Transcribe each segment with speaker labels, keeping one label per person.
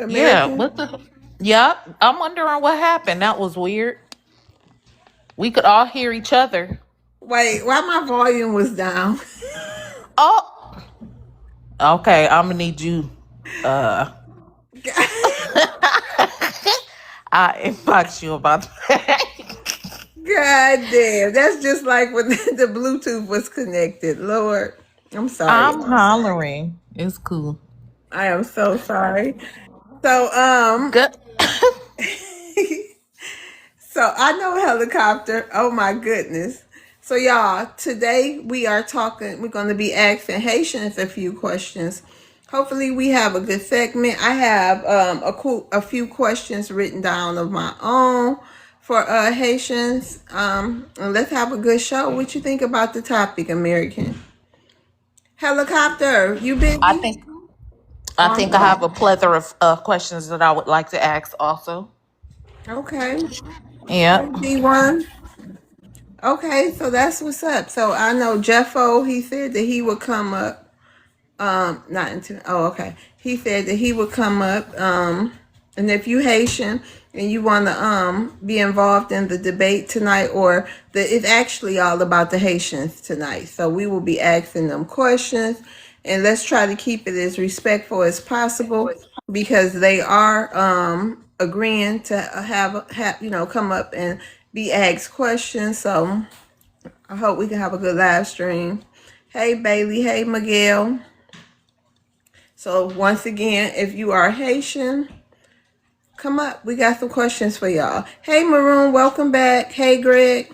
Speaker 1: Yeah,
Speaker 2: American?
Speaker 1: what the? Yeah, I'm wondering what happened. That was weird. We could all hear each other.
Speaker 2: Wait, why my volume was down?
Speaker 1: Oh, okay. I'm gonna need you. Uh, I inbox you about that.
Speaker 2: God damn. That's just like when the Bluetooth was connected. Lord, I'm sorry,
Speaker 1: I'm
Speaker 2: y'all.
Speaker 1: hollering. It's cool.
Speaker 2: I am so sorry. So,
Speaker 1: Good.
Speaker 2: so I know helicopter. Oh my goodness. So y'all, today we are talking, we're going to be asking Haitians a few questions. Hopefully we have a good segment. I have a few questions written down of my own for Haitians. And let's have a good show. What you think about the topic, American? Helicopter, you
Speaker 1: I
Speaker 2: busy?
Speaker 1: think.
Speaker 2: Oh,
Speaker 1: I
Speaker 2: I'm
Speaker 1: think I have a
Speaker 2: sorry.
Speaker 1: plethora of questions that I would like to ask. Also.
Speaker 2: Okay. Okay,
Speaker 1: Yep.
Speaker 2: D1. Okay, so that's what's up. So I know Jeffo, he said that he would come up. Not until, oh, okay. He said that he would come up. And if you Haitian and you want to be involved in the debate tonight, or it's actually all about the Haitians tonight. So we will be asking them questions, and let's try to keep it as respectful as possible because they are agreeing to have come up and be asked questions. So I hope we can have a good live stream. Hey Bailey, hey Miguel. So once again, if you are Haitian, come up. We got some questions for y'all. Hey Maroon, welcome back. Hey Greg.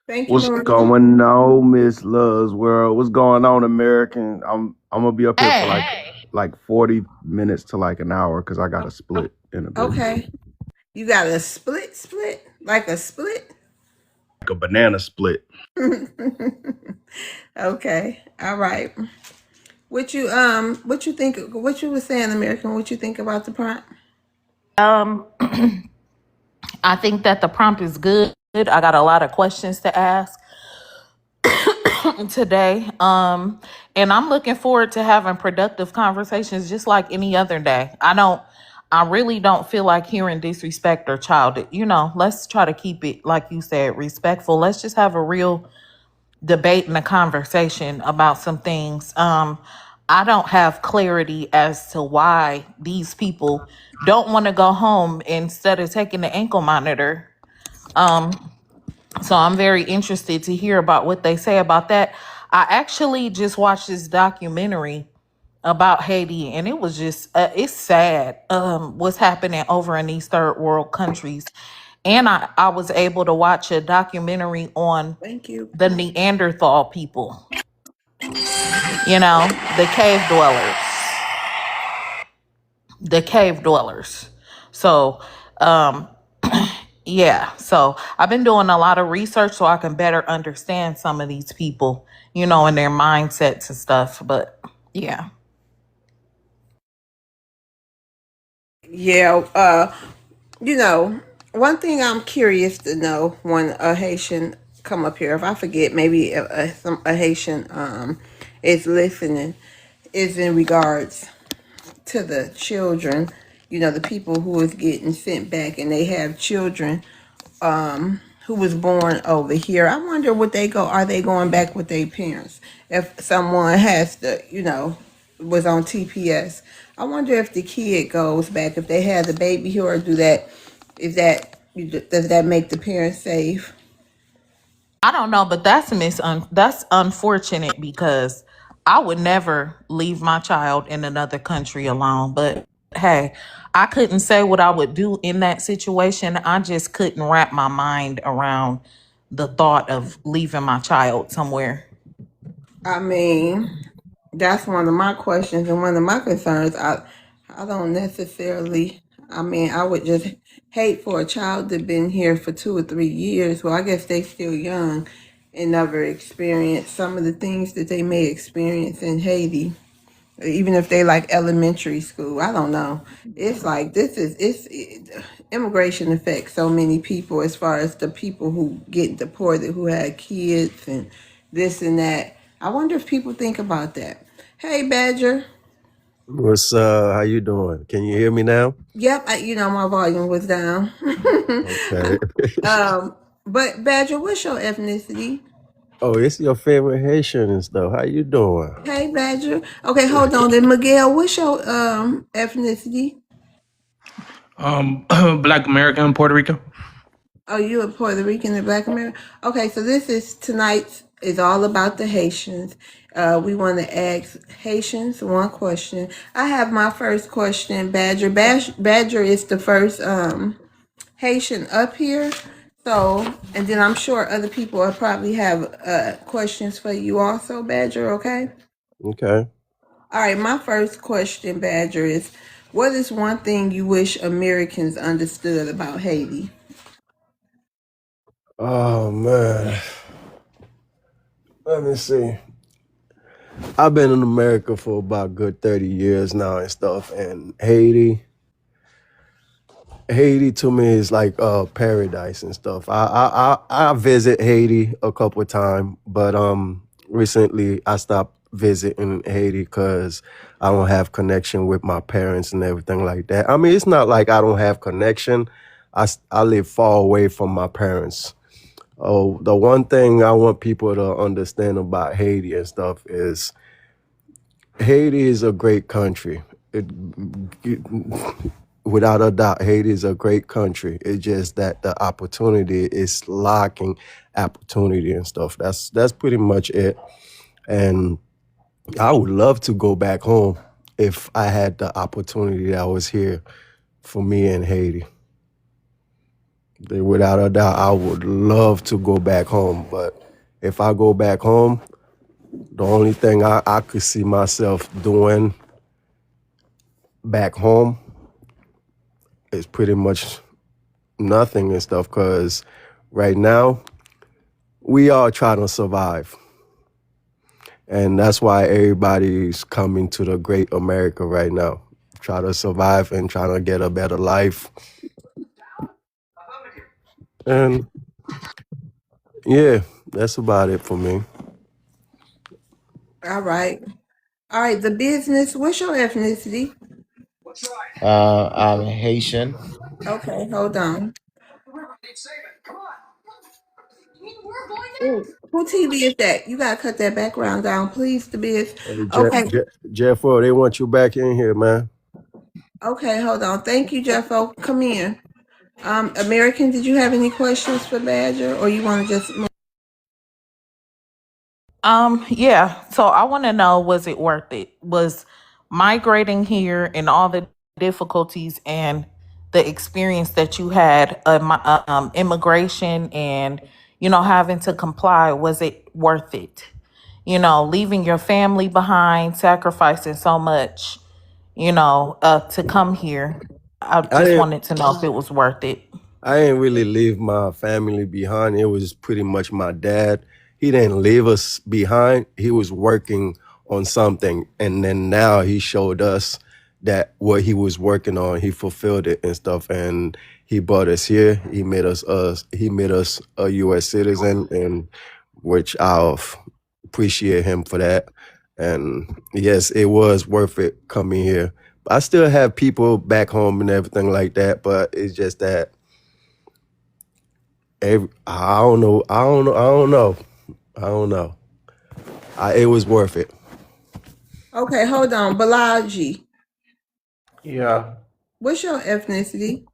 Speaker 2: Thank you,
Speaker 3: What's
Speaker 2: Maroon.
Speaker 3: going on, Miss Love's World? What's going on, American? I'm gonna be up here for
Speaker 1: Hey.
Speaker 3: like 40 minutes to like an hour because I got a split in a bit.
Speaker 2: Okay. You got a split? Like a split?
Speaker 3: Like a banana split.
Speaker 2: Okay. All right. What you think, what you were saying, American, what you think about the prompt?
Speaker 1: Um, I think that the prompt is good. I got a lot of questions to ask today. And I'm looking forward to having productive conversations just like any other day. I really don't feel like hearing disrespect or childish. Let's try to keep it, like you said, respectful. Let's just have a real debate and a conversation about some things. I don't have clarity as to why these people don't want to go home instead of taking the ankle monitor. Um, so I'm very interested to hear about what they say about that. I actually just watched this documentary about Haiti, and it was just it's sad what's happening over in these third world countries. And I was able to watch a documentary on
Speaker 2: Thank you.
Speaker 1: the Neanderthal people, the cave dwellers. So, um, yeah, so I've been doing a lot of research so I can better understand some of these people, and their mindsets and stuff. But yeah.
Speaker 2: Yeah, one thing I'm curious to know when a Haitian come up here, if I forget, maybe a Haitian is listening, is in regards to the children. The people who is getting sent back and they have children who was born over here. I wonder what they go. Are they going back with their parents? If someone has was on TPS, I wonder if the kid goes back if they had the baby here, or do that? Is that does that make the parents safe?
Speaker 1: I don't know, but that's unfortunate because I would never leave my child in another country alone. But hey, I couldn't say what I would do in that situation. I just couldn't wrap my mind around the thought of leaving my child somewhere.
Speaker 2: I mean, that's one of my questions and one of my concerns. I don't necessarily. I mean, I would just hate for a child to been here for 2 or 3 years. Well, I guess they still young and never experienced some of the things that they may experience in Haiti, even if they like elementary school. I don't know. It's like immigration affects so many people as far as the people who get deported who had kids and this and that. I wonder if people think about that. Hey Badger.
Speaker 4: What's how you doing? Can you hear me now?
Speaker 2: Yep, my volume was down.
Speaker 4: Okay.
Speaker 2: But Badger, what's your ethnicity?
Speaker 4: Oh, it's your favorite Haitian and stuff. How you doing?
Speaker 2: Hey, Badger. Okay, hold on. Then Miguel, what's your ethnicity?
Speaker 5: Black American, Puerto Rico.
Speaker 2: Oh, you a Puerto Rican and Black American? Okay, so this is tonight's is all about the Haitians. We want to ask Haitians one question. I have my first question, Badger. Badger is the first Haitian up here. So, and then I'm sure other people will probably have questions for you also, Badger, okay?
Speaker 4: Okay.
Speaker 2: All right, my first question, Badger, is what is one thing you wish Americans understood about Haiti?
Speaker 4: Oh man. Let me see. I've been in America for about good 30 years now and stuff. And Haiti to me is like paradise and stuff. I visit Haiti a couple of times, but recently I stopped visiting Haiti because I don't have connection with my parents and everything like that. I mean, it's not like I don't have connection. I live far away from my parents. Oh, the one thing I want people to understand about Haiti and stuff is Haiti is a great country. It, without a doubt, Haiti is a great country. It's just that the opportunity is lacking opportunity and stuff. That's pretty much it. And I would love to go back home if I had the opportunity that was here for me in Haiti. Without a doubt, I would love to go back home. But if I go back home, the only thing I could see myself doing back home is pretty much nothing and stuff because right now we are trying to survive. And that's why everybody's coming to the great America right now. Try to survive and trying to get a better life. And yeah, that's about it for me.
Speaker 2: All right. All right, the business, what's your ethnicity?
Speaker 6: I'm Haitian.
Speaker 2: Okay, hold on. Ooh, who TV is that? You gotta cut that background down, please. The biz.
Speaker 4: Hey,
Speaker 2: Okay,
Speaker 4: Jeffo, they want you back in here, man.
Speaker 2: okay, hold on. Thank you, Jeffo. Come in. American, did you have any questions for Badger, or you want to just?
Speaker 1: Yeah. So I want to know, was it worth it? Was migrating here and all the difficulties and the experience that you had, immigration and, having to comply, was it worth it? Leaving your family behind, sacrificing so much, to come here. I
Speaker 4: I
Speaker 1: just
Speaker 4: didn't
Speaker 1: wanted to know if it was worth it.
Speaker 4: I didn't really leave my family behind. It was pretty much my dad. He didn't leave us behind. He was working on something. And then now he showed us that what he was working on, he fulfilled it and stuff. And he brought us here. He made us a US citizen, and which I'll appreciate him for that. And yes, it was worth it coming here. I still have people back home and everything like that, but it's just that I don't know. I don't know. I don't know. I don't know. It was worth it.
Speaker 2: Okay, hold on. Balaji,
Speaker 6: Yeah,
Speaker 2: what's your ethnicity?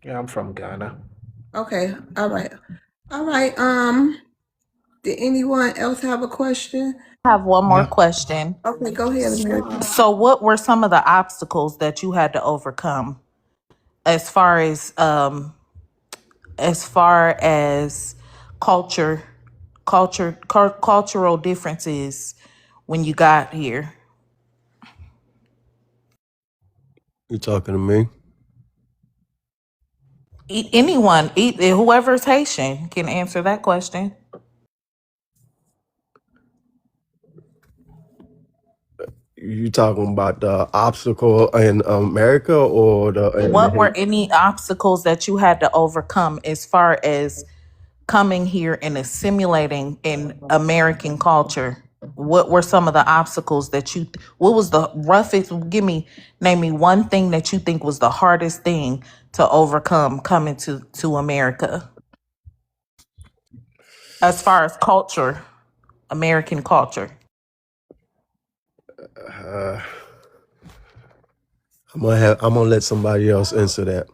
Speaker 6: yeah, I'm from Ghana.
Speaker 2: Okay, all right, all right. Did anyone else have a question?
Speaker 1: I have one more
Speaker 5: Yeah.
Speaker 1: question.
Speaker 2: Okay, go ahead, American.
Speaker 1: So, what were some of the obstacles that you had to overcome as far as culture, cultural differences when you got here?
Speaker 4: You talking to me?
Speaker 1: Anyone, whoever's Haitian, can answer that question.
Speaker 4: You talking about the obstacle in America or the in
Speaker 1: What were
Speaker 4: Haiti?
Speaker 1: any obstacles that you had to overcome as far as coming here and assimilating in American culture? what were some of the obstacles that you? What was the roughest? Name me one thing that you think was the hardest thing to overcome coming to America, as far as culture, American culture.
Speaker 4: Uh, I'm gonna let somebody else answer that.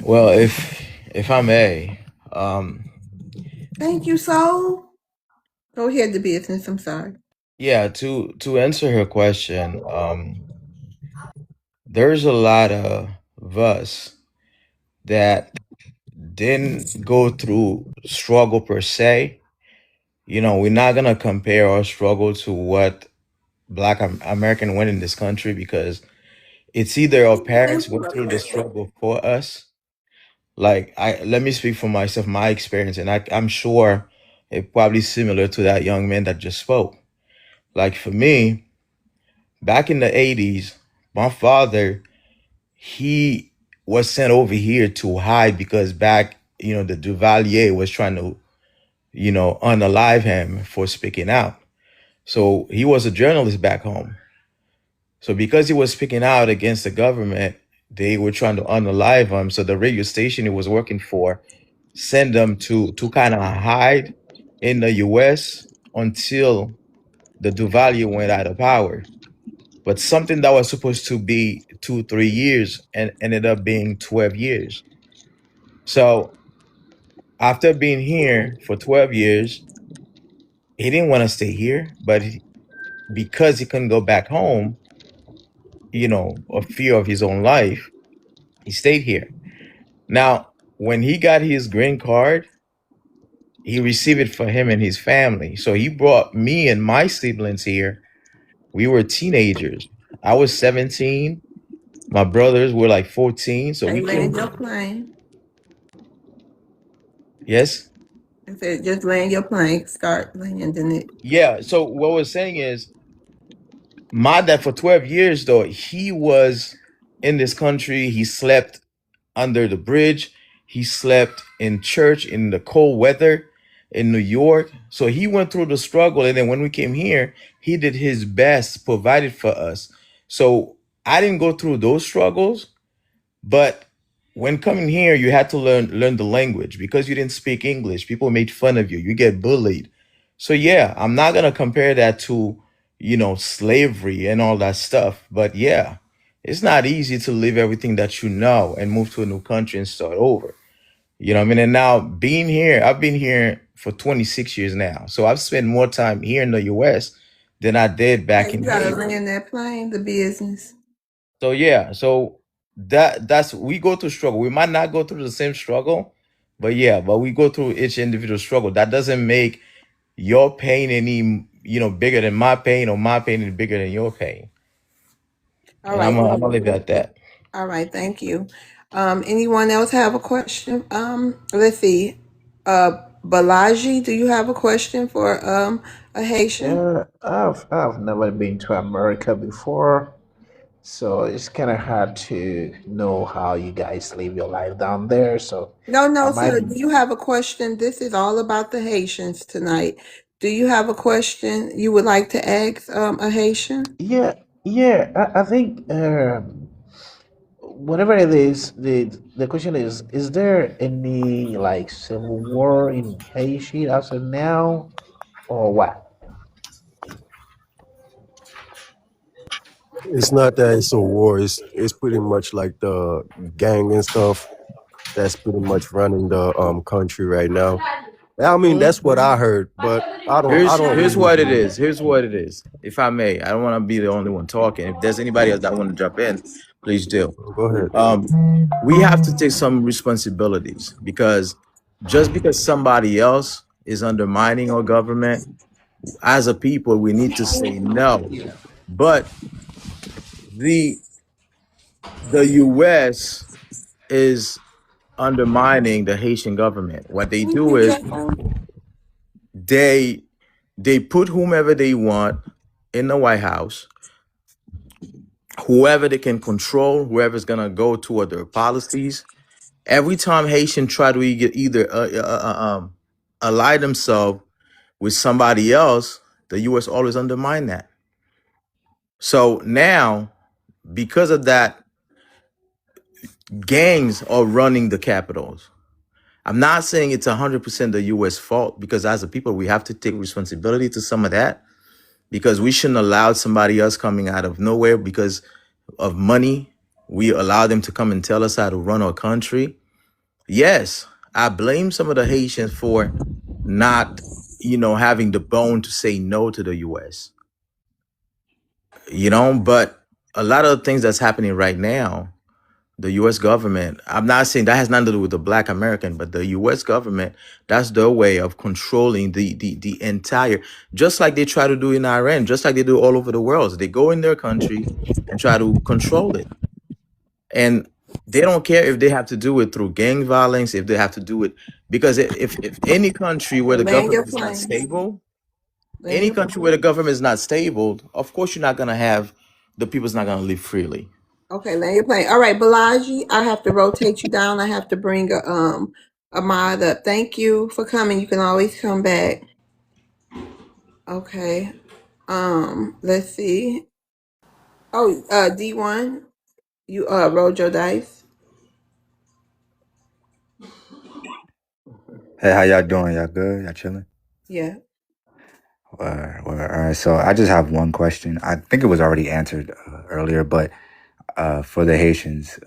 Speaker 5: Well, if I may, um,
Speaker 2: Thank you, Soul. Go ahead, the business. I'm sorry.
Speaker 5: yeah, to answer her question, there's a lot of us that didn't go through struggle per se. We're not gonna compare our struggle to what American went in this country because it's either our parents went through the struggle for us. Like let me speak for myself, my experience, and I'm sure it probably similar to that young man that just spoke. Like for me, back in the 80s, my father, he was sent over here to hide because back, the Duvalier was trying to, unalive him for speaking out. So he was a journalist back home. So because he was speaking out against the government, they were trying to unalive him. So the radio station he was working for sent them to kind of hide in the US until the Duvalier went out of power. But something that was supposed to be 2 3 years and ended up being 12 years. So after being here for 12 years, he didn't want to stay here, but because he couldn't go back home, of fear of his own life, he stayed here. Now, when he got his green card, he received it for him and his family. So he brought me and my siblings here. We were teenagers. I was 17. My brothers were like 14. So
Speaker 2: Hey,
Speaker 5: we came.
Speaker 2: land your plane.
Speaker 5: Yes.
Speaker 2: I said, just land your plane. Start landing it.
Speaker 5: Yeah. So what we're saying is my dad for 12 years though, he was in this country. He slept under the bridge. He slept in church in the cold weather in New York. So he went through the struggle. And then when we came here, he did his best, provided for us. So I didn't go through those struggles, but when coming here, you had to learn the language because you didn't speak English. People made fun of you. You get bullied. So yeah, I'm not gonna compare that to, slavery and all that stuff. But yeah, it's not easy to leave everything that you know and move to a new country and start over. You know what I mean? And now being here, I've been here for 26 years now. So I've spent more time here in the US than I did back
Speaker 2: Hey,
Speaker 5: in
Speaker 2: you gotta
Speaker 5: Haiti.
Speaker 2: land that plane, the business.
Speaker 5: So yeah, so that's we go through struggle. We might not go through the same struggle, but yeah, but we go through each individual struggle. That doesn't make your pain any bigger than my pain or my pain is bigger than your pain.
Speaker 2: All
Speaker 5: And
Speaker 2: right.
Speaker 5: I'm gonna leave it at that.
Speaker 2: All right. Thank you. Anyone else have a question? Let's see. Balaji, do you have a question for a Haitian?
Speaker 6: Yeah, I've never been to America before, so it's kind of hard to know how you guys live your life down there. So
Speaker 2: No,
Speaker 6: I
Speaker 2: no,
Speaker 6: might,
Speaker 2: sir. Do you have a question? This is all about the Haitians tonight. Do you have a question you would like to ask a Haitian?
Speaker 6: yeah, yeah. I think whatever it is, the question is there any like civil war in Haiti as of now, or what?
Speaker 4: It's not that it's a war. It's pretty much like the gang and stuff that's pretty much running the country right now. I mean, that's what I heard, but I don't
Speaker 5: Here's
Speaker 4: really
Speaker 5: what it
Speaker 4: know.
Speaker 5: is. Here's what it is. If I may, I don't want to be the only one talking. If there's anybody else that want to jump in, please do.
Speaker 4: Go ahead.
Speaker 5: We have to take some responsibilities because just because somebody else is undermining our government, as a people, we need to say no. But the the US is undermining the Haitian government. What they do is they they put whomever they want in the White House, whoever they can control, whoever's gonna go toward their policies. Every time Haitian try to either ally themselves with somebody else, the US always undermine that. So now, because of that, gangs are running the capitals. I'm not saying it's 100% the US fault, because as a people, we have to take responsibility to some of that, because we shouldn't allow somebody else coming out of nowhere because of money. We allow them to come and tell us how to run our country. Yes, I blame some of the Haitians for not, having the bone to say no to the US. But a lot of the things that's happening right now, the US government, I'm not saying that has nothing to do with the black American, but the US government, that's their way of controlling the entire, just like they try to do in Iran, just like they do all over the world. They go in their country and try to control it. And they don't care if they have to do it through gang violence, if they have to do it, because if any country where the
Speaker 2: Land your
Speaker 5: government is not
Speaker 2: plane.
Speaker 5: stable,
Speaker 2: Land
Speaker 5: any
Speaker 2: your
Speaker 5: country
Speaker 2: plane.
Speaker 5: where the government is not stable, of course you're not gonna have, the people's not gonna live freely.
Speaker 2: Okay, land your plane. All right, Balaji, I have to rotate you down. I have to bring a mod up. Thank you for coming. You can always come back. Okay. Let's see. Oh, D1, you rolled your dice.
Speaker 7: Hey, how y'all doing? Y'all good? Y'all chilling?
Speaker 2: Yeah.
Speaker 7: All right. So I just have one question. I think it was already answered earlier, but for the Haitians,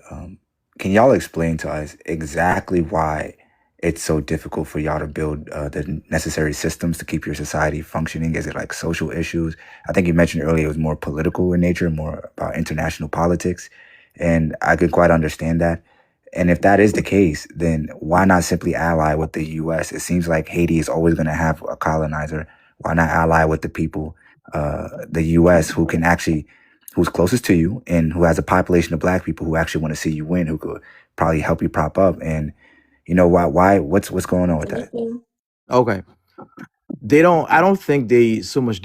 Speaker 7: can y'all explain to us exactly why it's so difficult for y'all to build the necessary systems to keep your society functioning? Is it like social issues? I think you mentioned earlier it was more political in nature, more about international politics, and I could quite understand that. And if that is the case, then why not simply ally with the U.S.? It seems like Haiti is always going to have a colonizer. Why not ally with the people, the U.S., who's closest to you and who has a population of black people who actually want to see you win, who could probably help you prop up? And what's going on with that?
Speaker 2: Anything?
Speaker 5: Okay. I don't think they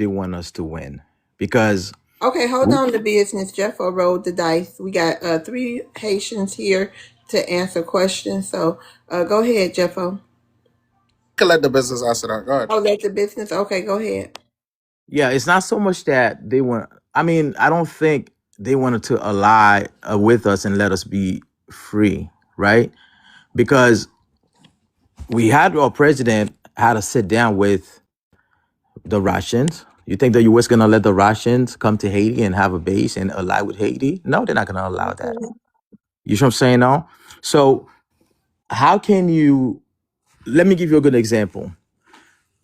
Speaker 5: want us to win, because
Speaker 2: Okay, hold
Speaker 5: we,
Speaker 2: on to business. Jeffo rolled the dice. We got 3 Haitians here to answer questions. So go ahead, Jeffo.
Speaker 8: Can let the business answer that. Go ahead.
Speaker 2: Oh, that's the business. Okay, go ahead.
Speaker 5: yeah, it's not so much that they want, I mean, I don't think they wanted to ally with us and let us be free, right? Because we had our president had to sit down with the Russians. You think the US gonna let the Russians come to Haiti and have a base and ally with Haiti? No, they're not gonna allow that. You know what I'm saying? No. So how can you, let me give you a good example.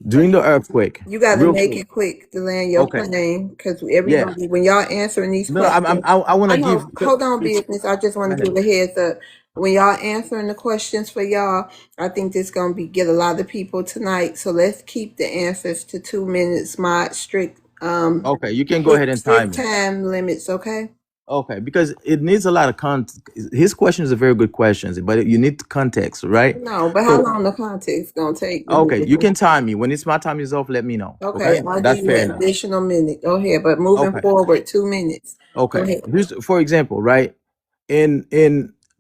Speaker 5: During the earthquake,
Speaker 2: You got to
Speaker 5: real
Speaker 2: make
Speaker 5: quick.
Speaker 2: it quick to land your
Speaker 5: Okay.
Speaker 2: plane, because
Speaker 5: Yeah.
Speaker 2: everybody, when y'all answering these
Speaker 5: No,
Speaker 2: questions,
Speaker 5: I want
Speaker 2: I
Speaker 5: to give.
Speaker 2: know. Hold on, business. I just want
Speaker 5: Go
Speaker 2: to give
Speaker 5: ahead.
Speaker 2: a heads up. When y'all answering the questions for y'all, I think this gonna get a lot of people tonight. So let's keep the answers to 2 minutes. Mod
Speaker 5: Okay, you can go ahead and time
Speaker 2: strict
Speaker 5: me.
Speaker 2: time limits. Okay.
Speaker 5: Okay, because it needs a lot of context. His questions are very good questions, but you need context, right?
Speaker 2: No, but how
Speaker 5: So,
Speaker 2: long the context gonna take to do
Speaker 5: okay, you
Speaker 2: this?
Speaker 5: can time me. When it's my time is off, let me know.
Speaker 2: Okay,
Speaker 5: Okay,
Speaker 2: I'll give
Speaker 5: that's
Speaker 2: you
Speaker 5: fair
Speaker 2: an
Speaker 5: enough.
Speaker 2: additional minute. Go ahead, but moving
Speaker 5: Okay,
Speaker 2: forward, 2 minutes. Go
Speaker 5: okay.
Speaker 2: ahead.
Speaker 5: Here's, for example, right? In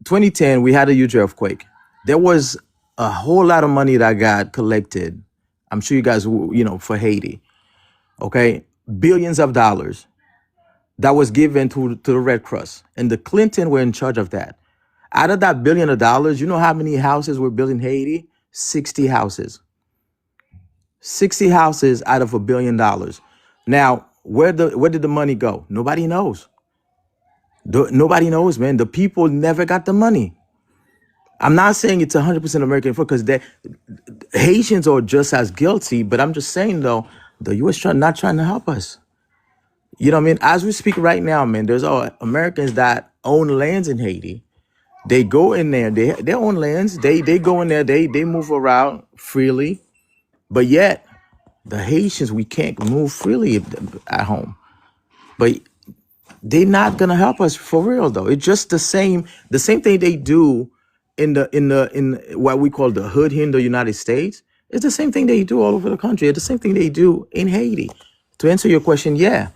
Speaker 5: 2010, we had a huge earthquake. There was a whole lot of money that got collected. I'm sure you guys, for Haiti. Okay, billions of dollars that was given to the Red Cross, and the Clinton were in charge of that. Out of that billion of dollars, you know how many houses were built in Haiti? 60 houses. 60 houses out of $1 billion. Now, where did the money go? Nobody knows. Nobody knows, man. The people never got the money. I'm not saying it's 100% American fault, because Haitians are just as guilty, but I'm just saying though, the U.S. not trying to help us. You know what I mean? As we speak right now, man, there's all Americans that own lands in Haiti. They go in there, they own lands. They go in there, they move around freely, but yet the Haitians, we can't move freely at home. But they're not gonna help us for real though. It's just the same thing they do in what we call the hood here in the United States. It's the same thing they do all over the country. It's the same thing they do in Haiti. To answer your question, yeah,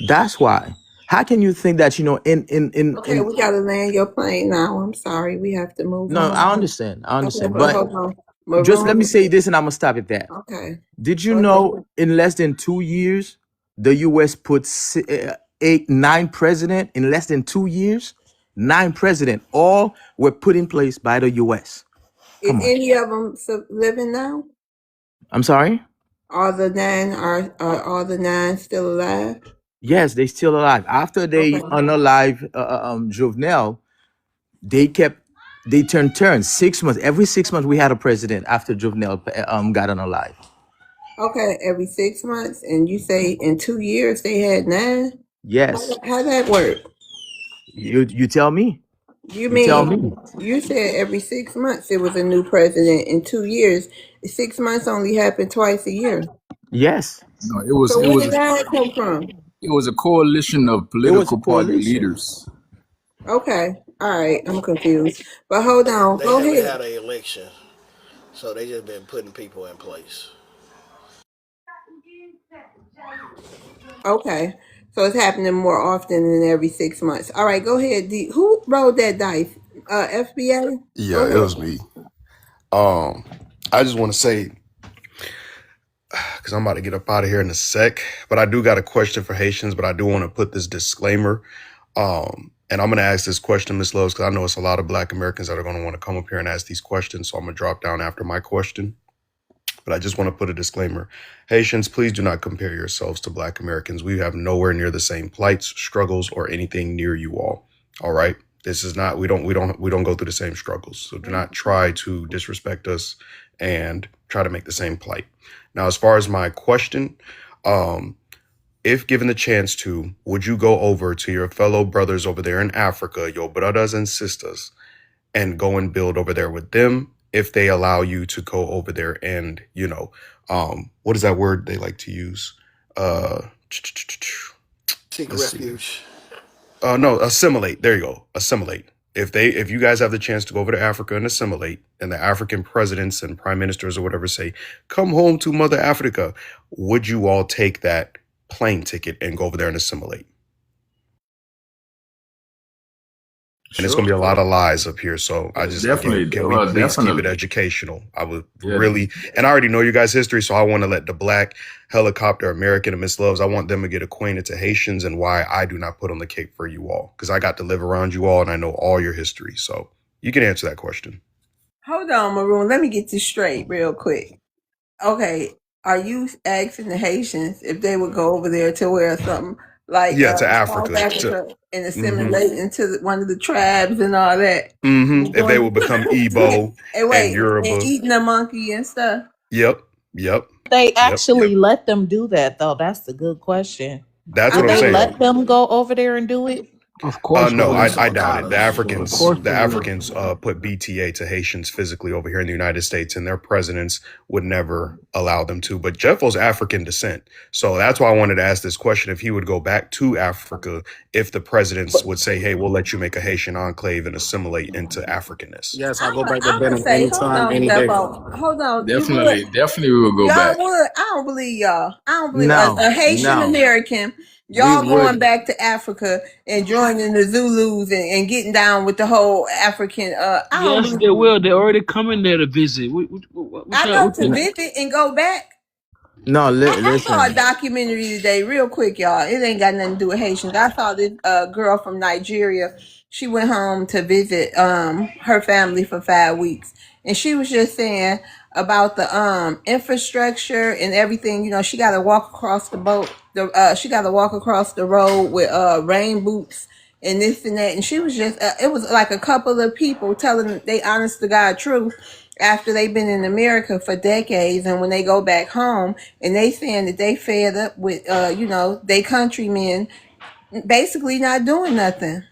Speaker 5: that's why. How can you think that
Speaker 2: Okay, we gotta land your plane now. I'm sorry, we have to move
Speaker 5: No,
Speaker 2: on.
Speaker 5: I understand. I
Speaker 2: Okay,
Speaker 5: understand.
Speaker 2: but
Speaker 5: But
Speaker 2: hold on.
Speaker 5: Just let me
Speaker 2: Maroon.
Speaker 5: say this, and I'm gonna stop at that.
Speaker 2: Okay.
Speaker 5: Did you
Speaker 2: Go ahead.
Speaker 5: know in less than 2 years, the U.S. put 9 president in less than 2 years? 9 president, all were put in place by the U.S.
Speaker 2: Is
Speaker 5: Come on.
Speaker 2: any of them living now?
Speaker 5: I'm sorry.
Speaker 2: All the nine are all the nine still alive?
Speaker 5: Yes, they still alive. After they
Speaker 2: Okay.
Speaker 5: unalive Jovenel, they turned 6 months. Every 6 months we had a president after Jovenel got unalive.
Speaker 2: Okay, every 6 months, and you say in 2 years they had nine?
Speaker 5: Yes.
Speaker 2: How that work?
Speaker 5: You tell me.
Speaker 2: You
Speaker 5: You tell
Speaker 2: mean
Speaker 5: me.
Speaker 2: you said every 6 months there was a new president in 2 years? 6 months only happened twice a year.
Speaker 5: Yes.
Speaker 9: No,
Speaker 2: So where did that come from?
Speaker 9: it was a coalition of
Speaker 5: It was a
Speaker 9: political party
Speaker 5: coalition.
Speaker 9: leaders.
Speaker 2: Okay, all right, I'm confused. But hold on,
Speaker 10: They
Speaker 2: go
Speaker 10: haven't
Speaker 2: ahead.
Speaker 10: had an election, so they just been putting people in place.
Speaker 2: Okay, so it's happening more often than every 6 months. All right, go ahead. Who rolled that dice? FBA. Go
Speaker 11: Yeah, it
Speaker 2: ahead.
Speaker 11: was me. I just want to say, because I'm about to get up out of here in a sec, but I do got a question for Haitians, but I do want to put this disclaimer. And I'm going to ask this question, Ms. Loves, because I know it's a lot of Black Americans that are going to want to come up here and ask these questions. So I'm going to drop down after my question. But I just want to put a disclaimer. Haitians, please do not compare yourselves to Black Americans. We have nowhere near the same plights, struggles, or anything near you all. All right. This is not, we don't go through the same struggles. So do not try to disrespect us and try to make the same plight. Now, as far as my question, if given the chance to, would you go over to your fellow brothers over there in Africa, your brothers and sisters, and go and build over there with them if they allow you to go over there and, what is that word they like to use?
Speaker 10: Seek
Speaker 11: Let's see.
Speaker 10: refuge.
Speaker 11: No, assimilate. There you go. Assimilate. If you guys have the chance to go over to Africa and assimilate, and the African presidents and prime ministers or whatever say, come home to Mother Africa, would you all take that plane ticket and go over there and assimilate? And it's going to be a lot of lies up here. So I just,
Speaker 9: Definitely.
Speaker 11: can we please
Speaker 9: Definitely.
Speaker 11: keep it educational? I would
Speaker 9: Yeah.
Speaker 11: really, and I already know your guys' history. So I want to let the Black Helicopter American and Miss Loves, I want them to get acquainted to Haitians and why I do not put on the cape for you all. Because I got to live around you all and I know all your history. So you can answer that question.
Speaker 2: Hold on, Maroon. Let me get this straight real quick. Okay, are you asking the Haitians if they would go over there to wear something like
Speaker 11: Yeah, to
Speaker 2: South
Speaker 11: Africa.
Speaker 2: Africa and assimilate into one of the tribes and all that?
Speaker 11: If they will become Igbo
Speaker 2: And wait,
Speaker 11: and Yoruba.
Speaker 2: and eating a monkey and stuff.
Speaker 11: Yep.
Speaker 1: They actually let them do that, though. That's a good question.
Speaker 11: That's
Speaker 1: Would
Speaker 11: what I'm
Speaker 1: they
Speaker 11: saying.
Speaker 1: let them go over there and do it?
Speaker 9: Of course.
Speaker 11: No,
Speaker 9: we would.
Speaker 11: I doubt it. The Africans,
Speaker 9: Of course we would.
Speaker 11: put BTA to Haitians physically over here in the United States, and their presidents would never allow them to. But Jeffo's African descent, so that's why I wanted to ask this question: if he would go back to Africa, if the presidents would say, "Hey, we'll let you make a Haitian enclave and assimilate into Africanness."
Speaker 8: Yes, I go back to Benin anytime, any day.
Speaker 2: Hold on.
Speaker 9: Definitely we would go
Speaker 2: y'all
Speaker 9: back.
Speaker 2: would. I don't believe y'all. I don't believe
Speaker 5: No,
Speaker 2: a Haitian
Speaker 5: no.
Speaker 2: American. Y'all
Speaker 5: We
Speaker 2: going
Speaker 5: would.
Speaker 2: back to Africa and joining the Zulus and getting down with the whole African. I don't
Speaker 12: Yes,
Speaker 2: believe.
Speaker 12: they will. They're already coming there to visit.
Speaker 2: I know to visit and go back.
Speaker 5: No,
Speaker 2: I saw a
Speaker 5: listen.
Speaker 2: documentary today, real quick, y'all. It ain't got nothing to do with Haitians. I saw this girl from Nigeria. She went home to visit her family for 5 weeks, and she was just saying about the infrastructure and everything. You know, she got to walk across the boat. She got to walk across the road with rain boots and this and that. And she was just, it was like a couple of people telling they honest to God truth after they've been in America for decades, and when they go back home and they saying that they fed up with they countrymen basically not doing nothing.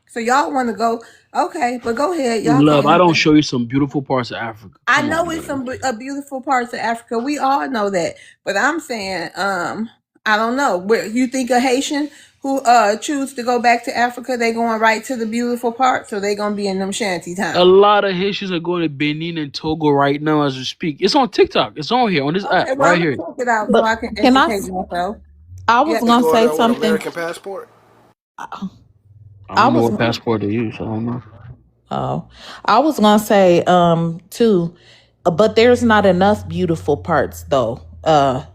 Speaker 2: So y'all want to go, okay, but go ahead, y'all
Speaker 12: Love, I
Speaker 2: can.
Speaker 12: don't show you some beautiful parts of Africa.
Speaker 2: I
Speaker 12: Come
Speaker 2: know
Speaker 12: on,
Speaker 2: it's
Speaker 12: man.
Speaker 2: some beautiful parts of Africa. We all know that, but I'm saying, I don't know. Where you think a Haitian who choose to go back to Africa, they going right to the beautiful parts, or they gonna be in them shanty
Speaker 12: A
Speaker 2: towns?
Speaker 12: lot of Haitians are going to Benin and Togo right now as we speak. It's on TikTok. It's on here on this app
Speaker 2: Okay, well,
Speaker 12: right
Speaker 2: I'm
Speaker 12: here.
Speaker 2: gonna check it out so
Speaker 1: But
Speaker 2: I can
Speaker 1: can I?
Speaker 2: educate myself.
Speaker 1: I was
Speaker 2: Yeah.
Speaker 10: They
Speaker 1: gonna
Speaker 10: go
Speaker 1: say
Speaker 10: there with an
Speaker 1: something.
Speaker 10: American passport.
Speaker 12: I
Speaker 1: I
Speaker 12: don't know
Speaker 1: was.
Speaker 12: what passport they use. I don't know.
Speaker 1: Oh, I was gonna say too. But there's not enough beautiful parts though,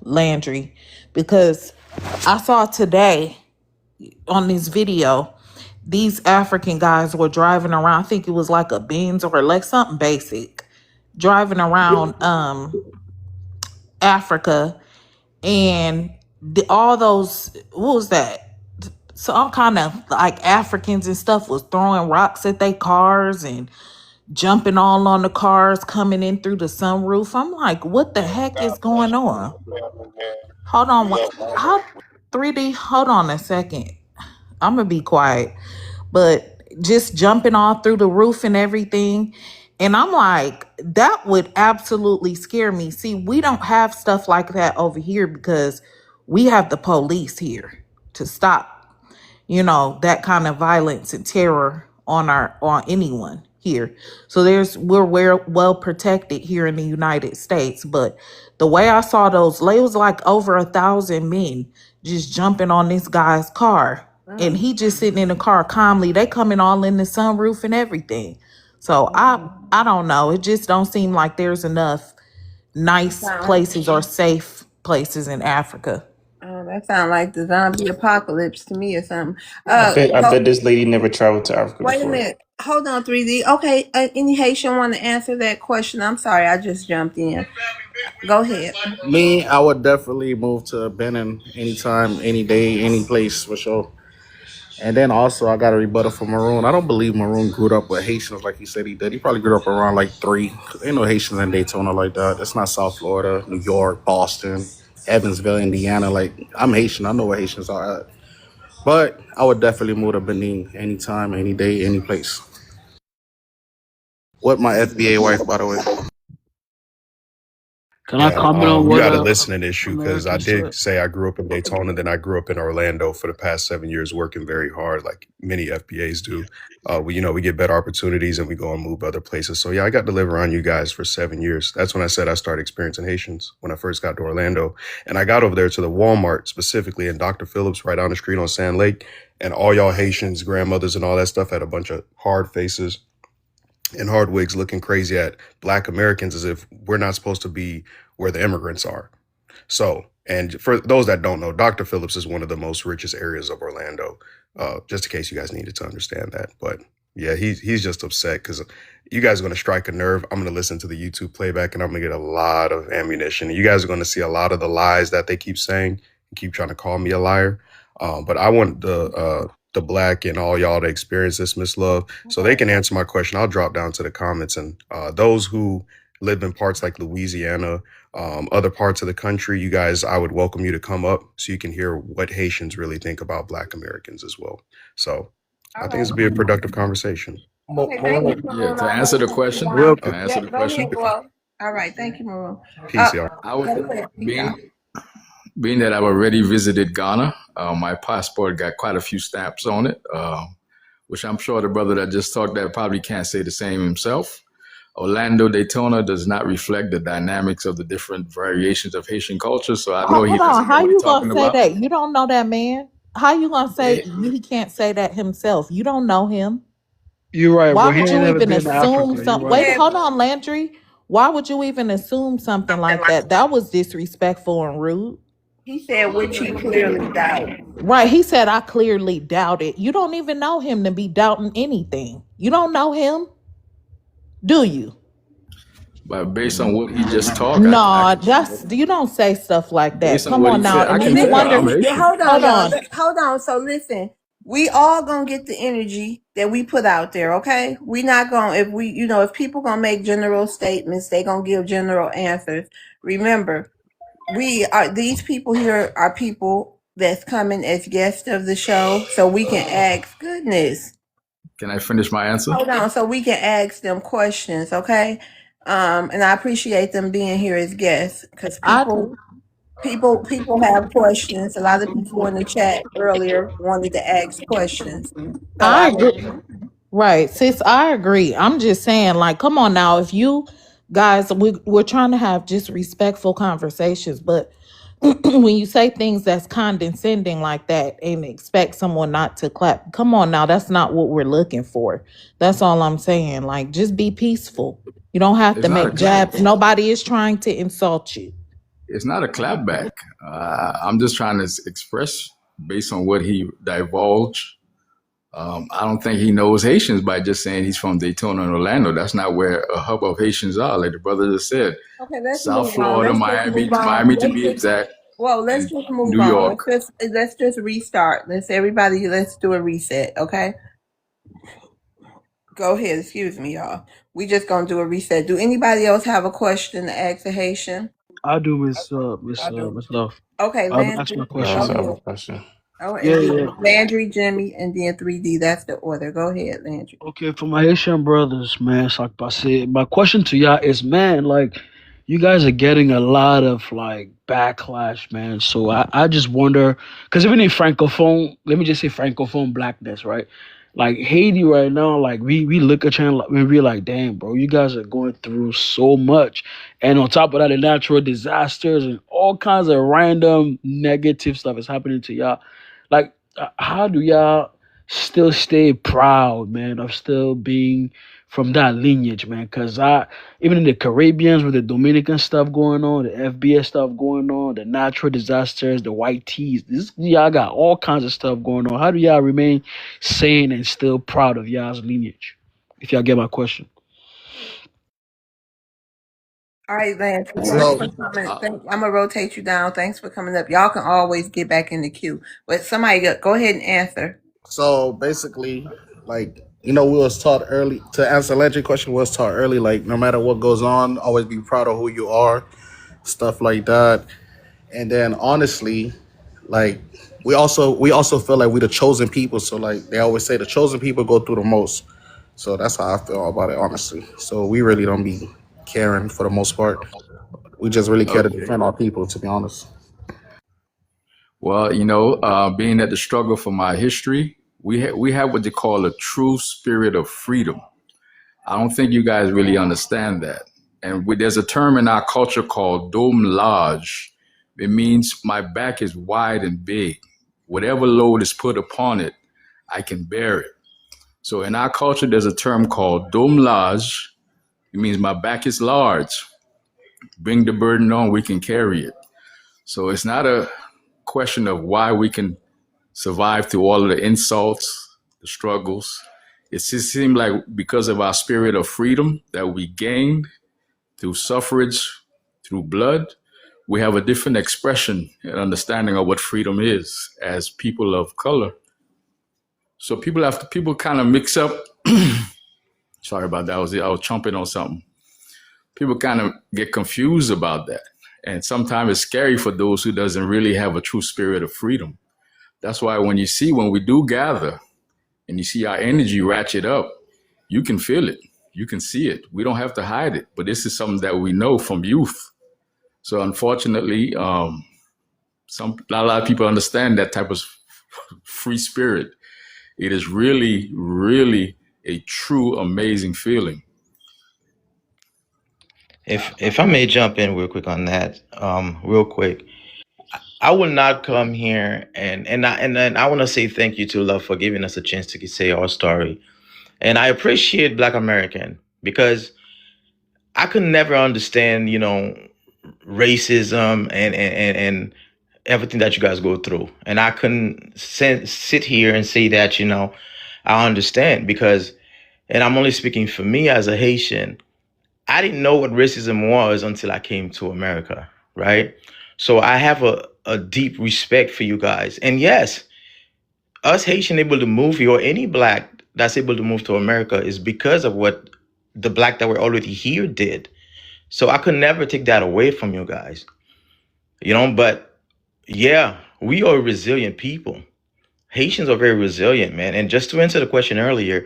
Speaker 1: Landry, because I saw today on this video, these African guys were driving around. I think it was like a Benz or like something basic, driving around Africa, and all those, what was that? So all kind of like Africans and stuff was throwing rocks at their cars and jumping all on the cars coming in through the sunroof. I'm like, what the heck is going on? Hold on, how 3D? Hold on a second. I'm gonna be quiet. But just jumping all through the roof and everything. And I'm like, that would absolutely scare me. See, we don't have stuff like that over here because we have the police here to stop, that kind of violence and terror on anyone here. So we're well protected here in the United States. But the way I saw those, it was like over 1,000 men just jumping on this guy's car, and he just sitting in the car calmly. They coming all in the sunroof and everything. So I don't know. It just don't seem like there's enough nice places or safe places in Africa.
Speaker 2: Oh, that sounds like the zombie apocalypse to me or something.
Speaker 8: I bet this lady never traveled to Africa
Speaker 2: Wait
Speaker 8: before.
Speaker 2: a minute. Hold on, 3D. Okay, any Haitian want to answer that question? I'm sorry, I just jumped in. Go ahead.
Speaker 8: Me, I would definitely move to Benin anytime, any day, any place for sure. And then also, I got a rebuttal for Maroon. I don't believe Maroon grew up with Haitians like he said he did. He probably grew up around like 3. Ain't no Haitians in Daytona like that. That's not South Florida, New York, Boston, Evansville, Indiana. Like, I'm Haitian. I know where Haitians are at. But I would definitely move to Benin anytime, any day, any place. With my FBA wife, by the way.
Speaker 12: Can I comment on
Speaker 11: You
Speaker 12: what
Speaker 11: got to listen to this issue because I
Speaker 12: American
Speaker 11: did say I grew up in Daytona, then I grew up in Orlando for the past 7 years, working very hard, like many FBAs do. We get better opportunities and we go and move other places. So yeah, I got to live around you guys for 7 years. That's when I said I started experiencing Haitians when I first got to Orlando, and I got over there to the Walmart specifically in Dr. Phillips right down the street on Sand Lake, and all y'all Haitians, grandmothers, and all that stuff had a bunch of hard faces and hard wigs looking crazy at Black Americans as if we're not supposed to be where the immigrants are. So, and for those that don't know, Dr. Phillips is one of the most richest areas of Orlando, just in case you guys needed to understand that. But yeah, he's just upset because you guys are going to strike a nerve. I'm going to listen to the YouTube playback and I'm going to get a lot of ammunition. You guys are going to see a lot of the lies that they keep saying and keep trying to call me a liar. But I want the Black and all y'all to experience this, Miss Love, so they can answer my question. I'll drop down to the comments, and those who live in parts like Louisiana, other parts of the country, you guys, I would welcome you to come up so you can hear what Haitians really think about Black Americans as well. So I think this will be a productive conversation.
Speaker 9: Yeah, to answer the question. Can I answer the question?
Speaker 2: All right, thank you, Maroon.
Speaker 11: Peace, y'all.
Speaker 9: I would, being that I've already visited Ghana, my passport got quite a few stamps on it, which I'm sure the brother that just talked that probably can't say the same himself. Orlando, Daytona does not reflect the dynamics of the different variations of Haitian culture, so I know he doesn't know
Speaker 1: How
Speaker 9: what
Speaker 1: you
Speaker 9: he's
Speaker 1: gonna
Speaker 9: talking
Speaker 1: say
Speaker 9: about.
Speaker 1: that? You don't know that man. How you gonna say he can't say that himself? You don't know him.
Speaker 12: You're right,
Speaker 1: Why
Speaker 12: but he
Speaker 1: would
Speaker 12: ain't
Speaker 1: you
Speaker 12: never
Speaker 1: even
Speaker 12: been to
Speaker 1: assume
Speaker 12: Africa.
Speaker 1: something?
Speaker 12: You're right.
Speaker 1: Wait, hold on, Landry. Why would you even assume something like that? That was disrespectful and rude.
Speaker 2: He said, which he clearly doubted.
Speaker 1: Right. He said, I clearly doubt it. You don't even know him to be doubting anything. You don't know him, do you?
Speaker 9: But based on what he just talked,
Speaker 1: No, you don't say stuff like that.
Speaker 9: based on
Speaker 1: Come
Speaker 9: what
Speaker 1: on
Speaker 9: he
Speaker 1: now.
Speaker 9: said, I
Speaker 1: And
Speaker 9: can
Speaker 1: then you
Speaker 9: tell
Speaker 1: wonder.
Speaker 9: I'm Haitian.
Speaker 2: Hold on,
Speaker 1: Hold
Speaker 2: y'all.
Speaker 1: on.
Speaker 2: Hold on. So listen, we all gonna get the energy that we put out there, okay? We not gonna, if people gonna make general statements, they gonna give general answers. Remember, these people here are people that's coming as guests of the show, so we can ask, goodness.
Speaker 9: Can I finish my answer?
Speaker 2: Hold on, so we can ask them questions, okay? And I appreciate them being here as guests because people have questions. A lot of people in the chat earlier wanted to ask questions. So
Speaker 1: I agree. Right, sis, I agree. I'm just saying, like, come on now. If you guys, we're trying to have just respectful conversations, but when you say things that's condescending like that and expect someone not to clap, come on now, that's not what we're looking for. That's all I'm saying. Like, just be peaceful. You don't have
Speaker 9: It's
Speaker 1: to
Speaker 9: not a
Speaker 1: make jabs. Nobody is trying to insult you.
Speaker 9: it's not a clapback. I'm just trying to express based on what he divulged. I don't think he knows Haitians by just saying he's from Daytona and Orlando. That's not where a hub of Haitians are, like the brother just said.
Speaker 2: Okay, let's
Speaker 9: South
Speaker 2: move on.
Speaker 9: Florida,
Speaker 2: Let's just
Speaker 9: Miami,
Speaker 2: move on.
Speaker 9: Miami to be exact,
Speaker 2: Let's
Speaker 9: and
Speaker 2: just move
Speaker 9: New
Speaker 2: on.
Speaker 9: York.
Speaker 2: Let's just restart. Let's do a reset, okay? Go ahead, excuse me, y'all. We just gonna do a reset. Do anybody else have a question to ask the Haitian?
Speaker 12: I do, Miss Love.
Speaker 2: Okay,
Speaker 12: I'll ask
Speaker 2: Landry,
Speaker 12: my
Speaker 6: I
Speaker 2: go
Speaker 12: question.
Speaker 6: also have a
Speaker 2: ahead.
Speaker 6: question.
Speaker 2: Oh,
Speaker 12: Yeah,
Speaker 2: and
Speaker 12: yeah.
Speaker 2: then Landry, Jimmy, and then 3D. That's the order. Go ahead, Landry.
Speaker 12: Okay, for my Haitian brothers, man, it's like I said, my question to y'all is, man, like, you guys are getting a lot of like backlash, man. So I just wonder, because even in francophone, let me just say francophone blackness, right? Like Haiti right now, like we look at you and we're like, damn, bro, you guys are going through so much, and on top of that, the natural disasters and all kinds of random negative stuff is happening to y'all. Like, how do y'all still stay proud, man, of still being from that lineage, man? Because even in the Caribbeans with the Dominican stuff going on, the FBS stuff going on, the natural disasters, the white teas, y'all got all kinds of stuff going on. How do y'all remain sane and still proud of y'all's lineage? If y'all get my question.
Speaker 2: All right, Landry. Thanks
Speaker 6: So
Speaker 2: for coming.
Speaker 9: Uh,
Speaker 2: I'm gonna rotate you down. Thanks for coming up. Y'all can always get back in the queue. But somebody go ahead and answer.
Speaker 8: So basically, like, we was taught early to answer Landry's question. Was taught early, like, no matter what goes on, always be proud of who you are, stuff like that. And then honestly, like, we also feel like we the chosen people. So like they always say, the chosen people go through the most. So that's how I feel about it, honestly. So we really don't be caring for the most part. We just really care to
Speaker 9: okay.
Speaker 8: defend our people, to be honest.
Speaker 9: Well, being at the struggle for my history, we have what they call a true spirit of freedom. I don't think you guys really understand that. And there's a term in our culture called dome large. It means my back is wide and big. Whatever load is put upon it, I can bear it. So in our culture, there's a term called dome large. It means my back is large. Bring the burden on, we can carry it. So it's not a question of why we can survive through all of the insults, the struggles. It just seemed like because of our spirit of freedom that we gained through suffrage, through blood, we have a different expression and understanding of what freedom is as people of color. So people kind of mix up. Sorry about that. I was chomping on something. People kind of get confused about that. And sometimes it's scary for those who doesn't really have a true spirit of freedom. That's why when we do gather and you see our energy ratchet up, you can feel it. You can see it. We don't have to hide it. But this is something that we know from youth. So unfortunately, not a lot of people understand that type of free spirit. It is really, really a true, amazing feeling.
Speaker 5: If I may jump in real quick on that, real quick, I will not come here and I want to say thank you to Love for giving us a chance to say our story, and I appreciate Black American because I could never understand, racism and everything that you guys go through, and I couldn't sit here and say that, I understand because, and I'm only speaking for me as a Haitian. I didn't know what racism was until I came to America, right? So I have a deep respect for you guys. And yes, us Haitian able to move here, or any black that's able to move to America, is because of what the black that were already here did. So I could never take that away from you guys, but yeah, we are resilient people. Haitians are very resilient, man. And just to answer the question earlier,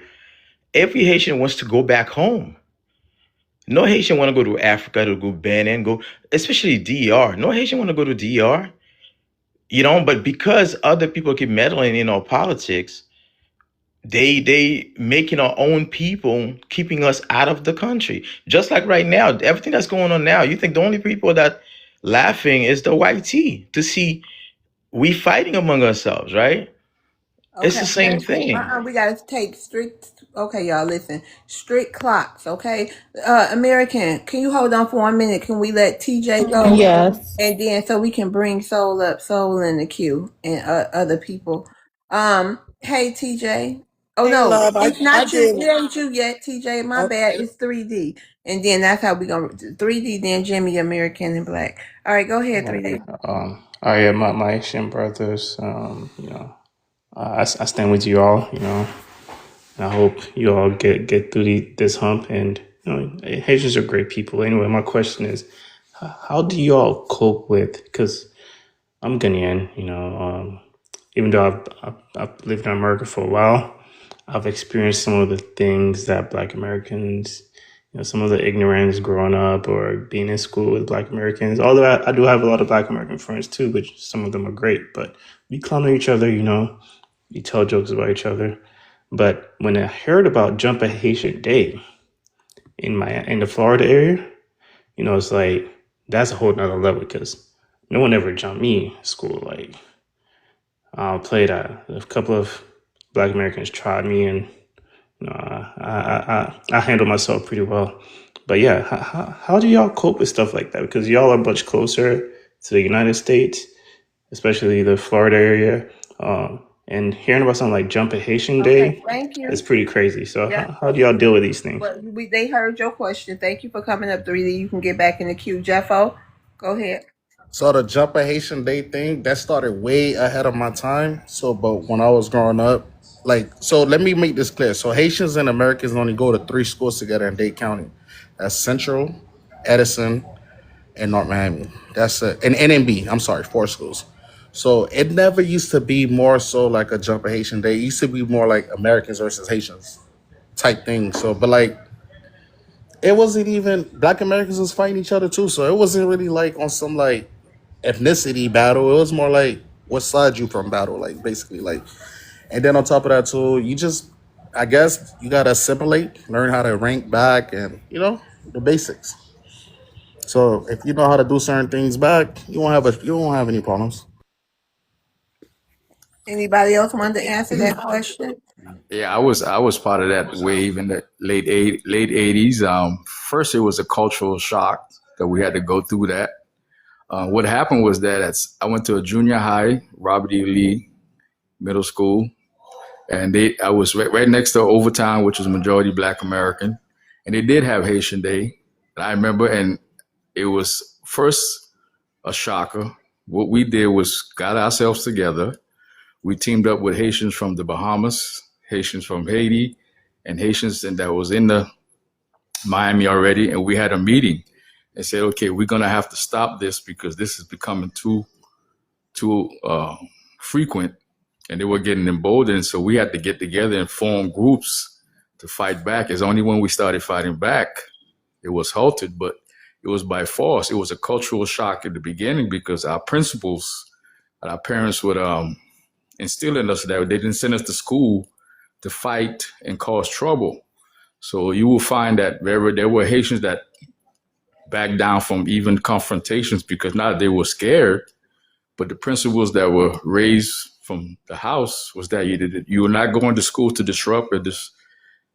Speaker 5: every Haitian wants to go back home. No Haitian want to go to Africa, to go Benin, go, especially DR. No Haitian want to go to DR, but because other people keep meddling in our politics, they making our own people, keeping us out of the country. Just like right now, everything that's going on now, you think the only people that laughing is the white tea to see we fighting among ourselves, right? It's
Speaker 2: Okay,
Speaker 5: the same thing.
Speaker 2: we gotta take strict. Okay, y'all, listen. Strict clocks. Okay, American, can you hold on for 1 minute? Can we let TJ go,
Speaker 1: Yes.
Speaker 2: and then so we can bring Soul up, Soul in the queue, and other people. Hey TJ. Oh
Speaker 8: Hey,
Speaker 2: no,
Speaker 8: love,
Speaker 2: it's
Speaker 8: I
Speaker 2: not you.
Speaker 8: did.
Speaker 2: It ain't you yet, TJ. My bad.
Speaker 8: Okay.
Speaker 2: It's 3D, and then that's how we gonna 3D. Then Jimmy, American, and Black. All right, go ahead, 3D.
Speaker 13: Yeah, my Haitian brothers, I stand with you all, and I hope you all get through this hump. And, Haitians are great people. Anyway, my question is, how do you all cope with, because I'm Ghanaian, even though I've lived in America for a while, I've experienced some of the things that Black Americans, some of the ignorance growing up or being in school with Black Americans. Although I do have a lot of Black American friends too, but some of them are great. But we clown at each other, we tell jokes about each other. But when I heard about Jump a Haitian Day in the Florida area, it's like that's a whole nother level because no one ever jumped me in school. Like I played a couple of Black Americans tried me, and I handle myself pretty well. But yeah, how do y'all cope with stuff like that? Because y'all are much closer to the United States, especially the Florida area. And hearing about something like Jump a Haitian
Speaker 2: Okay,
Speaker 13: Day
Speaker 2: thank you.
Speaker 13: is pretty crazy. So
Speaker 2: Yeah.
Speaker 13: how do y'all deal with these things?
Speaker 2: Well, they heard your question. Thank you for coming up, 3D. You can get back in the queue. Jeffo, go ahead.
Speaker 8: So the Jump a Haitian Day thing that started way ahead of my time. So, but when I was growing up, so let me make this clear. So Haitians and Americans only go to 3 schools together in Dade County. That's Central, Edison, and North Miami. That's an NMB. I'm sorry, 4 schools. So it never used to be more so like a Jump a Haitian Day. It used to be more like Americans versus Haitians type thing. So, but like it wasn't even Black Americans was fighting each other too. So it wasn't really like on some like ethnicity battle. It was more like what side you from battle, like basically like. And then on top of that too, you just, I guess you gotta assimilate, learn how to rank back, and the basics. So if you know how to do certain things back, you won't have any problems.
Speaker 2: Anybody else want to answer that question?
Speaker 9: Yeah, I was part of that wave in the late '80s. First, it was a cultural shock that we had to go through that. What happened was that I went to a junior high, Robert E. Lee Middle School, and I was right next to Overtown, which was majority Black American, and they did have Haitian Day. And I remember, and it was first a shocker. What we did was got ourselves together. We teamed up with Haitians from the Bahamas, Haitians from Haiti, and Haitians that was in the Miami already, and we had a meeting and said, okay, we're gonna have to stop this because this is becoming too frequent, and they were getting emboldened. So we had to get together and form groups to fight back. It's only when we started fighting back it was halted, but it was by force. It was a cultural shock at the beginning because our principals and our parents would instill in us that they didn't send us to school to fight and cause trouble. So you will find that there were Haitians that backed down from even confrontations because not that they were scared, but the principles that were raised from the house was that you were not going to school to disrupt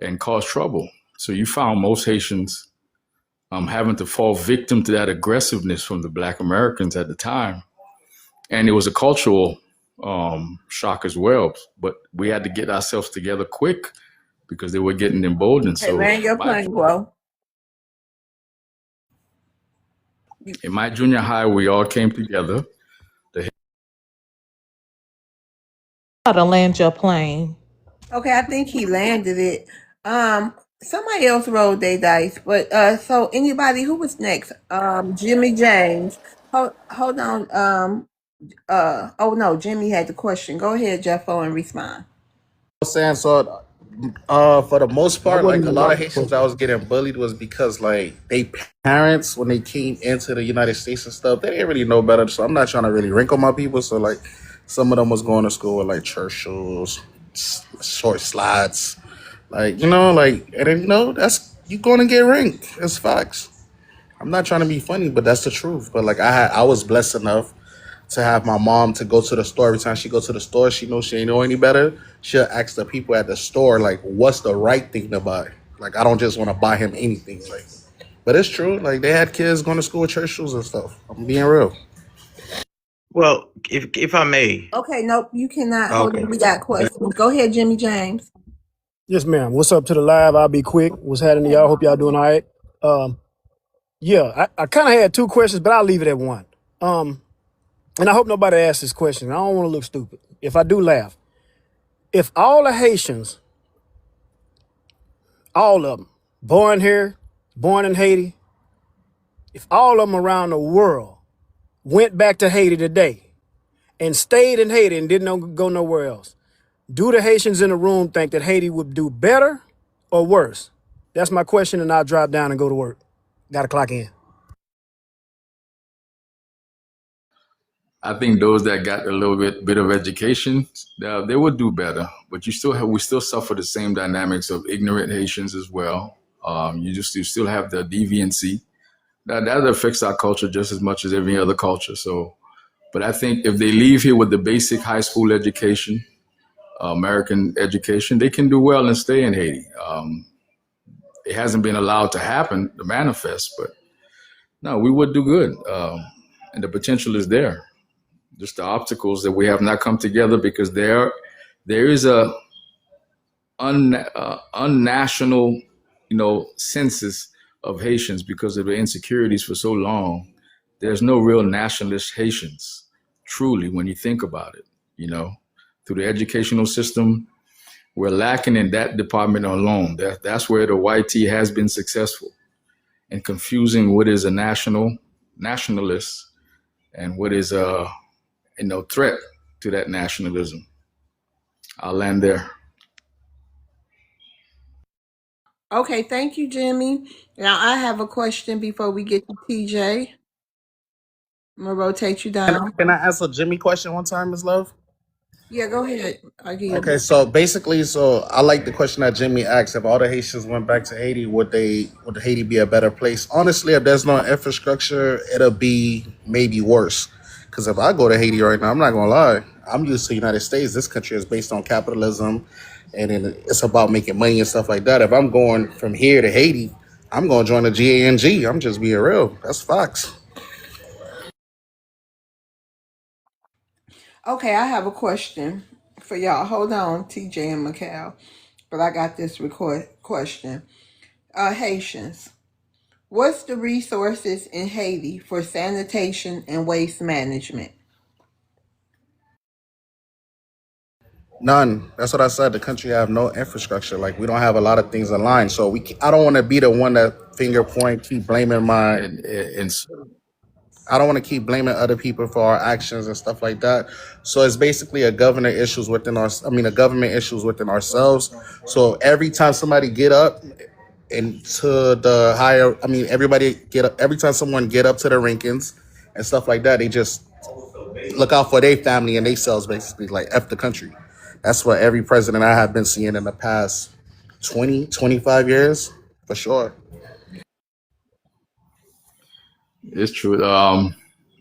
Speaker 9: and cause trouble. So you found most Haitians having to fall victim to that aggressiveness from the Black Americans at the time. And it was a cultural shock as well. But we had to get ourselves together quick because they were getting emboldened.
Speaker 2: Hey,
Speaker 9: So
Speaker 2: land your plane, bro.
Speaker 9: in my junior high, we all came together.
Speaker 1: How to land your plane.
Speaker 2: Okay, I think he landed it. Somebody else rolled their dice, but so anybody who was next? Jimmy James. Hold on. Oh no, Jimmy had the question. Go ahead, Jeffo, and respond.
Speaker 8: Saying so, for the most
Speaker 13: That
Speaker 8: part, like
Speaker 13: wasn't
Speaker 8: a
Speaker 13: the
Speaker 8: lot of
Speaker 13: last
Speaker 8: Haitians that
Speaker 13: question.
Speaker 8: was getting bullied was because like they parents when they came into the United States and stuff, they didn't really know better. So I'm not trying to really wrinkle my people. So like some of them was going to school with like church shoes, short slides, like like and then that's you going to get ranked. It's facts. I'm not trying to be funny, but that's the truth. But like I was blessed enough to have my mom to go to the store. Every time she go to the store, she knows she ain't know any better. She'll ask the people at the store like, "What's the right thing to buy?" Like I don't just want to buy him anything. Like, but it's true. Like they had kids going to school with church shoes and stuff. I'm being real.
Speaker 5: Well, if I may,
Speaker 2: Okay, nope, you cannot. Hold
Speaker 5: okay.
Speaker 2: on, we got questions. Go ahead, Jimmy James.
Speaker 12: Yes, ma'am. What's up to the live? I'll be quick. What's happening, y'all? Hope y'all doing all right. I kind of had two questions, but I'll leave it at one. And I hope nobody asks this question. I don't want to look stupid. If I do, laugh. If all the Haitians, all of them, born here, born in Haiti, if all of them around the world went back to Haiti today and stayed in Haiti and didn't go nowhere else, do the Haitians in the room think that Haiti would do better or worse? That's my question, and I'll drop down and go to work. Got to clock in.
Speaker 9: I think those that got a little bit of education, they would do better. But we still suffer the same dynamics of ignorant Haitians as well. You still have the deviancy that affects our culture just as much as every other culture. So, but I think if they leave here with the basic high school education, American education, they can do well and stay in Haiti. It hasn't been allowed to happen, to manifest, but no, we would do good. And the potential is there. Just the obstacles that we have not come together because there is a unnational, census of Haitians because of the insecurities for so long. There's no real nationalist Haitians, truly, when you think about it, through the educational system. We're lacking in that department alone. That's where the YT has been successful in confusing what is a nationalist and what is a threat to that nationalism. I'll land there.
Speaker 2: Okay, thank you, Jimmy. Now I have a question before we get to TJ. I'm gonna rotate you down.
Speaker 8: Can I ask a Jimmy question one time, Ms. Love?
Speaker 2: Yeah, go ahead. I give
Speaker 8: Okay,
Speaker 2: you.
Speaker 8: so basically, I like the question that Jimmy asked. If all the Haitians went back to Haiti, would Haiti be a better place? Honestly, if there's no infrastructure, it'll be maybe worse. Because if I go to Haiti right now, I'm not gonna lie, I'm used to the United States. This country is based on capitalism, and then it's about making money and stuff like that. If I'm going from here to Haiti, I'm gonna join the GANG. I'm just being real. That's facts.
Speaker 2: Okay, I have a question for y'all. Hold on, TJ and Mikhail. But I got this question. Haitians, what's the resources in Haiti for sanitation and waste management?
Speaker 8: None. That's what I said. The country have no infrastructure. Like we don't have a lot of things aligned. So I don't want to be the one that finger point, keep blaming my.
Speaker 9: And
Speaker 8: I don't want to keep blaming other people for our actions and stuff like that. So it's basically a government issues within a government issues within ourselves. So every time somebody get up into the higher, everybody get up. Every time someone get up to the rankings and stuff like that, they just look out for their family and themselves, basically like F the country. That's what every president I have been seeing in the past 20, 25 years, for sure.
Speaker 9: it's true.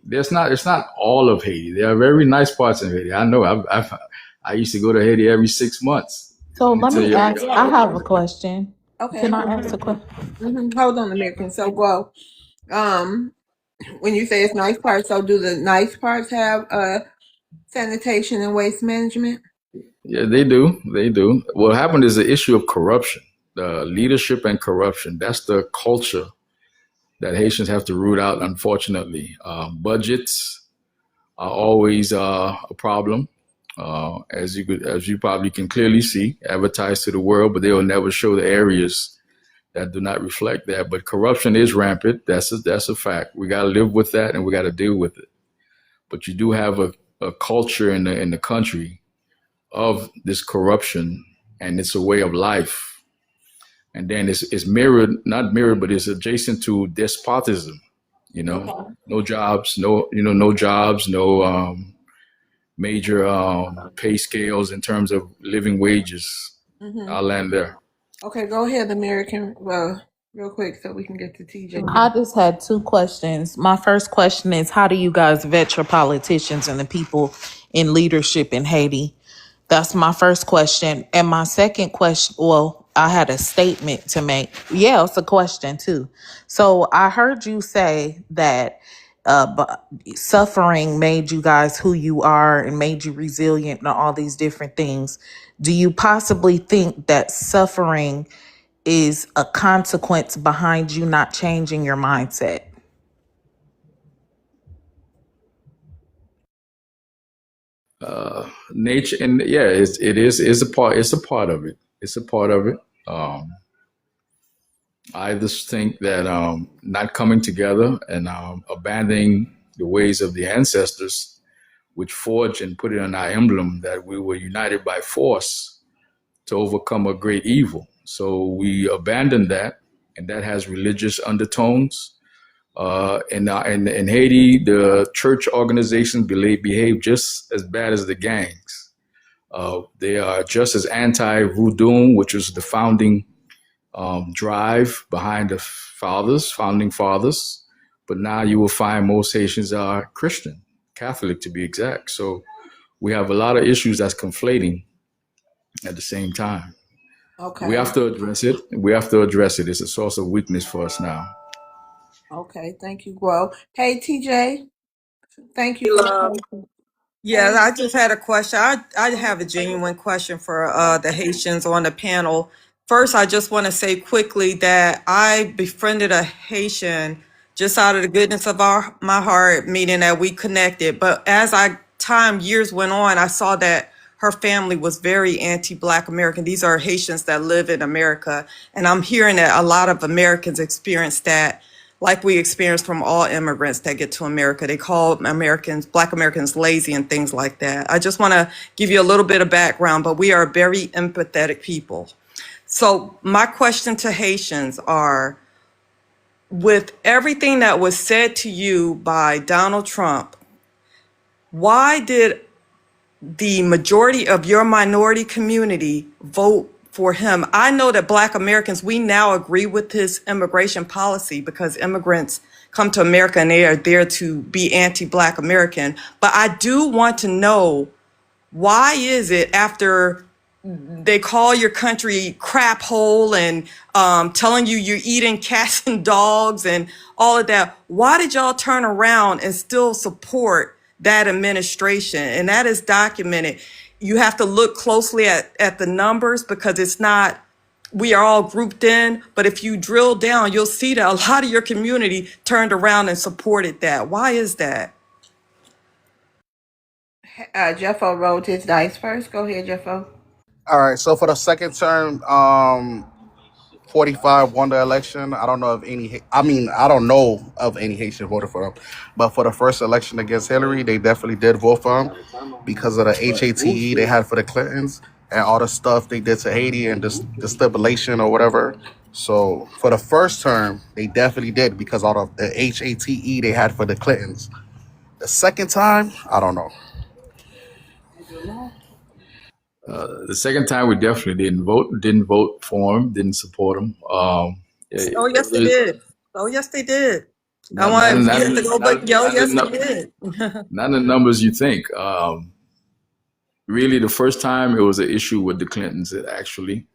Speaker 9: It's not all of Haiti. There are very nice parts in Haiti. I know. I used to go to Haiti every 6 months.
Speaker 1: So
Speaker 9: Let me
Speaker 1: let
Speaker 9: tell
Speaker 1: me
Speaker 9: you.
Speaker 1: ask. I have a question.
Speaker 2: Okay.
Speaker 1: Can I ask a question?
Speaker 2: Hold on, American. So, well, when you say it's nice parts, so do the nice parts have sanitation and waste management?
Speaker 9: Yeah, they do. They do. What happened is the issue of corruption, the leadership and corruption. That's the culture that Haitians have to root out, unfortunately. Budgets are always a problem, as you probably can clearly see, advertised to the world, but they will never show the areas that do not reflect that. But corruption is rampant. That's a fact. We got to live with that, and we got to deal with it. But you do have a culture in the country of this corruption, and it's a way of life. And then it's mirrored, not mirrored, but it's adjacent to despotism. No jobs, no jobs, no major pay scales in terms of living wages. I'll land there.
Speaker 2: Okay, go ahead, American. real quick so we can get to TJ.
Speaker 1: I just had two questions. My first question is, how do you guys vet your politicians and the people in leadership in Haiti? That's my first question. And my second question, well, I had a statement to make. Yeah, it's a question too. So I heard you say that suffering made you guys who you are and made you resilient and all these different things. Do you possibly think that suffering is a consequence behind you not changing your mindset?
Speaker 9: Nature, and yeah, it is a part. It's a part of it. It's a part of it. I just think that not coming together and abandoning the ways of the ancestors, which forged and put it on our emblem that we were united by force to overcome a great evil. So we abandoned that, and that has religious undertones. In Haiti, the church organizations behave just as bad as the gangs. They are just as anti-voodoo, which was the founding drive behind the founding fathers. But now you will find most Haitians are Christian, Catholic to be exact. So we have a lot of issues that's conflating at the same time.
Speaker 2: Okay.
Speaker 9: We have to address it. We have to address it. It's a source of weakness for us now.
Speaker 2: Okay, thank you, Guo. Hey, TJ, thank you
Speaker 14: Hey,
Speaker 2: for
Speaker 14: love.
Speaker 2: coming.
Speaker 14: Yeah,
Speaker 2: Hey.
Speaker 14: I just had a question. I have a genuine question for the Haitians on the panel. First, I just want to say quickly that I befriended a Haitian just out of the goodness of my heart, meaning that we connected. But as years went on, I saw that her family was very anti-Black American. These are Haitians that live in America, and I'm hearing that a lot of Americans experience that, like we experience from all immigrants that get to America. They call Black Americans lazy and things like that. I just want to give you a little bit of background, but we are very empathetic people. So my question to Haitians are, with everything that was said to you by Donald Trump, why did the majority of your minority community vote for him? I know that Black Americans, we now agree with his immigration policy because immigrants come to America and they are there to be anti-Black American. But I do want to know, why is it after they call your country crap hole and telling you you're eating cats and dogs and all of that, why did y'all turn around and still support that administration? And that is documented. You have to look closely at the numbers because it's not, we are all grouped in, but if you drill down, you'll see that a lot of your community turned around and supported that. Why is that?
Speaker 2: Jeffo rolled his dice first. Go ahead, Jeffo.
Speaker 8: All right. So for the second term, 45 won the election. I don't know of any. I mean, I don't know of any Haitian voted for him. But for the first election against Hillary, they definitely did vote for him because of the HATE they had for the Clintons and all the stuff they did to Haiti and this destabilization or whatever. So for the first term, they definitely did because all of the HATE they had for the Clintons. The second time, I don't know.
Speaker 9: The second time, we definitely didn't vote for him, didn't support him.
Speaker 14: Oh, yes, they did. Oh, yes, they did. I
Speaker 9: Not, not,
Speaker 14: want
Speaker 9: not,
Speaker 14: you have to go, but yo,
Speaker 9: not,
Speaker 14: yes, they
Speaker 9: not,
Speaker 14: did.
Speaker 9: not the numbers you think. Really, the first time it was an issue with the Clintons. Actually,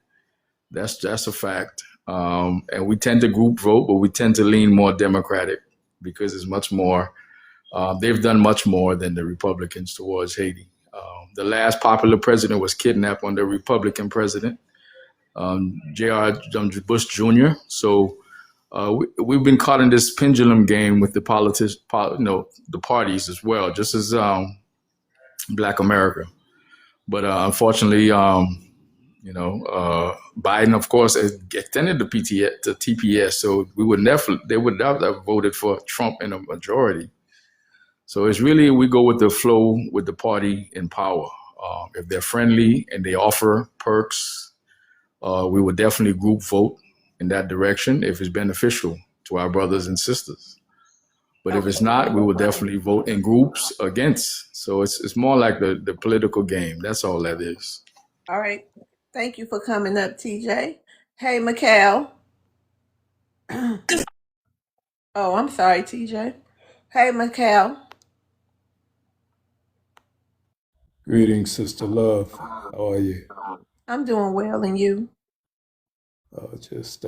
Speaker 9: that's a fact. And we tend to group vote, but we tend to lean more Democratic because it's much more. They've done much more than the Republicans towards Haiti. The last popular president was kidnapped under Republican president, J.R. Bush Jr. So we've been caught in this pendulum game with the the parties as well, just as Black America. But unfortunately, Biden, of course, extended the TPS, so they would never have voted for Trump in a majority. So it's really, we go with the flow with the party in power. If they're friendly and they offer perks, we would definitely group vote in that direction if it's beneficial to our brothers and sisters. But if it's not, we will definitely vote in groups against. So it's more like the political game. That's all that is.
Speaker 2: All right. Thank you for coming up, TJ. Hey, Mikhail. Oh, I'm sorry, TJ. Hey, Mikhail.
Speaker 15: Greetings, Sister Love. How are you?
Speaker 2: I'm doing well, and you?
Speaker 15: Just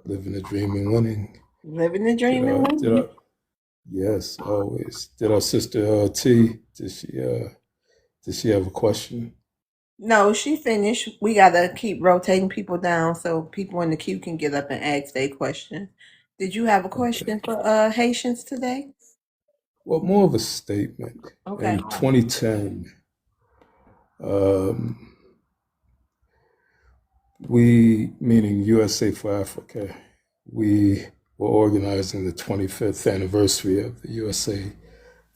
Speaker 15: living the dream and winning.
Speaker 2: Living the
Speaker 15: Did
Speaker 2: dream and
Speaker 15: I? Did
Speaker 2: winning.
Speaker 15: I? Yes, always. Did our sister T? Did she have a question?
Speaker 2: No, she finished. We gotta keep rotating people down so people in the queue can get up and ask their question. Did you have a
Speaker 15: Okay.
Speaker 2: question for Haitians today?
Speaker 15: Well, more of a statement.
Speaker 2: Okay.
Speaker 15: In 2010, um, we, meaning USA for Africa, we were organizing the 25th anniversary of the USA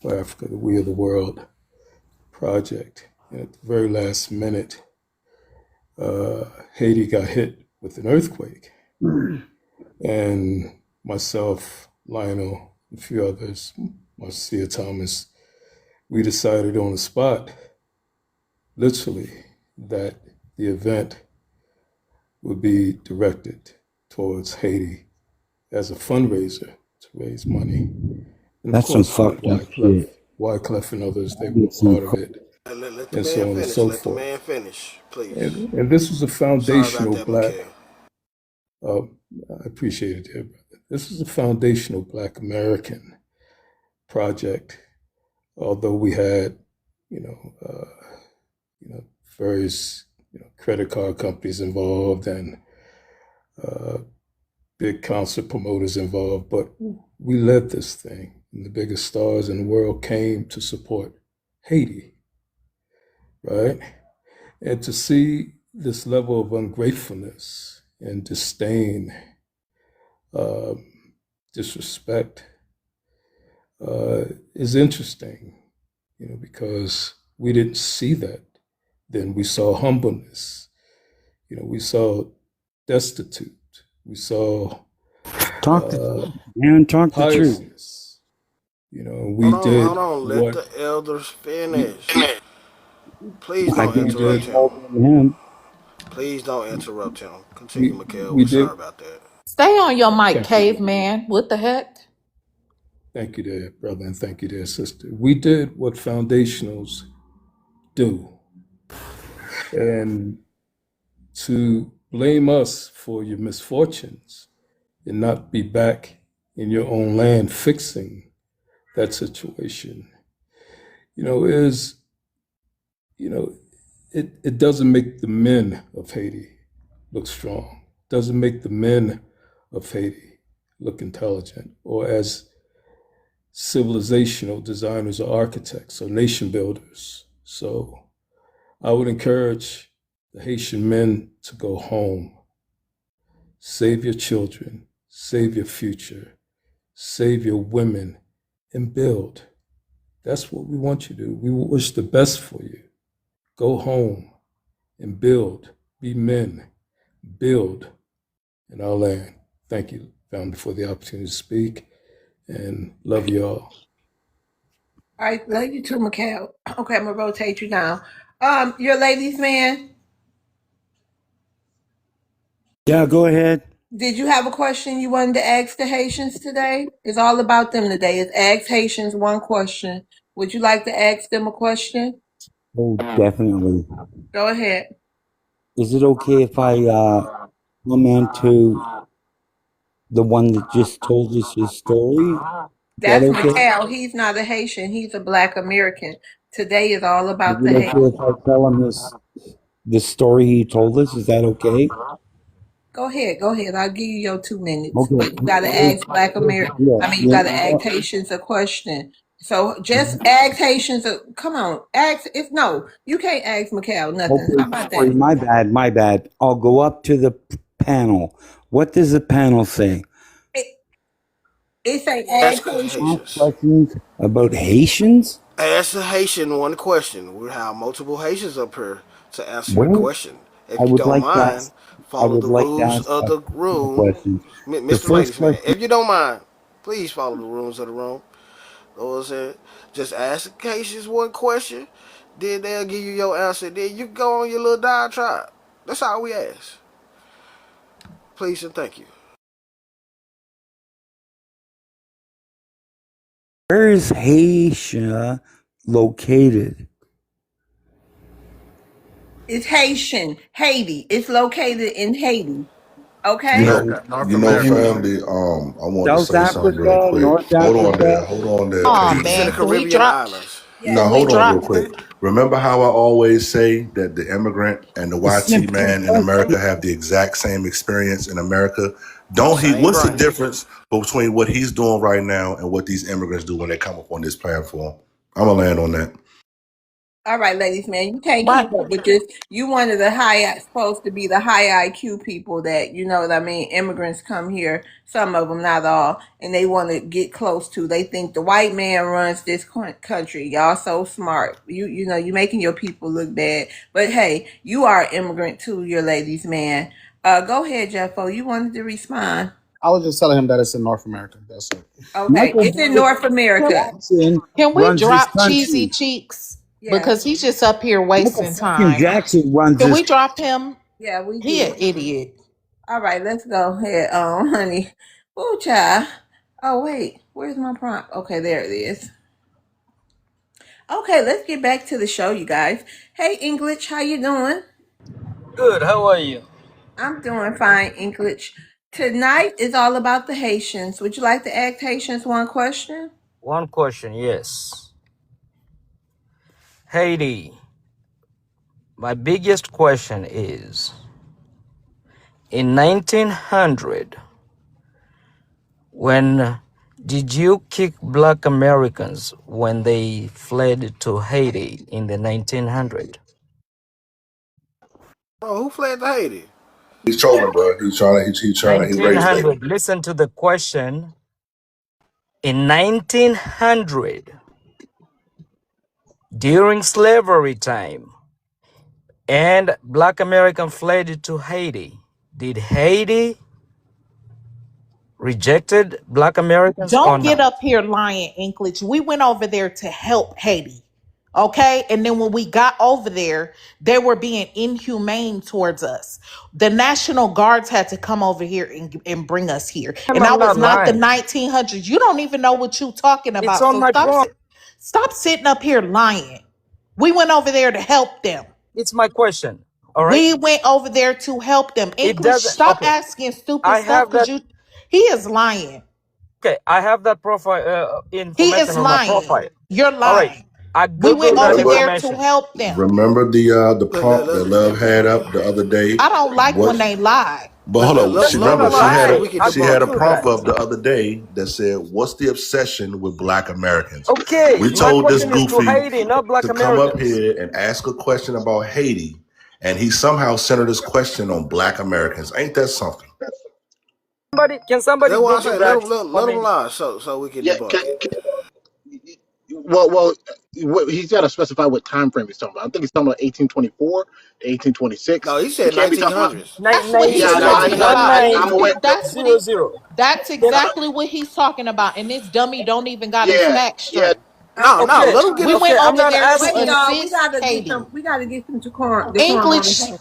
Speaker 15: for Africa, the We of the World project. And at the very last minute, Haiti got hit with an earthquake. And myself, Lionel, and a few others, Marcia Thomas, we decided on the spot, literally, that the event would be directed towards Haiti as a fundraiser to raise money. And of
Speaker 16: That's some
Speaker 15: course, with
Speaker 16: fucked up shit.
Speaker 15: Wyclef and others, they
Speaker 16: I
Speaker 15: were
Speaker 16: did some
Speaker 15: part of it,
Speaker 10: Let the
Speaker 15: and
Speaker 10: man
Speaker 15: so on and
Speaker 10: finish.
Speaker 15: so
Speaker 10: Let the
Speaker 15: forth.
Speaker 10: man finish, please.
Speaker 15: And this was a
Speaker 10: Sorry about
Speaker 15: foundational
Speaker 10: that, Mikhail.
Speaker 15: uh, I appreciate it, dear brother. This was a foundational Black American project, although we had, you know, various, credit card companies involved and uh, big concert promoters involved, but we led this thing, and the biggest stars in the world came to support Haiti, right? And to see this level of ungratefulness and disdain, um, disrespect, is interesting, because we didn't see that. Then we saw humbleness, we saw destitute, we saw
Speaker 16: Talk
Speaker 15: uh,
Speaker 16: talk the truth.
Speaker 15: piousness, we
Speaker 10: Hold
Speaker 15: did
Speaker 10: on. Let
Speaker 15: what
Speaker 10: the elders
Speaker 15: we,
Speaker 10: finish. Please
Speaker 16: I
Speaker 10: don't
Speaker 15: we
Speaker 16: guess
Speaker 10: interrupt
Speaker 15: did,
Speaker 10: him.
Speaker 16: him.
Speaker 10: Please don't interrupt him. Continue,
Speaker 15: we,
Speaker 10: Mikhail.
Speaker 15: we
Speaker 10: We're sorry
Speaker 15: did,
Speaker 10: about that.
Speaker 1: Stay on your mic,
Speaker 15: thank you.
Speaker 1: caveman. What the heck?
Speaker 15: Thank you there, brother, and thank you there, sister. We did what foundationals do. And to blame us for your misfortunes and not be back in your own land fixing that situation, is, you know, it doesn't make the men of Haiti look strong, doesn't make the men of Haiti look intelligent or as civilizational designers or architects or nation builders. So I would encourage the Haitian men to go home, save your children, save your future, save your women, and build. That's what we want you to do. We wish the best for you. Go home and build. Be men. Build in our land. Thank you, Founder, for the opportunity to speak, and love you all.
Speaker 2: All right, love you too, Mikhail. Okay, I'm gonna rotate you down. Your ladies man,
Speaker 16: Yeah, go ahead.
Speaker 2: did you have a question you wanted to ask the Haitians today? It's all about them today. It's ask Haitians one question. Would you like to ask them a question?
Speaker 16: Oh, definitely.
Speaker 2: Go ahead.
Speaker 16: Is it okay if I comment to the one that just told us his story? Is that
Speaker 2: That's
Speaker 16: okay?
Speaker 2: Mikhail. He's not a Haitian. He's a Black American. Today is all
Speaker 16: Is
Speaker 2: about
Speaker 16: it
Speaker 2: the
Speaker 16: okay
Speaker 2: Haitian.
Speaker 16: if I tell him the story he told us? Is that okay?
Speaker 2: Go ahead. Go ahead. I'll give you your 2 minutes.
Speaker 16: Okay.
Speaker 2: But you got to ask Black American.
Speaker 16: Yeah.
Speaker 2: I mean, you
Speaker 16: Yeah.
Speaker 2: got to ask Haitians a question. So just ask Haitians. Come on. Ask. It's no. You can't ask Mikhail nothing. How
Speaker 16: Okay.
Speaker 2: about
Speaker 16: Sorry.
Speaker 2: that?
Speaker 16: My bad. My bad. I'll go up to the panel. What does the panel say?
Speaker 2: It, it say
Speaker 10: Ask
Speaker 2: ask Haitians.
Speaker 16: Ask
Speaker 10: Haitians.
Speaker 16: questions about Haitians?
Speaker 10: Ask a Haitian one question. We have multiple Haitians up here to answer your
Speaker 16: Well,
Speaker 10: question. If you don't mind,
Speaker 16: I
Speaker 10: follow
Speaker 16: would
Speaker 10: the
Speaker 16: like to
Speaker 10: rules
Speaker 16: ask
Speaker 10: of
Speaker 16: a
Speaker 10: the
Speaker 16: couple of
Speaker 10: room.
Speaker 16: questions. The
Speaker 10: Mr.
Speaker 16: first
Speaker 10: Ladies Man,
Speaker 16: question,
Speaker 10: if you don't mind, please follow the rules of the room. You know what I'm saying? Just ask the Haitians one question, then they'll give you your answer. Then you go on your little diatribe. That's all we ask. Please and thank you.
Speaker 16: Where is Haiti located?
Speaker 2: It's Haitian, Haiti. It's located in Haiti.
Speaker 11: You
Speaker 2: Okay.
Speaker 11: know,
Speaker 8: America, North
Speaker 11: you know,
Speaker 8: America.
Speaker 16: In
Speaker 11: family. I want to
Speaker 16: South
Speaker 11: say something real
Speaker 16: Africa,
Speaker 11: quick.
Speaker 16: North
Speaker 11: Hold on there.
Speaker 16: Africa?
Speaker 11: Hold on there,
Speaker 1: Oh
Speaker 10: It's in
Speaker 11: Patience.
Speaker 10: the
Speaker 1: man, can we
Speaker 10: Caribbean
Speaker 1: drop?
Speaker 10: islands.
Speaker 11: Now,
Speaker 2: Yes.
Speaker 1: Can we
Speaker 11: hold on real
Speaker 1: drop?
Speaker 11: quick. Remember how I always say that the immigrant and the
Speaker 16: It's
Speaker 11: YT
Speaker 16: Central
Speaker 11: man in America have the exact same experience in America? Don't he?
Speaker 10: Same
Speaker 11: What's the
Speaker 10: brain.
Speaker 11: difference between what he's doing right now and what these immigrants do when they come up on this platform? I'm gonna land on that.
Speaker 2: All right, ladies, man, you can't
Speaker 1: Right.
Speaker 2: keep up with this. You one of the supposed to be the high IQ people that, you know what I mean, immigrants come here, some of them, not all, and they want to get close to. They think the white man runs this country. Y'all so smart. You know, you making your people look bad. But hey, you are an immigrant too, your ladies, man. Go ahead, Jeffo. You wanted to respond.
Speaker 8: I was just telling him that it's in North America. That's it.
Speaker 2: Okay,
Speaker 16: Michael
Speaker 2: it's in North America.
Speaker 16: Jackson
Speaker 1: Can we
Speaker 16: runs this
Speaker 1: drop Cheesy
Speaker 16: country.
Speaker 1: Cheeks
Speaker 2: Yes.
Speaker 1: because he's just up here
Speaker 16: Michael
Speaker 1: wasting
Speaker 16: fucking
Speaker 1: time?
Speaker 16: Jackson runs
Speaker 1: Can
Speaker 16: this.
Speaker 1: we drop him?
Speaker 2: Yeah, we
Speaker 1: He an
Speaker 2: did.
Speaker 1: idiot.
Speaker 2: All right, let's go ahead, honey. Ooh, child. Oh, wait. Where's my prompt? Okay, there it is. Okay, let's get back to the show, you guys. Hey, English, how you doing?
Speaker 17: Good, how are you?
Speaker 2: I'm doing fine, English. Tonight is all about the Haitians. Would you like to ask Haitians one question?
Speaker 17: One question, yes. Haiti, my biggest question is in 1900, when did you kick black Americans when they fled to Haiti in the 1900?
Speaker 10: Bro, who fled to Haiti?
Speaker 11: He's trolling, bro. He rage bait.
Speaker 17: 1900, listen to the question. In 1900, during slavery time, and black American fled to Haiti, did Haiti rejected black Americans or
Speaker 1: Don't get
Speaker 17: not?
Speaker 1: up here lying, English. We went over there to help Haiti. Okay. And then when we got over there, they were being inhumane towards us. The National Guards had to come over here and bring us here.
Speaker 17: I'm
Speaker 1: And that was
Speaker 17: not
Speaker 1: not the
Speaker 17: lying.
Speaker 1: 1900s. You don't even know what you're talking
Speaker 17: It's
Speaker 1: about.
Speaker 17: on
Speaker 1: So
Speaker 17: my phone.
Speaker 1: stop sitting up here lying. We went over there to help them.
Speaker 17: It's my question. All right.
Speaker 1: We went over there to help them.
Speaker 17: It
Speaker 1: English,
Speaker 17: doesn't.
Speaker 1: stop
Speaker 17: Okay.
Speaker 1: asking stupid
Speaker 17: I
Speaker 1: stuff
Speaker 17: have
Speaker 1: because
Speaker 17: that.
Speaker 1: he is lying.
Speaker 17: Okay. I have that profile
Speaker 1: He is
Speaker 17: information on my
Speaker 1: lying.
Speaker 17: profile.
Speaker 1: You're
Speaker 17: All right.
Speaker 1: lying.
Speaker 17: I
Speaker 1: We went
Speaker 17: googled that
Speaker 1: over there
Speaker 11: Remember,
Speaker 1: to
Speaker 17: information.
Speaker 1: help them.
Speaker 11: remember the prompt that Love had up the other day.
Speaker 1: I don't like when
Speaker 11: What?
Speaker 1: they lie.
Speaker 11: But hold on.
Speaker 17: That's
Speaker 11: She
Speaker 17: not
Speaker 11: remember
Speaker 17: a
Speaker 10: Lie so
Speaker 17: lie.
Speaker 10: we can
Speaker 17: I
Speaker 11: she had a
Speaker 10: debunk it.
Speaker 17: googled
Speaker 11: prompt
Speaker 17: that.
Speaker 11: up the other day that said, "What's the obsession with Black Americans?"
Speaker 17: Okay.
Speaker 11: We
Speaker 17: My
Speaker 11: told this
Speaker 17: question is to
Speaker 11: goofy
Speaker 17: Haiti, not black
Speaker 11: to come up
Speaker 17: Americans.
Speaker 11: here and ask a question about Haiti, and he somehow centered his question on Black Americans. Ain't that something?
Speaker 17: Can somebody
Speaker 10: That's why I
Speaker 17: Google
Speaker 10: say
Speaker 17: that for
Speaker 10: let them
Speaker 17: me?
Speaker 10: lie so we can
Speaker 8: Yeah,
Speaker 10: debunk it.
Speaker 8: well, he's got to specify what time frame he's talking about. I think he's talking about 1824 to
Speaker 10: No,
Speaker 8: 1826.
Speaker 10: he
Speaker 8: He
Speaker 10: said
Speaker 8: can't be talking about.
Speaker 10: 1900s.
Speaker 1: That's what
Speaker 10: He
Speaker 1: he's
Speaker 10: said
Speaker 8: Yeah, I
Speaker 1: talking
Speaker 8: know.
Speaker 1: about. And
Speaker 8: I'm
Speaker 1: it's
Speaker 8: aware.
Speaker 1: that's
Speaker 17: Can I,
Speaker 1: exactly what he's talking about. And this dummy don't even got his
Speaker 8: Yeah,
Speaker 1: facts
Speaker 8: yeah.
Speaker 1: straight.
Speaker 10: No, no,
Speaker 17: okay,
Speaker 10: let him get
Speaker 1: We
Speaker 10: his.
Speaker 1: went
Speaker 17: okay. I'm
Speaker 1: over
Speaker 17: not
Speaker 1: there to
Speaker 2: Wait,
Speaker 17: asking.
Speaker 2: y'all, we
Speaker 1: assist
Speaker 2: gotta get
Speaker 1: Haiti.
Speaker 2: some. We gotta get some decorum on
Speaker 1: English,
Speaker 2: the.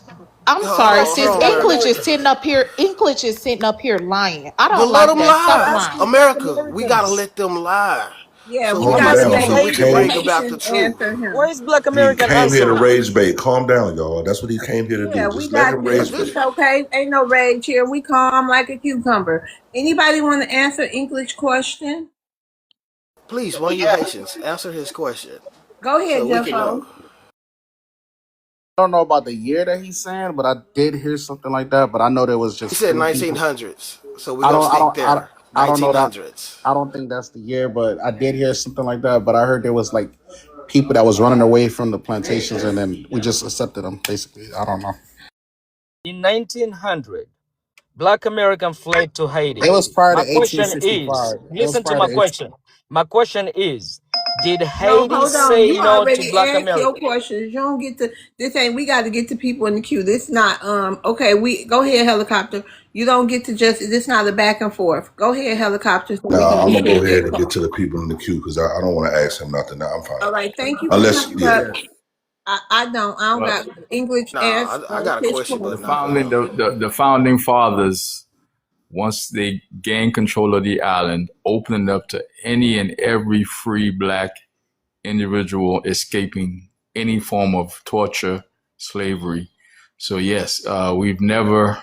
Speaker 1: I'm sorry, sis.
Speaker 10: Hold on,
Speaker 17: Black
Speaker 10: man.
Speaker 1: English is
Speaker 17: Americans.
Speaker 1: sitting up here. English is sitting up here lying. I
Speaker 10: But
Speaker 1: don't
Speaker 10: let
Speaker 1: like
Speaker 10: them
Speaker 1: that. Stop
Speaker 17: I'm
Speaker 10: lie.
Speaker 1: lying.
Speaker 17: asking black
Speaker 10: America, we gotta
Speaker 17: Americans.
Speaker 10: let them lie.
Speaker 2: Yeah,
Speaker 10: So
Speaker 2: we
Speaker 10: we
Speaker 11: Calm
Speaker 10: can
Speaker 2: gotta
Speaker 11: down.
Speaker 17: Somebody
Speaker 2: let
Speaker 17: in
Speaker 11: So he
Speaker 10: so we
Speaker 17: Haiti.
Speaker 10: can
Speaker 2: the
Speaker 10: bring
Speaker 11: came.
Speaker 10: about the
Speaker 2: Haitians
Speaker 10: truth.
Speaker 2: answer him.
Speaker 17: Where is black
Speaker 11: He
Speaker 17: American
Speaker 11: came here to
Speaker 17: answering?
Speaker 11: rage bait. Calm down, y'all. That's what he came here to
Speaker 2: Yeah,
Speaker 11: do.
Speaker 2: we
Speaker 11: Just let
Speaker 2: got
Speaker 11: him
Speaker 2: this.
Speaker 10: Cause
Speaker 11: rage
Speaker 10: this
Speaker 2: It's
Speaker 11: bait.
Speaker 2: okay. Ain't no rage here. We calm like a cucumber. Anybody want to answer English question?
Speaker 10: please one of you
Speaker 8: Yeah,
Speaker 10: Haitians answer his question
Speaker 2: Go ahead,
Speaker 10: so we can
Speaker 2: Jeffo.
Speaker 10: know.
Speaker 8: I don't know about the year that he's saying, but I did hear something like that. But I know there was
Speaker 10: He
Speaker 8: just
Speaker 10: said
Speaker 8: three people.
Speaker 10: 1900s. So we're
Speaker 8: I
Speaker 10: gonna
Speaker 8: don't, I
Speaker 10: stick
Speaker 8: don't, I don't,
Speaker 10: there.
Speaker 8: I don't know that.
Speaker 10: 1900s.
Speaker 8: I don't think that's the year, but I did hear something like that. But I heard there was like people that was running away from the plantations, and then we just accepted them. Basically, I don't know.
Speaker 17: In 1900, black American fled to
Speaker 8: It
Speaker 17: Haiti.
Speaker 8: was prior to
Speaker 17: My question is,
Speaker 8: 1865. It was
Speaker 17: listen to
Speaker 8: prior
Speaker 17: my
Speaker 8: to 18.
Speaker 17: question. My question is, did
Speaker 2: No,
Speaker 17: Haiti
Speaker 2: hold on.
Speaker 17: say
Speaker 2: You
Speaker 17: no to
Speaker 2: already
Speaker 17: black
Speaker 2: asked your
Speaker 17: Americans?
Speaker 2: questions. You don't get to this. Ain't we got to get the people in the queue? This not okay. We go ahead, helicopter. You don't get to just. This not a back and forth. Go ahead, helicopter, so we can
Speaker 11: Nah, I'm
Speaker 2: get
Speaker 11: gonna
Speaker 2: to the
Speaker 11: go ahead
Speaker 2: next
Speaker 11: and get
Speaker 2: call.
Speaker 11: to the people in the queue because I don't want to ask him nothing. Nah, I'm fine.
Speaker 2: All right. Thank you for
Speaker 11: Unless,
Speaker 2: coming
Speaker 11: yeah.
Speaker 2: up. I don't. I don't
Speaker 9: Well,
Speaker 2: got English
Speaker 10: Nah,
Speaker 2: as
Speaker 10: I got a
Speaker 2: his
Speaker 10: question,
Speaker 9: the
Speaker 10: but
Speaker 2: question.
Speaker 10: not for
Speaker 9: founding
Speaker 10: him.
Speaker 9: the founding fathers once they gained control of the island, opening up to any and every free black individual escaping any form of torture, slavery. So yes, we've never,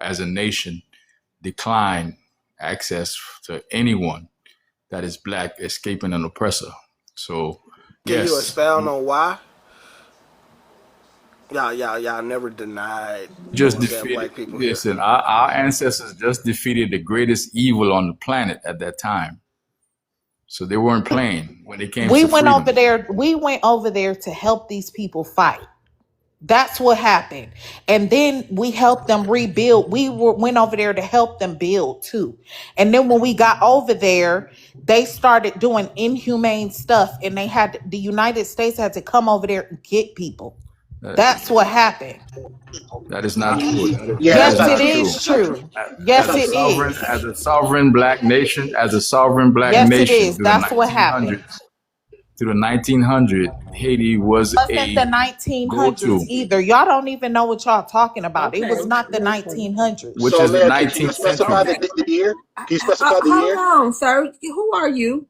Speaker 9: as a nation, declined access to anyone that is black escaping an oppressor. So
Speaker 10: Can you
Speaker 9: yes,
Speaker 10: expound on why? Y'all never denied
Speaker 9: just
Speaker 10: that
Speaker 9: defeated.
Speaker 10: black people here.
Speaker 9: Listen, our ancestors just defeated the greatest evil on the planet at that time. So they weren't playing when it came
Speaker 1: We
Speaker 9: to
Speaker 1: went over
Speaker 9: freedom.
Speaker 1: there. We went over there to help these people fight. That's what happened. And then we helped them rebuild. Went over there to help them build too. And then when we got over there, they started doing inhumane stuff, and the United States had to come over there and get people. That's what happened.
Speaker 9: That is not true.
Speaker 6: Yeah,
Speaker 9: That
Speaker 6: that's
Speaker 9: is
Speaker 1: Yes, it
Speaker 6: not
Speaker 9: not
Speaker 6: true.
Speaker 1: is
Speaker 9: true.
Speaker 1: true.
Speaker 9: As
Speaker 1: Yes,
Speaker 9: a
Speaker 1: it
Speaker 9: sovereign,
Speaker 1: is.
Speaker 9: as a sovereign black nation,
Speaker 1: Yes, it is.
Speaker 9: through the
Speaker 1: That's what happened.
Speaker 9: 1900s, through the 1900s, Haiti was
Speaker 1: Wasn't the
Speaker 9: a
Speaker 1: 1900s
Speaker 9: go-to,
Speaker 1: either. Y'all don't even know what y'all talking about. It
Speaker 2: Okay,
Speaker 1: was not the
Speaker 2: listen.
Speaker 1: 1900s.
Speaker 9: which
Speaker 6: So,
Speaker 9: is the
Speaker 6: American, can you
Speaker 9: 19th
Speaker 6: specify
Speaker 9: century.
Speaker 2: Okay,
Speaker 6: the year? Can you specify the
Speaker 2: hold
Speaker 6: year?
Speaker 2: on, sir. Who are you?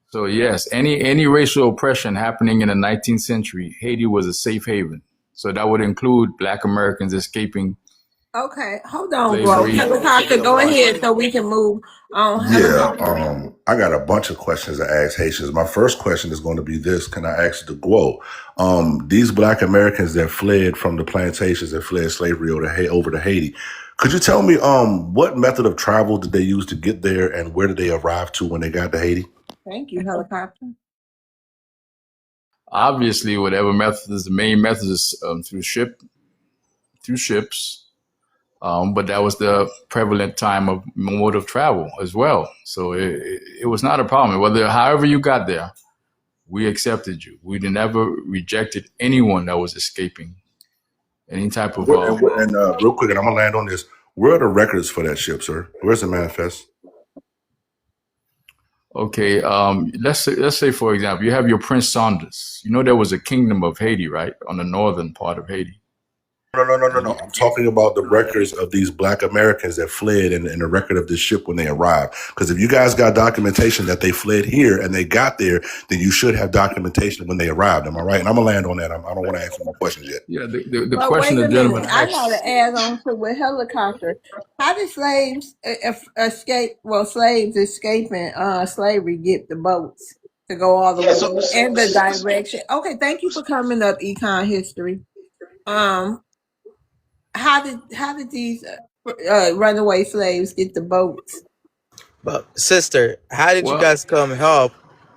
Speaker 9: So yes, any racial oppression happening in the 19th century, Haiti was a safe haven. So that would include Black Americans escaping
Speaker 2: Okay, hold on, bro.
Speaker 9: slavery.
Speaker 10: Yeah, we should be
Speaker 2: Helicopter,
Speaker 10: able
Speaker 2: go
Speaker 10: to
Speaker 2: ahead
Speaker 10: understand.
Speaker 2: so we can move on.
Speaker 11: Yeah,
Speaker 2: Helicopter.
Speaker 11: I got a bunch of questions to ask Haitians. My first question is going to be this: can I ask the Guo? These Black Americans that fled from the plantations that fled slavery over to Haiti, could you tell me what method of travel did they use to get there, and where did they arrive to when they got to Haiti?
Speaker 2: Thank you, helicopter.
Speaker 9: Obviously, whatever method is the main method is through ships. But that was the prevalent time of mode of travel as well. So it was not a problem. However you got there, we accepted you. We never rejected anyone that was escaping any type of.
Speaker 11: Real quick, and I'm gonna land on this. Where are the records for that ship, sir? Where's the manifest?
Speaker 9: Okay, let's say for example, you have your Prince Saunders. You know there was a kingdom of Haiti, right, on the northern part of Haiti.
Speaker 11: No. I'm talking about the records of these Black Americans that fled and the record of this ship when they arrived. Because if you guys got documentation that they fled here and they got there, then you should have documentation when they arrived. Am I right? And I'm going to land on that. I don't want to ask more questions yet.
Speaker 9: Yeah, the
Speaker 2: But
Speaker 9: question
Speaker 2: wait
Speaker 9: the
Speaker 2: a
Speaker 9: gentleman
Speaker 2: minute. I
Speaker 9: asked.
Speaker 2: gotta add on to with helicopter. How did slaves escape? Well, slaves escaping slavery get the boats to go all the
Speaker 6: Yeah,
Speaker 2: way in the direction. Okay, thank you for coming up, econ history. How did these runaway slaves get the boats?
Speaker 17: But sister, how did you
Speaker 9: Well,
Speaker 17: guys come help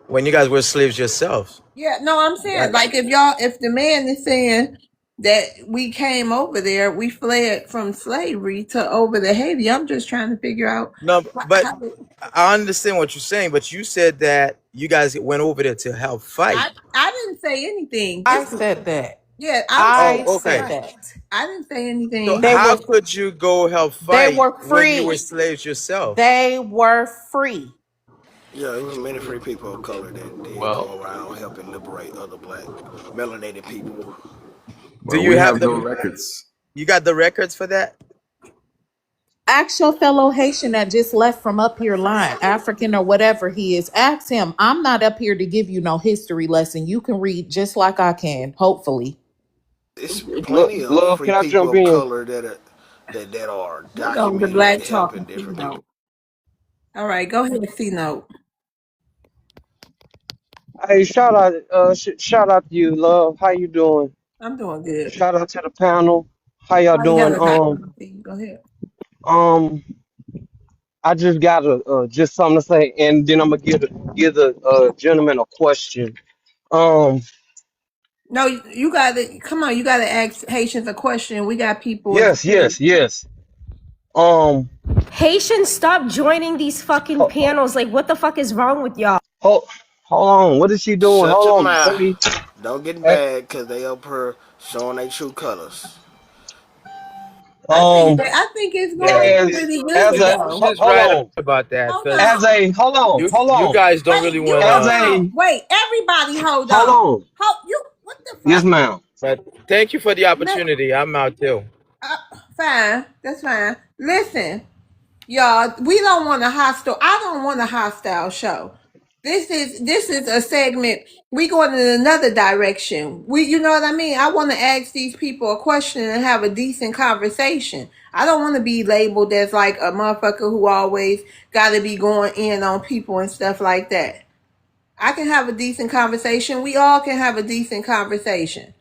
Speaker 17: when you guys were slaves yourselves?
Speaker 2: Yeah, no, I'm saying like if the man is saying that we came over there, we fled from slavery to over to Haiti. I'm just trying to figure out
Speaker 17: No, but
Speaker 2: how
Speaker 17: I understand what you're saying. But you said that you guys went over there to help fight.
Speaker 2: I didn't say anything.
Speaker 1: I said that.
Speaker 2: Yeah,
Speaker 1: I
Speaker 17: Oh,
Speaker 1: said
Speaker 17: okay.
Speaker 1: that.
Speaker 2: I didn't say
Speaker 17: So
Speaker 2: anything.
Speaker 1: They
Speaker 17: how
Speaker 1: were
Speaker 17: could you go help
Speaker 1: they
Speaker 17: fight
Speaker 1: were
Speaker 17: when you were
Speaker 1: free.
Speaker 17: slaves yourself?
Speaker 1: They were free.
Speaker 10: Yeah, it was many free people of color that did
Speaker 9: well,
Speaker 10: go around helping liberate other black melanated people.
Speaker 17: Do
Speaker 9: well,
Speaker 17: you
Speaker 9: we
Speaker 17: have
Speaker 9: have no
Speaker 17: the?
Speaker 9: records.
Speaker 17: You got the records for that?
Speaker 1: Ask your fellow Haitian that just left from up here lying, African or whatever he is. Ask him. I'm not up here to give you no history lesson. You can read just like I can, hopefully.
Speaker 10: It's plenty of
Speaker 18: Love,
Speaker 10: free
Speaker 18: can I
Speaker 10: people
Speaker 18: jump
Speaker 10: of
Speaker 18: in?
Speaker 10: color that are
Speaker 2: We're going to
Speaker 10: documented
Speaker 2: Black Talk
Speaker 10: helping
Speaker 2: and C
Speaker 10: different people.
Speaker 2: Note. All right, go ahead, C Note.
Speaker 18: Hey, shout out to you, Love. How you doing?
Speaker 2: I'm doing good.
Speaker 18: Shout out to the panel. How y'all
Speaker 2: Why you
Speaker 18: doing?
Speaker 2: helicopter? Go ahead.
Speaker 18: Um, I just got just something to say, and then I'm gonna give the gentleman a question. Um,
Speaker 2: No, you got to come on. You got to ask Haitians a question. We got people in the
Speaker 18: yes,
Speaker 2: queue.
Speaker 18: yes, yes. Um,
Speaker 19: Haitians, stop joining these fucking
Speaker 18: ho-
Speaker 19: panels. Like, what the fuck is wrong with y'all?
Speaker 18: ho- hold on. What is she doing?
Speaker 10: Shut your
Speaker 18: Hold on. Let
Speaker 10: mouth.
Speaker 18: me.
Speaker 10: Don't get
Speaker 18: eh,
Speaker 10: mad because they up here showing their true colors.
Speaker 18: Um,
Speaker 2: I think it's going
Speaker 18: as
Speaker 2: pretty
Speaker 18: as
Speaker 2: good
Speaker 18: a
Speaker 2: though.
Speaker 17: She's
Speaker 18: hold
Speaker 17: right
Speaker 18: on.
Speaker 17: about that
Speaker 2: Hold
Speaker 17: because
Speaker 18: As
Speaker 2: on.
Speaker 18: a hold
Speaker 17: you
Speaker 18: on.
Speaker 17: guys don't
Speaker 2: Wait,
Speaker 17: really
Speaker 2: you
Speaker 17: want
Speaker 18: As
Speaker 2: hold
Speaker 17: to.
Speaker 2: on.
Speaker 18: a
Speaker 2: Wait, everybody hold
Speaker 18: hold
Speaker 2: on.
Speaker 18: on.
Speaker 2: What the
Speaker 18: Yes,
Speaker 2: fuck?
Speaker 18: ma'am.
Speaker 17: But thank you for the
Speaker 2: Let,
Speaker 17: opportunity. I'm out too.
Speaker 2: fine. That's fine. Listen. Y'all, we don't want a hostile. I don't want a hostile show. This is a segment. We going in another direction. You know what I mean? I want to ask these people a question and have a decent conversation. I don't want to be labeled as like a motherfucker who always got to be going in on people and stuff like that. I can have a decent conversation. We all can have a decent conversation.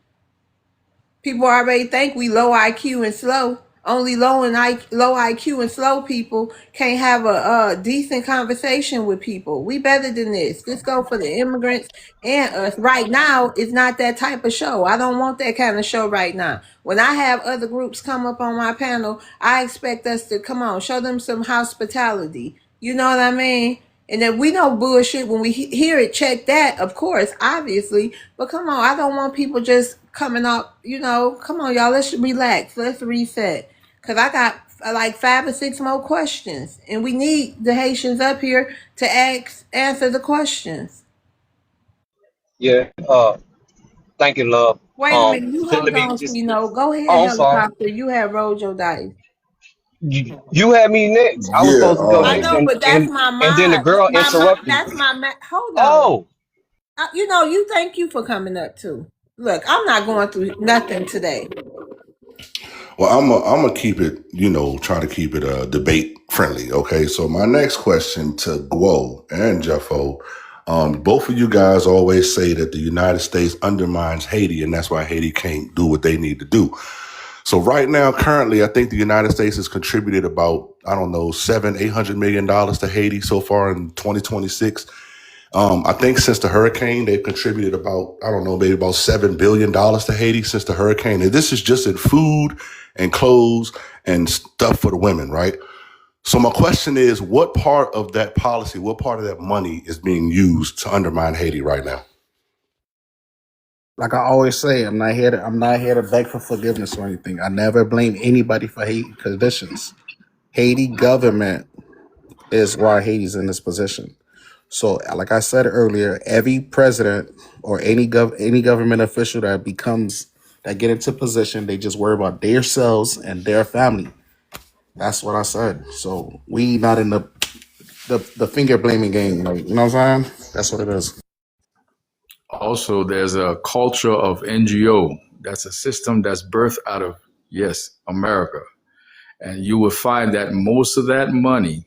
Speaker 2: People already think we low IQ and slow. Only low IQ and slow people can't have a decent conversation with people. We better than this. Let's go for the immigrants and us. Right now, it's not that type of show. I don't want that kind of show right now. When I have other groups come up on my panel, I expect us to come on, show them some hospitality. You know what I mean? And if we know bullshit when we hear it, check that, of course, obviously. But come on, I don't want people just coming up, come on, y'all, let's relax. Let's reset. Because I got like 5 or 6 more questions. And we need the Haitians up here to answer the questions.
Speaker 18: Yeah. Thank you, love.
Speaker 2: Wait a minute, you
Speaker 18: Just let
Speaker 2: hold
Speaker 18: me
Speaker 2: on,
Speaker 18: just.
Speaker 2: Go ahead,
Speaker 18: Oh, I'm sorry.
Speaker 2: helicopter. You have rolled your dice.
Speaker 18: You had me next. I was
Speaker 11: Yeah.
Speaker 18: supposed to go
Speaker 2: I
Speaker 18: next,
Speaker 2: know, but that's my
Speaker 18: and then the
Speaker 2: mod.
Speaker 18: girl interrupted
Speaker 2: That's
Speaker 18: me.
Speaker 2: my hold on.
Speaker 18: Oh,
Speaker 2: You thank you for coming up too. Look, I'm not going through nothing today.
Speaker 11: Well, I'm gonna keep it, try to keep it debate friendly. Okay, so my next question to Guo and Jeffo, both of you guys always say that the United States undermines Haiti, and that's why Haiti can't do what they need to do. So right now, currently, I think the United States has contributed about, I don't know, $700-800 million to Haiti so far in 2026. I think since the hurricane, they've contributed about, I don't know, maybe about $7 billion to Haiti since the hurricane. And this is just in food and clothes and stuff for the women, right? So my question is, what part of that policy, what part of that money is being used to undermine Haiti right now?
Speaker 8: Like I always say, I'm not here to beg for forgiveness or anything. I never blame anybody for Haiti conditions. Haiti government is why Haiti's in this position. So, like I said earlier, every president or any government official that get into position, they just worry about themselves and their family. That's what I said. So we not in the finger blaming game. Like, you know what I'm saying? That's what it is.
Speaker 9: Also, there's a culture of NGO. That's a system that's birthed out of, yes, America. And you will find that most of that money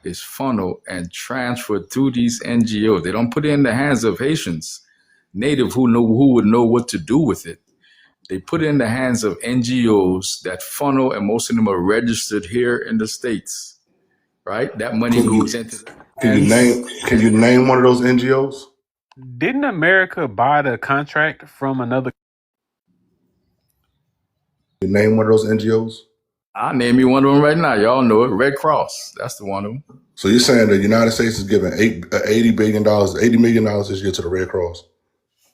Speaker 9: is funneled and transferred through these NGOs. They don't put it in the hands of Haitians, native who would know what to do with it. They put it in the hands of NGOs that funnel, and most of them are registered here in the States, right? That money goes into the hands.
Speaker 11: Can you name one of those NGOs?
Speaker 20: Didn't America buy the contract from another?
Speaker 11: Can you name one of those NGOs?
Speaker 9: I'll name you one of them right now. Y'all know it. Red Cross. That's the one of them.
Speaker 11: So you're saying the United States is giving $80 million this year to the Red Cross?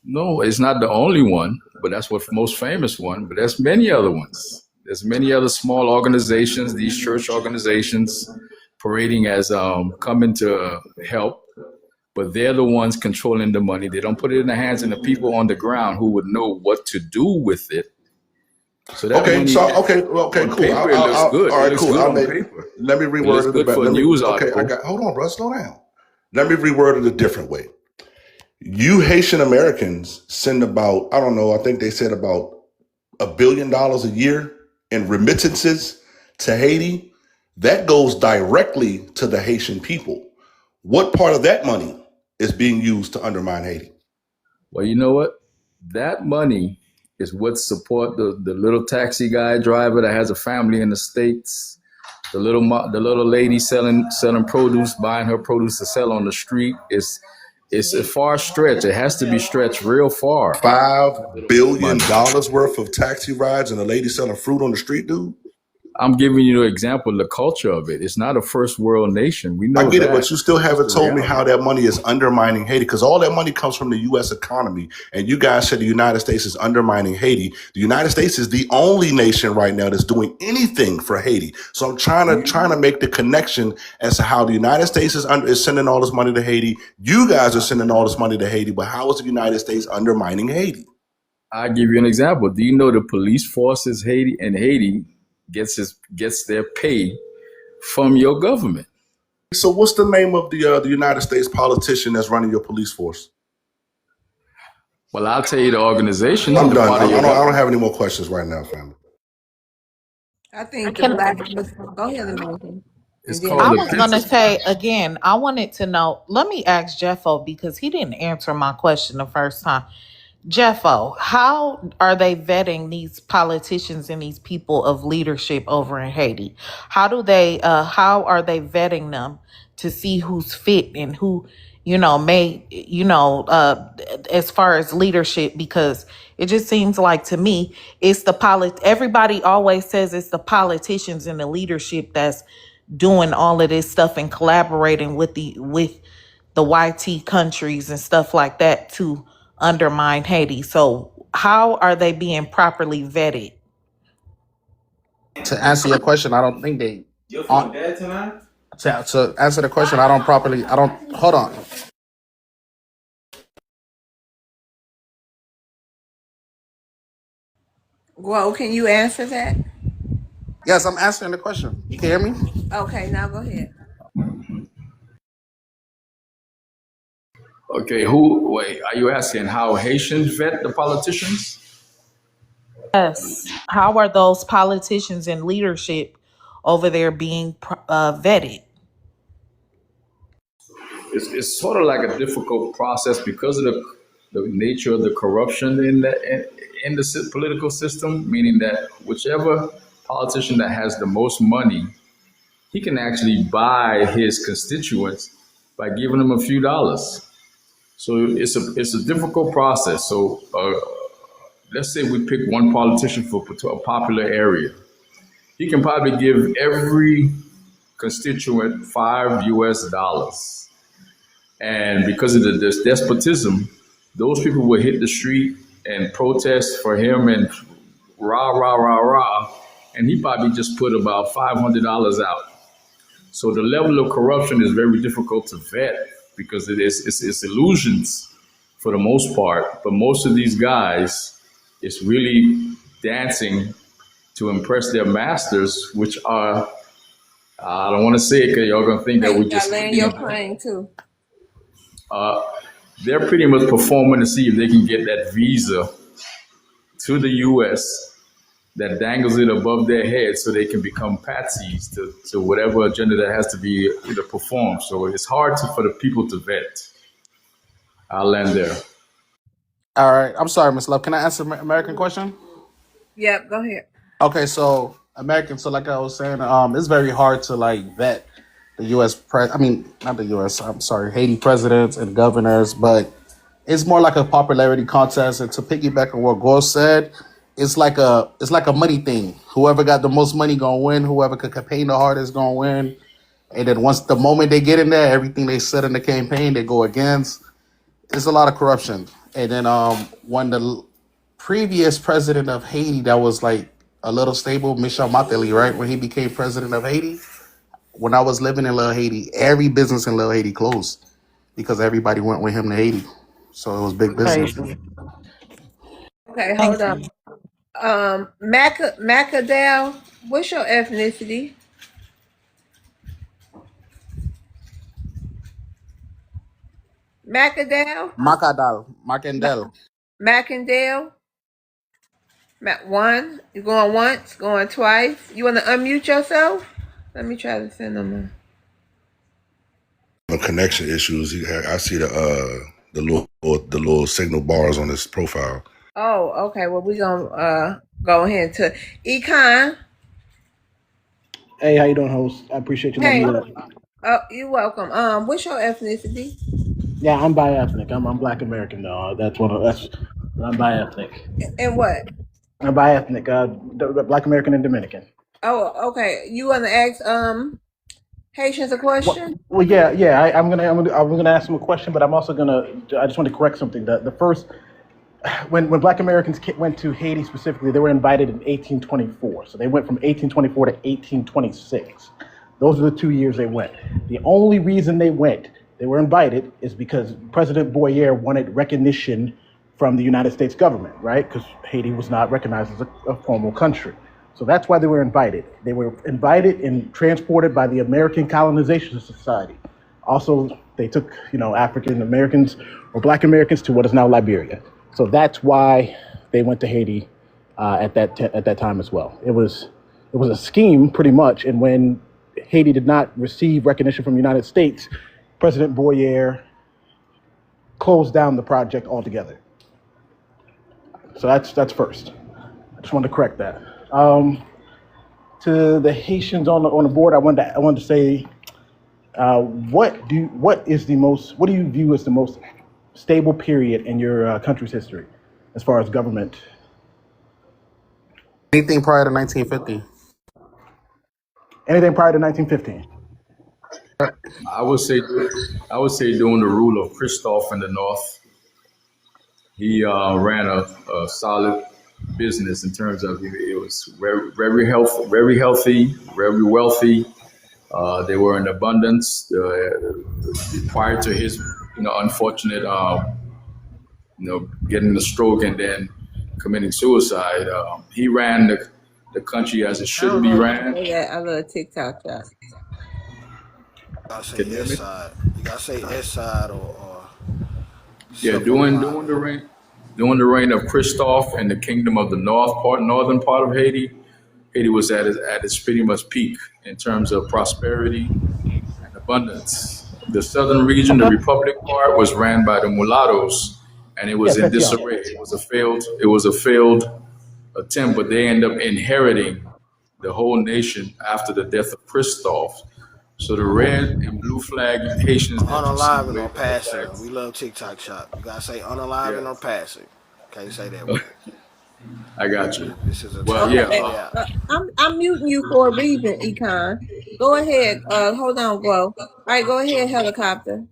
Speaker 9: No, it's not the only one, but that's what most famous one. But there's many other ones. There's many other small organizations, these church organizations, parading as coming to help, but they're the ones controlling the money. They don't put it in the hands of the people on the ground who would know what to do with it. So that
Speaker 11: Okay,
Speaker 9: money,
Speaker 11: cool.
Speaker 9: Paper, it looks good.
Speaker 11: All right,
Speaker 9: It looks
Speaker 11: cool.
Speaker 9: good on paper.
Speaker 11: Let me
Speaker 9: It looks
Speaker 11: reword it.
Speaker 9: good for a news article.
Speaker 11: Hold on, bro. Slow down. Let me reword it a different way. You Haitian Americans send about, I don't know, I think they said about $1 billion a year in remittances to Haiti. That goes directly to the Haitian people. What part of that money is being used to undermine Haiti?
Speaker 9: Well, you know what? That money is what support the little taxi guy driver that has a family in the States, the little lady selling produce, buying her produce to sell on the street. It's a far stretch. It has to be stretched real far.
Speaker 11: $5 billion worth of taxi rides and a lady selling fruit on the street, dude?
Speaker 9: I'm giving you an example of the culture of it. It's not a first world nation. We know
Speaker 11: I get
Speaker 9: that.
Speaker 11: it, but you still haven't told me how that money is undermining Haiti, because all that money comes from the U.S. economy. And you guys said the United States is undermining Haiti. The United States is the only nation right now that's doing anything for Haiti. So I'm trying to make the connection as to how the United States is sending all this money to Haiti. You guys are sending all this money to Haiti, but how is the United States undermining Haiti?
Speaker 9: I'll give you an example. Do you know the police forces in Haiti gets their pay from your government.
Speaker 11: So what's the name of the United States politician that's running your police force?
Speaker 9: Well, I'll tell you the organization.
Speaker 11: I'm done.
Speaker 9: Part of your
Speaker 11: I
Speaker 9: government.
Speaker 11: don't have any more questions right now, family.
Speaker 2: I think the
Speaker 1: Can
Speaker 2: black. Go ahead, American.
Speaker 9: It's
Speaker 2: And then
Speaker 1: I
Speaker 9: called the
Speaker 1: was gonna
Speaker 9: Pension.
Speaker 1: say again, I wanted to know. Let me ask Jeffo because he didn't answer my question the first time. Jeffo, how are they vetting these politicians and these people of leadership over in Haiti? How are they vetting them to see who's fit and who, as far as leadership? Because it just seems like to me, it's everybody always says it's the politicians and the leadership that's doing all of this stuff and collaborating with the YT countries and stuff like that to undermine Haiti. So how are they being properly vetted?
Speaker 8: To answer your question, I don't think they.
Speaker 5: Your phone dead tonight?
Speaker 8: To answer the question, I don't. Hold on.
Speaker 2: Whoa, can you answer that?
Speaker 8: Yes, I'm answering the question. You can hear me?
Speaker 2: Okay, now go ahead.
Speaker 9: Okay, wait, are you asking how Haitians vet the politicians?
Speaker 1: Yes. How are those politicians in leadership over there being vetted?
Speaker 9: It's sort of like a difficult process because of the nature of the corruption in the political system, meaning that whichever politician that has the most money, he can actually buy his constituents by giving them a few dollars. So it's a difficult process. So let's say we pick one politician for a popular area. He can probably give every constituent $5 US. And because of this despotism, those people will hit the street and protest for him and rah, rah, rah, rah. And he probably just put about $500 out. So the level of corruption is very difficult to vet because it's illusions for the most part. But most of these guys, it's really dancing to impress their masters, which are, I don't want to say it because y'all going to think that we just,
Speaker 2: land your plane too.
Speaker 9: They're pretty much performing to see if they can get that visa to the U.S. that dangles it above their head so they can become patsies to whatever agenda that has to be either performed. So it's hard for the people to vet. I'll land there.
Speaker 8: All right. I'm sorry, Miss Love. Can I answer American question?
Speaker 2: Yep, go ahead.
Speaker 8: Okay, so American. So like I was saying, it's very hard to like vet the U.S. I mean, not the U.S. I'm sorry, Haiti presidents and governors, but it's more like a popularity contest. And to piggyback on what Gore said, it's like a money thing. Whoever got the most money gonna win. Whoever could campaign the hardest gonna win. And then once the moment they get in there, everything they said in the campaign they go against. It's a lot of corruption. And then when the previous president of Haiti that was like a little stable, Michel Martelly, right? When he became president of Haiti, when I was living in Little Haiti, every business in Little Haiti closed because everybody went with him to Haiti. So it was big business.
Speaker 1: Crazy.
Speaker 2: Okay, hold
Speaker 1: Thank
Speaker 2: up.
Speaker 1: you.
Speaker 2: Macadale, what's your ethnicity? Macadale?
Speaker 8: Macandel.
Speaker 2: Macandale? One? You going once? Going twice? You want to unmute yourself? Let me try to send them
Speaker 11: No connection issues. I see the little signal bars on his profile.
Speaker 2: Oh, okay. Well, we're going to go ahead to Econ.
Speaker 12: Hey, how you doing, host? I appreciate you letting
Speaker 2: Hey.
Speaker 12: me up.
Speaker 2: Oh, you're welcome. What's your ethnicity?
Speaker 12: Yeah, I'm bi-ethnic. I'm Black American though. I'm bi-ethnic.
Speaker 2: And what?
Speaker 12: I'm bi-ethnic. Black American and Dominican.
Speaker 2: Oh, okay. You want to ask Haitians a question?
Speaker 12: Well, yeah. I'm gonna ask them a question, but I'm also I just want to correct something. The first, when Black Americans went to Haiti specifically, they were invited in 1824. So they went from 1824 to 1826. Those are the 2 years they went. The only reason they were invited, is because President Boyer wanted recognition from the United States government, right? Because Haiti was not recognized as a formal country.
Speaker 8: So that's why they were invited. They were invited and transported by the American Colonization Society. Also, they took, African Americans or Black Americans to what is now Liberia. So that's why they went to Haiti at that time as well. It was a scheme pretty much. And when Haiti did not receive recognition from the United States, President Boyer closed down the project altogether. So that's first. I just wanted to correct that. To the Haitians on the board, I wanted to say, what do you view as the most stable period in your country's history, as far as government? Anything prior to 1950. Anything prior to 1915.
Speaker 9: I would say, during the rule of Christophe in the north, he ran a solid business in terms of it was very healthy, very wealthy. They were in abundance. Prior to his, unfortunate, getting the stroke and then committing suicide, he ran the country as it
Speaker 2: I
Speaker 9: should
Speaker 2: don't
Speaker 9: be
Speaker 2: know if you
Speaker 9: ran.
Speaker 2: say that. I love TikTok shop.
Speaker 10: Gotta say
Speaker 9: Can you hear
Speaker 10: S
Speaker 9: me?
Speaker 10: side. You gotta say S side or
Speaker 9: Yeah,
Speaker 10: stuff on the
Speaker 9: during the reign of Christophe and the kingdom of the northern part of Haiti, Haiti was at its pretty much peak in terms of prosperity and abundance. The southern region, the
Speaker 8: Okay.
Speaker 9: republic part, was ran by the mulattoes, and it
Speaker 8: Yeah,
Speaker 9: was in
Speaker 8: Petion.
Speaker 9: disarray. It was a failed attempt, but they end up inheriting the whole nation after the death of Christophe. So the red and blue flag Haitians that you see
Speaker 10: unaliving or
Speaker 9: wave on the
Speaker 10: passing.
Speaker 9: flags.
Speaker 10: We love TikTok shop. You gotta say unaliving or
Speaker 9: Yes,
Speaker 10: passing. Can't say that word.
Speaker 9: I got you.
Speaker 10: This is a
Speaker 9: Well,
Speaker 10: time
Speaker 9: yeah,
Speaker 10: to
Speaker 2: Okay,
Speaker 10: get out.
Speaker 2: I'm muting you for a reason, Econ. Go ahead. Hold on, Glow. All right, go ahead, helicopter.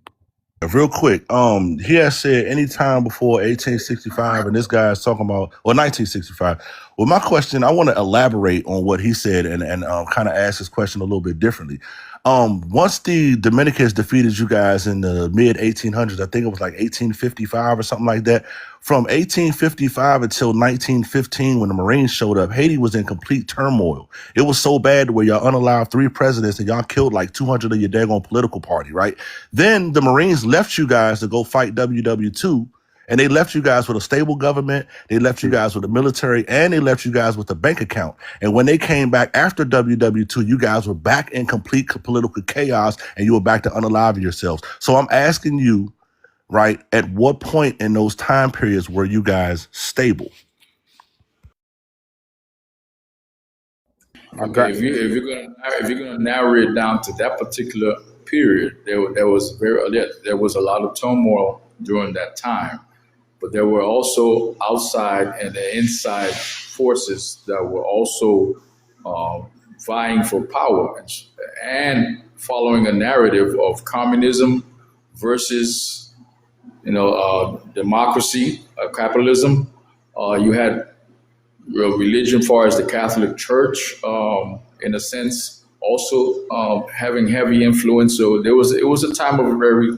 Speaker 11: Real quick, he has said anytime before 1865, and this guy is talking about, or 1965. Well, my question, I want to elaborate on what he said and kind of ask this question a little bit differently. Once the Dominicans defeated you guys in the mid 1800s, I think it was like 1855 or something like that. From 1855 until 1915, when the Marines showed up, Haiti was in complete turmoil. It was so bad where y'all unalive 3 presidents and y'all killed like 200 of your daggone political party, right? Then the Marines left you guys to go fight WW2, and they left you guys with a stable government. They left you guys with a military, and they left you guys with a bank account. And when they came back after WW2, you guys were back in complete political chaos, and you were back to unaliving yourselves. So I'm asking you, right, at what point in those time periods were you guys stable?
Speaker 9: okay. If you're gonna narrow it down to that particular period, there was a lot of turmoil during that time, but there were also outside and inside forces that were also vying for power and following a narrative of communism versus democracy, capitalism. You had religion, far as the Catholic Church, in a sense, also having heavy influence. So it was a time of a very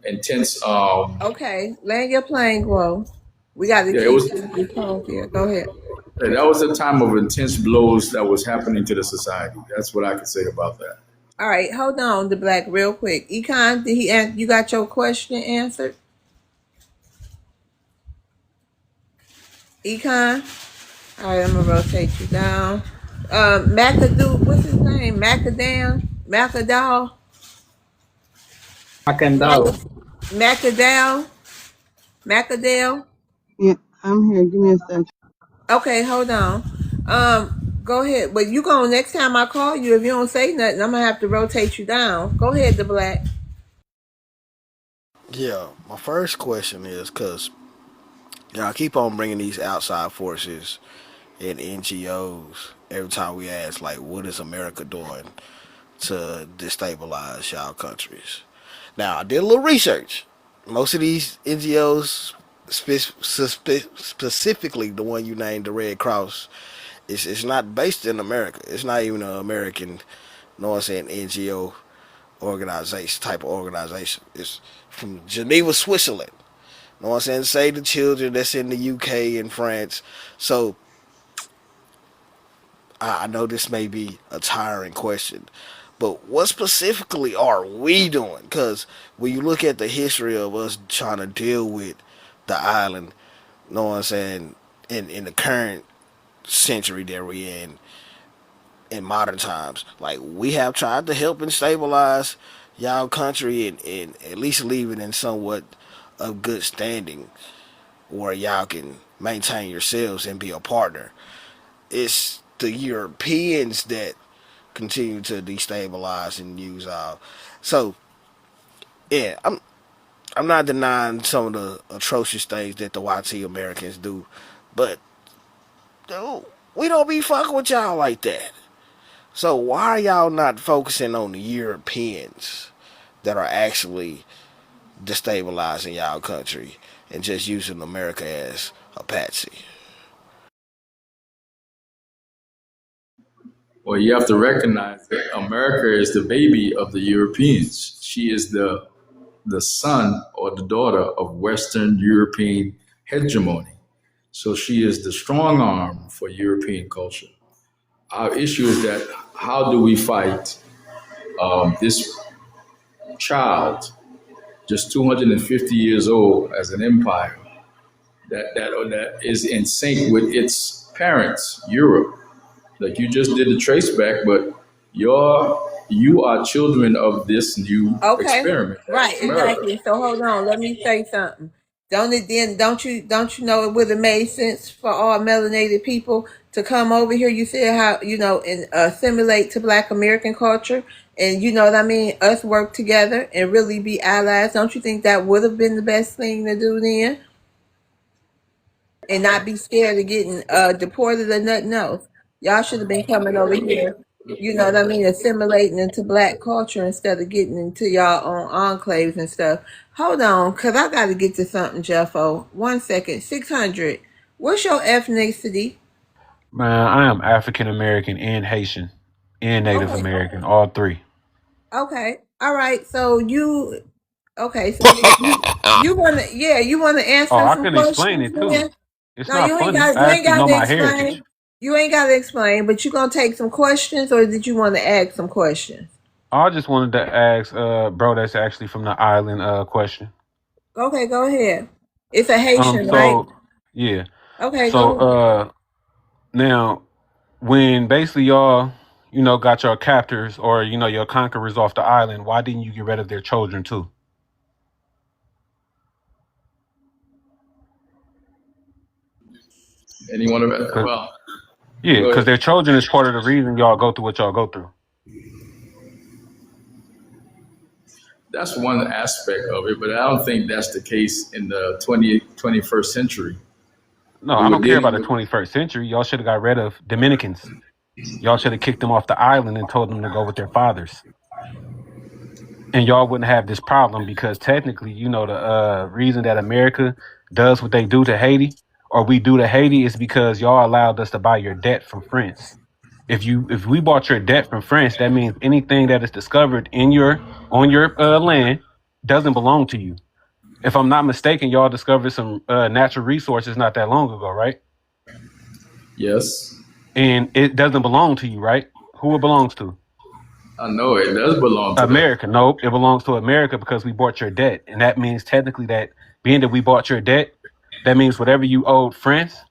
Speaker 9: intense.
Speaker 2: Okay, land your plane, Glow. We got to
Speaker 9: Yeah, it
Speaker 2: keep
Speaker 9: was.
Speaker 2: this tone here. Go ahead.
Speaker 9: That was a time of intense blows that was happening to the society. That's what I can say about that.
Speaker 2: All right, hold on, the black, real quick. Econ, did he answer? You got your question answered? Econ? All right, I'm gonna rotate you down. McAdoo, what's his name? Macadam? Macadal?
Speaker 18: Makandao.
Speaker 2: Macadal? Macadale?
Speaker 21: Yeah, I'm here. Give me a second.
Speaker 2: Okay, hold on. Go ahead. But you go next time I call you. If you don't say nothing, I'm gonna have to rotate you down. Go ahead, the black.
Speaker 10: Yeah, my first question is because y'all keep on bringing these outside forces and NGOs every time we ask, like, what is America doing to destabilize y'all countries? Now, I did a little research. Most of these NGOs, specifically the one you named, the Red Cross, it's not based in America. It's not even an American, no I'm saying, NGO organization, type of organization. It's from Geneva, Switzerland. Know what I'm saying? Save the Children, that's in the UK and France. So I know this may be a tiring question, but what specifically are we doing? Because when you look at the history of us trying to deal with the island, you know what I'm saying, in the current century that we're in modern times, like we have tried to help and stabilize y'all country and at least leave it in somewhat of good standing where y'all can maintain yourselves and be a partner. It's the Europeans that continue to destabilize and use so yeah, I'm not denying some of the atrocious things that the YT Americans do, but dude, we don't be fucking with y'all like that. So why are y'all not focusing on the Europeans that are actually destabilizing y'all country and just using America as a patsy?
Speaker 9: Well, you have to recognize that America is the baby of the Europeans. She is the son or the daughter of Western European hegemony. So she is the strong arm for European culture. Our issue is that how do we fight this child, just 250 years old, as an empire that is in sync with its parents, Europe. Like you just did the trace back, but you are children of this new
Speaker 2: Okay,
Speaker 9: experiment that
Speaker 2: right,
Speaker 9: is America.
Speaker 2: exactly. So hold on, let me say something. Don't you know it would have made sense for all melanated people to come over here? You said how and assimilate to Black American culture, and you know what I mean. Us work together and really be allies. Don't you think that would have been the best thing to do then? And not be scared of getting deported or nothing else. Y'all should have been coming over here, you know what I mean, assimilating into black culture instead of getting into y'all own enclaves and stuff. Hold on, cause I gotta get to something, Jeffo. 1 second. 600. What's your ethnicity?
Speaker 20: Man, I am African American and Haitian and Native
Speaker 2: Okay.
Speaker 20: American, all three.
Speaker 2: Okay. All right. So you okay, so you wanna
Speaker 20: Oh,
Speaker 2: answer
Speaker 20: I
Speaker 2: some
Speaker 20: can explain
Speaker 2: questions
Speaker 20: it too.
Speaker 2: then?
Speaker 20: It's
Speaker 2: No,
Speaker 20: not funny.
Speaker 2: you
Speaker 20: I
Speaker 2: ain't
Speaker 20: actually
Speaker 2: got
Speaker 20: know
Speaker 2: to
Speaker 20: my heritage.
Speaker 2: explain. You ain't got to explain, but you gonna take some questions, or did you want to ask some questions?
Speaker 20: I just wanted to ask, bro, that's actually from the island question.
Speaker 2: Okay, go ahead. It's a Haitian, right?
Speaker 20: So yeah.
Speaker 2: Okay,
Speaker 20: So
Speaker 2: go.
Speaker 20: now when basically y'all, got your captors or your conquerors off the island, why didn't you get rid of their children too?
Speaker 9: Anyone of it?
Speaker 20: 'Cause-
Speaker 9: Well,
Speaker 20: yeah,
Speaker 9: go
Speaker 20: because
Speaker 9: ahead.
Speaker 20: their children is part of the reason y'all go through what y'all go through.
Speaker 9: That's one aspect of it, but I don't think that's the case in the 21st century.
Speaker 20: No,
Speaker 9: We
Speaker 20: I
Speaker 9: were
Speaker 20: don't care about
Speaker 9: dealing
Speaker 20: the
Speaker 9: with
Speaker 20: 21st century. Y'all should have got rid of Dominicans. Y'all should have kicked them off the island and told them to go with their fathers. And y'all wouldn't have this problem because technically, the reason that America does what they do to Haiti or we do to Haiti is because y'all allowed us to buy your debt from France. If we bought your debt from France, that means anything that is discovered in your on your land doesn't belong to you. If I'm not mistaken, y'all discovered some natural resources not that long ago, right?
Speaker 9: yes.
Speaker 20: And it doesn't belong to you, right? Who it belongs to?
Speaker 9: I know it does belong to them.
Speaker 20: America. Nope, it belongs to America because we bought your debt, and that means technically that being that we bought your debt, that means whatever you owed France,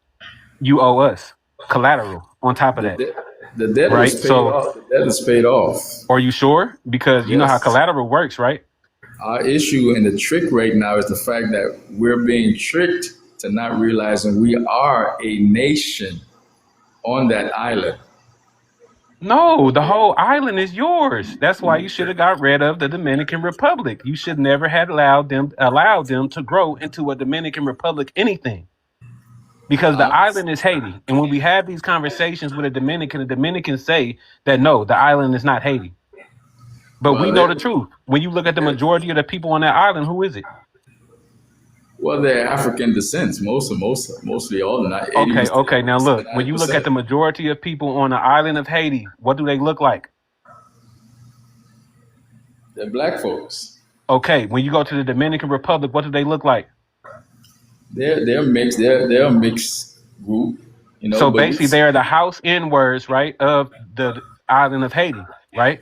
Speaker 20: you owe us collateral on top of
Speaker 9: The
Speaker 20: that,
Speaker 9: debt, the debt
Speaker 20: right?
Speaker 9: was paid
Speaker 20: So,
Speaker 9: off. The debt is paid off.
Speaker 20: are you sure? Because you know how
Speaker 9: Yes.
Speaker 20: collateral works, right?
Speaker 9: Our issue and the trick right now is the fact that we're being tricked to not realizing we are a nation on that island.
Speaker 20: No, the
Speaker 9: Okay.
Speaker 20: whole island is yours. That's why you should have got rid of the Dominican Republic. You should never have allowed them to grow into a Dominican Republic anything. Because the
Speaker 9: Uh,
Speaker 20: island is Haiti. And when we have these conversations with a Dominican, the Dominicans say that no, the island is not Haiti. But we
Speaker 9: well,
Speaker 20: know the truth. When you look at the
Speaker 9: they
Speaker 20: majority of the people on that island, who is it?
Speaker 9: well, they're African descent. Mostly all, not 80%,
Speaker 20: Okay. Now look, when you look at
Speaker 9: 79%.
Speaker 20: the majority of people on the island of Haiti, what do they look like?
Speaker 9: They're black folks.
Speaker 20: Okay, when you go to the Dominican Republic, what do they look like?
Speaker 9: They're mixed. They're a mixed group. you know.
Speaker 20: So
Speaker 9: But
Speaker 20: basically, they are the house N-words, right, of the island of Haiti, right?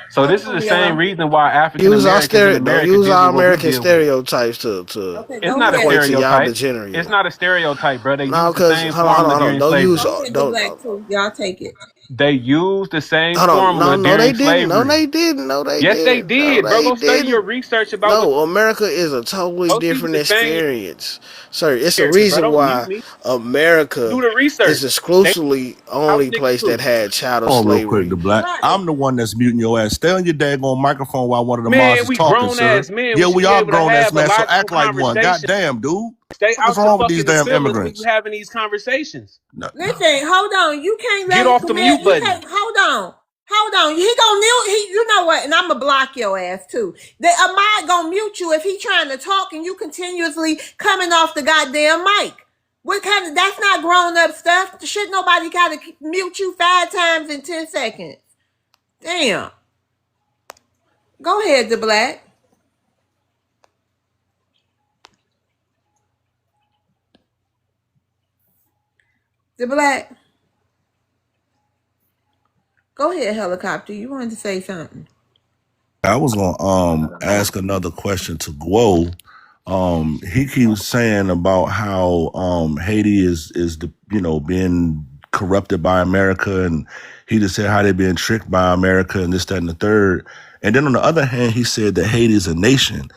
Speaker 20: So
Speaker 2: Hold
Speaker 20: this is the
Speaker 2: on,
Speaker 20: same
Speaker 2: y'all.
Speaker 20: reason why African
Speaker 10: Use our
Speaker 20: Americans in
Speaker 10: stereo. Don't
Speaker 20: America
Speaker 10: use
Speaker 20: deal
Speaker 10: our
Speaker 20: with what we
Speaker 10: American
Speaker 20: deal with.
Speaker 10: stereotypes to
Speaker 2: Okay,
Speaker 20: It's
Speaker 2: go
Speaker 20: not a
Speaker 2: ahead.
Speaker 10: equate to y'all
Speaker 20: stereotype. It's
Speaker 10: degenerating.
Speaker 20: not a stereotype, bro. They
Speaker 10: No,
Speaker 20: use the
Speaker 10: because
Speaker 20: same
Speaker 10: hold on,
Speaker 20: formula
Speaker 10: hold on.
Speaker 20: during
Speaker 10: Don't use
Speaker 20: slavery.
Speaker 2: Go ahead, the
Speaker 10: don't.
Speaker 2: black truth. Y'all take it.
Speaker 20: They use the same
Speaker 10: Hold on. No,
Speaker 20: formula
Speaker 10: no, they
Speaker 20: during
Speaker 10: didn't. No,
Speaker 20: slavery.
Speaker 10: they didn't. No, they
Speaker 20: Yes, they
Speaker 10: didn't. No,
Speaker 20: did, bro.
Speaker 10: they
Speaker 20: Go study your
Speaker 10: didn't.
Speaker 20: research about what.
Speaker 10: No, America is a totally
Speaker 20: Go see what
Speaker 10: different
Speaker 20: the same
Speaker 10: experience. Sir, it's the
Speaker 20: experience, bro.
Speaker 10: reason
Speaker 20: Don't mute
Speaker 10: why
Speaker 20: me.
Speaker 10: America
Speaker 20: Do the
Speaker 10: is
Speaker 20: research. Name
Speaker 10: exclusively
Speaker 20: house
Speaker 10: only
Speaker 20: niggas
Speaker 10: place that
Speaker 20: too.
Speaker 10: had chattel
Speaker 3: On real quick,
Speaker 10: slavery.
Speaker 3: the black.
Speaker 2: Right.
Speaker 3: I'm the one that's muting your ass. Stay on your daggone microphone while one of the mods
Speaker 20: Man,
Speaker 3: is
Speaker 20: we
Speaker 3: talking,
Speaker 20: grown
Speaker 3: sir.
Speaker 20: ass men. We
Speaker 3: Yeah,
Speaker 20: should
Speaker 3: we
Speaker 20: be
Speaker 3: are
Speaker 20: able to
Speaker 3: grown ass
Speaker 20: have a
Speaker 3: man, so
Speaker 20: logical
Speaker 3: act like one.
Speaker 20: conversation.
Speaker 3: God damn, dude.
Speaker 20: Stay
Speaker 3: What is
Speaker 20: out the
Speaker 3: wrong with these
Speaker 20: fucking
Speaker 3: damn
Speaker 20: feelings when you
Speaker 3: immigrants?
Speaker 20: having these conversations.
Speaker 3: No.
Speaker 2: Listen, hold on. You can't
Speaker 20: Get
Speaker 2: let him
Speaker 20: off the
Speaker 2: commit.
Speaker 20: mute
Speaker 2: You
Speaker 20: button.
Speaker 2: can't. Hold on. Hold on. He gonna mute. You know what? And I'm gonna block your ass too. The Ahmad gonna mute you if he trying to talk and you continuously coming off the goddamn mic. What kind of? That's not grown up stuff. Shit, nobody gotta mute you 5 times in 10 seconds. Damn. Go ahead, the black. The black. Go ahead, helicopter. You wanted to say something.
Speaker 3: I was gonna ask another question to Guo. He keeps saying about how Haiti is the being corrupted by America, and he just said how they're being tricked by America and this, that, and the third. And then on the other hand, he said that Haiti is a nation.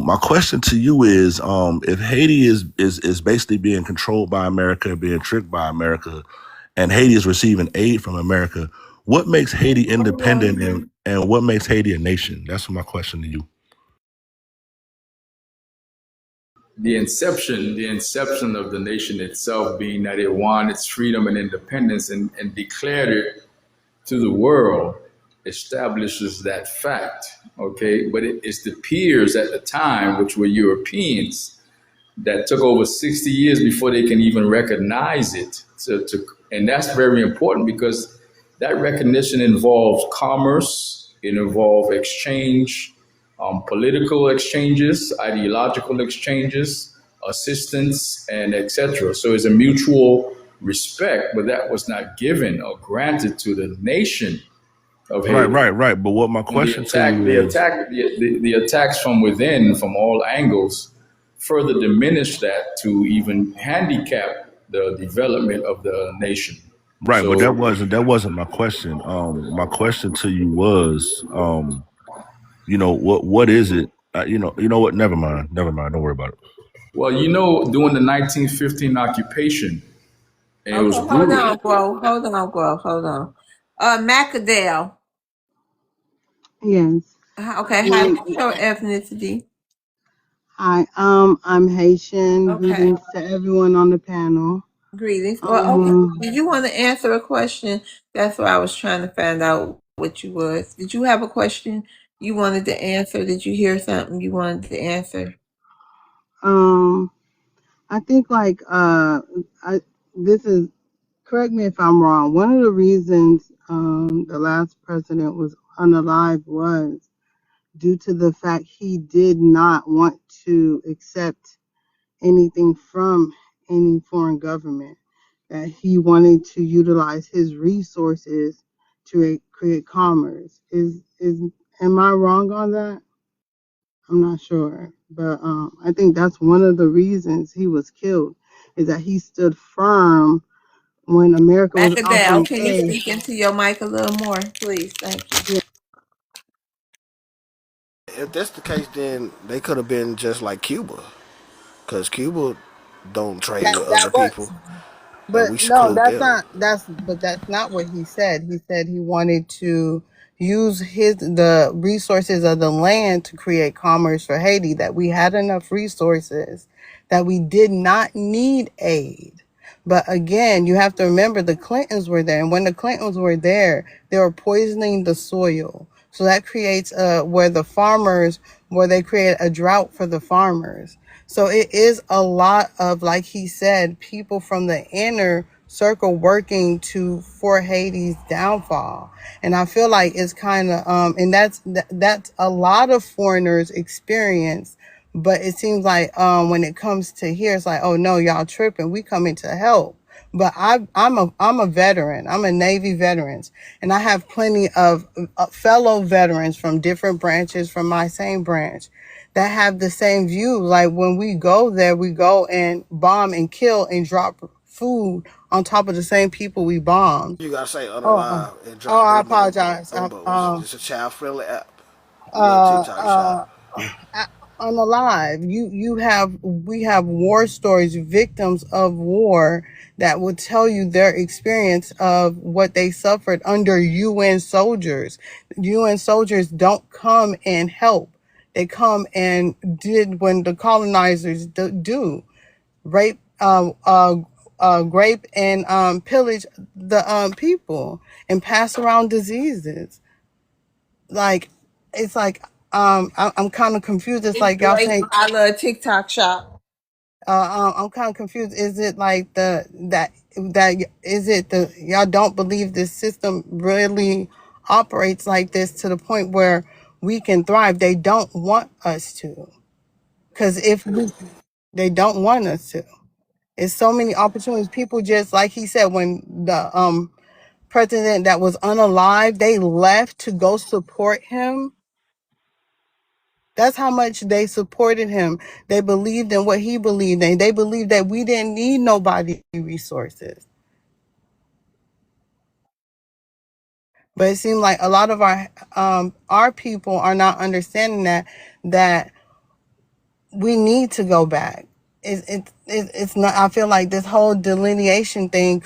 Speaker 3: My question to you is, if Haiti is basically being controlled by America, being tricked by America, and Haiti is receiving aid from America, what makes Haiti independent and what makes Haiti a nation? That's my question to you.
Speaker 9: The inception of the nation itself being that it won its freedom and independence and declared it to the world establishes that fact. Okay, but it's the peers at the time, which were Europeans, that took over 60 years before they can even recognize it. And that's very important because that recognition involves commerce, it involves exchange, political exchanges, ideological exchanges, assistance, and etc. So it's a mutual respect, but that was not given or granted to the nation of
Speaker 3: Right,
Speaker 9: Haiti.
Speaker 3: right, right. But what my
Speaker 9: And
Speaker 3: question to you is,
Speaker 9: the attacks from within, from all angles, further diminish that to even handicap the development of the nation.
Speaker 3: right, but
Speaker 9: So,
Speaker 3: that wasn't my question. My question to you was, what is it? You know what? Never mind, never mind. Don't worry about it.
Speaker 9: well, during the 1915 occupation, and it
Speaker 2: Okay,
Speaker 9: was
Speaker 2: hold
Speaker 9: brutal.
Speaker 2: on, bro. Hold on. Macadale.
Speaker 21: Yes.
Speaker 2: Okay, hi.
Speaker 21: Um,
Speaker 2: What's your ethnicity?
Speaker 21: hi. I'm Haitian.
Speaker 2: Okay.
Speaker 21: Greetings to everyone on the panel.
Speaker 2: Greetings. Well, okay.
Speaker 21: Um,
Speaker 2: Did you want to answer a question? That's what I was trying to find out what you was. Did you have a question you wanted to answer? Did you hear something you wanted to answer?
Speaker 21: um, I think this is, correct me if I'm wrong. One of the reasons the last president was unalive was due to the fact he did not want to accept anything from any foreign government, that he wanted to utilize his resources to create commerce. Is Am I wrong on that? I'm not sure, but I think that's one of the reasons he was killed, is that he stood firm when America was
Speaker 2: Macadale,
Speaker 21: offering
Speaker 2: can you
Speaker 21: aid.
Speaker 2: speak into your mic a little more, please? Thank you.
Speaker 21: Yeah,
Speaker 10: If that's the case, then they could have been just like Cuba, because Cuba don't trade with
Speaker 21: that
Speaker 10: other
Speaker 21: was.
Speaker 10: people, and
Speaker 21: But
Speaker 10: we
Speaker 21: no,
Speaker 10: seclude them.
Speaker 21: that's not what he said. He said he wanted to use the resources of the land to create commerce for Haiti, that we had enough resources, that we did not need aid. But again, you have to remember the Clintons were there, and when the Clintons were there, they were poisoning the soil. So that creates where they create a drought for the farmers. So it is a lot of, like he said, people from the inner circle working for Haiti's downfall. And I feel like it's kind of and that's a lot of foreigners experience. But it seems like when it comes to here, it's like, oh no, y'all tripping. We coming to help. But I'm a veteran. I'm a Navy veteran, and I have plenty of fellow veterans from different branches from my same branch that have the same view. Like when we go there, we go and bomb and kill and drop food on top of the same people we bombed.
Speaker 10: You gotta say
Speaker 21: Oh,
Speaker 10: unalive and
Speaker 21: oh,
Speaker 10: drop
Speaker 21: I
Speaker 10: bring them
Speaker 21: apologize.
Speaker 10: umbos. It's a child friendly app. A little
Speaker 21: Uh,
Speaker 10: TikTok
Speaker 21: uh,
Speaker 10: shop.
Speaker 21: Unalive. We have war stories, victims of war that will tell you their experience of what they suffered under UN soldiers. UN soldiers don't come and help. They come and did when the colonizers do rape, grape and pillage the people and pass around diseases. Like it's like I'm kind of confused. It's
Speaker 2: It's
Speaker 21: like y'all
Speaker 2: great.
Speaker 21: saying
Speaker 2: I love TikTok shop.
Speaker 21: I'm kind of confused. Is it like that is it the y'all don't believe this system really operates like this to the point where we can thrive? They don't want us to, because they don't want us to. It's so many opportunities. People just like he said when the president that was unalive, they left to go support him. That's how much they supported him. They believed in what he believed in. They believed that we didn't need nobody resources. But it seemed like a lot of our people are not understanding that we need to go back. It's not. I feel like this whole delineation thing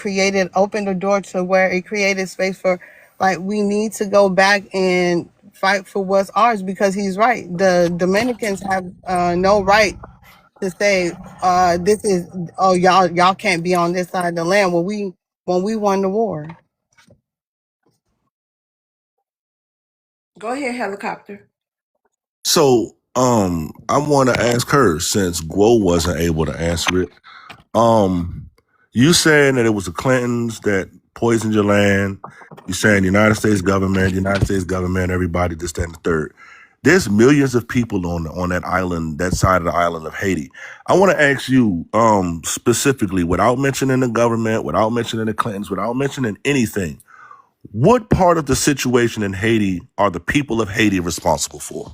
Speaker 21: opened the door to where it created space for, like, we need to go back and fight for what's ours, because he's right. The Dominicans have no right to say this is, oh, y'all can't be on this side of the land when we won the war.
Speaker 2: Go ahead, helicopter.
Speaker 3: So, I want to ask her, since Guo wasn't able to answer it. You saying that it was the Clintons that poisoned your land. You saying the United States government, everybody, this, that, and the third. There's millions of people on that island, that side of the island of Haiti. I want to ask you, specifically, without mentioning the government, without mentioning the Clintons, without mentioning anything, what part of the situation in Haiti are the people of Haiti responsible for?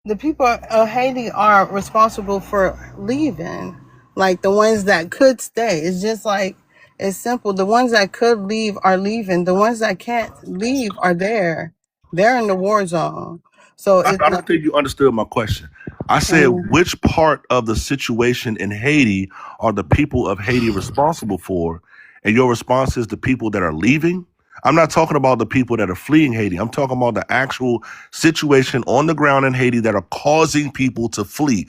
Speaker 21: The people of Haiti are responsible for leaving. Like the ones that could stay. It's just like, it's simple. The ones that could leave are leaving. The ones that can't leave are there. They're in the war zone. So it's
Speaker 3: I
Speaker 21: like,
Speaker 3: don't think you understood my question. I said, which part of the situation in Haiti are the people of Haiti responsible for? And your response is the people that are leaving. I'm not talking about the people that are fleeing Haiti. I'm talking about the actual situation on the ground in Haiti that are causing people to flee.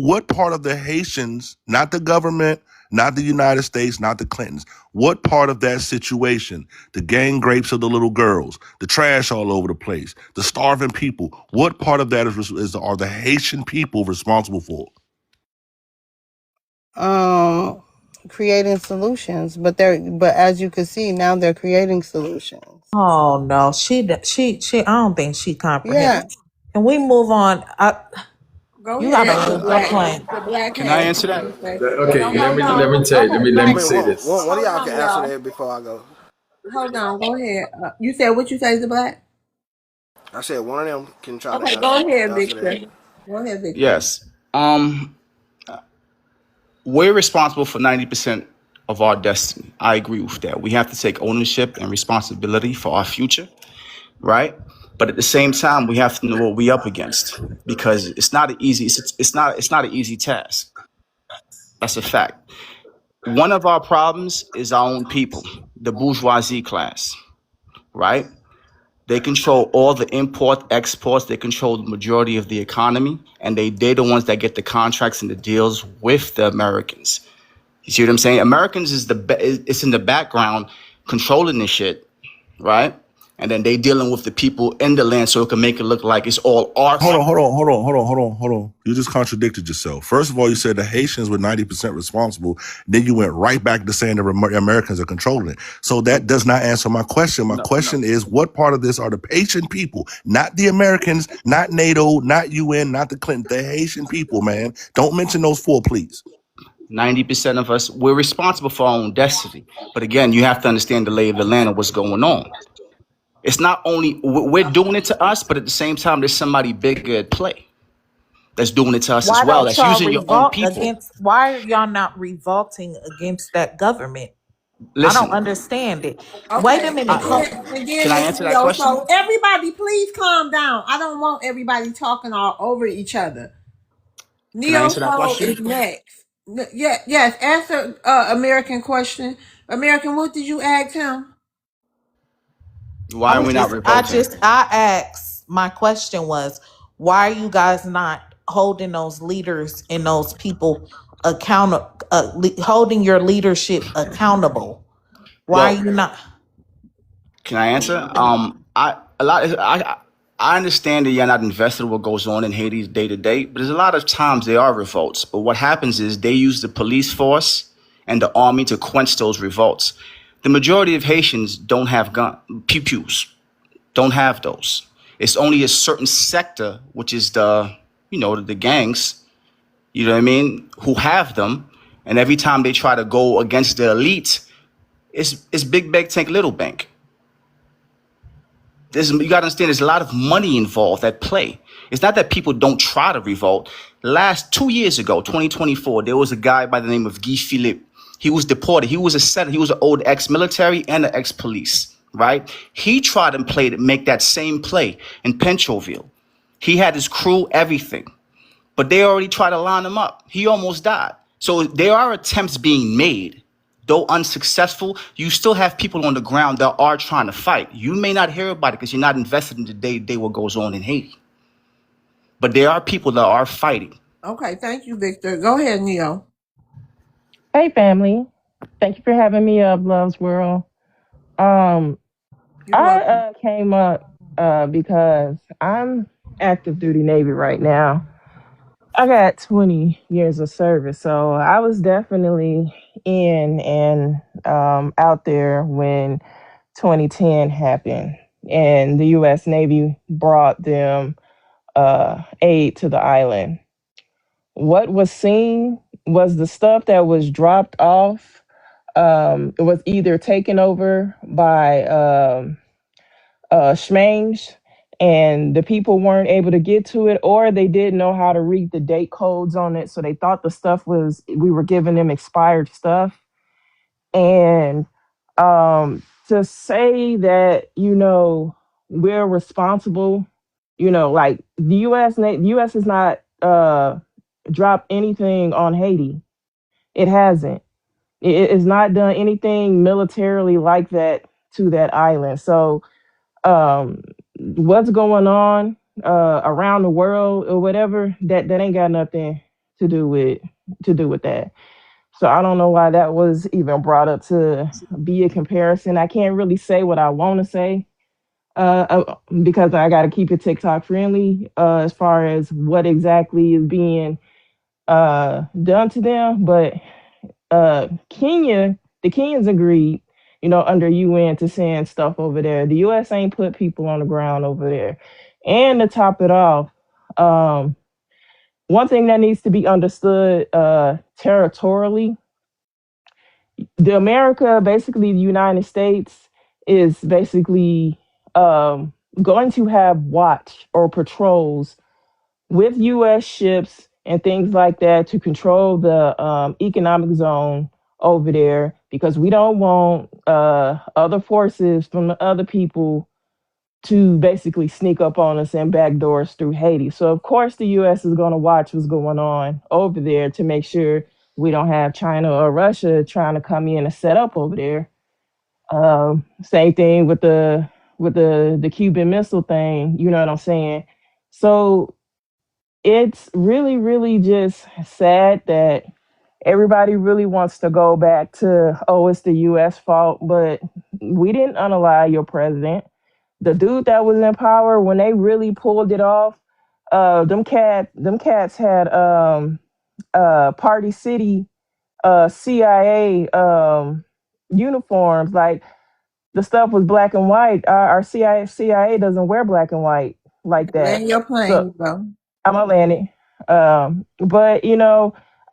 Speaker 3: What part of the Haitians, not the government, not the United States, not the Clintons, what part of that situation, the gang rapes of the little girls, the trash all over the place, the starving people, what part of that are the Haitian people responsible for?
Speaker 21: um creating solutions, but as you can see now, they're creating solutions.
Speaker 1: Oh no, she. I don't think she
Speaker 21: Yeah.
Speaker 1: comprehends. Can we move on?
Speaker 2: Go
Speaker 1: You gotta
Speaker 2: ahead,
Speaker 1: land your plane.
Speaker 2: the black
Speaker 4: Can I
Speaker 2: has
Speaker 4: answer
Speaker 2: something
Speaker 4: that?
Speaker 2: to say.
Speaker 9: Okay,
Speaker 2: No, hold
Speaker 9: let me
Speaker 2: on.
Speaker 9: tell you,
Speaker 2: Okay,
Speaker 9: let
Speaker 10: I
Speaker 9: me
Speaker 2: black.
Speaker 9: say
Speaker 10: mean,
Speaker 9: this.
Speaker 10: one of
Speaker 2: Hold
Speaker 10: y'all can
Speaker 2: on,
Speaker 10: answer
Speaker 2: y'all.
Speaker 10: that before I go.
Speaker 2: Hold on. Go ahead. You said what you say, the black?
Speaker 10: I said one of them can try to
Speaker 2: Okay,
Speaker 10: answer
Speaker 2: go ahead,
Speaker 10: answer that.
Speaker 2: Victor. Go ahead, Victor.
Speaker 4: Yes. We're responsible for 90% of our destiny. I agree with that. We have to take ownership and responsibility for our future, right? But at the same time, we have to know what we're up against, because it's not an easy it's not an easy task. That's a fact. One of our problems is our own people, the bourgeoisie class, right? They control all the import, exports. They control the majority of the economy, and they're the ones that get the contracts and the deals with the Americans. You see what I'm saying? Americans it's in the background controlling this shit, right? And then they dealing with the people in the land, so it can make it look like it's all our
Speaker 3: Hold
Speaker 4: fault.
Speaker 3: on, hold on, hold on, hold on, hold on, hold on. You just contradicted yourself. First of all, you said the Haitians were 90% responsible. Then you went right back to saying the Americans are controlling it. So that does not answer my question. My question is, what part of this are the Haitian people? Not the Americans, not NATO, not UN, not the Clinton, the Haitian people, man. Don't mention those four, please.
Speaker 4: 90% of us, we're responsible for our own destiny. But again, you have to understand the lay of the land and what's going on. It's not only we're doing it to us, but at the same time, there's somebody bigger at play that's doing it to us as
Speaker 1: Why
Speaker 4: well.
Speaker 1: don't
Speaker 4: That's
Speaker 1: y'all
Speaker 4: using your own
Speaker 1: revolt
Speaker 4: people.
Speaker 1: against? Why are y'all not revolting against that government? I don't
Speaker 4: Listen,
Speaker 1: understand it. Wait a
Speaker 2: Okay,
Speaker 1: minute.
Speaker 2: and then
Speaker 4: can I
Speaker 2: Miss
Speaker 4: answer that
Speaker 2: Leo.
Speaker 4: question?
Speaker 2: So everybody, please calm down. I don't want everybody talking all over each other.
Speaker 4: Can I
Speaker 2: Neo
Speaker 4: answer that
Speaker 2: Soul
Speaker 4: question?
Speaker 2: is next. Yeah, yes. Answer American question. American, what did you ask him?
Speaker 4: Why are we not revolting?
Speaker 1: I asked, my question was, why are you guys not holding those leaders and those people holding your leadership accountable? Why are
Speaker 4: Well,
Speaker 1: you not?
Speaker 4: can I answer? I understand that you're not invested in what goes on in Haiti day to day, but there's a lot of times there are revolts. But what happens is they use the police force and the army to quench those revolts. The majority of Haitians don't have pew pews, don't have those. It's only a certain sector, which is the gangs, you know what I mean, who have them. And every time they try to go against the elite, it's big bank take little bank. You got to understand, there's a lot of money involved at play. It's not that people don't try to revolt. Last 2 years ago, 2024, there was a guy by the name of Guy Philippe. He was deported. He was he was an old ex-military and an ex-police, right? He tried and played to make that same play in Pentroville. He had his crew, everything, but they already tried to line him up. He almost died. So there are attempts being made. Though unsuccessful, you still have people on the ground that are trying to fight. You may not hear about it because you're not invested in the day-to-day what goes on in Haiti. But there are people that are fighting.
Speaker 2: Okay, thank you, Victor. Go ahead, Neo.
Speaker 7: Hey, family. Thank you for having me up, Love's World. Um,
Speaker 2: You're
Speaker 7: I
Speaker 2: welcome.
Speaker 7: came up because I'm active duty Navy right now. I got 20 years of service, so I was definitely in and out there when 2010 happened, and the U.S. Navy brought them aid to the island. What was seen was the stuff that was dropped off. It was either taken over by Schmange, and the people weren't able to get to it, or they didn't know how to read the date codes on it, so they thought the stuff was we were giving them expired stuff. And to say that we're responsible, like the U.S. has not dropped anything on Haiti. It hasn't. It has not done anything militarily like that to that island. So what's going on around the world or whatever, that ain't got nothing to do with that. So I don't know why that was even brought up to be a comparison. I can't really say what I want to say because I got to keep it TikTok friendly as far as what exactly is being done to them. But the Kenyans agreed, under UN to send stuff over there. The US ain't put people on the ground over there. And to top it off, one thing that needs to be understood territorially, the America, basically the United States, is basically going to have watch or patrols with U.S. ships and things like that to control the economic zone over there, because we don't want other forces from the other people to basically sneak up on us and backdoor us through Haiti. So of course the U.S. is going to watch what's going on over there to make sure we don't have China or Russia trying to come in and set up over there. Same thing with the Cuban Missile thing. You know what I'm saying? So it's really, really just sad that everybody really wants to go back to, oh, it's the US fault, but we didn't unalive your president. The dude that was in power, when they really pulled it off, them cats had Party City CIA uniforms. Like, the stuff was black and white. Our CIA doesn't wear black and white like that.
Speaker 2: Land your
Speaker 7: So
Speaker 2: plane, bro.
Speaker 7: I'm gonna land it. But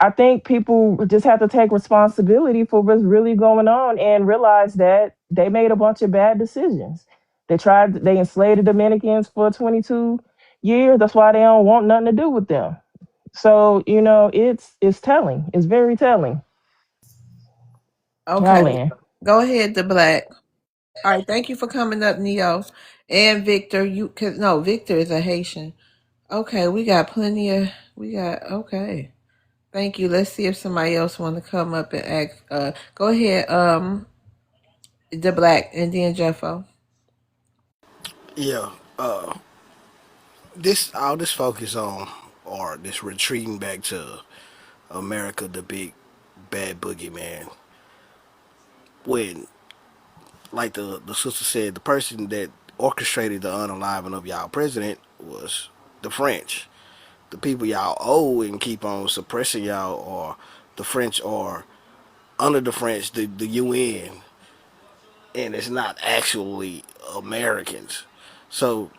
Speaker 7: I think people just have to take responsibility for what's really going on and realize that they made a bunch of bad decisions. They enslaved the Dominicans for 22 years. That's why they don't want nothing to do with them. So, it's telling. It's very telling.
Speaker 2: Okay,
Speaker 7: Thailand.
Speaker 2: go ahead, the black. All right, thank you for coming up, Neo and Victor. Cause no, Victor is a Haitian. Okay, we got okay. Thank you. Let's see if somebody else want to come up and ask. Go ahead, the black, and then Jeffo.
Speaker 10: Yeah. This all this focus on, or this retreating back to America, the big bad boogeyman. When, like the sister said, the person that orchestrated the unaliving of y'all president was the French. The people y'all owe and keep on suppressing y'all, or the French, or under the French, the UN, and it's not actually Americans. So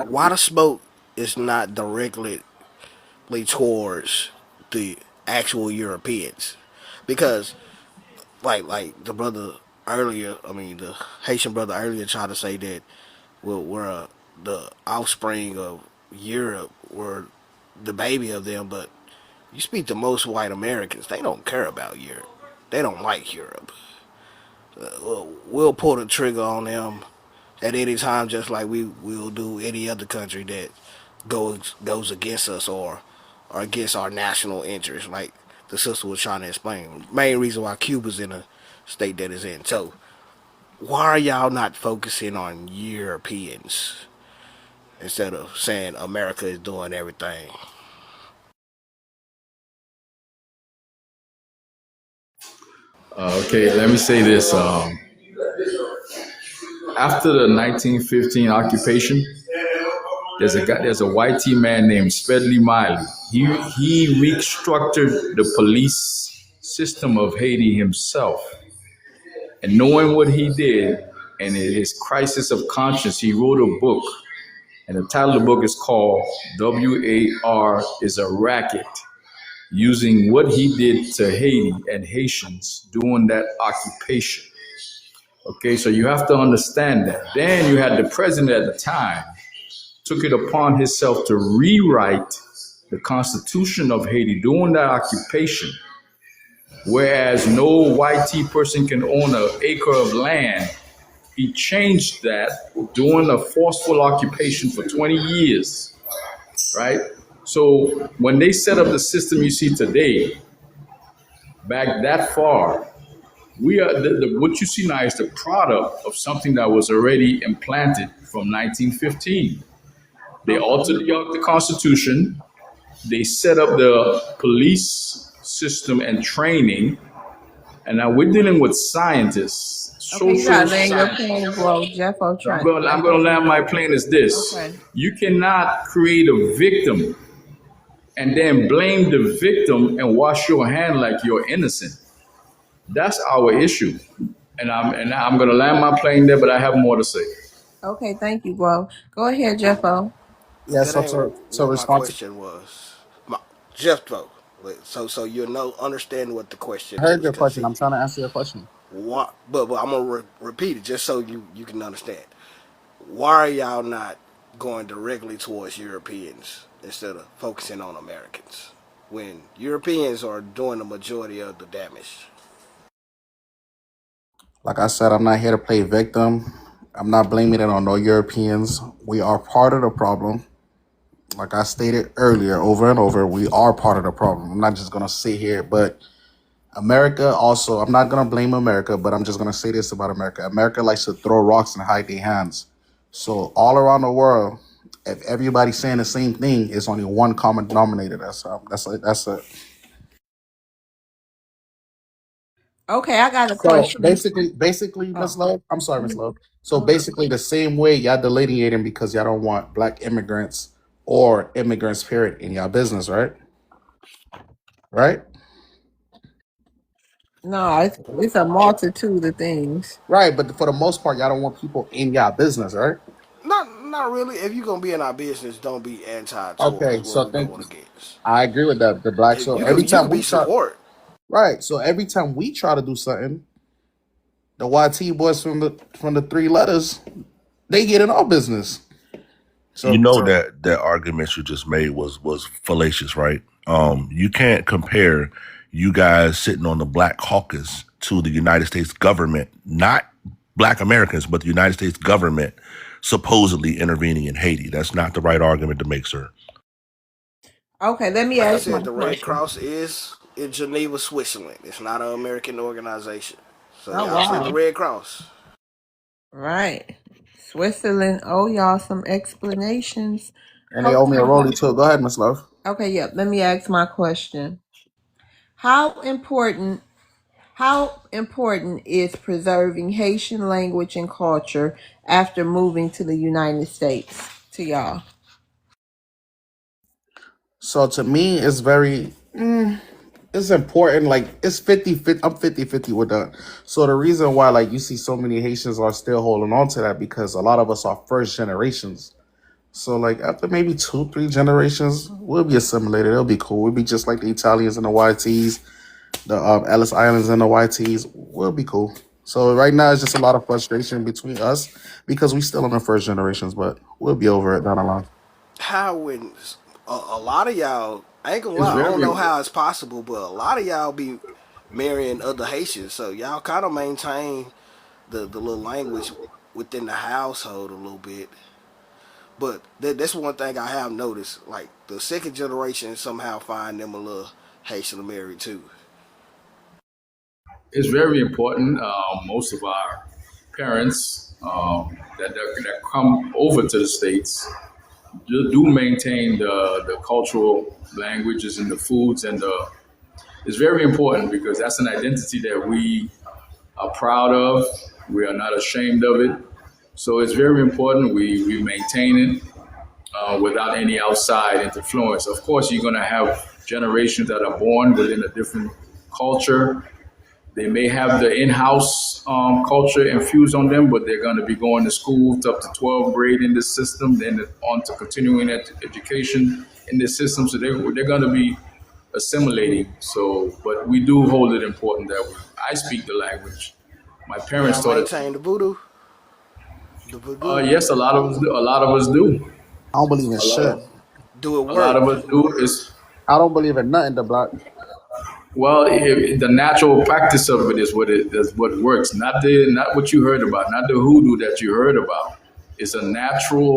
Speaker 10: why the smoke is not directly towards the actual Europeans? Because like the brother earlier, I mean the Haitian brother earlier tried to say that we're the offspring of Europe, we're the baby of them, but you speak to most white Americans, they don't care about Europe. They don't like Europe. We'll pull the trigger on them at any time, just like we will do any other country that goes against us, or against our national interests, like the sister was trying to explain. Main reason why Cuba's in a state that it's in. So why are y'all not focusing on Europeans instead of saying America is doing everything?
Speaker 9: Okay, let me say this. After the 1915 occupation, there's a white tea man named Spedley Miley. He restructured the police system of Haiti himself. And knowing what he did and his crisis of conscience, he wrote a book. And the title of the book is called WAR is a Racket, using what he did to Haiti and Haitians during that occupation. Okay, so you have to understand that. Then you had the president at the time took it upon himself to rewrite the constitution of Haiti during that occupation, whereas no white tea person can own an acre of land. He changed that during a forceful occupation for 20 years, right? So when they set up the system you see today, back that far, we are what you see now is the product of something that was already implanted from 1915. They altered the Constitution. They set up the police system and training. And now we're dealing with scientists,
Speaker 2: Okay, you
Speaker 9: social
Speaker 2: gotta land your
Speaker 9: scientists.
Speaker 2: plane, bro. Jeffo
Speaker 9: So
Speaker 2: trying.
Speaker 9: I'm gonna land my plane as this.
Speaker 2: Okay.
Speaker 9: You cannot create a victim and then blame the victim and wash your hand like you're innocent. That's our issue. And I'm gonna land my plane there, but I have more to say.
Speaker 2: Okay, thank you, bro. Go ahead, Jeffo.
Speaker 8: Yeah.
Speaker 10: That
Speaker 8: So
Speaker 10: ain't
Speaker 8: to
Speaker 10: what my
Speaker 8: respond to,
Speaker 10: question was. Jeff though. So you know understand what the
Speaker 8: I
Speaker 10: question
Speaker 8: heard
Speaker 10: is,
Speaker 8: your
Speaker 10: because
Speaker 8: question.
Speaker 10: he
Speaker 8: I'm trying to answer your question.
Speaker 10: what, but I'm gonna repeat it just so you can understand. Why are y'all not going directly towards Europeans instead of focusing on Americans when Europeans are doing the majority of the damage?
Speaker 8: Like I said, I'm not here to play victim. I'm not blaming it on no Europeans. We are part of the problem. Like I stated earlier, over and over, we are part of the problem. I'm not just gonna sit here, but America also, I'm not gonna blame America, but I'm just gonna say this about America. America likes to throw rocks and hide their hands. So all around the world, if everybody's saying the same thing, it's only one common denominator. That's it.
Speaker 2: Okay, I got a
Speaker 8: So
Speaker 2: question.
Speaker 8: basically, Miss
Speaker 2: Oh.
Speaker 8: Love, I'm sorry, Miss Love. So basically, the same way y'all delineating because y'all don't want black immigrants or immigrants, period, in y'all business, right? Right?
Speaker 2: No, it's a multitude of things.
Speaker 8: Right. But for the most part, y'all don't want people in y'all business, right?
Speaker 10: Not not really. If you're gonna be in our business, don't be anti-tourist.
Speaker 8: Okay,
Speaker 10: What
Speaker 8: so
Speaker 10: we
Speaker 8: thank
Speaker 10: going
Speaker 8: you.
Speaker 10: against?
Speaker 8: I agree with that. The black. So every
Speaker 10: You
Speaker 8: time
Speaker 10: could
Speaker 8: we
Speaker 10: be
Speaker 8: try,
Speaker 10: support.
Speaker 8: right? So every time we try to do something, the YT boys from the three letters, they get in our business.
Speaker 3: You
Speaker 8: So
Speaker 3: know that argument you just made was fallacious, right? You can't compare you guys sitting on the Black Caucus to the United States government, not Black Americans, but the United States government supposedly intervening in Haiti. That's not the right argument to make, sir.
Speaker 2: Okay, let me
Speaker 10: Like I
Speaker 2: ask my
Speaker 10: said, the Red
Speaker 2: question.
Speaker 10: Cross is in Geneva, Switzerland. It's not an American organization. So
Speaker 2: Oh
Speaker 10: y'all send the
Speaker 2: wow.
Speaker 10: Red Cross.
Speaker 2: Right. Switzerland owe y'all some explanations.
Speaker 8: and they owe me a
Speaker 2: Okay.
Speaker 8: rollie too. Go ahead, Miss Love.
Speaker 2: Okay, yeah. Let me ask my question. How important how important is preserving Haitian language and culture after moving to the United States to y'all?
Speaker 8: So to me, it's very. It's important. Like it's 50-50. I'm 50-50 with that. So the reason why like you see so many Haitians are still holding on to that because a lot of us are first generations. So like after maybe 2-3 generations, we'll be assimilated. It'll be cool. We'll be just like the Italians and the YTs, the Ellis Islands and the YTs. We'll be cool. So right now it's just a lot of frustration between us because we still in the first generations, but we'll be over it down the line.
Speaker 10: How when a lot of y'all, I ain't gonna
Speaker 9: It's
Speaker 10: lie, I don't
Speaker 9: very
Speaker 10: know how it's possible, but a lot of y'all be marrying other Haitians, so y'all kind of maintain the little language within the household a little bit. But that's one thing I have noticed. Like the second generation somehow find them a little Haitian married too.
Speaker 9: It's very important. Most of our parents that come over to the States do maintain the cultural languages and the foods it's very important because that's an identity that we are proud of. We are not ashamed of it. So it's very important we maintain it without any outside interference. Of course, you're going to have generations that are born within a different culture. They may have the in-house culture infused on them, but they're going to be going to school up to 12th grade in this system, then on to continuing education in this system. So they're going to be assimilating. So, but we do hold it important that I speak the language. My parents
Speaker 10: Y'all
Speaker 9: taught us.
Speaker 10: maintain the voodoo, the voodoo.
Speaker 9: Yes, a lot of us do. A lot of us do.
Speaker 8: I don't believe in
Speaker 9: A lot
Speaker 8: shit.
Speaker 9: of
Speaker 10: Do it
Speaker 9: a lot
Speaker 10: work?
Speaker 9: of us do. Is
Speaker 8: I don't believe in nothing, the black.
Speaker 9: well, the natural practice of it is what works. Not what you heard about. Not the hoodoo that you heard about. It's a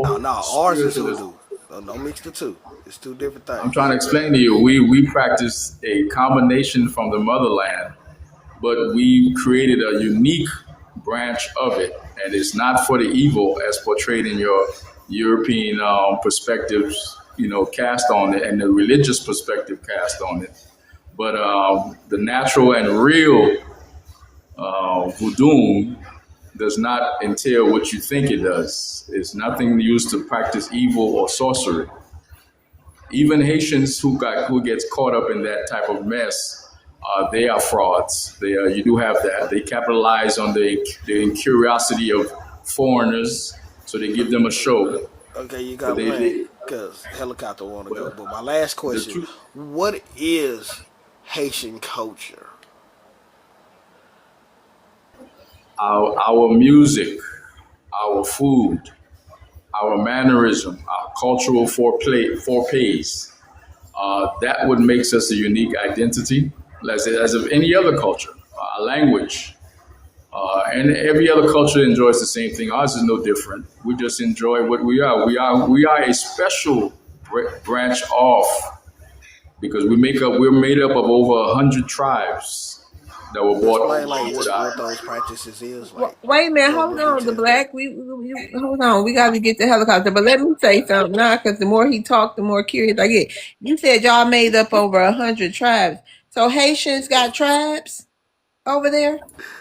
Speaker 10: Oh
Speaker 9: natural
Speaker 10: no, ours is
Speaker 9: spiritual.
Speaker 10: hoodoo. So don't mix the two. It's two different
Speaker 9: I'm trying
Speaker 10: things.
Speaker 9: to explain to you. We practice a combination from the motherland, but we created a unique branch of it, and it's not for the evil as portrayed in your European perspectives, cast on it, and the religious perspective cast on it. But the natural and real voodoo does not entail what you think it does. It's nothing used to practice evil or sorcery. Even Haitians who gets caught up in that type of mess, they are frauds. You do have that. They capitalize on the curiosity of foreigners, so they give them a show.
Speaker 10: Okay, you
Speaker 9: But
Speaker 10: got
Speaker 9: they,
Speaker 10: land
Speaker 9: they
Speaker 10: because helicopter want to go.
Speaker 9: but
Speaker 10: But my last
Speaker 9: the
Speaker 10: question:
Speaker 9: truth,
Speaker 10: what is Haitian culture?
Speaker 9: our music, our food, our mannerism, our cultural foreplays, that what makes us a unique identity, as of any other culture. Our language, and every other culture enjoys the same thing. Ours is no different. We just enjoy what we are. We are a special branch off because we're made up of over 100 tribes that were brought
Speaker 10: Explain
Speaker 9: over
Speaker 10: like
Speaker 9: onto the
Speaker 10: what
Speaker 9: island.
Speaker 10: those practices is. Like
Speaker 2: Wait a minute,
Speaker 10: go in
Speaker 2: hold
Speaker 10: more
Speaker 2: on. The
Speaker 10: detail.
Speaker 2: black, hold on. We got to get the helicopter. But let me say something now, because the more he talked, the more curious I get. You said y'all made up over 100 tribes. So Haitians got tribes over there?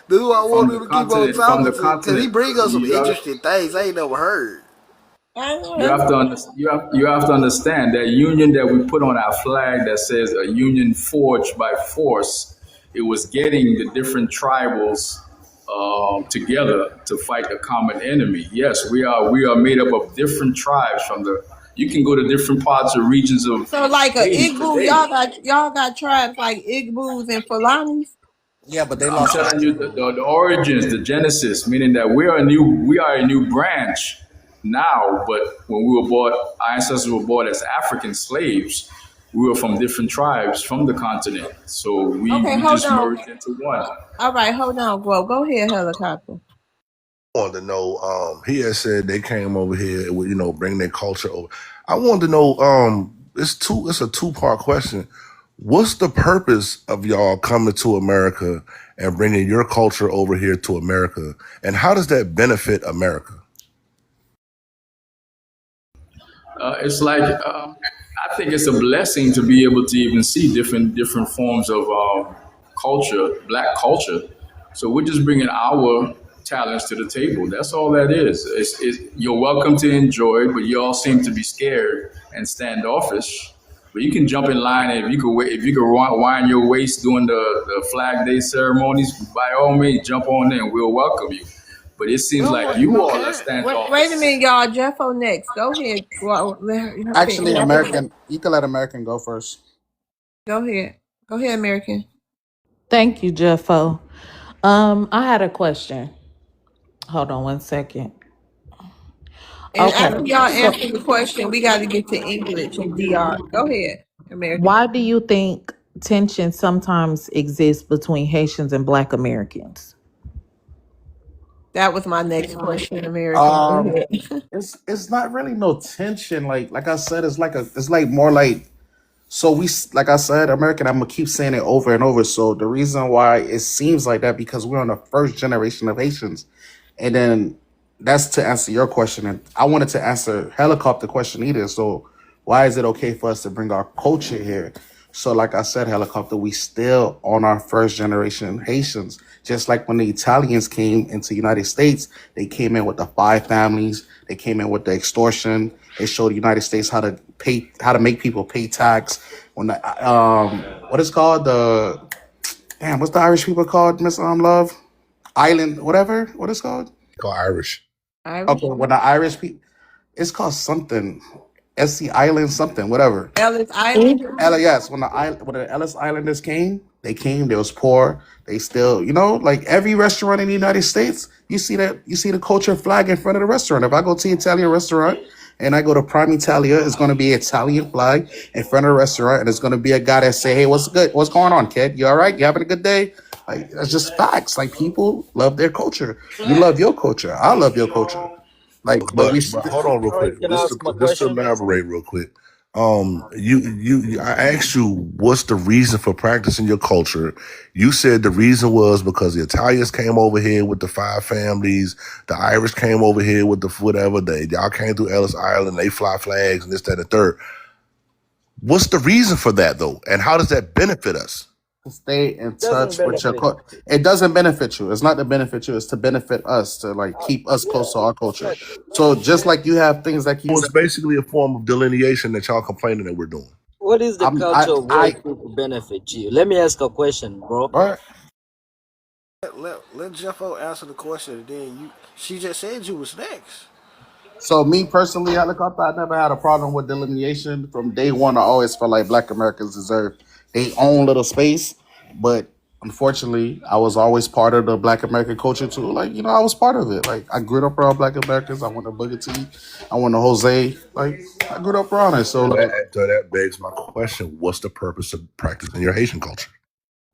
Speaker 10: This is why I
Speaker 9: From
Speaker 10: want
Speaker 9: the
Speaker 10: him to keep on
Speaker 9: continent, from
Speaker 10: talking
Speaker 9: the
Speaker 10: to, cause he
Speaker 9: continent,
Speaker 10: bring us some
Speaker 9: you have
Speaker 10: interesting things I ain't never heard.
Speaker 2: I know
Speaker 9: You
Speaker 2: that's
Speaker 9: have to you have to understand that union that we put on our flag that says a union forged by force. It was getting the different tribals together to fight a common enemy. Yes, we are made up of different tribes from the. You can go to different parts or regions of
Speaker 2: So like a
Speaker 9: Haiti
Speaker 2: Igbo,
Speaker 9: today.
Speaker 2: y'all got tribes like Igbos and Fulanis.
Speaker 8: Yeah, but they
Speaker 9: I'm
Speaker 8: lost
Speaker 9: telling you the origins, the genesis, meaning that we are a new branch now. But when we were bought, our ancestors were bought as African slaves. We were from different tribes from the continent, so we
Speaker 2: Okay,
Speaker 9: we
Speaker 2: hold
Speaker 9: just
Speaker 2: on.
Speaker 9: merged into one.
Speaker 2: All right, hold on, bro. Go ahead, helicopter.
Speaker 3: Wanted to know, he had said they came over here with, bring their culture over. I wanted to know, it's a two-part question. What's the purpose of y'all coming to America and bringing your culture over here to America? And how does that benefit America?
Speaker 9: It's like I think it's a blessing to be able to even see different forms of culture, black culture. So we're just bringing our talents to the table. That's all that is. You're welcome to enjoy it, but you all seem to be scared and standoffish. But you can jump in line, and if you could wind your waist during the Flag Day ceremonies, by all means, jump on in. We'll welcome you. But it seems like you all are
Speaker 2: Wait a
Speaker 9: standoffish.
Speaker 2: minute, y'all. Jeffo next. Go ahead. Well,
Speaker 8: actually American. You can let American go first.
Speaker 2: Go ahead. Go ahead, American.
Speaker 1: Thank you, Jeffo. I had a question. Hold on one second.
Speaker 2: And
Speaker 1: Okay.
Speaker 2: after y'all
Speaker 1: So
Speaker 2: answer the question, we got to get to English and DR. Go ahead, American.
Speaker 1: why do you think tension sometimes exists between Haitians and Black Americans?
Speaker 2: That was my next question, American. Go
Speaker 8: Um,
Speaker 2: ahead.
Speaker 8: it's not really no tension. Like I said, it's like more like. So like I said, American, I'm gonna keep saying it over and over. So the reason why it seems like that because we're on the first generation of Haitians, and then that's to answer your question. And I wanted to answer helicopter question either. So why is it okay for us to bring our culture here? So like I said, helicopter, we still on our first generation Haitians. Just like when the Italians came into the United States, they came in with the five families. They came in with the extortion. They showed the United States how to make people pay tax. When the what is called what's the Irish people called, Miss Love? Island, whatever. What is called?
Speaker 3: Called Irish.
Speaker 2: Irish.
Speaker 8: Okay, when the Irish people, it's called something. SC Island, something, whatever.
Speaker 2: Ellis Island.
Speaker 8: Yes, when the Ellis Islanders came, they was poor. They still, like every restaurant in the United States, you see the culture flag in front of the restaurant. If I go to an Italian restaurant and I go to Prime Italia, it's gonna be an Italian flag in front of the restaurant, and it's gonna be a guy that say, "Hey, what's good? What's going on, kid? You all right? You having a good day?" Like that's just facts. Like people love their culture. You love your culture. I love your culture. Like, but we.
Speaker 3: But hold on real
Speaker 17: All right,
Speaker 3: quick.
Speaker 17: can I ask my
Speaker 3: Just to
Speaker 17: question?
Speaker 3: elaborate real quick. I asked you what's the reason for practicing your culture. You said the reason was because the Italians came over here with the five families, the Irish came over here with the whatever y'all came through Ellis Island, they fly flags and this, that, and the third. What's the reason for that though? And how does that benefit us?
Speaker 8: Stay in
Speaker 17: Doesn't
Speaker 8: touch with your
Speaker 17: benefit.
Speaker 8: culture. It doesn't benefit you. It's not to benefit you. It's to benefit us to like keep us close to our culture.
Speaker 17: Exactly.
Speaker 8: So just like you have things that keep.
Speaker 3: Well, it's basically a form of delineation that y'all complaining that we're doing.
Speaker 17: What is the culture of
Speaker 8: I.
Speaker 17: white people benefit you? Let me ask a question, bro.
Speaker 8: All right.
Speaker 10: Let Jeffo answer the question, and then she just said you was next.
Speaker 8: So me personally, helicopter, I never had a problem with delineation. From day one, I always felt like Black Americans deserve their own little space. But unfortunately, I was always part of the Black American culture too. Like, I was part of it. Like I grew up around Black Americans. I went to Booker T. I went to Jose. Like I grew up around it. So like
Speaker 3: So that begs my question. What's the purpose of practicing your Haitian culture?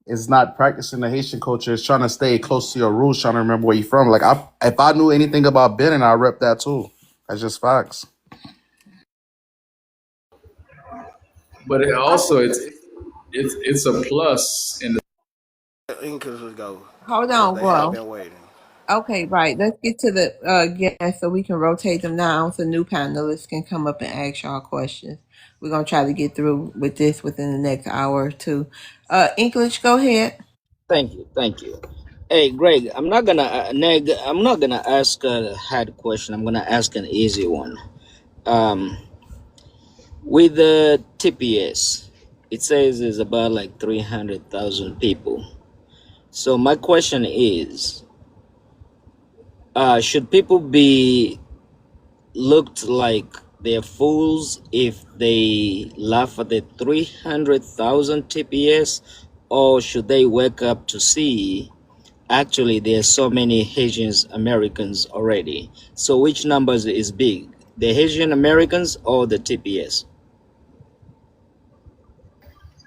Speaker 8: it's not practicing the Haitian culture. It's trying to stay close to your roots, trying to remember where you're from. Like if I knew anything about Benin, I rep that too. That's just facts.
Speaker 9: But it also it's a plus in the.
Speaker 10: Incas would go
Speaker 2: Hold
Speaker 10: because
Speaker 2: on,
Speaker 10: they have
Speaker 2: bro.
Speaker 10: been waiting.
Speaker 2: Okay, right. Let's get to the guests so we can rotate them down so new panelists can come up and ask y'all questions. We're gonna try to get through with this within the next hour or two. English, go ahead.
Speaker 17: Thank you, thank you. Hey, Greg, I'm not gonna neg. I'm not gonna ask a hard question. I'm gonna ask an easy one. Um, with the TPS, it says it's about like 300,000 people. So my question is, Should people be looked like they're fools if they laugh at the 300,000 TPS, or should they wake up to see actually there's so many Haitian Americans already? So which numbers is big, the Haitian Americans or the TPS?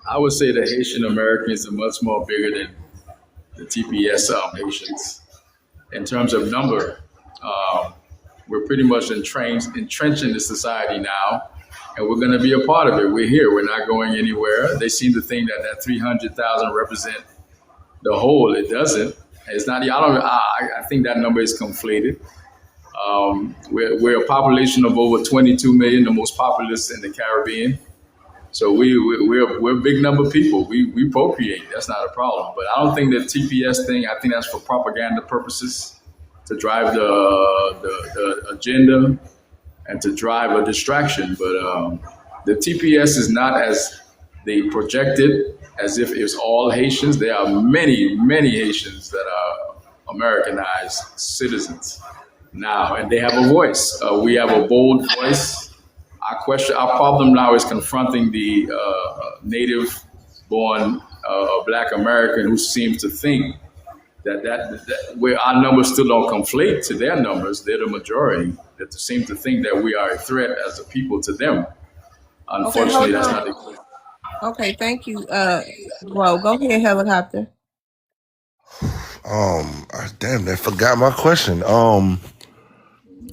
Speaker 9: I would say the Haitian Americans are much more bigger than the TPS Haitians in terms of number. Um, we're pretty much entrenched in the society now, and we're going to be a part of it. We're here. We're not going anywhere. They seem to think that 300,000 represent the whole. It doesn't. It's not. I think that number is conflated. We're a population of over 22 million, the most populous in the Caribbean. So we're a big number of people. We procreate. That's not a problem. But I don't think that TPS thing. I think that's for propaganda purposes to drive the agenda and to drive a distraction. But the TPS is not as they projected, as if it's all Haitians. There are many Haitians that are Americanized citizens now, and they have a voice. We have a bold voice. Our problem now is confronting the native-born Black American who seems to think that where our numbers still don't conflate to their numbers, they're the majority. That seem to think that we are a threat as a people to them.
Speaker 2: Okay,
Speaker 9: Unfortunately,
Speaker 2: hold
Speaker 9: that's
Speaker 2: on.
Speaker 9: not the case.
Speaker 2: Okay, thank you. Well, go ahead, helicopter.
Speaker 3: I damn, they forgot my question.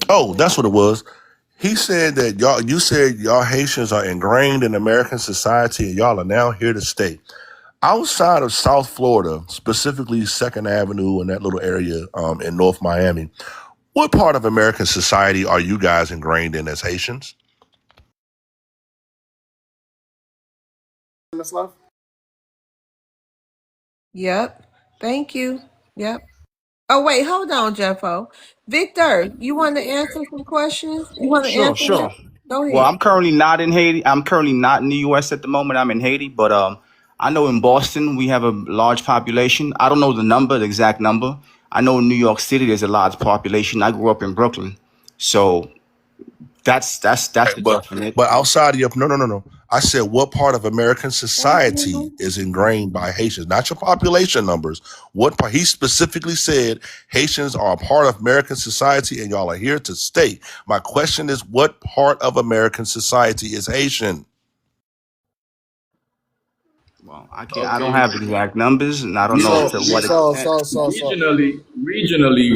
Speaker 3: Oh, that's what it was. He said that you said y'all Haitians are ingrained in American society and y'all are now here to stay. Outside of South Florida, specifically Second Avenue and that little area in North Miami, what part of American society are you guys ingrained in as Haitians?
Speaker 8: Miss Love?
Speaker 2: Yep. Thank you. Yep. Oh wait, hold on, Jeffo. Victor, you want to answer some questions? You want to
Speaker 4: Sure,
Speaker 2: answer that?
Speaker 4: sure.
Speaker 2: Go
Speaker 4: Well,
Speaker 2: ahead.
Speaker 4: I'm currently not in Haiti. I'm currently not in the U.S. at the moment. I'm in Haiti, but I know in Boston we have a large population. I don't know the exact number. I know in New York City there's a large population. I grew up in Brooklyn, so that's the
Speaker 3: But
Speaker 4: definite.
Speaker 3: but outside of your no. I said what part of American society is ingrained by Haitians, not your population numbers. What part? He specifically said Haitians are a part of American society and y'all are here to stay. My question is, what part of American society is Haitian?
Speaker 4: Well, I can't. I don't
Speaker 9: Okay.
Speaker 4: have exact numbers, and I don't know
Speaker 8: So
Speaker 4: to what
Speaker 8: so
Speaker 4: extent.
Speaker 8: so so so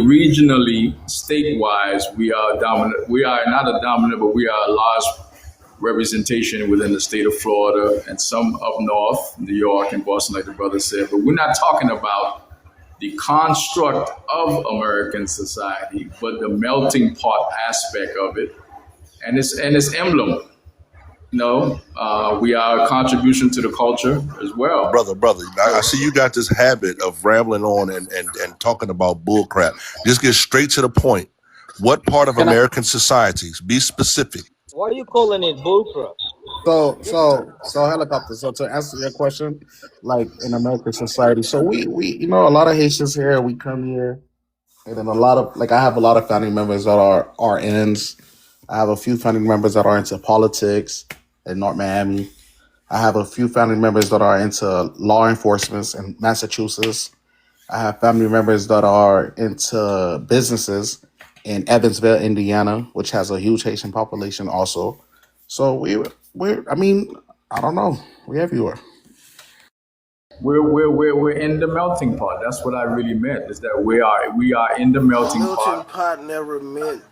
Speaker 9: Regionally, state-wise, we are dominant. We are not a dominant, but we are a large representation within the state of Florida and some up north, New York and Boston, like the brother said. But we're not talking about the construct of American society, but the melting pot aspect of it, and its emblem. No, we are a contribution to the culture as well.
Speaker 3: Brother, I see you got this habit of rambling on and talking about bull crap. Just get straight to the point. What part of
Speaker 8: can I
Speaker 3: American societies? Be specific.
Speaker 17: Why are you calling it bullcrap?
Speaker 8: so helicopter. So to answer your question, like in American society, so we a lot of Haitians here. We come here, and then a lot of like I have a lot of family members that are RNs. I have a few family members that are into politics in North Miami. I have a few family members that are into law enforcement in Massachusetts. I have family members that are into businesses in Evansville, Indiana, which has a huge Haitian population also. So I mean, I don't know. We everywhere.
Speaker 9: We're in the melting pot. That's what I really meant. Is that we are in the melting
Speaker 10: Melting
Speaker 9: pot.
Speaker 10: pot never meant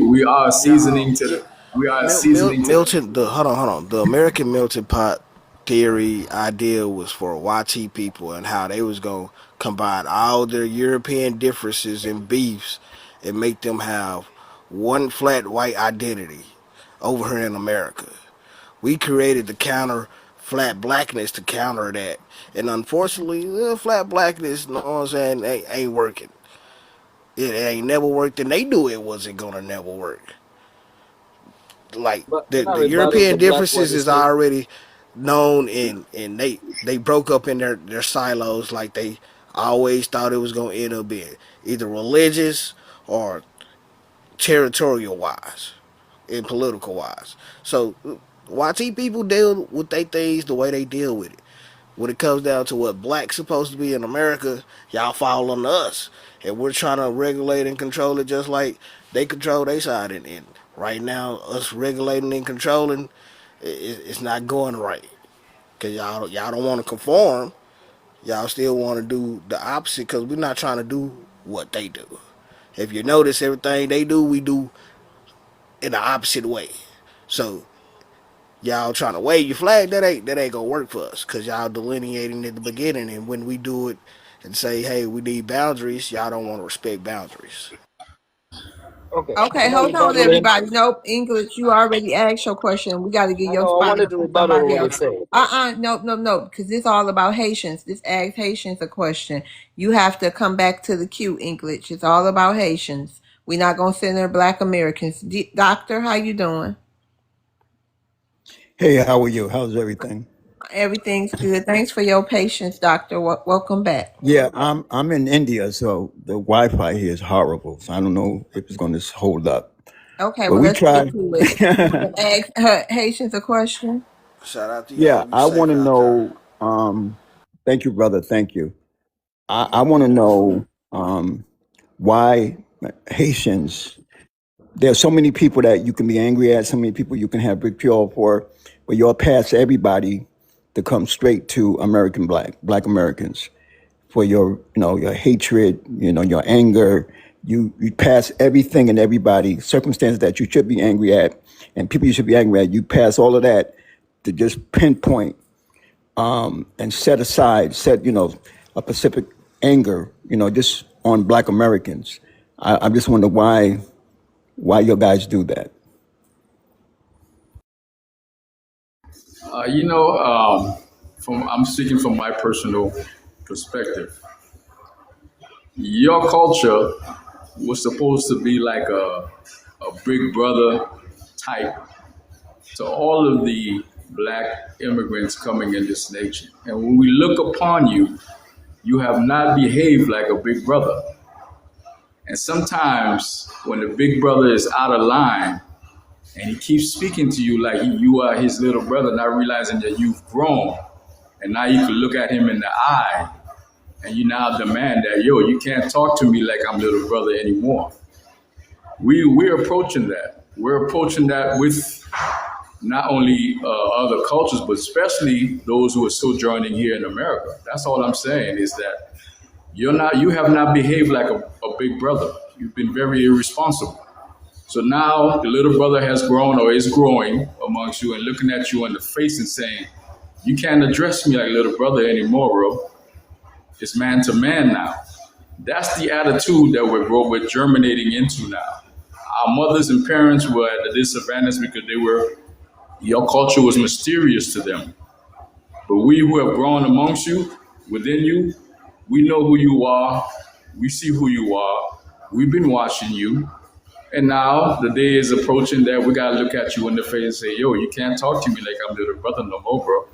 Speaker 9: We are
Speaker 10: y'all.
Speaker 9: seasoning to the. We are seasoning to the.
Speaker 10: Milton. The hold on. The American melting pot theory idea was for YT people and how they was gonna combine all their European differences and beefs and make them have one flat white identity over here in America. We created the counter flat blackness to counter that, and unfortunately, flat blackness, you know what I'm saying, ain't working. It ain't never worked, and they knew it wasn't gonna never work. Like
Speaker 17: But
Speaker 10: the
Speaker 17: not rebuttal to
Speaker 10: European
Speaker 17: black what
Speaker 10: differences
Speaker 17: you
Speaker 10: is
Speaker 17: say.
Speaker 10: already known, and they broke up in their silos. Like they always thought it was gonna end up being either religious or territorial wise and political wise. So YT people deal with their things the way they deal with it. When it comes down to what black's supposed to be in America, y'all fall on us. And we're trying to regulate and control it just like they control their side. And right now, us regulating and controlling, it's not going right. Because y'all don't want to conform. Y'all still want to do the opposite because we're not trying to do what they do. If you notice, everything they do, we do in the opposite way. So y'all trying to wave your flag, that ain't gonna work for us because y'all delineating at the beginning, and when we do it and say, hey, we need boundaries, y'all don't want to respect boundaries.
Speaker 17: Okay, I
Speaker 2: Okay,
Speaker 17: want to
Speaker 2: hold on,
Speaker 17: rebuttal him.
Speaker 2: everybody. Nope, English. You already asked your question. We got to get
Speaker 17: I
Speaker 2: your
Speaker 17: know I wanted
Speaker 2: spotlight
Speaker 17: to
Speaker 2: on
Speaker 17: rebuttal
Speaker 2: somebody
Speaker 17: what he
Speaker 2: else.
Speaker 17: said.
Speaker 2: Nope. Because this all about Haitians. This asks Haitians a question. You have to come back to the queue, English. It's all about Haitians. We're not gonna send there Black Americans. Doctor, how you doing?
Speaker 16: Hey, how are you? How's everything?
Speaker 2: Everything's good. Thanks for your patience, Doctor. Welcome back.
Speaker 16: Yeah, I'm in India, so the Wi-Fi here is horrible. So I don't know if it's going to hold up.
Speaker 2: Okay,
Speaker 16: But
Speaker 2: well
Speaker 16: we
Speaker 2: let's get
Speaker 16: try.
Speaker 2: to it. Ask Haitians a question.
Speaker 10: Shout out to y'all.
Speaker 16: Yeah,
Speaker 10: Be
Speaker 16: I want
Speaker 10: safe
Speaker 16: to
Speaker 10: out there.
Speaker 16: know. Thank you, brother. Thank you. I want to know why Haitians. There's so many people that you can be angry at. So many people you can have vitriol for, but you're past everybody to come straight to Black Americans for your hatred, your anger. You pass everything and everybody, circumstances that you should be angry at, and people you should be angry at. You pass all of that to just pinpoint and set a specific anger, just on Black Americans. I just wonder why you guys do that.
Speaker 9: You know, from I'm speaking from my personal perspective. Your culture was supposed to be like a big brother type to all of the black immigrants coming in this nation. And when we look upon you, you have not behaved like a big brother. And sometimes when the big brother is out of line and he keeps speaking to you like you are his little brother, not realizing that you've grown, and now you can look at him in the eye and you now demand that, yo, you can't talk to me like I'm little brother anymore. We're approaching that. We're approaching that with not only other cultures, but especially those who are still joining here in America. That's all I'm saying is that you have not behaved like a big brother. You've been very irresponsible. So now the little brother has grown or is growing amongst you and looking at you in the face and saying, you can't address me like little brother anymore, bro. It's man to man now. That's the attitude that we're germinating into now. Our mothers and parents were at a disadvantage because your culture was mysterious to them. But we who have grown amongst you, within you, we know who you are. We see who you are. We've been watching you. And now the day is approaching that we got to look at you in the face and say, yo, you can't talk to me like I'm little brother no more, bro.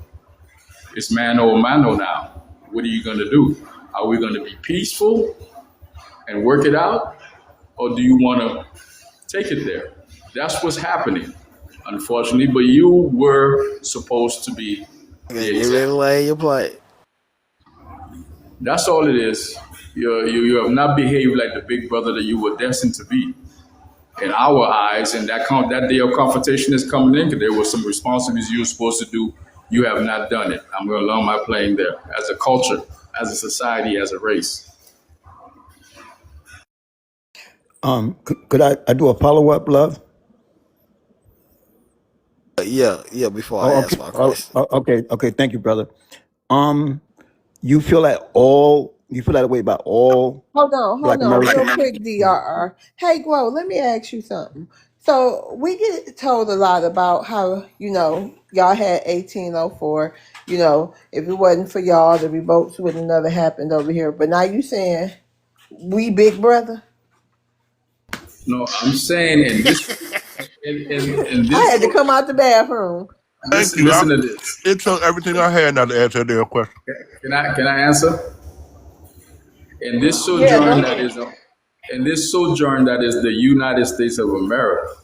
Speaker 9: It's mano now. What are you going to do? Are we going to be peaceful and work it out? Or do you want to take it there? That's what's happening, unfortunately. But you were supposed to be
Speaker 10: Okay,
Speaker 9: the
Speaker 10: get ready to
Speaker 9: example.
Speaker 10: lay your plate.
Speaker 9: That's all it is. You have not behaved like the big brother that you were destined to be in our eyes. And that day of confrontation is coming in because there was some responsibilities you were supposed to do. You have not done it. I'm going to learn my playing there as a culture, as a society, as a race.
Speaker 16: Could I do a follow-up, love?
Speaker 10: Yeah, before I
Speaker 16: Oh,
Speaker 10: ask
Speaker 16: okay.
Speaker 10: my question.
Speaker 16: Okay. Thank you, brother. Um, you feel that way about all
Speaker 2: Hold
Speaker 16: Black
Speaker 2: on, real
Speaker 16: Americans?
Speaker 2: quick, DRR. Hey, Glow, let me ask you something. So we get told a lot about how, y'all had 1804. If it wasn't for y'all, the revolts would have never happened over here. But now you saying we big brother?
Speaker 9: No, I'm saying in
Speaker 2: I
Speaker 9: this
Speaker 2: had to come out the bathroom.
Speaker 3: Thank you.
Speaker 9: listen to this.
Speaker 3: It took everything I had now to answer their question.
Speaker 9: Can I answer? In this
Speaker 2: Yeah, go
Speaker 9: sojourn that
Speaker 2: ahead.
Speaker 9: is in this sojourn that is the United States of America.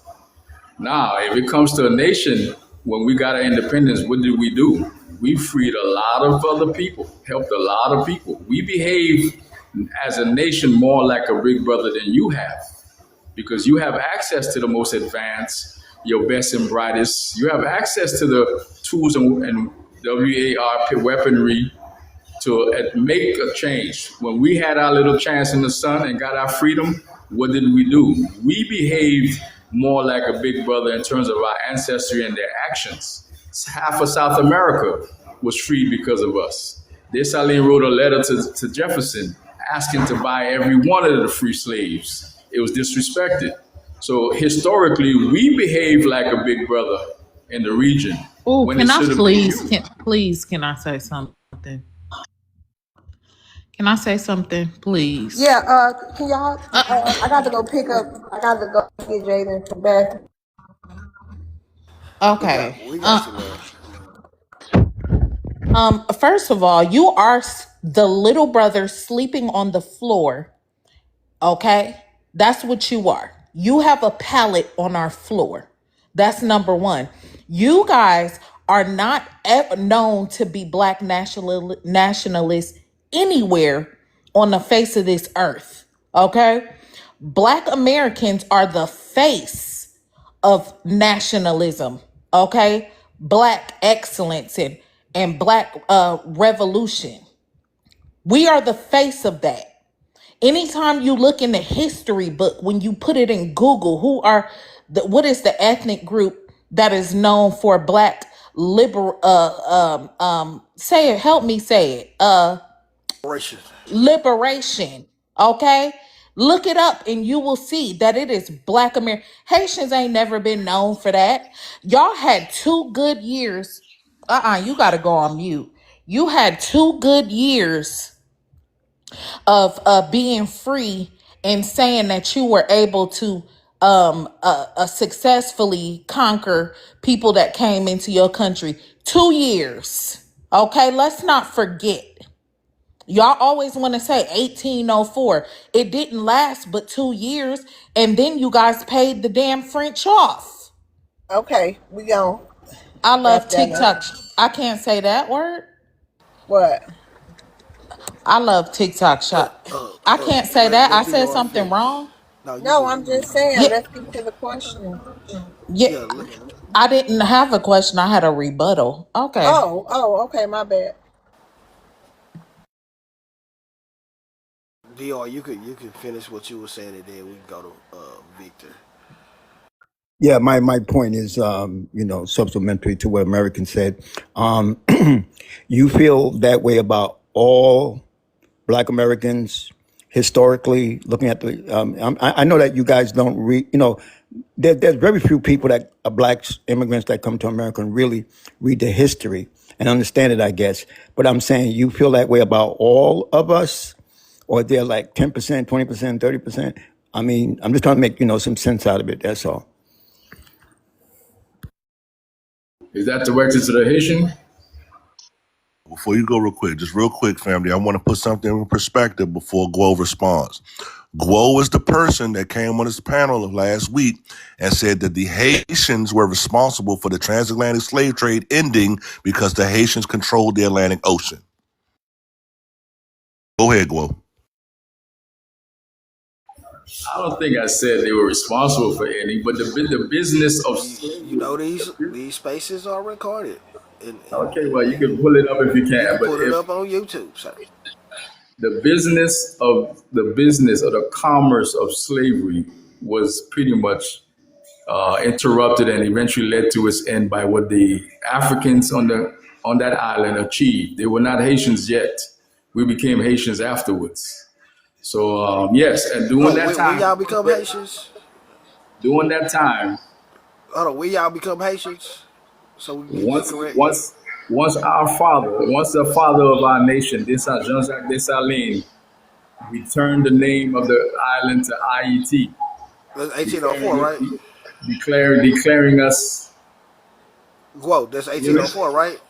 Speaker 9: Now, if it comes to a nation, when we got our independence, what did we do? We freed a lot of other people, helped a lot of people. We behave as a nation more like a big brother than you have, because you have access to the most advanced, your best and brightest. You have access to the tools and WAR weaponry to make a change. When we had our little chance in the sun and got our freedom, what did we do? We behaved more like a big brother in terms of our ancestry and their actions. Half of South America was freed because of us. Dessalines wrote a letter to Jefferson asking to buy every one of the free slaves. It was disrespected. So historically, we behaved like a big brother in the region
Speaker 1: Oh,
Speaker 9: when it
Speaker 1: can I
Speaker 9: should have been
Speaker 1: please,
Speaker 9: you.
Speaker 1: can I say something? Can I say something, please?
Speaker 2: Yeah, can y'all? I got to go pick up. I got to go get Jaden from Beth.
Speaker 1: Okay.
Speaker 10: We got you, love.
Speaker 1: First of all, you are the little brother sleeping on the floor. Okay, that's what you are. You have a pallet on our floor. That's number one. You guys are not known to be black nationalists anywhere on the face of this earth. Okay, black Americans are the face of nationalism. Okay, black excellence and black revolution. We are the face of that. Anytime you look in the history book, when you put it in Google, what is the ethnic group that is known for black liberal say it, help me say it.
Speaker 10: Operation.
Speaker 1: Liberation. Okay? Look it up and you will see that it is black American. Haitians ain't never been known for that. Y'all had 2 good years. You gotta go on mute. You had 2 good years of being free and saying that you were able to successfully conquer people that came into your country. 2 years. Okay, let's not forget. Y'all always want to say 1804. It didn't last but 2 years, and then you guys paid the damn French off.
Speaker 2: Okay, we gonna
Speaker 1: I love
Speaker 2: wrap that up.
Speaker 1: TikTok. I can't say that word.
Speaker 2: What?
Speaker 1: I love TikTok shop. I can't say that. I
Speaker 10: Let
Speaker 1: said
Speaker 10: DR
Speaker 1: something
Speaker 10: finish.
Speaker 1: wrong.
Speaker 10: No, you
Speaker 2: No,
Speaker 10: good.
Speaker 2: I'm just saying.
Speaker 1: Yeah,
Speaker 2: Let's get to the question.
Speaker 1: yeah.
Speaker 10: Yeah,
Speaker 1: I didn't have a question. I had a rebuttal. Okay.
Speaker 2: Okay, my bad.
Speaker 10: DR, you could finish what you were saying, and then we can go to Victor.
Speaker 16: Yeah, my point is, supplementary to what American said. Um, you feel that way about all Black Americans historically, looking at the. I know that you guys don't read. There's very few people that are blacks, immigrants that come to America and really read the history and understand it, I guess. But I'm saying you feel that way about all of us, or they're like 10%, 20%, 30%. I mean, I'm just trying to make some sense out of it. That's all.
Speaker 9: Is that directed to the Haitian?
Speaker 3: Before you go real quick, family, I want to put something in perspective before Guo responds. Guo is the person that came on this panel of last week and said that the Haitians were responsible for the transatlantic slave trade ending because the Haitians controlled the Atlantic Ocean. Go ahead, Guo.
Speaker 9: I don't think I said they were responsible for any, but the business of
Speaker 10: You know these spaces are recorded, and
Speaker 9: okay, well you can pull it up if you
Speaker 10: you
Speaker 9: can,
Speaker 10: can
Speaker 9: but
Speaker 10: put it
Speaker 9: if
Speaker 10: up on YouTube, sir.
Speaker 9: the business of the commerce of slavery was pretty much interrupted and eventually led to its end by what the Africans on that island achieved. They were not Haitians yet. We became Haitians afterwards. So yes, and during
Speaker 10: Wait,
Speaker 9: that
Speaker 10: when
Speaker 9: time,
Speaker 10: y'all become Haitians?
Speaker 9: during that time,
Speaker 10: Hold on, when y'all become Haitians? So we can get this
Speaker 9: once
Speaker 10: correct.
Speaker 9: once once the father of our nation, Jean-Jacques Dessalines, returned the name of the island to IET,
Speaker 10: That's 1804,
Speaker 9: declaring
Speaker 10: right?
Speaker 9: declaring us,
Speaker 10: Whoa, that's
Speaker 9: you know,
Speaker 10: 1804, right?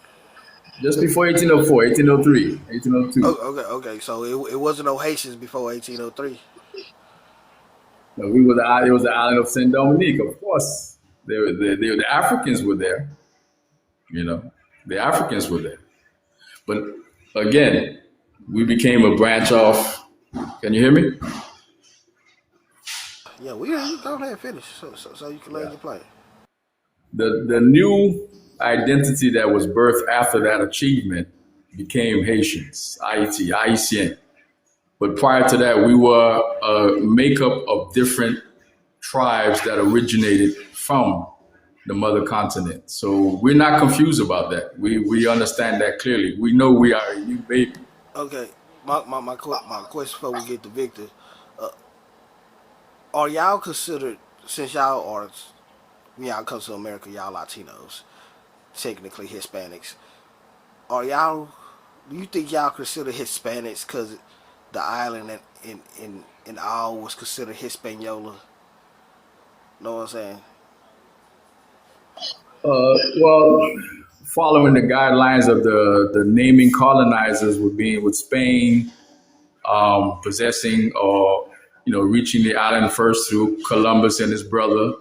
Speaker 9: just before 1804, 1803,
Speaker 10: Oh,
Speaker 9: 1802.
Speaker 10: okay. So it wasn't no Haitians before 1803.
Speaker 9: No, we were it was the island of Saint Dominique, of course. The Africans were there, you know. The Africans were there. But again, we became a branch off. Can you hear me?
Speaker 10: Yeah, we hear you. Go ahead and finish so you can land
Speaker 9: Yeah.
Speaker 10: your plane.
Speaker 9: The new identity that was birthed after that achievement became Haitians, Haiti, Haitien. But prior to that, we were a makeup of different tribes that originated from the mother continent. So we're not confused about that. We understand that clearly. We know we are a new baby.
Speaker 10: Okay, my question before we get to Victor, uh, are y'all considered, since y'all are, when y'all come to America, y'all Latinos, technically Hispanics, are y'all, do you think y'all consider Hispanics because the island and all was considered Hispaniola? Know what I'm saying?
Speaker 9: Well, following the guidelines of the naming colonizers would be with Spain possessing or reaching the island first through Columbus and his brother.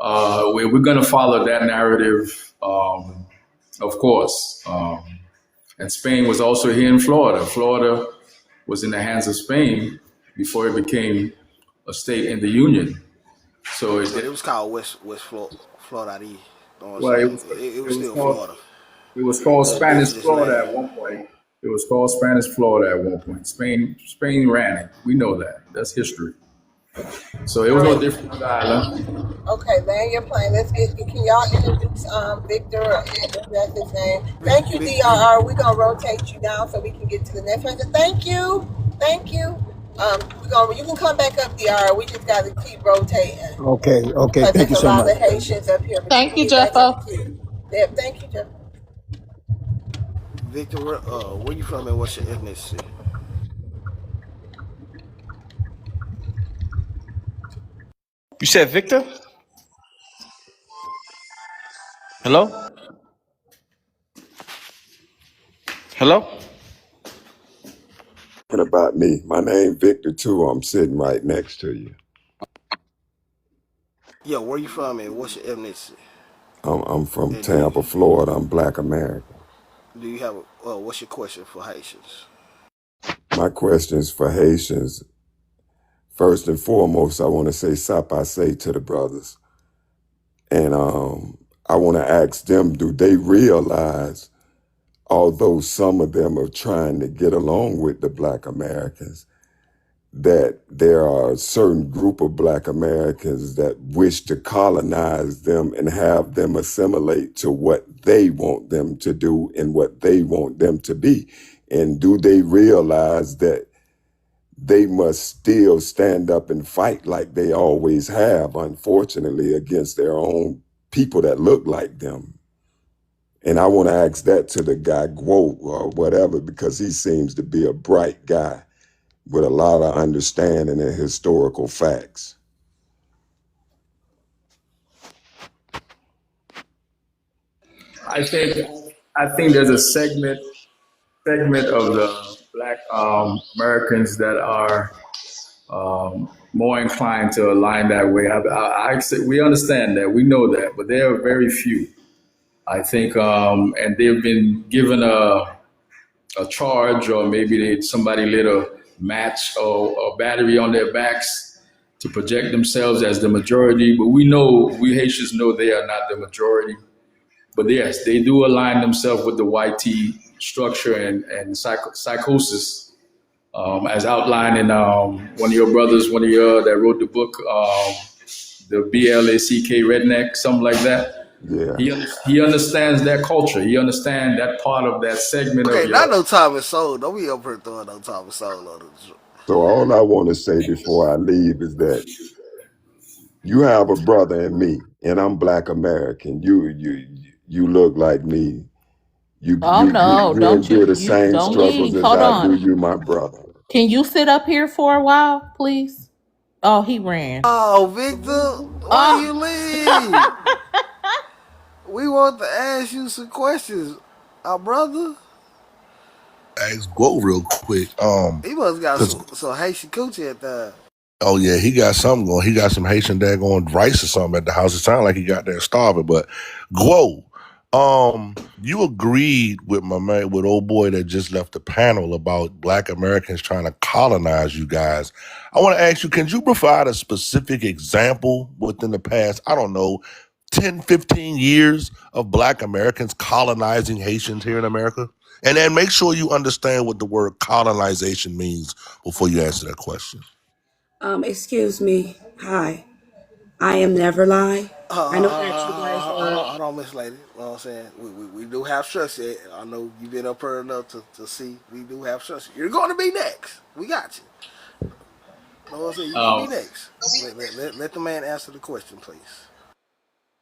Speaker 9: We're going to follow that narrative, of course. And Spain was also here in Florida. Florida was in the hands of Spain before it became a state in the Union. So
Speaker 10: But it was called West Florida. You know what I'm
Speaker 9: well,
Speaker 10: saying? It
Speaker 9: it
Speaker 10: was
Speaker 9: was
Speaker 10: still
Speaker 9: called
Speaker 10: Florida,
Speaker 9: it was called
Speaker 10: the
Speaker 9: Spanish
Speaker 10: indigenous
Speaker 9: Florida
Speaker 10: land.
Speaker 9: at one point. It was called Spanish Florida at one point. Spain ran it. We know that. That's history. So it was
Speaker 2: All
Speaker 9: no
Speaker 2: right.
Speaker 9: different on the island.
Speaker 2: Okay, land your plane. Let's get. Can y'all introduce Victor? That's his name. Thank you,
Speaker 10: Vic,
Speaker 2: DRR. We're gonna rotate you down so we can get to the next person. Thank you. Thank you. You can come back up, DRR. We just got to keep rotating
Speaker 16: Okay.
Speaker 2: because
Speaker 16: Thank
Speaker 2: there's
Speaker 16: you
Speaker 2: a
Speaker 16: so
Speaker 2: lot of
Speaker 16: much.
Speaker 2: Haitians up here. But you
Speaker 1: Thank
Speaker 2: can
Speaker 1: you,
Speaker 2: get back in the
Speaker 1: Jeffo.
Speaker 2: queue. Yeah, thank you, Jeff.
Speaker 10: Victor, where you from and what's your ethnicity?
Speaker 4: You said Victor? Hello? Hello?
Speaker 13: About me. My name Victor too. I'm sitting right next to you.
Speaker 10: Yeah, where you from and what's your ethnicity?
Speaker 13: I'm from
Speaker 10: And do you,
Speaker 13: Tampa, Florida. I'm Black American.
Speaker 10: do you have what's your question for Haitians?
Speaker 13: My question is for Haitians. First and foremost, I want to say sapase to the brothers, and I want to ask them: do they realize, although some of them are trying to get along with the Black Americans, that there are a certain group of Black Americans that wish to colonize them and have them assimilate to what they want them to do and what they want them to be? And do they realize that they must still stand up and fight like they always have, unfortunately, against their own people that look like them? And I want to ask that to the guy, Guo, or whatever, because he seems to be a bright guy with a lot of understanding and historical facts.
Speaker 9: I think I think there's a segment of the Black Americans that are more inclined to align that way. We understand that, we know that, but there are very few. I think, and they've been given a charge, or maybe somebody lit a match or a battery on their backs to project themselves as the majority. But we Haitians know they are not the majority. But yes, they do align themselves with the YT structure and psychosis, as outlined in one of your brothers, one of your that wrote the book, the BLACK redneck, something like that.
Speaker 13: Yeah.
Speaker 9: He understands that culture. He understands that part of that segment of
Speaker 10: Okay, not
Speaker 9: your.
Speaker 10: no Thomas Soul. Don't be up here throwing no Thomas Soul on us.
Speaker 13: So all I want to say before I leave is that you have a brother in me, and I'm Black American. You look like me.
Speaker 1: Oh no,
Speaker 13: You
Speaker 1: don't
Speaker 13: endure the
Speaker 1: you
Speaker 13: same
Speaker 1: don't
Speaker 13: struggles
Speaker 1: leave.
Speaker 13: as
Speaker 1: Hold
Speaker 13: I do.
Speaker 1: on.
Speaker 13: You my brother.
Speaker 1: Can you sit up here for a while, please? Oh, he ran.
Speaker 10: Oh, Victor, why
Speaker 1: Oh.
Speaker 10: you leave? We want to ask you some questions, our brother.
Speaker 3: Ask Go real quick.
Speaker 10: He must got
Speaker 3: Cause
Speaker 10: some Haitian coochie at that.
Speaker 3: Oh yeah, he got something going. He got some Haitian daggone rice or something at the house. It sounded like he got there starving. But Guo, you agreed with my man, with old boy that just left the panel about Black Americans trying to colonize you guys. I want to ask you, can you provide a specific example within the past, I don't know, 10, 15 years of Black Americans colonizing Haitians here in America? And then make sure you understand what the word colonization means before you answer that question.
Speaker 14: Excuse me. Hi. I am Never Lie. I know that you guys
Speaker 10: Hold on, Miss Lady. You know what I'm saying? We do have trust here. I know you've been up here enough to see. We do have trust. You're going to be next. We got you. You know what I'm saying? You're going to
Speaker 9: Um,
Speaker 10: be next. Let the man answer the question, please.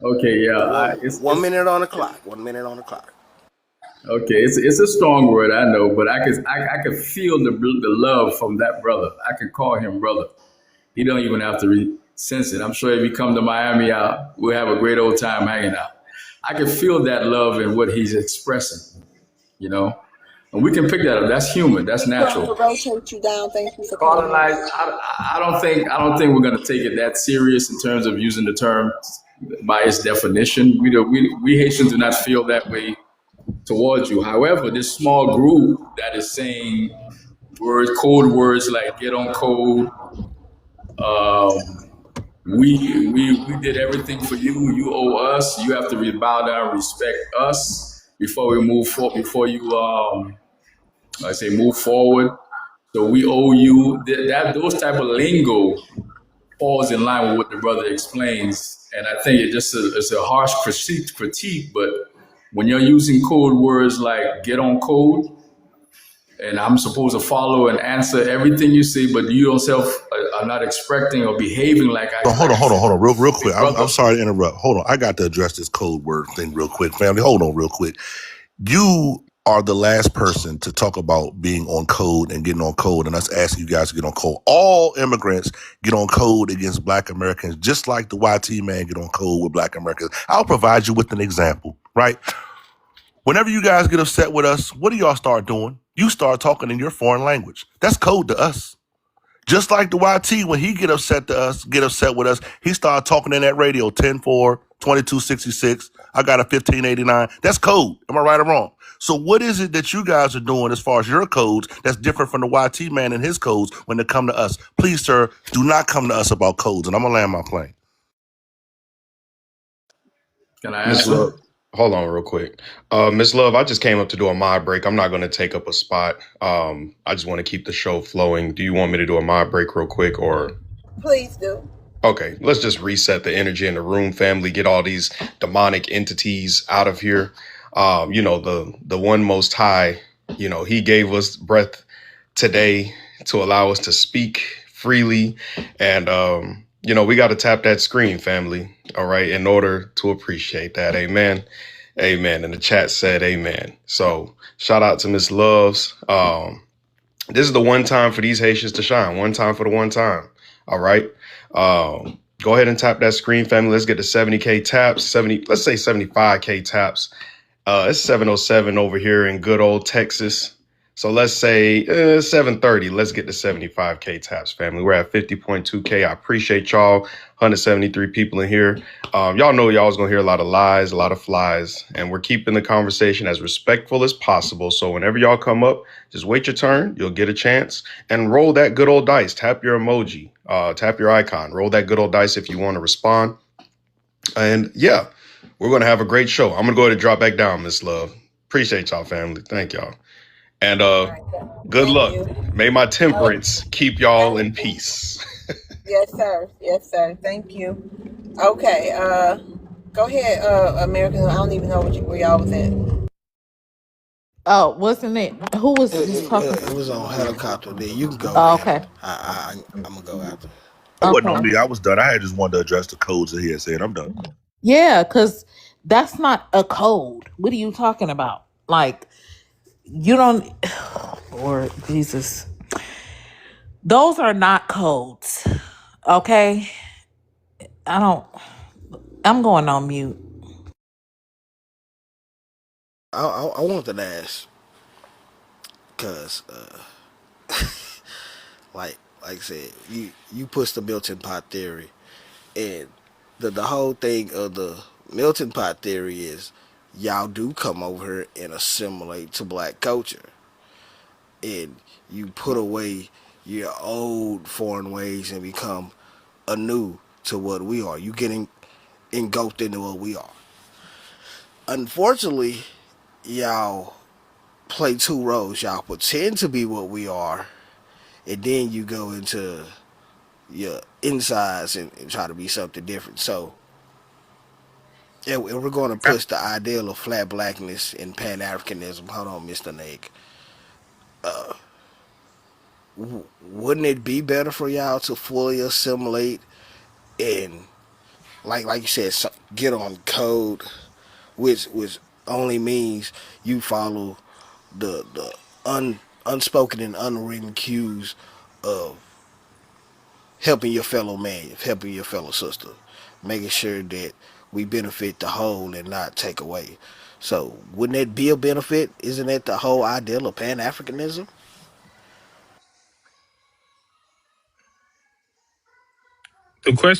Speaker 9: okay, yeah,
Speaker 10: One minute on the clock. 1 minute on the clock.
Speaker 9: okay. It's a strong word, I know, but I could feel the love from that brother. I could call him brother. He don't even have to sense it. I'm sure if he come to Miami, we'll have a great old time hanging out. I can feel that love in what he's expressing, you know, and we can pick that up. That's human. That's
Speaker 14: I'm going to
Speaker 9: natural.
Speaker 14: rotate you down. Thank you for coming.
Speaker 9: Colonize. I don't think we're going to take it that serious in terms of using the term by its definition. We Haitians do not feel that way towards you. However, this small group that is saying code words like "get on code," we did everything for you. You owe us. You have to bow down, respect us before we move forward. Before you, I say, move forward. So we owe you that. Those type of lingo falls in line with what the brother explains, and I think it's a harsh critique. But when you're using code words like "get on code," and I'm supposed to follow and answer everything you say, but you yourself are not expecting or behaving like I
Speaker 3: So hold
Speaker 9: expect
Speaker 3: on,
Speaker 9: you
Speaker 3: hold on,
Speaker 9: to.
Speaker 3: hold on, real quick.
Speaker 9: Hey,
Speaker 3: I'm
Speaker 9: brother.
Speaker 3: sorry to interrupt. Hold on, I got to address this code word thing real quick, family. Hold on, real quick. You are the last person to talk about being on code and getting on code, and us asking you guys to get on code. All immigrants get on code against Black Americans, just like the YT man get on code with Black Americans. I'll provide you with an example, right? Whenever you guys get upset with us, what do y'all start doing? You start talking in your foreign language. That's code to us. Just like the YT, when he get upset with us, he started talking in that radio, 10-4, 2266. I got a 1589. That's code. Am I right or wrong? So what is it that you guys are doing as far as your codes that's different from the YT man and his codes when they come to us? Please, sir, do not come to us about codes, and I'm going to land my plane.
Speaker 9: Can I
Speaker 11: Miss
Speaker 9: answer?
Speaker 11: Love, hold on real quick. Miss Love, I just came up to do a mod break. I'm not going to take up a spot. I just want to keep the show flowing. Do you want me to do a mod break real quick or?
Speaker 2: Please do.
Speaker 11: Okay, let's just reset the energy in the room, family. Get all these demonic entities out of here. The one most high, he gave us breath today to allow us to speak freely. And we got to tap that screen, family. All right, in order to appreciate that. Amen. Amen. And the chat said amen. So shout out to Miss Loves. This is the one time for these Haitians to shine. One time for the one time. All right. Go ahead and tap that screen, family. Let's get to 70K taps. Let's say 75K taps. It's 7:07 over here in good old Texas. So let's say 7:30. Let's get to 75K taps, family. We're at 50.2K. I appreciate y'all. 173 people in here. Y'all know y'all was gonna hear a lot of lies, a lot of flies, and we're keeping the conversation as respectful as possible. So whenever y'all come up, just wait your turn. You'll get a chance and roll that good old dice. Tap your emoji, tap your icon, roll that good old dice if you want to respond. And yeah, we're going to have a great show. I'm going to go ahead and drop back down, Miss Love. Appreciate y'all, family. Thank y'all. And
Speaker 2: All right.
Speaker 11: good
Speaker 2: Thank
Speaker 11: luck.
Speaker 2: you.
Speaker 11: May my temperance keep y'all in peace.
Speaker 2: Yes, sir. Yes, sir. Thank you. Okay. Go ahead, American. I don't even know where y'all was at.
Speaker 1: Oh, wasn't it? Who was just talking?
Speaker 10: It was on helicopter. There, you can go
Speaker 1: Oh,
Speaker 10: then.
Speaker 1: okay.
Speaker 10: I'm gonna go after.
Speaker 3: It wasn't on
Speaker 1: Okay.
Speaker 3: me. I was done. I had just wanted to address the codes that he had said. I'm done.
Speaker 1: Yeah, because that's not a code. What are you talking about? Like, you don't, Lord Jesus. Those are not codes. Okay? I'm going on mute.
Speaker 10: I wanted to ask, cause like Like I said, you push the melting pot theory, and the whole thing of the melting pot theory is y'all do come over here and assimilate to black culture, and you put away your old foreign ways and become anew to what we are. You getting engulfed into what we are. Unfortunately, y'all play two roles. Y'all pretend to be what we are, and then you go into your insides and try to be something different. So, and we're going to push the ideal of flat blackness and Pan Africanism. Hold on, Mr. Nate. Wouldn't it be better for y'all to fully assimilate and, like you said, get on code, which only means you follow the unspoken and unwritten cues of helping your fellow man, helping your fellow sister, making sure that we benefit the whole and not take away. So wouldn't that be a benefit? Isn't that the whole ideal of Pan Africanism?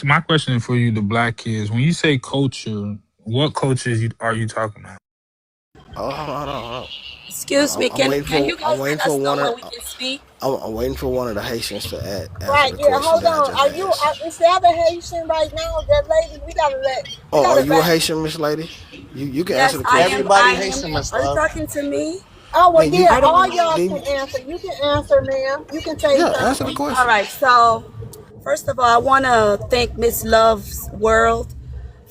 Speaker 15: My question for you, the black kids, when you say culture, what cultures are you talking about?
Speaker 10: Oh, hold on, hold on.
Speaker 14: Excuse me,
Speaker 10: I'm waiting
Speaker 14: can
Speaker 10: for
Speaker 14: you guys let us know when we can speak?
Speaker 10: I'm waiting for one of the Haitians to answer
Speaker 2: Right,
Speaker 10: the
Speaker 2: yeah,
Speaker 10: question
Speaker 2: hold
Speaker 10: that I
Speaker 2: on.
Speaker 10: just asked.
Speaker 2: Is the other Haitian right now? That lady, we
Speaker 10: Oh, are
Speaker 2: gotta
Speaker 10: you a
Speaker 2: back.
Speaker 10: Haitian, Miss Lady? You can answer
Speaker 14: Yes,
Speaker 10: the
Speaker 14: I
Speaker 10: question.
Speaker 14: am.
Speaker 8: Everybody
Speaker 14: I am.
Speaker 8: Haitian, Miss
Speaker 14: Are you
Speaker 8: Love.
Speaker 14: talking to me?
Speaker 2: Oh, well,
Speaker 10: Then
Speaker 2: yeah,
Speaker 10: you
Speaker 14: I don't
Speaker 2: all
Speaker 14: know.
Speaker 2: y'all
Speaker 10: then
Speaker 2: can answer. You can answer, ma'am. You can say
Speaker 10: yeah, answer the
Speaker 2: something.
Speaker 14: All
Speaker 10: question.
Speaker 14: right. So, first of all, I want to thank Miss Love's World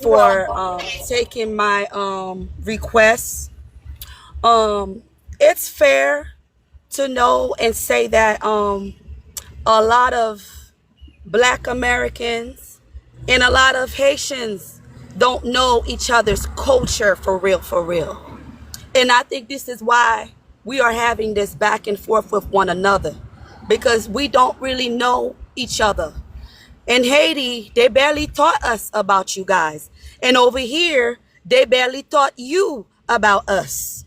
Speaker 2: You're
Speaker 14: for
Speaker 2: welcome.
Speaker 14: taking my request. It's fair to know and say that a lot of Black Americans and a lot of Haitians don't know each other's culture for real, for real. And I think this is why we are having this back and forth with one another, because we don't really know each other. In Haiti, they barely taught us about you guys. And over here, they barely taught you about us.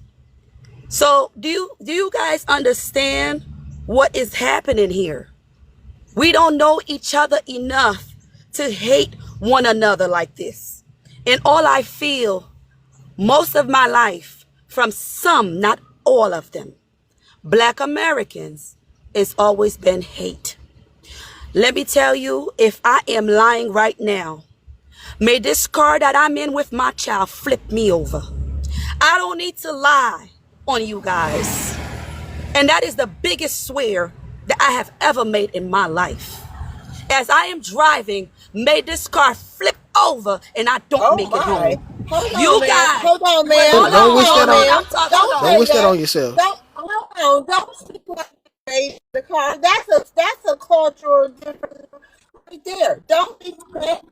Speaker 14: So do you guys understand what is happening here? We don't know each other enough to hate one another like this. And all I feel most of my life from some, not all of them, Black Americans, it's always been hate. Let me tell you, if I am lying right now, may this car that I'm in with my child flip me over. I don't need to lie on you guys. And that is the biggest swear that I have ever made in my life. As I am driving, may this car flip over and I don't
Speaker 2: Oh
Speaker 14: make it
Speaker 2: my.
Speaker 14: home.
Speaker 2: Hold on,
Speaker 14: You
Speaker 2: ma'am.
Speaker 14: guys,
Speaker 2: Hold on,
Speaker 14: wait,
Speaker 2: ma'am.
Speaker 14: hold
Speaker 10: Don't
Speaker 14: on,
Speaker 10: wish
Speaker 14: hold
Speaker 10: that
Speaker 14: on.
Speaker 10: on.
Speaker 14: I'm talking. Hold
Speaker 2: Don't
Speaker 10: Don't
Speaker 14: on.
Speaker 2: say
Speaker 10: wish that
Speaker 2: that.
Speaker 10: on yourself.
Speaker 2: Don't hold on. Don't speak like the car. That's a cultural difference right there. Don't be that.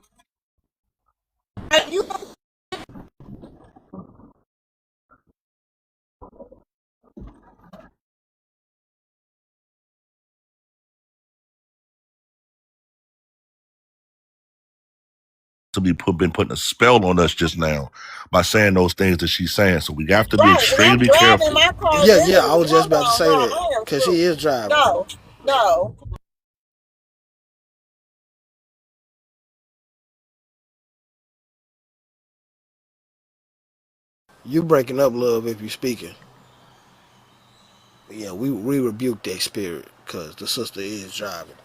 Speaker 2: You
Speaker 3: To be been putting a spell on us just now by saying those things that she's saying. So we have to be
Speaker 2: right, and I'm
Speaker 3: extremely
Speaker 2: driving
Speaker 3: careful.
Speaker 2: my car
Speaker 10: Yeah, yeah. I
Speaker 2: literally.
Speaker 10: was just
Speaker 2: Hold
Speaker 10: about to
Speaker 2: on, no,
Speaker 10: say that
Speaker 2: I am
Speaker 10: because
Speaker 2: too.
Speaker 10: she is driving.
Speaker 2: No, no.
Speaker 10: You breaking up, love, if you speaking. Yeah, we rebuke that spirit because the sister is driving,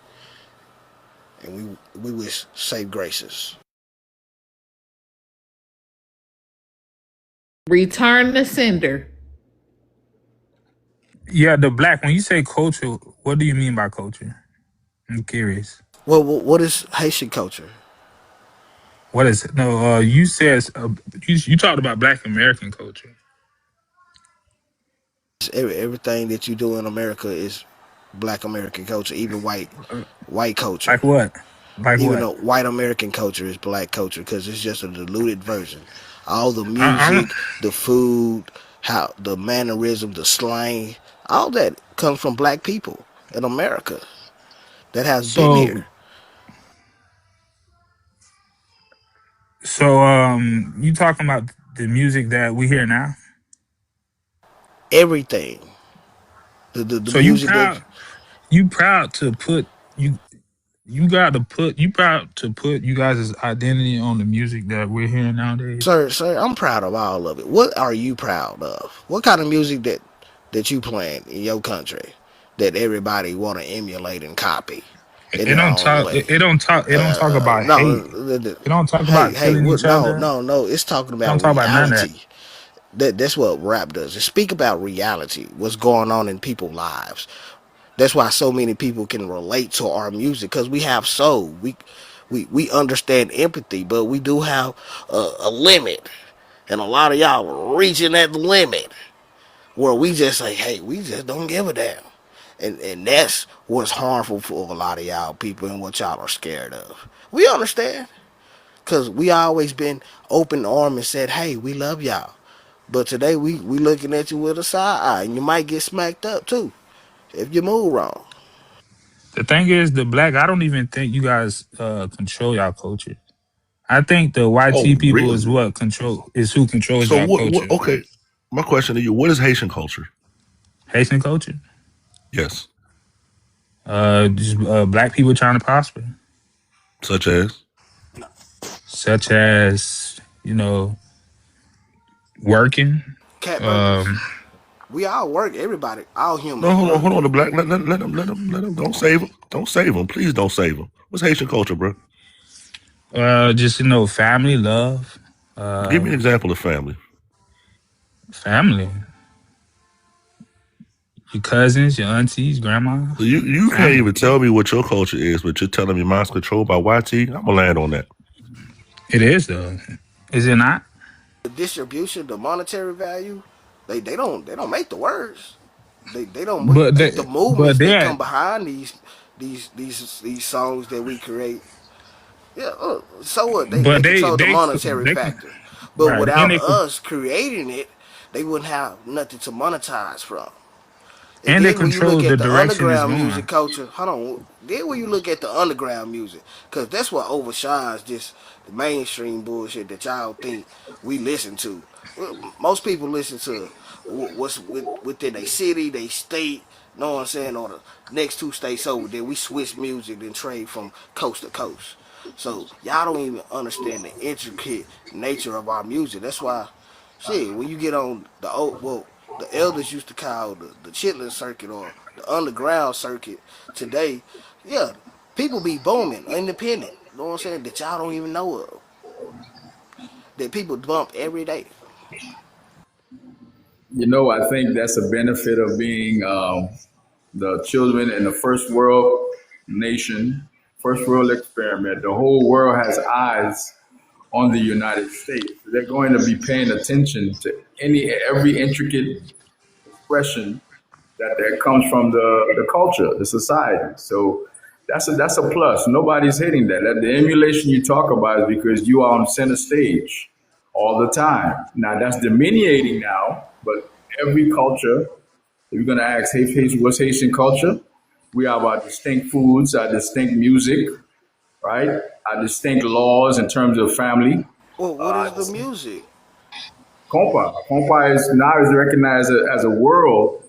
Speaker 10: and we wish safe graces.
Speaker 1: Return the sender.
Speaker 15: Yeah, the black. When you say culture, what do you mean by culture? I'm curious.
Speaker 10: Well, what is Haitian culture?
Speaker 15: What is it? No, you said you talked about Black American culture.
Speaker 10: Everything that you do in America is Black American culture, even white culture.
Speaker 15: Like what? Like
Speaker 10: Even
Speaker 15: what?
Speaker 10: though white American culture is Black culture because it's just a diluted version. All the
Speaker 15: I'm
Speaker 10: music, the food, how the mannerism, the slang, all that comes from Black people in America that has been
Speaker 15: so
Speaker 10: here.
Speaker 15: you talking about the music that we hear now?
Speaker 10: Everything, the
Speaker 15: So you
Speaker 10: music that
Speaker 15: proud? You proud to put you you got to put you guys' identity on the music that we're hearing nowadays.
Speaker 10: Sir, I'm proud of all of it. What are you proud of? What kind of music that you playing in your country that everybody want to emulate and copy in their own way?
Speaker 15: It don't talk about
Speaker 10: No,
Speaker 15: hate. It don't talk
Speaker 10: hey,
Speaker 15: about
Speaker 10: hey,
Speaker 15: killing
Speaker 10: what?
Speaker 15: each
Speaker 10: No,
Speaker 15: other.
Speaker 10: no, no. It's talking
Speaker 15: It don't
Speaker 10: about
Speaker 15: talk about none of that.
Speaker 10: reality. That's what rap does. It speak about reality, what's going on in people's lives. That's why so many people can relate to our music because we have soul. We understand empathy, but we do have a limit, and a lot of y'all are reaching that limit where we just say, hey, we just don't give a damn. And that's what's harmful for a lot of y'all people and what y'all are scared of. We understand because we always been open arm and said, hey, we love y'all. But today we looking at you with a side eye, and you might get smacked up too if you move wrong.
Speaker 15: The thing is, the black. I don't even think you guys control y'all culture. I think the
Speaker 3: Oh,
Speaker 15: YT people is
Speaker 3: really?
Speaker 15: what control is who controls
Speaker 3: So
Speaker 15: y'all
Speaker 3: what?
Speaker 15: culture.
Speaker 3: Okay, my question to you: what is Haitian culture?
Speaker 15: Haitian culture.
Speaker 3: Yes,
Speaker 15: Just black people trying to prosper,
Speaker 3: such as.
Speaker 15: such as working.
Speaker 10: Cat burgers.
Speaker 15: Um,
Speaker 10: We all work. Everybody, all
Speaker 3: No,
Speaker 10: humans
Speaker 3: hold
Speaker 10: work.
Speaker 3: on. The black. Let him. Don't save him. Don't save him. Please don't save him. What's Haitian culture, bro?
Speaker 15: just family, love,
Speaker 3: Give me
Speaker 15: uh,
Speaker 3: an example of family.
Speaker 15: family. Your cousins, your aunties, grandmas,
Speaker 3: So you can't
Speaker 15: family.
Speaker 3: even tell me what your culture is, but you're telling me mine's controlled by YT. I'm gonna land on that.
Speaker 15: It is though. Is it not?
Speaker 10: The distribution, the monetary value, they don't make the words. They don't
Speaker 15: But
Speaker 10: make the
Speaker 15: they, but
Speaker 10: movements that
Speaker 15: they,
Speaker 10: come behind these songs that we create. Yeah, so what? They
Speaker 15: but
Speaker 10: control the monetary
Speaker 15: they,
Speaker 10: factor, but
Speaker 15: right,
Speaker 10: without us creating it, they wouldn't have nothing to monetize from. And
Speaker 15: and they
Speaker 10: then when you look
Speaker 15: control the
Speaker 10: at the
Speaker 15: direction it's
Speaker 10: underground
Speaker 15: going.
Speaker 10: music culture, hold on. Then when you look at the underground music, because that's what overshines this the mainstream bullshit that y'all think we listen to. Well, most people listen to what's within a city, they state, know what I'm saying, or the next two states over. Then we switch music and trade from coast to coast. So y'all don't even understand the intricate nature of our music. That's why, shit, when you get on the old, well, the elders used to call the chitlin circuit or the underground circuit today, yeah, people be booming, independent. You know what I'm saying? That y'all don't even know of. That people bump every day.
Speaker 9: I think that's a benefit of being the children in the first world nation, first world experiment. The whole world has eyes on the United States. They're going to be paying attention to every intricate expression that comes from the culture, the society. So that's a plus. Nobody's hitting that. The emulation you talk about is because you are on center stage all the time. Now that's diminuting now, but every culture, if you're gonna ask what's Haitian culture, we have our distinct foods, our distinct music, right? Our distinct laws in terms of family.
Speaker 10: Well, what is the music?
Speaker 9: Compa is recognized as a world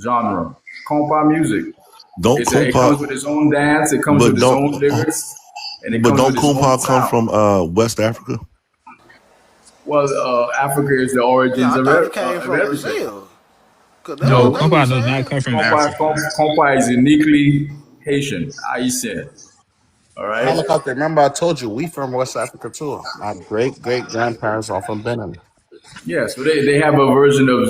Speaker 9: genre. Compa music.
Speaker 3: Don't
Speaker 9: It
Speaker 3: compa,
Speaker 9: comes with its own dance. It comes with
Speaker 3: but
Speaker 9: its
Speaker 3: don't,
Speaker 9: own lyrics, and it
Speaker 3: but
Speaker 9: comes
Speaker 3: don't
Speaker 9: with its own
Speaker 3: compa come
Speaker 9: sound.
Speaker 3: from West Africa?
Speaker 9: Well, Africa is the
Speaker 10: Yeah,
Speaker 9: origins
Speaker 10: I
Speaker 9: of,
Speaker 10: thought it came
Speaker 9: of
Speaker 10: from
Speaker 9: everything.
Speaker 10: Brazil. Cause that's
Speaker 15: No,
Speaker 10: what
Speaker 3: No,
Speaker 10: they be
Speaker 15: compound does not
Speaker 10: saying.
Speaker 15: come from Africa.
Speaker 9: Compa is uniquely Haitian, Haitian. All right.
Speaker 8: Helicopter. Remember, I told you we from West Africa too. My great grandparents are from Benin.
Speaker 9: Yeah, so they have a version of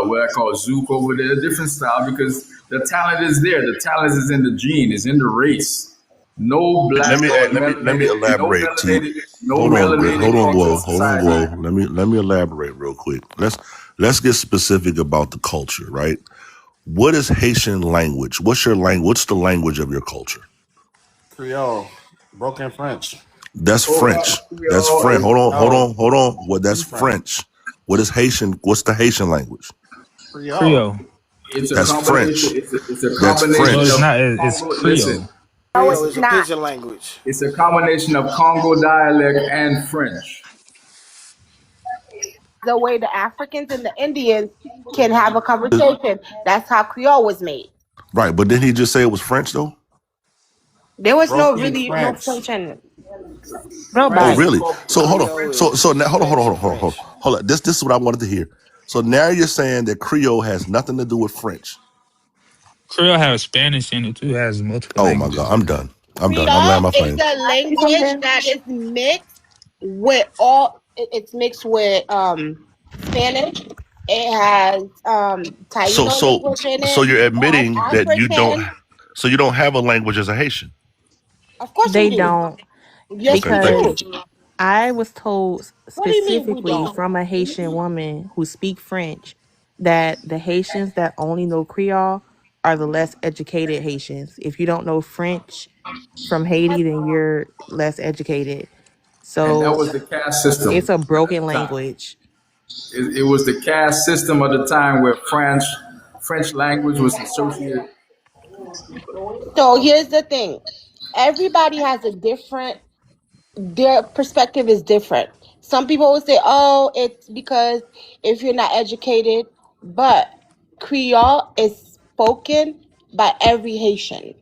Speaker 9: what I call Zouk over there, different style because the talent is there. The talent is in the gene, is in the race. No
Speaker 3: let
Speaker 9: black
Speaker 3: me
Speaker 9: or
Speaker 3: let me elaborate to you.
Speaker 9: no melanated culture in
Speaker 3: Hold on,
Speaker 9: society.
Speaker 3: Guo. Let me elaborate real quick. Let's get specific about the culture, right? What is Haitian language? What's your language? What's the language of your culture?
Speaker 8: Creole, broken French.
Speaker 3: That's French. That's
Speaker 9: Creole
Speaker 3: French.
Speaker 9: is
Speaker 3: Hold on. What? That's
Speaker 8: Free French.
Speaker 3: French. What is Haitian? What's the Haitian language?
Speaker 8: Creole.
Speaker 15: Creole.
Speaker 9: it's a
Speaker 3: That's
Speaker 9: combination.
Speaker 3: French.
Speaker 9: It's a
Speaker 3: That's
Speaker 15: No,
Speaker 9: combination
Speaker 15: it's
Speaker 3: French.
Speaker 9: of
Speaker 15: not. It's
Speaker 9: Congo.
Speaker 15: Creole.
Speaker 9: Listen,
Speaker 19: No,
Speaker 10: Creole
Speaker 19: it's
Speaker 10: is a
Speaker 19: not.
Speaker 10: pidgin language.
Speaker 9: it's a combination of Congo dialect and French.
Speaker 19: The way the Africans and the Indians can have a conversation. That's how Creole was made.
Speaker 3: Right, but didn't he just say it was French though?
Speaker 19: There was no
Speaker 8: Broken
Speaker 19: really no
Speaker 8: French.
Speaker 19: French and
Speaker 3: Oh,
Speaker 19: Robot.
Speaker 8: French
Speaker 3: really?
Speaker 8: spoke
Speaker 3: So hold on.
Speaker 10: Creole
Speaker 3: So
Speaker 10: is
Speaker 3: now hold on, hold on,
Speaker 10: Spanish
Speaker 3: hold
Speaker 10: and
Speaker 3: on, hold on, hold
Speaker 10: French.
Speaker 3: on. Hold on. This is what I wanted to hear. So now you're saying that Creole has nothing to do with French.
Speaker 15: Creole has Spanish in it too. It has multiple
Speaker 3: Oh my God,
Speaker 15: languages
Speaker 3: I'm
Speaker 15: in it.
Speaker 3: done. I'm done. I'm
Speaker 19: Creole
Speaker 3: laying my
Speaker 19: is
Speaker 3: plane.
Speaker 19: a
Speaker 14: Can I say
Speaker 19: language
Speaker 14: something?
Speaker 19: that is mixed with all. It's mixed with Spanish. It has
Speaker 3: So
Speaker 19: Taino
Speaker 3: so
Speaker 19: language in
Speaker 3: so
Speaker 19: it.
Speaker 3: you're
Speaker 19: It has
Speaker 3: admitting that you don't.
Speaker 19: African.
Speaker 3: So you don't have a language as a Haitian.
Speaker 19: Of course we
Speaker 6: They
Speaker 19: do.
Speaker 6: don't,
Speaker 19: Yes,
Speaker 3: Okay,
Speaker 19: we
Speaker 3: thank
Speaker 19: do.
Speaker 3: you.
Speaker 6: because I was told
Speaker 19: What do you mean we
Speaker 6: specifically
Speaker 19: don't?
Speaker 6: from a Haitian woman who speak French that the Haitians that only know Creole are the less educated Haitians. If you don't know French from Haiti, then you're less educated.
Speaker 9: And that
Speaker 6: So
Speaker 9: was the caste system
Speaker 6: it's a
Speaker 9: at
Speaker 6: broken
Speaker 9: the time.
Speaker 6: language.
Speaker 9: It was the caste system of the time where French language was associated.
Speaker 19: So here's the thing. Everybody has a different their perspective is different. Some people will say, "Oh, it's because if you're not educated," but Creole is spoken by every Haitian,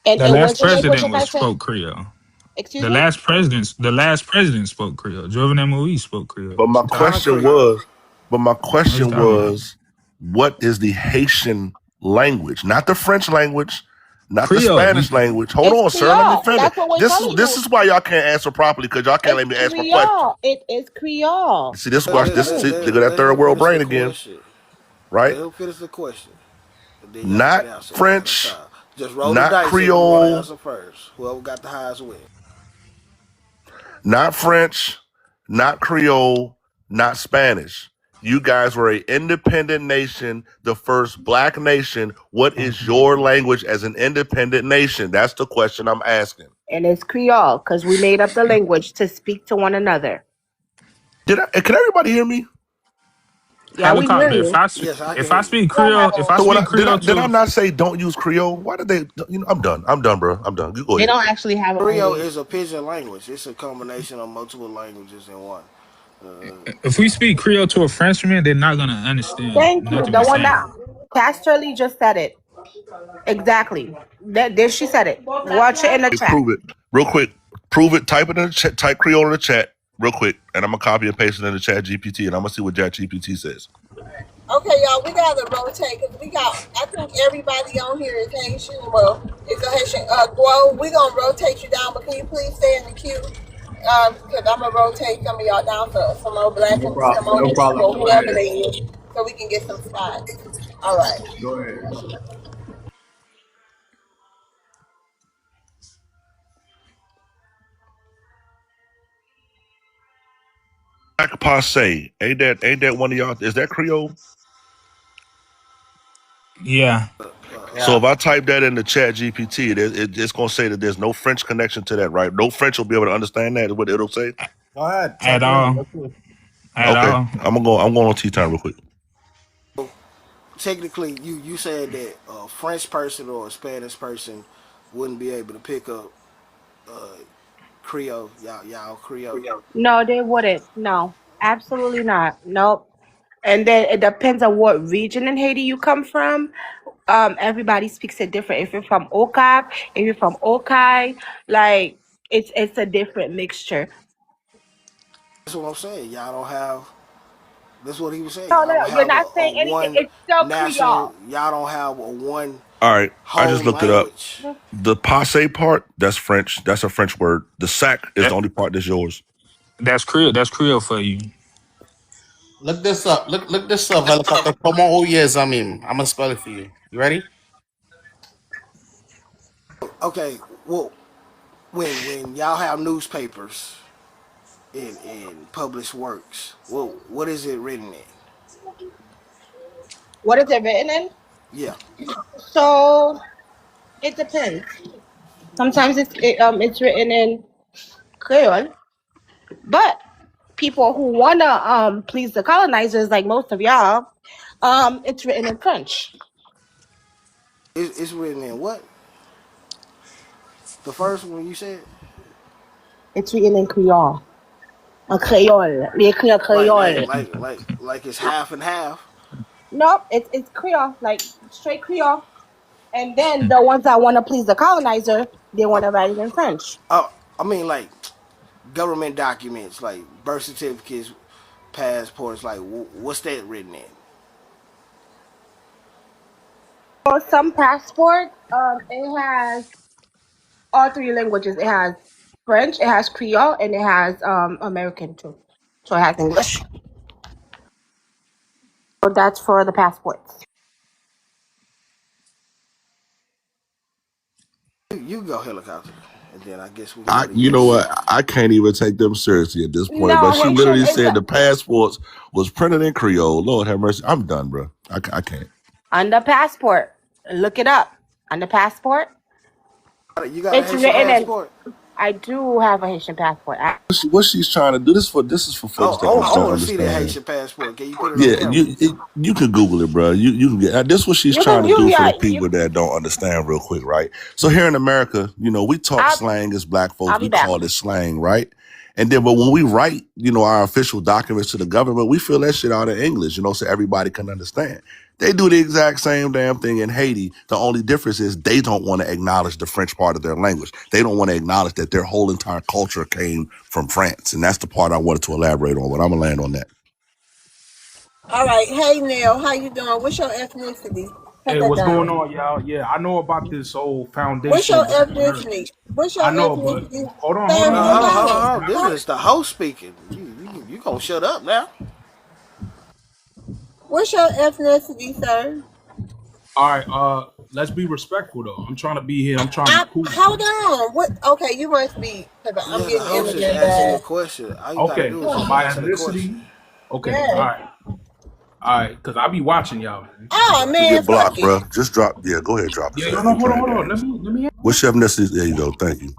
Speaker 19: and
Speaker 15: The
Speaker 19: it
Speaker 15: last
Speaker 19: wasn't able
Speaker 15: president
Speaker 19: to
Speaker 15: was
Speaker 19: pass it.
Speaker 15: spoke Creole.
Speaker 19: Excuse
Speaker 15: The
Speaker 19: me.
Speaker 15: last president spoke Creole. Jovenel Moise spoke Creole.
Speaker 3: But
Speaker 15: What
Speaker 3: my
Speaker 15: you talking
Speaker 8: Tyler
Speaker 15: about?
Speaker 3: question
Speaker 8: Creole.
Speaker 3: was, but my
Speaker 15: What you
Speaker 3: question
Speaker 15: talking about?
Speaker 3: was, what is the Haitian language? Not the French language, not the
Speaker 15: Creole.
Speaker 3: Spanish language. Hold
Speaker 19: It's
Speaker 3: on, sir. Let me
Speaker 19: Creole.
Speaker 3: finish.
Speaker 19: That's what we're
Speaker 3: This
Speaker 19: telling
Speaker 3: is this
Speaker 19: you.
Speaker 3: is why y'all can't answer properly because y'all can't
Speaker 19: It's
Speaker 3: let me ask my question.
Speaker 19: Creole. It is Creole.
Speaker 3: See, this
Speaker 10: Let,
Speaker 3: watch
Speaker 10: let,
Speaker 3: this.
Speaker 10: let,
Speaker 3: See,
Speaker 19: Plain.
Speaker 3: look
Speaker 10: let,
Speaker 3: at that
Speaker 10: let
Speaker 3: third
Speaker 10: him
Speaker 3: world
Speaker 10: finish
Speaker 3: brain
Speaker 10: the
Speaker 3: again,
Speaker 10: question.
Speaker 3: right?
Speaker 10: Let him finish the question. And then y'all can
Speaker 3: Not
Speaker 10: answer one at a
Speaker 3: French,
Speaker 10: time. Just roll the
Speaker 3: not
Speaker 10: dice if you want to
Speaker 3: Creole,
Speaker 10: answer first. Whoever got the highest win.
Speaker 3: not French, not Creole, not Spanish. You guys were an independent nation, the first black nation. What is your language as an independent nation? That's the question I'm asking.
Speaker 19: And it's Creole because we made up the language to speak to one another.
Speaker 3: Can everybody hear me?
Speaker 19: Yeah, we hear
Speaker 15: Helicopter.
Speaker 19: you.
Speaker 10: Yes, I can
Speaker 15: If
Speaker 10: hear
Speaker 15: I
Speaker 10: you.
Speaker 15: speak
Speaker 19: We don't have
Speaker 15: Creole, if I
Speaker 19: a.
Speaker 3: So when
Speaker 15: speak
Speaker 3: I
Speaker 15: Creole
Speaker 3: did
Speaker 15: to
Speaker 3: I not say don't use Creole? Why did they? I'm done. I'm done, bro. I'm done. You go
Speaker 6: They
Speaker 3: ahead.
Speaker 6: don't actually have a
Speaker 10: Creole
Speaker 6: language.
Speaker 10: is a pidgin language. It's a combination of multiple languages in one.
Speaker 15: if we speak Creole to a Frenchman, they're not gonna understand
Speaker 19: Thank you.
Speaker 15: nothing
Speaker 19: The
Speaker 15: we're
Speaker 19: one that
Speaker 15: saying.
Speaker 19: Casterly just said it. Exactly. That there she said it. Watch it in the chat.
Speaker 3: Prove it real quick. Prove it. Type it in the chat. Type Creole in the chat real quick, and I'm gonna copy and paste it in the chat GPT, and I'm gonna see what Chat GPT says.
Speaker 2: Okay, y'all, we gotta rotate because we got. I think everybody on here is Haitian. Well, it's a Haitian. Guo, we gonna rotate you down, but can you please stay in the queue? Because I'm gonna rotate some of y'all down for some more black
Speaker 9: No
Speaker 2: and some
Speaker 9: problem.
Speaker 2: more
Speaker 9: No
Speaker 2: Haitian,
Speaker 9: problem.
Speaker 2: or
Speaker 9: Go
Speaker 2: whoever
Speaker 9: ahead.
Speaker 2: they is, so we can get some spots. All right.
Speaker 9: Go ahead.
Speaker 3: Black passe. Ain't that one of y'all? Is that Creole?
Speaker 15: Yeah.
Speaker 3: So
Speaker 8: Yeah.
Speaker 3: if I type that in the Chat GPT, it's gonna say that there's no French connection to that, right? No French will be able to understand that. Is what it'll say.
Speaker 8: Go ahead.
Speaker 15: At
Speaker 8: Type it in.
Speaker 15: all.
Speaker 8: Let's see.
Speaker 15: At
Speaker 3: Okay,
Speaker 15: all.
Speaker 3: I'm going on T time real quick.
Speaker 10: Technically, you said that a French person or a Spanish person wouldn't be able to pick up Creole. Y'all Creole.
Speaker 19: No, they wouldn't. No, absolutely not. Nope. And then it depends on what region in Haiti you come from. Everybody speaks it different. If you're from Okap, if you're from Okai, like it's a different mixture.
Speaker 10: That's what I'm saying. Y'all don't have. That's what he was saying.
Speaker 19: No,
Speaker 10: Y'all
Speaker 19: no,
Speaker 10: don't
Speaker 19: no. You're
Speaker 10: have
Speaker 19: not
Speaker 10: a
Speaker 19: saying anything.
Speaker 10: one
Speaker 19: It's still
Speaker 10: national.
Speaker 19: Creole.
Speaker 10: Y'all don't have a one
Speaker 3: All right, I
Speaker 10: whole
Speaker 3: just looked it up.
Speaker 10: language.
Speaker 3: The passe part, that's French. That's a French word. The sac is the
Speaker 15: That,
Speaker 3: only part that's yours.
Speaker 15: that's Creole. That's Creole for you.
Speaker 8: Look this up. Look this up, helicopter. Como oyes, I mean. I'm gonna spell it for you. You ready?
Speaker 10: Okay, well, when y'all have newspapers and published works, well, what is it written in?
Speaker 19: What is it written in?
Speaker 10: Yeah,
Speaker 19: So it depends. Sometimes it's written in Creole, but people who wanna please the colonizers, like most of y'all, it's written in French.
Speaker 10: it's written in what? The first one you said?
Speaker 19: It's written in Creole. A Creole. Les écrit
Speaker 10: Like like
Speaker 19: Creole.
Speaker 10: like like like it's half and half.
Speaker 19: Nope, it's Creole, like straight Creole. And then the ones that want to please the colonizer, They want to write it in French.
Speaker 10: I mean, like government documents, like birth certificates, passports. Like, what's that written in?
Speaker 19: For some passport, it has all three languages. It has French, it has Creole, and it has American too. So it has English. So that's for the passports.
Speaker 10: You go helicopter, and then I guess we can go
Speaker 3: I,
Speaker 10: to
Speaker 3: you know
Speaker 10: yes.
Speaker 3: what? I can't even take them seriously at this point, bro.
Speaker 19: No,
Speaker 3: She
Speaker 19: Haitian
Speaker 3: literally
Speaker 19: is
Speaker 3: said the passports was printed in Creole. Lord have mercy. I'm done, bro. I can't.
Speaker 19: on the passport. Look it up. On the passport,
Speaker 10: You got a
Speaker 19: it's
Speaker 10: Haitian
Speaker 19: written in.
Speaker 10: passport?
Speaker 19: I do have a Haitian passport.
Speaker 3: What she's trying to do this is for folks that
Speaker 10: Oh, I
Speaker 3: don't
Speaker 10: want to see that
Speaker 3: understand.
Speaker 10: Haitian passport. Can you put it on
Speaker 3: Yeah,
Speaker 10: camera?
Speaker 3: you can Google it, bro. You can get this. What she's
Speaker 19: You
Speaker 3: trying
Speaker 19: can
Speaker 3: to
Speaker 19: you
Speaker 3: do for
Speaker 19: yeah
Speaker 3: the people that don't understand, real quick, right? So here in America, we talk
Speaker 19: I'll
Speaker 3: slang as Black folks.
Speaker 19: I'll be
Speaker 3: We
Speaker 19: back.
Speaker 3: call it slang, right? And then, but when we write, our official documents to the government, we fill that shit out in English, so everybody can understand. They do the exact same damn thing in Haiti. The only difference is they don't want to acknowledge the French part of their language. They don't want to acknowledge that their whole entire culture came from France, and that's the part I wanted to elaborate on. But I'm gonna land on that.
Speaker 2: All right. Hey, Neil, how you doing? What's your ethnicity? Put
Speaker 20: Hey,
Speaker 2: that
Speaker 20: what's going
Speaker 2: down.
Speaker 20: on, y'all? Yeah, I know about this whole
Speaker 2: What's
Speaker 20: foundation
Speaker 2: your
Speaker 20: of Black America.
Speaker 2: ethnicity? What's your
Speaker 20: I know, but
Speaker 2: ethnicity?
Speaker 20: hold on, hold
Speaker 2: Sir,
Speaker 20: on,
Speaker 10: Hold
Speaker 20: hold
Speaker 10: on,
Speaker 20: on.
Speaker 10: hold on,
Speaker 2: hold
Speaker 10: hold on.
Speaker 20: Can I-
Speaker 10: This
Speaker 2: on.
Speaker 10: is the host speaking. You gonna shut up now?
Speaker 2: What's your ethnicity, sir?
Speaker 20: all right, let's be respectful though. I'm trying to be here. I'm trying to be cool.
Speaker 2: Hold on. What? Okay, you must be because I'm
Speaker 10: Yeah, the
Speaker 2: getting
Speaker 10: host is
Speaker 2: immigrant
Speaker 10: asking the
Speaker 2: bag.
Speaker 10: question. All you gotta
Speaker 20: Okay,
Speaker 10: do is
Speaker 20: so
Speaker 10: just
Speaker 20: my
Speaker 10: answer the question.
Speaker 20: ethnicity. Okay,
Speaker 2: Yeah.
Speaker 20: all right, because I be watching y'all, man.
Speaker 2: Oh
Speaker 20: But
Speaker 3: To
Speaker 2: man,
Speaker 3: get
Speaker 2: fuck
Speaker 3: blocked,
Speaker 2: it.
Speaker 3: bro. Just drop. Yeah, go ahead, drop it,
Speaker 20: yeah,
Speaker 3: sir.
Speaker 20: no,
Speaker 3: I
Speaker 20: no,
Speaker 3: ain't
Speaker 20: hold on,
Speaker 3: playing
Speaker 20: hold on.
Speaker 3: games.
Speaker 20: Let me.
Speaker 3: What's your ethnicity? There you go. Thank you.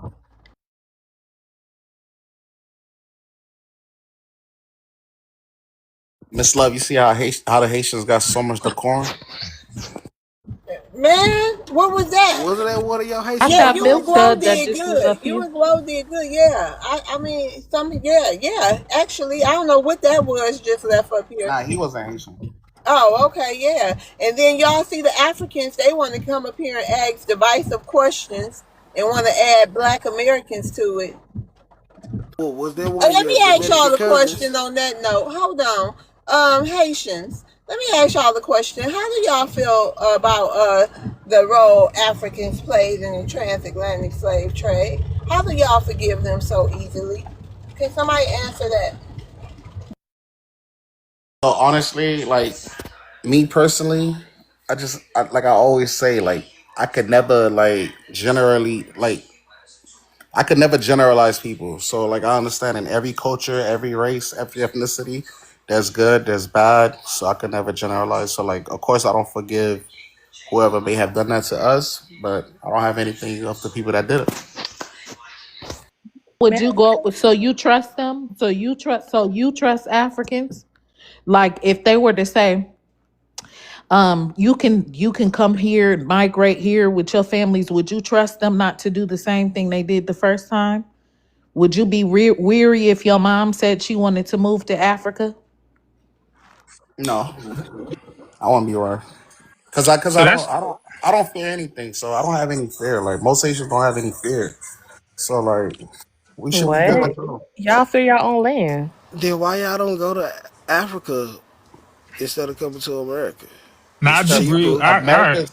Speaker 8: Miss Love, you see how the Haitians got so much decorum?
Speaker 2: Man, what was that?
Speaker 10: Wasn't that one of your
Speaker 1: I
Speaker 10: Haitian
Speaker 2: Yeah,
Speaker 1: thought
Speaker 2: you
Speaker 1: Bill
Speaker 2: and
Speaker 10: ethnics?
Speaker 2: Glow
Speaker 1: said that
Speaker 2: did
Speaker 1: this was
Speaker 2: good.
Speaker 1: up
Speaker 2: You
Speaker 1: here.
Speaker 2: and Glow did good. Yeah. I mean, yeah. Actually, I don't know what that was just left up here.
Speaker 8: Nah, he wasn't Haitian.
Speaker 2: Oh, okay, yeah. And then y'all see the Africans, they want to come up here and ask divisive questions and want to add black Americans to it.
Speaker 10: Well, was that one of
Speaker 2: Let
Speaker 10: your
Speaker 2: me ask y'all
Speaker 10: Dominican
Speaker 2: the
Speaker 10: cousins?
Speaker 2: question on that note. Hold on. Haitians, let me ask y'all the question. How do y'all feel about the role Africans played in the transatlantic slave trade? How do y'all forgive them so easily? Can somebody answer that?
Speaker 8: So honestly, like me personally, like I always say, like I could never I could never generalize people. So like I understand in every culture, every race, every ethnicity, there's good, there's bad. So I could never generalize. So like of course I don't forgive whoever may have done that to us, but I don't have anything of the people that did it.
Speaker 1: Would you go? So you trust them? So you trust Africans? Like if they were to say, you can come here, migrate here with your families. Would you trust them not to do the same thing they did the first time? Would you be weary if your mom said she wanted to move to Africa?
Speaker 8: No, I won't be right. Cause
Speaker 15: So that's
Speaker 8: I don't fear anything. So I don't have any fear. Like most Asians don't have any fear. So like we should be good
Speaker 6: What?
Speaker 8: to go.
Speaker 6: Y'all feel your own land.
Speaker 10: Then why y'all don't go to Africa instead of coming to America?
Speaker 15: now.
Speaker 10: It's
Speaker 15: I do
Speaker 8: Because
Speaker 15: agree.
Speaker 10: cheaper.
Speaker 15: I
Speaker 8: America,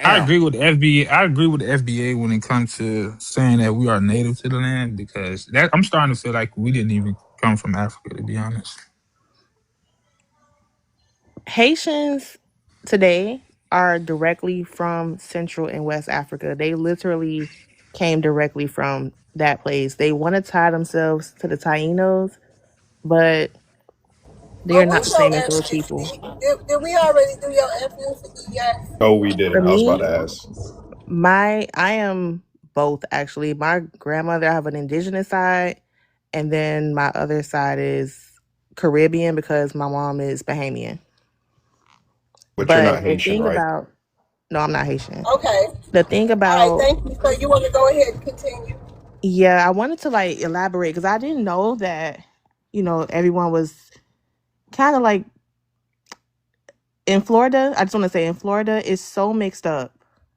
Speaker 15: I
Speaker 8: damn.
Speaker 15: agree with the FBA. I agree with the FBA when it comes to saying that we are native to the land because that I'm starting to feel like we didn't even come from Africa, to be honest.
Speaker 6: Haitians today are directly from Central and West Africa. They literally came directly from that place. They want to tie themselves to the Tainos, but they are
Speaker 2: But
Speaker 6: not the
Speaker 2: what's your
Speaker 6: same as those people.
Speaker 2: ethnicity? Did we already do your ethnicity yet?
Speaker 11: No, we
Speaker 6: For
Speaker 11: didn't. I was about to
Speaker 6: me,
Speaker 11: ask.
Speaker 6: I am both actually. My grandmother, I have an indigenous side, and then my other side is Caribbean because my mom is Bahamian.
Speaker 11: But you're not
Speaker 6: But the
Speaker 11: Haitian,
Speaker 6: thing
Speaker 11: right?
Speaker 6: about no, I'm not Haitian.
Speaker 2: Okay.
Speaker 6: The thing
Speaker 2: All right,
Speaker 6: about
Speaker 2: thank you. So you want to go ahead and continue?
Speaker 6: yeah, I wanted to like elaborate because I didn't know that everyone was kind of like in Florida. I just want to say in Florida it's so mixed up.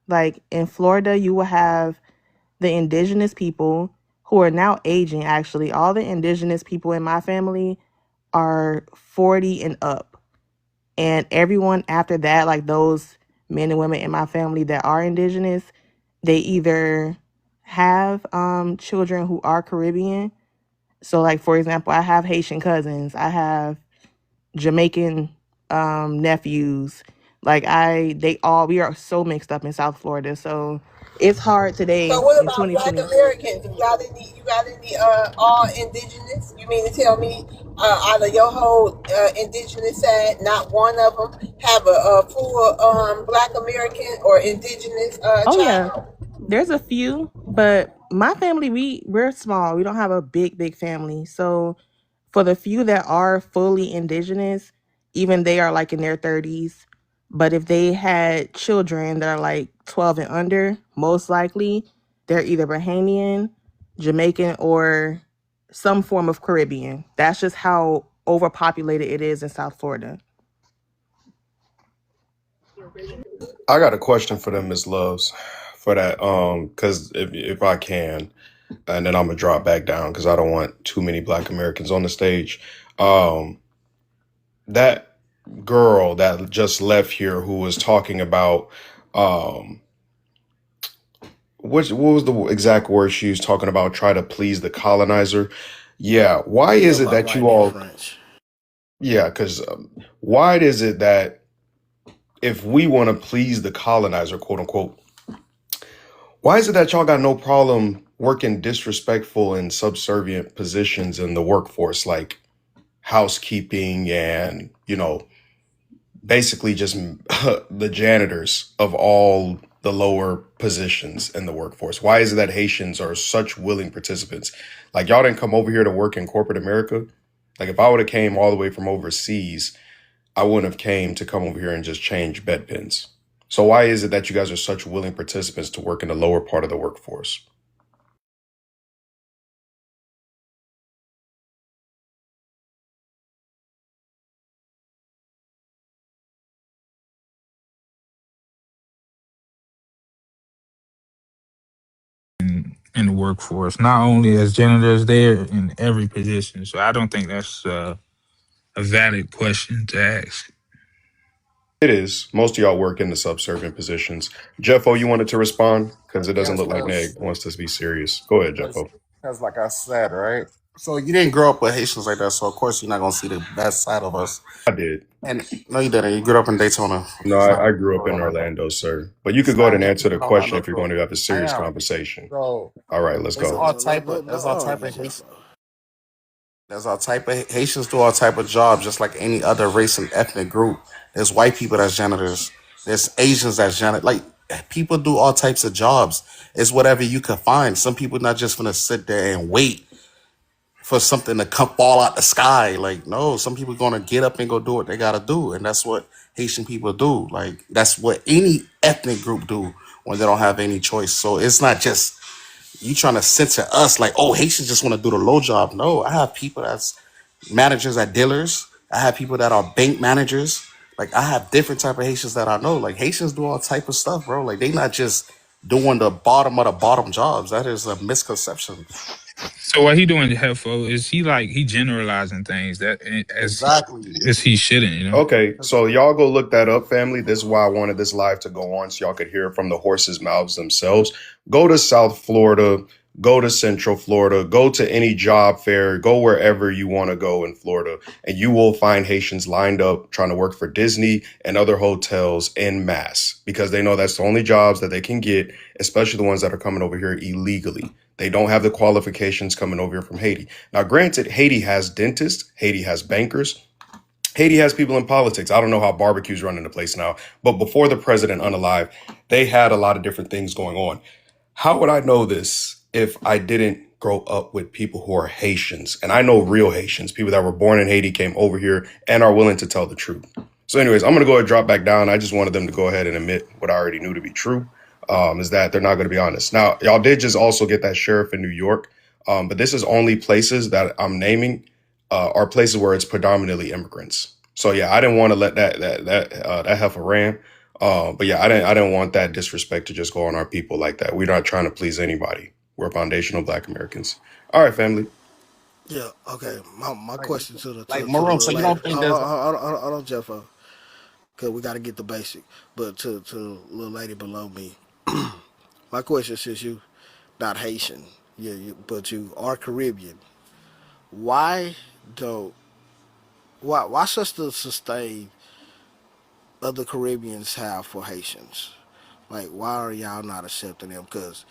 Speaker 6: Like in Florida, you will have the indigenous people who are now aging, actually. All the indigenous people in my family are 40 and up. And everyone after that, like those men and women in my family that are indigenous, they either have children who are Caribbean. So like for example, I have Haitian cousins. I have Jamaican nephews. Like we are so mixed up in South Florida. So it's hard
Speaker 2: So
Speaker 6: today
Speaker 2: what
Speaker 6: in
Speaker 2: about Black
Speaker 6: 2020.
Speaker 2: Americans? You got any all indigenous? You mean to tell me out of your whole indigenous side, not one of them have a full Black American or indigenous
Speaker 6: Oh yeah,
Speaker 2: child?
Speaker 6: there's a few, but my family we're small. We don't have a big family. So for the few that are fully indigenous, even they are like in their 30s. But if they had children that are like 12 and under, most likely they're either Bahamian, Jamaican, or some form of Caribbean. That's just how overpopulated it is in South Florida.
Speaker 11: I got a question for them, Miss Loves, for that. Because if I can, and then I'm gonna drop back down because I don't want too many Black Americans on the stage. Um, that girl that just left here who was talking about um what was the exact word she was talking about, try to please the colonizer. Yeah, why
Speaker 10: Yeah,
Speaker 11: is it
Speaker 10: about
Speaker 11: that you
Speaker 10: writing in
Speaker 11: all,
Speaker 10: French.
Speaker 11: yeah, because why is it that if we want to please the colonizer, quote unquote, why is it that y'all got no problem working disrespectful and subservient positions in the workforce, like housekeeping and, basically just the janitors of all the lower positions in the workforce? Why is it that Haitians are such willing participants? Like, y'all didn't come over here to work in corporate America. Like, if I would have came all the way from overseas, I wouldn't have came to come over here and just change bedpans. So why is it that you guys are such willing participants to work in the lower part of the workforce?
Speaker 15: In the workforce, not only as janitors, there in every position. So I don't think that's a valid question to ask.
Speaker 11: It is. Most of y'all work in the subservient positions. Jeffo, you wanted to respond? Because it doesn't
Speaker 8: Yes,
Speaker 11: look like
Speaker 8: because
Speaker 11: Neg wants to be serious. Go ahead, Jeffo.
Speaker 8: like I said, right? So you didn't grow up with Haitians like that, so of course you're not gonna see the best side of us.
Speaker 11: I did.
Speaker 8: And no, you didn't. You grew up in Daytona.
Speaker 11: No,
Speaker 8: It's not
Speaker 11: I
Speaker 8: like
Speaker 11: grew up in
Speaker 8: like that.
Speaker 11: Orlando, sir. But you could
Speaker 8: It's
Speaker 11: go ahead
Speaker 8: not
Speaker 11: and answer
Speaker 8: different
Speaker 11: the
Speaker 8: in
Speaker 11: question
Speaker 8: Orlando.
Speaker 11: if you're going to have a
Speaker 8: I
Speaker 11: serious
Speaker 8: am.
Speaker 11: conversation.
Speaker 8: So
Speaker 11: All right, let's
Speaker 8: there's
Speaker 11: go.
Speaker 8: all
Speaker 10: No, no,
Speaker 8: type
Speaker 10: no,
Speaker 8: of
Speaker 10: no, Jeffo.
Speaker 8: there's all type of Haitians do all type of jobs just like any other race and ethnic group. There's white people that's janitors. There's Asians that's janitor. Like people do all types of jobs. It's whatever you can find. Some people not just gonna sit there and wait for something to come fall out the sky. Like no, some people gonna get up and go do what they gotta do, and that's what Haitian people do. Like that's what any ethnic group do when they don't have any choice. So it's not just you trying to censor us like, oh, Haitians just want to do the low job. No, I have people that's managers at dealers. I have people that are bank managers. Like I have different type of Haitians that I know. Like Haitians do all type of stuff, bro. Like they not just doing the bottom of the bottom jobs. That is a misconception.
Speaker 15: So what he doing, Hefo, is he generalizing things that
Speaker 8: Exactly.
Speaker 15: as he shouldn't, you know.
Speaker 11: Okay, so y'all go look that up, family. This is why I wanted this live to go on so y'all could hear it from the horses' mouths themselves. Go to South Florida, go to Central Florida, go to any job fair, go wherever you want to go in Florida, and you will find Haitians lined up trying to work for Disney and other hotels en masse because they know that's the only jobs that they can get, especially the ones that are coming over here illegally. They don't have the qualifications coming over here from Haiti. Now, granted, Haiti has dentists, Haiti has bankers, Haiti has people in politics. I don't know how barbecue's running the place now, but before the president unalive, they had a lot of different things going on. How would I know this if I didn't grow up with people who are Haitians? And I know real Haitians, people that were born in Haiti, came over here and are willing to tell the truth. So anyways, I'm going to go ahead and drop back down. I just wanted them to go ahead and admit what I already knew to be true, is that they're not going to be honest. Now, y'all did just also get that sheriff in New York, but this is only places that I'm naming are places where it's predominantly immigrants. So yeah, I didn't want to let that heifer ran. But yeah, I didn't want that disrespect to just go on our people like that. We're not trying to please anybody. We're foundational Black Americans. All right, family.
Speaker 10: Yeah, okay. My
Speaker 8: Like,
Speaker 10: question to
Speaker 8: like
Speaker 10: the
Speaker 8: Maroon. So
Speaker 10: little
Speaker 8: you
Speaker 10: lady.
Speaker 8: don't think there's
Speaker 10: Hold on, Jeff. Cause we got to get the basic. But to the little lady below me, my question, since you not Haitian, but you are Caribbean, why don't why such the sustain other Caribbeans have for Haitians? Like, why are y'all not accepting them? Because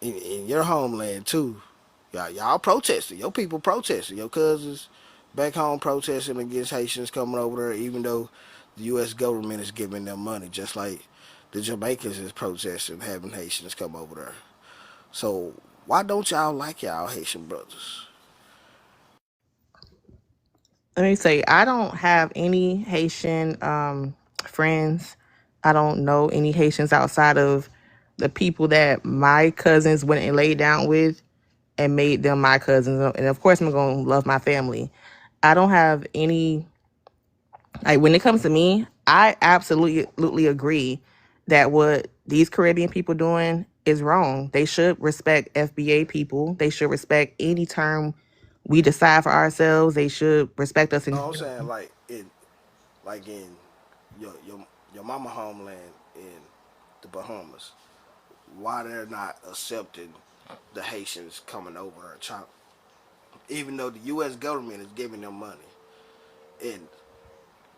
Speaker 10: in, in your homeland too, y'all protesting. Your people protesting. Your cousins back home protesting against Haitians coming over there, even though the U.S. government is giving them money, just like the Jamaicans is protesting having Haitians come over there. So why don't y'all like y'all Haitian brothers?
Speaker 6: Let me say, I don't have any Haitian friends. I don't know any Haitians outside of the people that my cousins went and laid down with and made them my cousins. And of course, I'm going to love my family. I don't have any, like, when it comes to me, I absolutely agree that what these Caribbean people doing is wrong. They should respect FBA people. They should respect any term we decide for ourselves. They should respect us in
Speaker 10: No, I'm saying like in your your your mama homeland in the Bahamas. Why they're not accepting the Haitians coming over there, even though the U.S. government is giving them money, and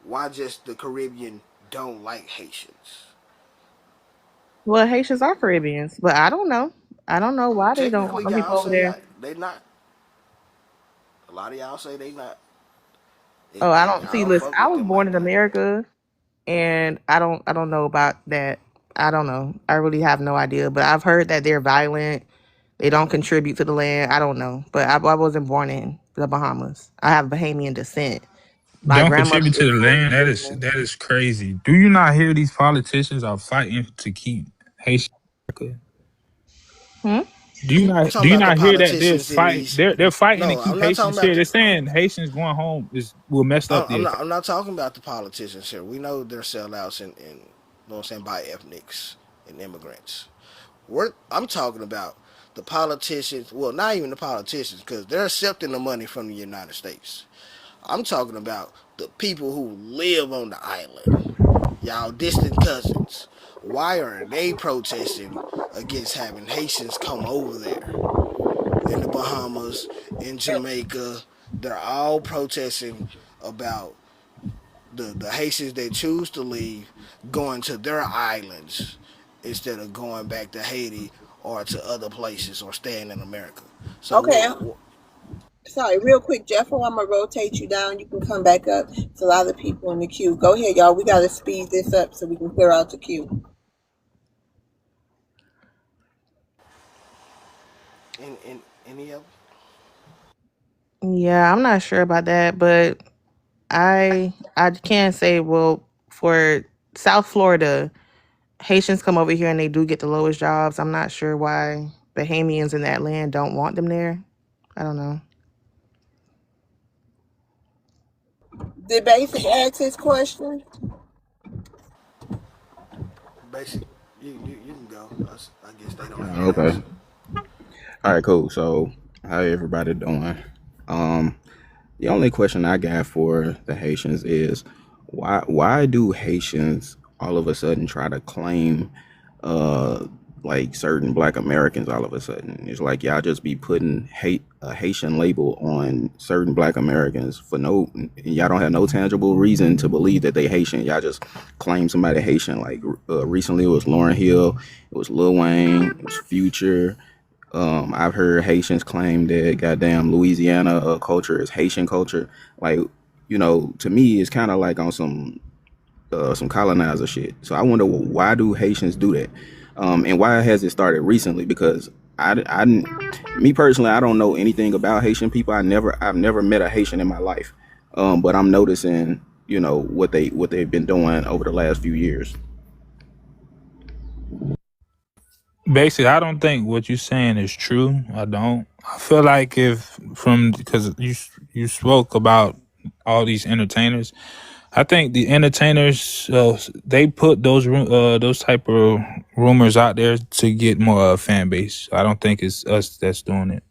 Speaker 10: why just the Caribbean don't like Haitians?
Speaker 6: Well, Haitians are Caribbeans, but I don't know. I don't know why they don't want
Speaker 10: Technically,
Speaker 6: them people
Speaker 10: y'all
Speaker 6: over
Speaker 10: say
Speaker 6: there.
Speaker 10: they not. A lot of y'all say they not,
Speaker 6: Oh, I
Speaker 10: and
Speaker 6: don't see.
Speaker 10: y'all
Speaker 6: Listen,
Speaker 10: fuck
Speaker 6: I
Speaker 10: with
Speaker 6: was
Speaker 10: them
Speaker 6: born
Speaker 10: like
Speaker 6: in
Speaker 10: that.
Speaker 6: America, and I don't know about that. I don't know. I really have no idea. But I've heard that they're violent. They don't contribute to the land. I don't know. But I wasn't born in the Bahamas. I have Bahamian descent. My
Speaker 15: Don't
Speaker 6: grandmother
Speaker 15: contribute to
Speaker 6: is
Speaker 15: the land.
Speaker 6: Caribbean.
Speaker 15: That is crazy. Do you not hear these politicians are fighting to keep Haitian America?
Speaker 6: Hmm?
Speaker 10: I'm talking
Speaker 15: Do you
Speaker 10: about the
Speaker 15: not hear that
Speaker 10: politicians in these.
Speaker 15: they're fighting to
Speaker 10: No,
Speaker 15: keep
Speaker 10: I'm not talking
Speaker 15: Haitians
Speaker 10: about
Speaker 15: here?
Speaker 10: the.
Speaker 15: They're saying Haitians going home will mess up the
Speaker 10: I'm not talking about the politicians here. We know they're sellouts and you know what I'm saying, by ethnics and immigrants. I'm talking about the politicians. Well, not even the politicians, because they're accepting the money from the United States. I'm talking about the people who live on the island, y'all distant cousins. Why are they protesting against having Haitians come over there? In the Bahamas, in Jamaica, they're all protesting about the Haitians that choose to leave going to their islands instead of going back to Haiti or to other places or staying in America. So
Speaker 2: Okay,
Speaker 10: what
Speaker 2: sorry, real quick, Jeffo, I'm gonna rotate you down. You can come back up. It's a lot of people in the queue. Go ahead, y'all. We gotta speed this up so we can clear out the queue.
Speaker 10: in any of
Speaker 6: Yeah, I'm not sure about that, but I can say, well, for South Florida, Haitians come over here and they do get the lowest jobs. I'm not sure why Bahamians in that land don't want them there. I don't know.
Speaker 2: Did Basic ask his question?
Speaker 10: basic, you can go. I guess they don't have an
Speaker 5: Okay.
Speaker 10: answer.
Speaker 5: All right, cool. So, how everybody doing? Um, the only question I got for the Haitians is why do Haitians all of a sudden try to claim uh like certain Black Americans all of a sudden? It's like y'all just be putting hate a Haitian label on certain Black Americans for y'all don't have no tangible reason to believe that they Haitian. Y'all just claim somebody Haitian. Like recently it was Lauryn Hill, it was Lil Wayne, it was Future. I've heard Haitians claim that goddamn Louisiana culture is Haitian culture. Like, to me, it's kind of like on some colonizer shit. So I wonder why do Haitians do that, and why has it started recently? Because me personally, I don't know anything about Haitian people. I've never met a Haitian in my life, but I'm noticing, what they've been doing over the last few years.
Speaker 15: Basically, I don't think what you're saying is true. I don't. I feel like because you spoke about all these entertainers, I think the entertainers they put those type of rumors out there to get more fan base. I don't think it's us that's doing it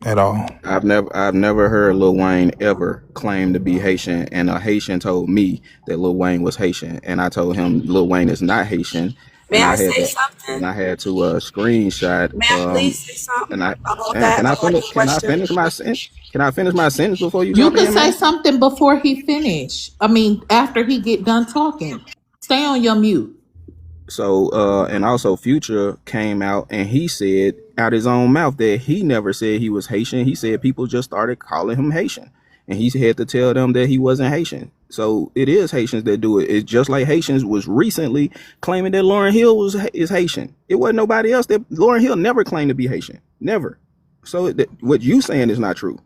Speaker 15: at all.
Speaker 5: I've never heard Lil Wayne ever claim to be Haitian, and a Haitian told me that Lil Wayne was Haitian, and I told him Lil Wayne is not Haitian,
Speaker 14: May
Speaker 5: and
Speaker 14: I
Speaker 5: I had
Speaker 14: say
Speaker 5: to
Speaker 14: something?
Speaker 5: screenshot
Speaker 14: May I please say something
Speaker 5: and I
Speaker 14: about
Speaker 5: man,
Speaker 14: that about the
Speaker 5: can I
Speaker 14: question?
Speaker 5: finish my sentence? Can I finish my sentence before you
Speaker 1: You
Speaker 5: jump
Speaker 1: can
Speaker 5: in,
Speaker 1: say
Speaker 5: man?
Speaker 1: something before he finish. I mean, after he get done talking. Stay on your mute.
Speaker 5: So and also Future came out and he said out his own mouth that he never said he was Haitian. He said people just started calling him Haitian, and he had to tell them that he wasn't Haitian. So it is Haitians that do it. It's just like Haitians was recently claiming that Lauryn Hill is Haitian. It wasn't nobody else. That Lauryn Hill never claimed to be Haitian, never. So what you saying is not true.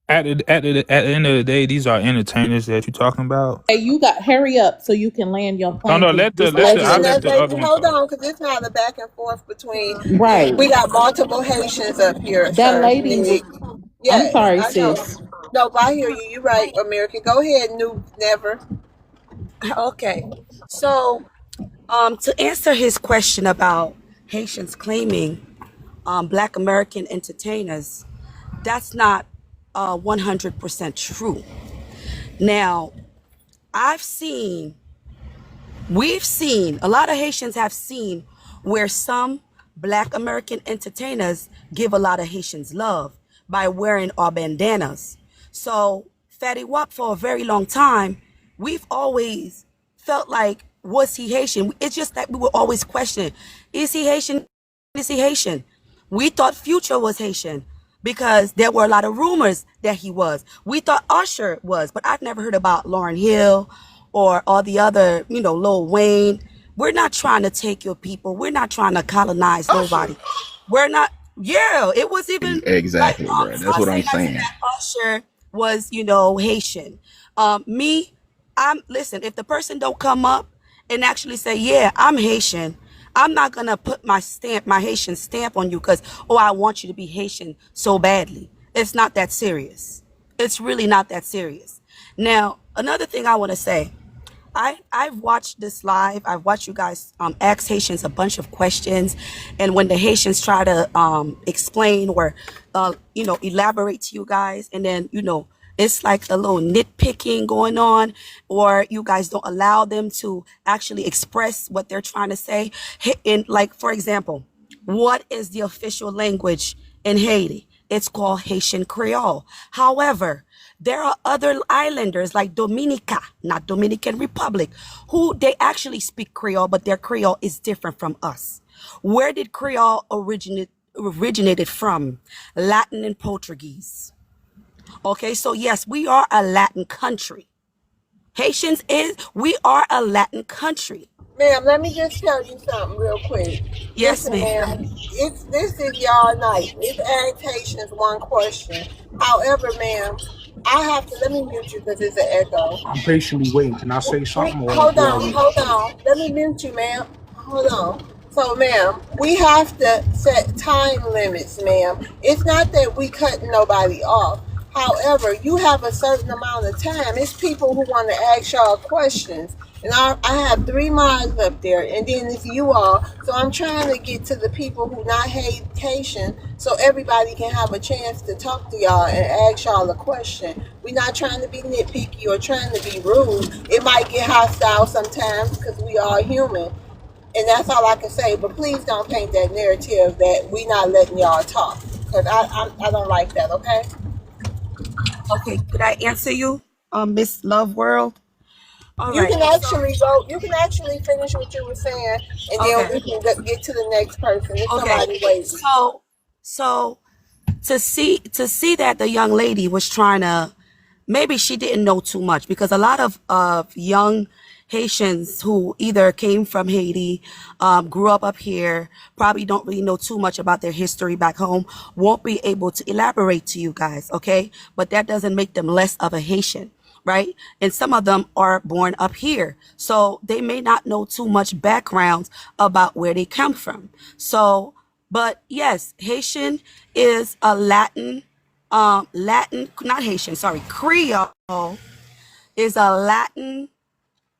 Speaker 15: At the end of the day, these are entertainers that you're talking about.
Speaker 1: Hey, you got hurry up so you can land your
Speaker 15: No,
Speaker 1: plane
Speaker 15: no,
Speaker 1: because
Speaker 15: let the
Speaker 1: this
Speaker 15: let the
Speaker 1: lady
Speaker 15: I
Speaker 2: And
Speaker 1: is
Speaker 15: let
Speaker 2: that
Speaker 15: the other
Speaker 2: lady,
Speaker 15: one
Speaker 2: hold
Speaker 15: talk.
Speaker 2: on, because it's not a back and forth between.
Speaker 1: right.
Speaker 2: We got multiple Haitians up here,
Speaker 1: That
Speaker 2: sir.
Speaker 1: lady
Speaker 2: Nick.
Speaker 1: was. I'm
Speaker 2: Yes,
Speaker 1: sorry,
Speaker 2: I know.
Speaker 1: sis.
Speaker 2: No, but I hear you. You're right, America. Go ahead, New Never.
Speaker 14: Okay. So, to answer his question about Haitians claiming Black American entertainers, that's not 100% true. Now, I've seen, we've seen, a lot of Haitians have seen where some Black American entertainers give a lot of Haitians love by wearing our bandanas. So, Fatty Wap, for a very long time, we've always felt like, was he Haitian? It's just that we were always questioning, is he Haitian? Is he Haitian? We thought Future was Haitian because there were a lot of rumors that he was. We thought Usher was, but I've never heard about Lauryn Hill or all the other, Lil Wayne. We're not trying to take your people. We're not trying to colonize nobody. We're not. Yeah, it was even like
Speaker 5: Exactly, bro.
Speaker 14: before
Speaker 5: That's
Speaker 14: I
Speaker 5: what
Speaker 14: say
Speaker 5: I'm
Speaker 14: that,
Speaker 5: saying.
Speaker 14: Usher was, Haitian. Me, listen. If the person don't come up and actually say, yeah, I'm Haitian, I'm not gonna put my Haitian stamp on you because, oh, I want you to be Haitian so badly. It's not that serious. It's really not that serious. Now, another thing I want to say, I've watched this live. I've watched you guys ask Haitians a bunch of questions, and when the Haitians try to explain or elaborate to you guys, and then it's like a little nitpicking going on, or you guys don't allow them to actually express what they're trying to say. In, like, for example, what is the official language in Haiti? It's called Haitian Creole. However, there are other islanders like Dominica, not Dominican Republic, who they actually speak Creole, but their Creole is different from us. Where did Creole originated from? Latin and Portuguese. Okay, so yes, we are a Latin country. We are a Latin country.
Speaker 2: Ma'am, let me just tell you something real quick.
Speaker 14: Yes,
Speaker 2: Listen,
Speaker 14: ma'am.
Speaker 2: ma'am, this is y'all night. It's ask Haitians one question. However, ma'am, I have to let me mute you because it's an echo.
Speaker 12: I'm patiently waiting. Can I say
Speaker 2: We
Speaker 12: something or
Speaker 2: hold
Speaker 12: where are
Speaker 2: on,
Speaker 12: we?
Speaker 2: hold on. Let me mute you, ma'am. Hold on. So, ma'am, we have to set time limits, ma'am. It's not that we cutting nobody off. However, you have a certain amount of time. It's people who want to ask y'all questions. And I have 3 minds up there, and then it's you all. So I'm trying to get to the people who not Haitian, so everybody can have a chance to talk to y'all and ask y'all a question. We're not trying to be nitpicky or trying to be rude. It might get hostile sometimes because we are human, and that's all I can say. But please don't paint that narrative that we not letting y'all talk, because I don't like that. Okay.
Speaker 14: Okay, could I answer you, Miss Love World? All
Speaker 2: You
Speaker 14: right.
Speaker 2: can actually go. You can actually finish what you were saying, and then
Speaker 14: Okay.
Speaker 2: we can get to the next person. There's
Speaker 14: Okay.
Speaker 2: somebody waiting.
Speaker 14: So to see that the young lady was trying to, maybe she didn't know too much, because a lot of young Haitians who either came from Haiti, grew up here, probably don't really know too much about their history back home, won't be able to elaborate to you guys, okay? But that doesn't make them less of a Haitian, right? And some of them are born up here, so they may not know too much backgrounds about where they come from. So, but yes, Haitian is a Latin Latin, not Haitian, sorry, Creole is a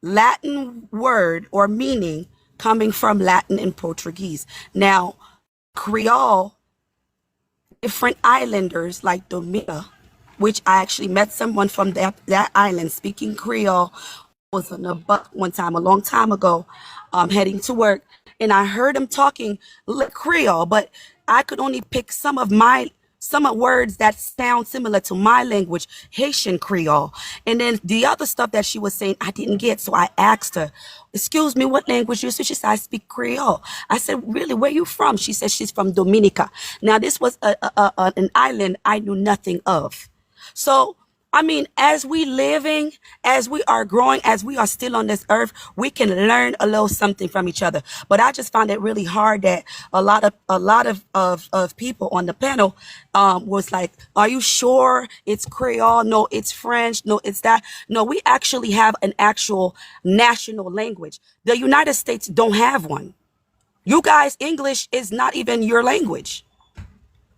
Speaker 14: Latin word or meaning coming from Latin and Portuguese. Now, Creole, different islanders like Dominica, which I actually met someone from that island speaking Creole, was on a bus one time, a long time ago, heading to work, and I heard him talking Creole, but I could only pick some of words that sound similar to my language, Haitian Creole. And then the other stuff that she was saying, I didn't get. So I asked her, excuse me, what language you speak? She said, I speak Creole. I said, really, where you from? She said, she's from Dominica. Now, this was an island I knew nothing of. So, I mean, as we living, as we are growing, as we are still on this earth, we can learn a little something from each other. But I just found it really hard that a lot of people on the panel was like, are you sure it's Creole? No, it's French. No, it's that. No, we actually have an actual national language. The United States don't have one. You guys, English is not even your language.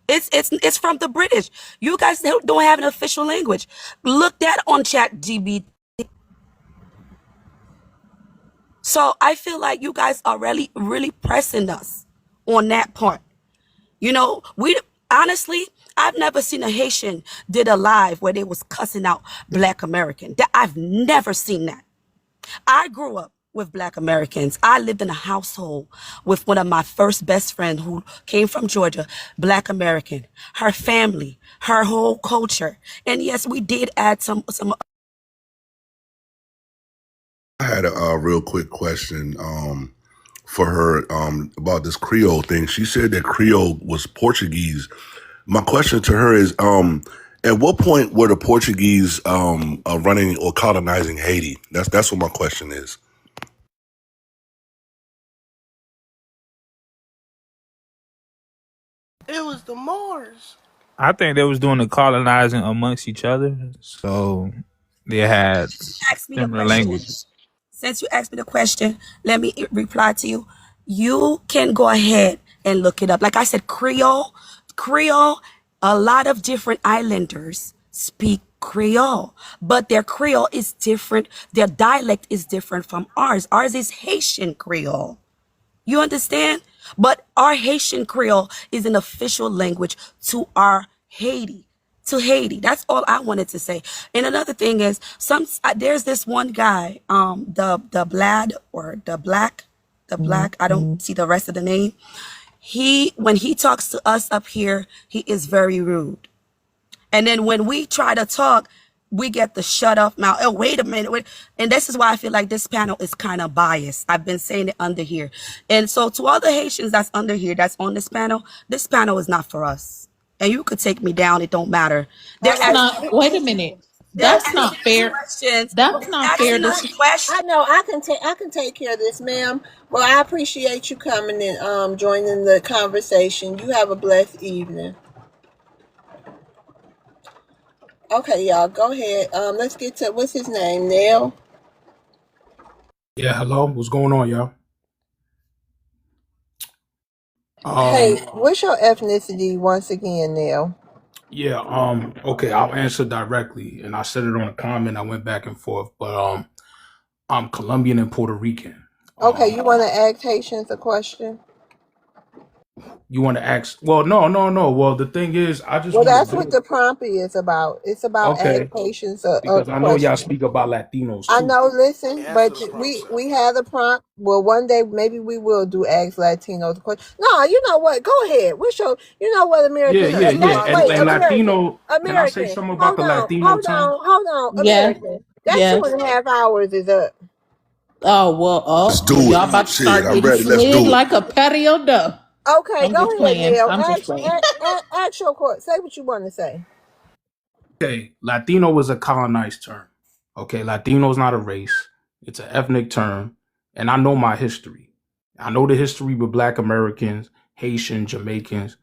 Speaker 14: It's from the British. You guys don't have an official language. Look that on ChatGPT. So I feel like you guys are really pressing us on that part. You know, we honestly, I've never seen a Haitian did a live where they was cussing out Black American. I've never seen that. I grew up with Black Americans. I lived in a household with one of my first best friends who came from Georgia, Black American, her family, her whole culture. And yes, we did add some.
Speaker 3: I had a real quick question for her about this Creole thing. She said that Creole was Portuguese. My question to her is, at what point were the Portuguese running or colonizing Haiti? That's what my question is.
Speaker 10: It was the Moors.
Speaker 15: I think they was doing the colonizing amongst each other, so they had
Speaker 14: Ask me the
Speaker 15: similar
Speaker 14: question.
Speaker 15: languages.
Speaker 14: Since you asked me the question, let me reply to you. You can go ahead and look it up. Like I said, Creole, a lot of different islanders speak Creole, but their Creole is different. Their dialect is different from ours. Ours is Haitian Creole. You understand? But our Haitian Creole is an official language to our Haiti. To Haiti. That's all I wanted to say. And another thing is, there's this one guy, the black. I don't see the rest of the name. When he talks to us up here, he is very rude. And then when we try to talk, we get the shut up mouth. Oh, wait a minute. Wait. And this is why I feel like this panel is kind of biased. I've been saying it under here. And so to all the Haitians that's under here, that's on this panel is not for us. And you could take me down. It don't matter. They're
Speaker 1: That's not. Wait a minute. That's not fair.
Speaker 14: questions.
Speaker 1: That's not fair.
Speaker 2: I know I can take care of this, ma'am. Well, I appreciate you coming and joining the conversation. You have a blessed evening. Okay, y'all, go ahead. Let's get to what's his name, Neil.
Speaker 12: Yeah, hello. What's going on, y'all?
Speaker 2: Hey, what's your ethnicity once again, Neil?
Speaker 12: Yeah, okay, I'll answer directly. And I said it on a comment, I went back and forth, but I'm Colombian and Puerto Rican.
Speaker 2: Okay, you want to ask Haitians a question?
Speaker 12: You want to ask? Well, no. Well, the thing is, I just
Speaker 2: Well,
Speaker 12: want to
Speaker 2: that's what
Speaker 12: build.
Speaker 2: the prompt is about. It's about
Speaker 12: Okay,
Speaker 2: asking Haitians a
Speaker 12: because I know y'all
Speaker 2: question.
Speaker 12: speak about Latinos
Speaker 2: I
Speaker 12: too.
Speaker 2: know, listen,
Speaker 10: Answer
Speaker 2: but
Speaker 10: the prompt, sir.
Speaker 2: we had a prompt. Well, one day maybe we will do ask Latinos a question. No, you know what? Go ahead. What's your? You know what,
Speaker 12: Yeah,
Speaker 2: American?
Speaker 10: Answer the prompt,
Speaker 12: And,
Speaker 2: Wait,
Speaker 12: and
Speaker 10: sir.
Speaker 2: American,
Speaker 12: Latino. Can I say
Speaker 2: American.
Speaker 12: something about
Speaker 2: Hold
Speaker 12: the
Speaker 2: on,
Speaker 12: Latino
Speaker 2: hold
Speaker 12: term?
Speaker 2: on, hold on,
Speaker 1: Yeah.
Speaker 2: American. That
Speaker 1: Yeah.
Speaker 2: 2.5 hours is up.
Speaker 1: Oh well.
Speaker 3: Let's
Speaker 1: Oh, well,
Speaker 3: do
Speaker 1: y'all
Speaker 3: it.
Speaker 1: about to
Speaker 3: Shit,
Speaker 1: start
Speaker 3: I'm
Speaker 1: getting
Speaker 3: ready. Let's
Speaker 1: slid
Speaker 3: do it.
Speaker 1: like a patio dough.
Speaker 2: Okay,
Speaker 1: I'm just
Speaker 2: go ahead,
Speaker 1: playing.
Speaker 2: Neil.
Speaker 1: I'm just playing.
Speaker 2: Ask your court. Say what you want to say.
Speaker 12: Okay, Latino is a colonized term. Okay, Latino is not a race; it's an ethnic term, and I know my history. I know the history with Black Americans, Haitian, Jamaicans.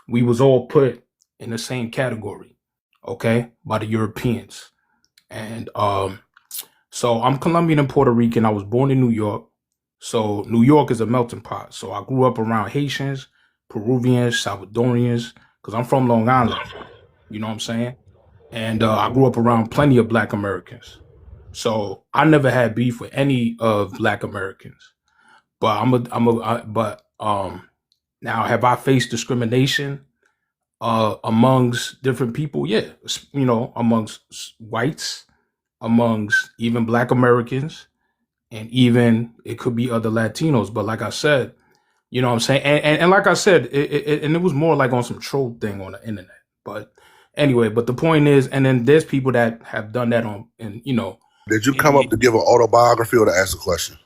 Speaker 12: We was all put in the same category, okay, by the Europeans. And so I'm Colombian and Puerto Rican. I was born in New York. So New York is a melting pot. So I grew up around Haitians, Peruvians, Salvadorians, because I'm from Long Island. You know what I'm saying? And I grew up around plenty of Black Americans. So I never had beef with any of Black Americans. But now have I faced discrimination amongst different people? Yeah, you know, amongst whites, amongst even Black Americans, and even it could be other Latinos. But like I said, you know what I'm saying? And like I said, and it was more like on some troll thing on the internet. But anyway, but the point is, and then there's people that have done that on, and you know,
Speaker 3: Did you come up to give an autobiography or to ask a question?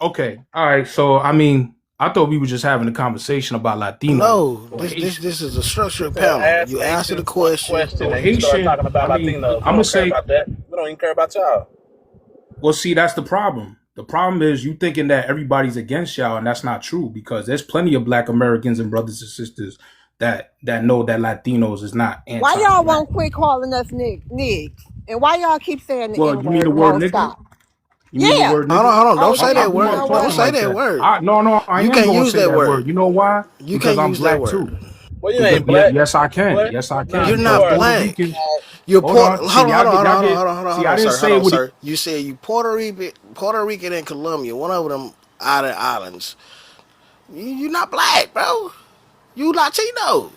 Speaker 12: okay, all right. So I mean, I thought we were just having a conversation about Latino
Speaker 10: No,
Speaker 12: or
Speaker 10: this
Speaker 12: Haitian.
Speaker 10: is a structured
Speaker 18: So
Speaker 10: panel.
Speaker 18: ask
Speaker 10: You answer the
Speaker 18: Haitians one
Speaker 10: question.
Speaker 18: question
Speaker 12: So
Speaker 18: and you start
Speaker 12: Haitian,
Speaker 18: talking about
Speaker 12: I mean,
Speaker 18: Latinos. We
Speaker 12: I'm gonna
Speaker 18: don't care
Speaker 12: say,
Speaker 18: about that. We don't even care about y'all.
Speaker 12: well, see, that's the problem. The problem is you thinking that everybody's against y'all, and that's not true because there's plenty of Black Americans and brothers and sisters that know that Latinos is not
Speaker 19: Why y'all
Speaker 12: anti-Black.
Speaker 19: won't quit calling us niggas? And why y'all keep saying the
Speaker 12: Well,
Speaker 19: N
Speaker 12: you mean
Speaker 19: word
Speaker 12: the word
Speaker 19: nonstop?
Speaker 12: nigga? You mean the
Speaker 19: Yeah.
Speaker 12: word nigga?
Speaker 10: Hold on. Don't
Speaker 19: Oh,
Speaker 10: say
Speaker 12: I
Speaker 10: that
Speaker 19: you
Speaker 12: grew up
Speaker 19: know
Speaker 10: word. Don't
Speaker 19: what?
Speaker 12: talking
Speaker 10: say
Speaker 12: like
Speaker 10: that
Speaker 12: that.
Speaker 10: word.
Speaker 12: No, I
Speaker 10: You
Speaker 12: am
Speaker 10: can't
Speaker 12: going to
Speaker 10: use
Speaker 12: say
Speaker 10: that
Speaker 12: that word.
Speaker 10: word.
Speaker 12: You know why?
Speaker 10: You
Speaker 12: Because
Speaker 10: can't
Speaker 12: I'm
Speaker 10: use that
Speaker 12: Black
Speaker 10: word.
Speaker 12: too.
Speaker 18: Well, you
Speaker 12: Because
Speaker 18: ain't black.
Speaker 12: yes, I can.
Speaker 18: What?
Speaker 12: Yes, I
Speaker 18: Nah,
Speaker 10: You're
Speaker 12: can.
Speaker 18: you
Speaker 12: Because
Speaker 10: not
Speaker 18: are.
Speaker 12: Puerto
Speaker 10: black.
Speaker 12: Ricans.
Speaker 10: You're
Speaker 12: Hold
Speaker 10: Puerto.
Speaker 12: on. See,
Speaker 10: Hold on.
Speaker 12: y'all get. See,
Speaker 10: Hold
Speaker 12: I
Speaker 10: on,
Speaker 12: didn't
Speaker 10: sir.
Speaker 12: say what.
Speaker 10: You said you Puerto Rican and Colombia. One of them islands. You're not black, bro. You Latino.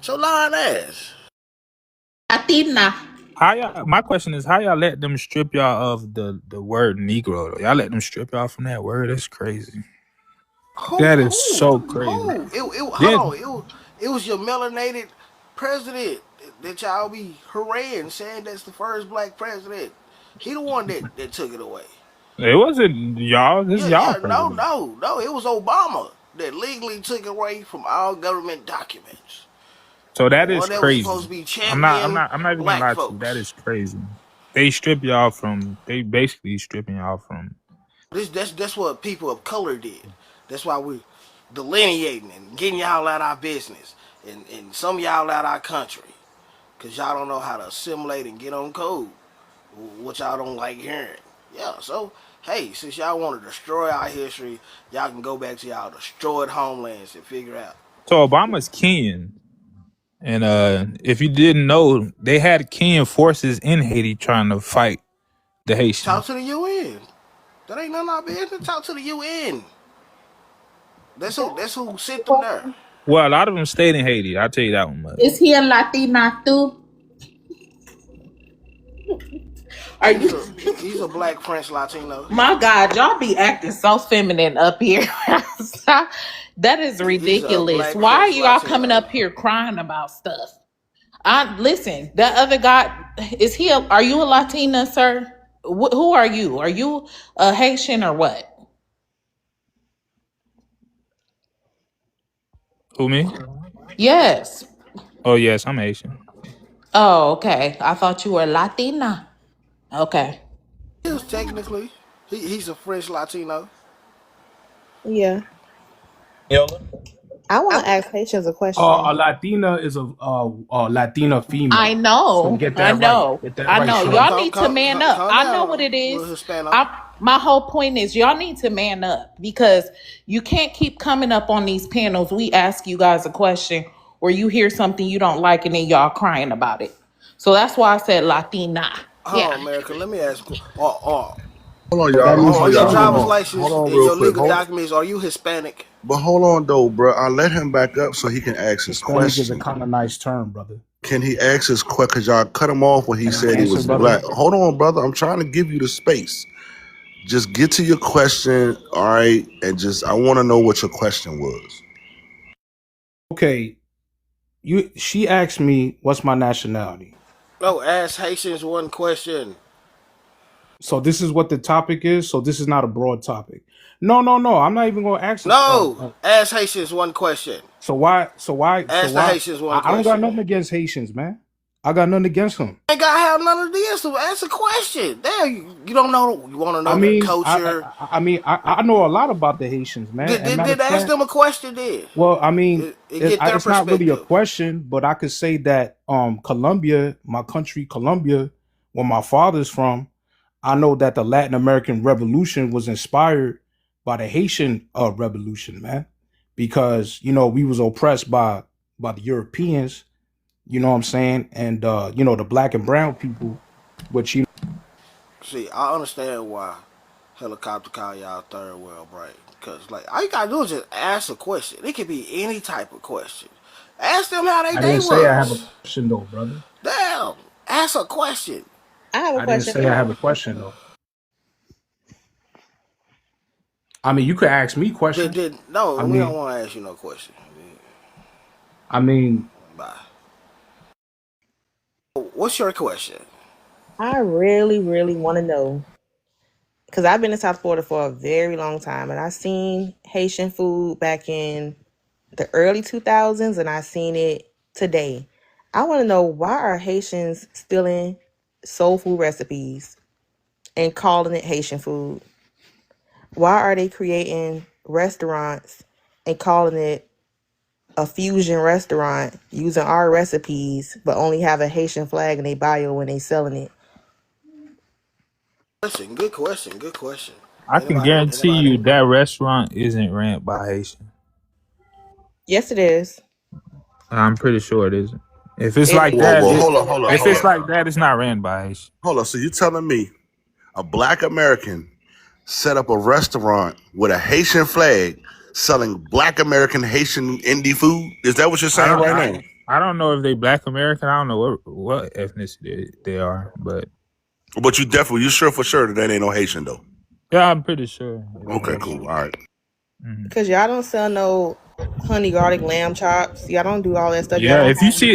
Speaker 10: So lying ass.
Speaker 1: Latina.
Speaker 15: How y'all? My question is, how y'all let them strip y'all of the word Negro? Though? Y'all let them strip y'all from that word? That's crazy. That is so crazy.
Speaker 10: Hold
Speaker 15: Then
Speaker 10: on. It was your melanated president that y'all be hooraying, saying that's the first black president. He the one that took it away.
Speaker 15: it wasn't y'all. This is y'all president.
Speaker 10: No. It was Obama that legally took it away from all government documents.
Speaker 15: So
Speaker 10: The
Speaker 15: that is
Speaker 10: one that was
Speaker 15: crazy.
Speaker 10: supposed to be
Speaker 15: I'm not. I'm
Speaker 10: champion
Speaker 15: not. I'm not even gonna
Speaker 10: black
Speaker 15: lie to you. That
Speaker 10: folks.
Speaker 15: is crazy. They strip y'all from. They basically stripping y'all from.
Speaker 10: That's what people of color did. That's why we delineating and getting y'all out of our business and some of y'all out of our country. Cause y'all don't know how to assimilate and get on code. What y'all don't like hearing. Yeah, so hey, since y'all want to destroy our history, y'all can go back to y'all destroyed homelands and figure out.
Speaker 15: So Obama's Kenyan, and if you didn't know, they had Kenyan forces in Haiti trying to fight the
Speaker 10: Talk
Speaker 15: Haitians.
Speaker 10: to the UN. That ain't none of our business. Talk to the UN. That's who sent them there.
Speaker 15: Well, a lot of them stayed in Haiti. I'll tell you that one much.
Speaker 1: Is he a Latina too? Are
Speaker 10: He's
Speaker 1: you?
Speaker 10: he's a black French Latino.
Speaker 1: My God, y'all be acting so feminine up here. That is
Speaker 10: He's a
Speaker 1: ridiculous.
Speaker 10: black
Speaker 1: Why are
Speaker 10: French
Speaker 1: y'all coming
Speaker 10: Latino.
Speaker 1: up here crying about stuff? I listen. That other guy is he? Are you a Latina, sir? Who are you? Are you a Haitian or what?
Speaker 15: Who, me?
Speaker 1: Yes.
Speaker 15: Oh yes, I'm Haitian.
Speaker 1: Oh, okay. I thought you were Latina. Okay.
Speaker 10: He is technically. He's a French Latino.
Speaker 6: Yeah.
Speaker 18: Yola.
Speaker 6: I want to ask Haitians a
Speaker 12: A
Speaker 6: question.
Speaker 12: Latina is a Latina
Speaker 1: I
Speaker 12: female. So
Speaker 1: know.
Speaker 12: get
Speaker 1: I
Speaker 12: that right.
Speaker 1: know.
Speaker 12: Get that
Speaker 1: I
Speaker 12: right,
Speaker 1: know.
Speaker 10: Calm,
Speaker 1: Y'all
Speaker 12: Shorty.
Speaker 10: calm,
Speaker 1: need to
Speaker 10: calm,
Speaker 1: man
Speaker 10: calm,
Speaker 1: up.
Speaker 10: calm
Speaker 1: I know
Speaker 10: down,
Speaker 1: what it
Speaker 10: little
Speaker 1: is.
Speaker 10: Hispano.
Speaker 1: My whole point is y'all need to man up because you can't keep coming up on these panels. We ask you guys a question or you hear something you don't like and then y'all crying about it. So that's why I said Latina.
Speaker 10: Hold
Speaker 1: Yeah.
Speaker 10: on, America. Let me ask you.
Speaker 3: Hold on,
Speaker 12: But that
Speaker 3: y'all.
Speaker 12: is
Speaker 3: Hold on,
Speaker 10: On your
Speaker 3: y'all. Hold
Speaker 10: driver's
Speaker 12: disturbing.
Speaker 3: on. Hold
Speaker 10: license
Speaker 3: on,
Speaker 10: and
Speaker 3: real
Speaker 10: your
Speaker 3: quick.
Speaker 10: legal
Speaker 3: Hold.
Speaker 10: documents, are you Hispanic?
Speaker 3: But hold on, though, bro. I let him back up so he can ask his
Speaker 12: Hispanic is a
Speaker 3: question.
Speaker 12: kind of nice term, brother.
Speaker 3: Can he ask his question? Because y'all cut him off when he
Speaker 12: Can I
Speaker 3: said he
Speaker 12: answer,
Speaker 3: was
Speaker 12: brother?
Speaker 3: black. Hold on, brother. I'm trying to give you the space. Just get to your question, all right? And just, I want to know what your question was.
Speaker 12: Okay. She asked me what's my nationality.
Speaker 10: No, ask Haitians one question.
Speaker 12: So this is what the topic is. So this is not a broad topic. No. I'm not even going to ask.
Speaker 10: No, ask Haitians one question.
Speaker 12: So why?
Speaker 10: Ask the Haitians one
Speaker 12: I don't got
Speaker 10: question.
Speaker 12: nothing against Haitians, man. I got nothing against them.
Speaker 10: Ain't gotta have none of this. So ask a question. There, you don't know. You want to
Speaker 12: I
Speaker 10: know their
Speaker 12: mean,
Speaker 10: culture.
Speaker 12: I know a lot about the Haitians, man. And matter
Speaker 10: Did
Speaker 12: of
Speaker 10: ask
Speaker 12: fact,
Speaker 10: them a question then.
Speaker 12: well, I mean,
Speaker 10: Get their
Speaker 12: it's not really a
Speaker 10: perspective.
Speaker 12: question, but I could say that Colombia, my country, Colombia, where my father's from, I know that the Latin American Revolution was inspired by the Haitian Revolution, man, because we was oppressed by the Europeans, You know what I'm saying? And you know, the black and brown people, which you
Speaker 10: See, I understand why helicopter call y'all third world brain. Because, like, all you gotta do is just ask a question. It could be any type of question. Ask them how they
Speaker 12: I
Speaker 10: day
Speaker 12: didn't say I have a
Speaker 10: was.
Speaker 12: question though, brother.
Speaker 10: Damn. Ask a question.
Speaker 6: I have a
Speaker 12: I didn't
Speaker 6: question
Speaker 12: say
Speaker 6: for
Speaker 12: I have a
Speaker 6: y'all.
Speaker 12: question though. I mean, you could ask me questions.
Speaker 10: No,
Speaker 12: I
Speaker 10: we don't
Speaker 12: mean,
Speaker 10: want to ask you no question.
Speaker 12: I mean,
Speaker 10: Bye. What's your question?
Speaker 6: I really, really want to know because I've been in South Florida for a very long time, and I seen Haitian food back in the early 2000s, and I seen it today. I want to know, why are Haitians stealing soul food recipes and calling it Haitian food? Why are they creating restaurants and calling it a fusion restaurant using our recipes, but only have a Haitian flag in their bio when they selling it?
Speaker 10: Question. Good question. Good question.
Speaker 15: I can
Speaker 10: Anybody?
Speaker 15: guarantee
Speaker 10: Anybody?
Speaker 15: you that restaurant isn't ran by Haitian.
Speaker 6: Yes, it is.
Speaker 15: I'm pretty sure it isn't. If it's
Speaker 6: It
Speaker 15: like
Speaker 3: Whoa,
Speaker 15: that,
Speaker 3: whoa,
Speaker 6: is.
Speaker 15: it,
Speaker 3: hold up, hold up,
Speaker 15: if
Speaker 3: hold
Speaker 15: it's
Speaker 3: up,
Speaker 15: like that, it's not ran by Haitian.
Speaker 3: hold up. So you telling me a black American set up a restaurant with a Haitian flag selling black American Haitian indie food? Is that what you're
Speaker 15: I
Speaker 3: saying
Speaker 15: don't.
Speaker 3: right
Speaker 15: I,
Speaker 3: now?
Speaker 15: I don't know if they Black American. I don't know what ethnicity they are, but
Speaker 3: But you sure for sure that ain't no Haitian though?
Speaker 15: yeah, I'm pretty sure it ain't
Speaker 3: Okay,
Speaker 15: Haitian.
Speaker 3: cool. All right.
Speaker 15: Mhm.
Speaker 6: Because y'all don't sell no honey garlic lamb chops. Y'all don't do all that stuff. Y'all
Speaker 15: Yeah,
Speaker 6: don't
Speaker 15: if you
Speaker 6: have
Speaker 15: see
Speaker 6: meatballs.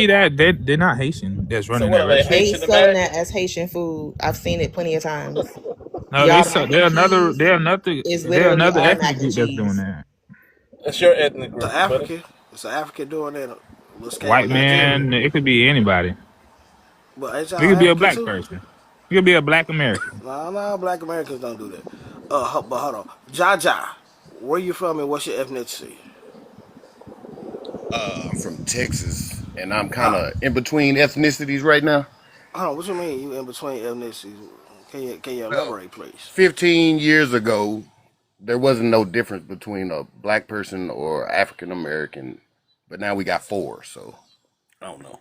Speaker 15: that, they're not Haitian. That's
Speaker 18: So
Speaker 15: running
Speaker 18: what
Speaker 15: that
Speaker 18: are they,
Speaker 15: restaurant.
Speaker 6: They
Speaker 18: Haitian
Speaker 6: selling that
Speaker 18: American?
Speaker 6: as Haitian food. I've seen it plenty of times.
Speaker 15: No,
Speaker 6: Y'all mac and cheese is
Speaker 15: they're
Speaker 6: literally
Speaker 15: another
Speaker 6: our
Speaker 15: ethnic
Speaker 6: mac and
Speaker 15: group that's doing
Speaker 6: cheese.
Speaker 15: that.
Speaker 18: That's your ethnic
Speaker 10: The
Speaker 18: group, buddy.
Speaker 10: African. It's an African doing that. A little scam
Speaker 15: White
Speaker 10: in Nigeria.
Speaker 15: man, it could be anybody.
Speaker 10: But ain't
Speaker 15: It
Speaker 10: y'all
Speaker 15: could be a
Speaker 10: African
Speaker 15: black
Speaker 10: too?
Speaker 15: person. It could be a black American.
Speaker 10: No, no, black Americans don't do that. But hold on. Jaja, where you from and what's your ethnicity?
Speaker 11: I'm from Texas, and I'm kind
Speaker 10: Huh?
Speaker 11: of in between ethnicities right now.
Speaker 10: Hold on, what you mean you in between ethnicities? Can you
Speaker 11: Well,
Speaker 10: elaborate, please?
Speaker 11: 15 years ago, there wasn't no difference between a black person or African American, but now we got four, so I don't know.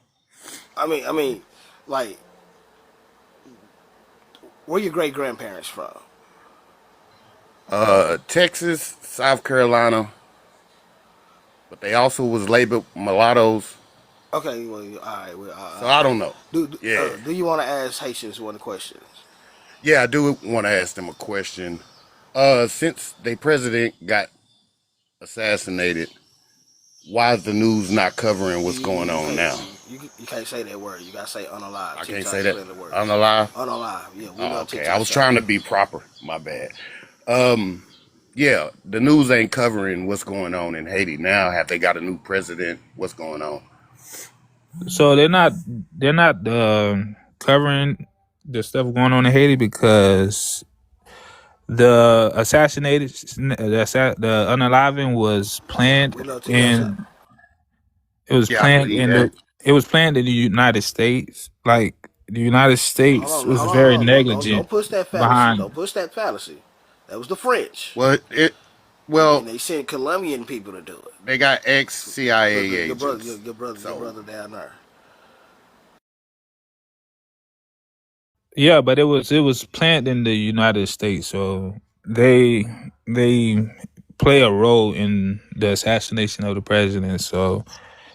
Speaker 10: I mean, like, where your great grandparents from?
Speaker 11: Texas, South Carolina, but they also was labeled mulattoes,
Speaker 10: Okay, well, all right. Well,
Speaker 11: so I don't know. Yeah,
Speaker 10: do you want to ask Haitians one question?
Speaker 11: yeah, I do want to ask them a question. Since the president got assassinated, why is the news not covering what's going
Speaker 10: You
Speaker 11: on
Speaker 10: can't
Speaker 11: now?
Speaker 10: you can't say that word. You gotta say unalive.
Speaker 11: I
Speaker 10: 10
Speaker 11: can't say
Speaker 10: times
Speaker 11: that.
Speaker 10: explain the
Speaker 11: I'm
Speaker 10: words.
Speaker 11: alive.
Speaker 10: Unalive. Yeah, we
Speaker 11: Oh,
Speaker 10: know
Speaker 11: okay. I was
Speaker 10: TikTok.
Speaker 11: trying to be proper. My bad. Um, yeah, the news ain't covering what's going on in Haiti now. Have they got a new president? What's going on?
Speaker 15: So they're not covering the stuff going on in Haiti because the assassinated the unaliving was
Speaker 10: Yeah,
Speaker 15: planned
Speaker 10: we know TikTok.
Speaker 15: in it was
Speaker 11: Yeah, I
Speaker 15: planned
Speaker 11: believe
Speaker 15: in
Speaker 11: that.
Speaker 15: the it was planned in the United States. Like the United States was
Speaker 10: Hold
Speaker 15: very
Speaker 10: on. Don't
Speaker 15: negligent
Speaker 10: push that fallacy.
Speaker 15: behind.
Speaker 10: Don't push that fallacy. That was the French,
Speaker 11: Well,
Speaker 10: and
Speaker 11: well,
Speaker 10: they sent Colombian people to do it.
Speaker 11: they got ex CIA
Speaker 10: Your brother,
Speaker 11: agents.
Speaker 10: your
Speaker 11: So,
Speaker 10: brother down there.
Speaker 15: Yeah, but it was planned in the United States, so they play a role in the assassination of the president. So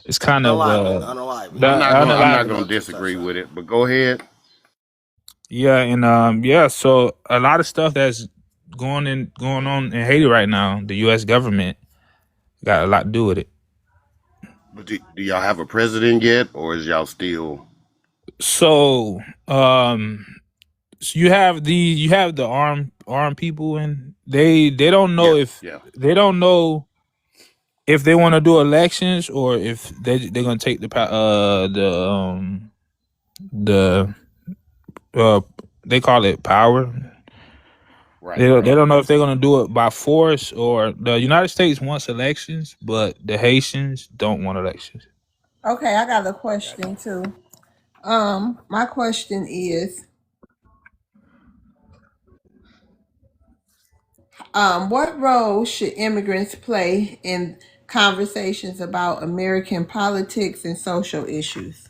Speaker 15: it's kind of
Speaker 10: Unaliving.
Speaker 15: the
Speaker 10: Yeah,
Speaker 11: I'm not
Speaker 10: we
Speaker 15: unaliving.
Speaker 10: know
Speaker 11: gonna
Speaker 10: TikTok
Speaker 11: disagree
Speaker 10: shop.
Speaker 11: with it. But go ahead.
Speaker 15: Yeah, and yeah, so a lot of stuff that's going on in Haiti right now, the US government got a lot to do with it.
Speaker 11: But do y'all have a president yet, or is y'all still?
Speaker 15: So so you have the armed people, and they don't know
Speaker 11: Yeah,
Speaker 15: if
Speaker 11: yeah.
Speaker 15: they don't know if they want to do elections or if they're gonna take the uh they call it power. They
Speaker 11: Right,
Speaker 15: don't, they
Speaker 11: right.
Speaker 15: don't know if they're gonna do it by force, or the United States wants elections, but the Haitians don't want elections.
Speaker 2: Okay, I got a question too. My question is, what role should immigrants play in conversations about American politics and social issues.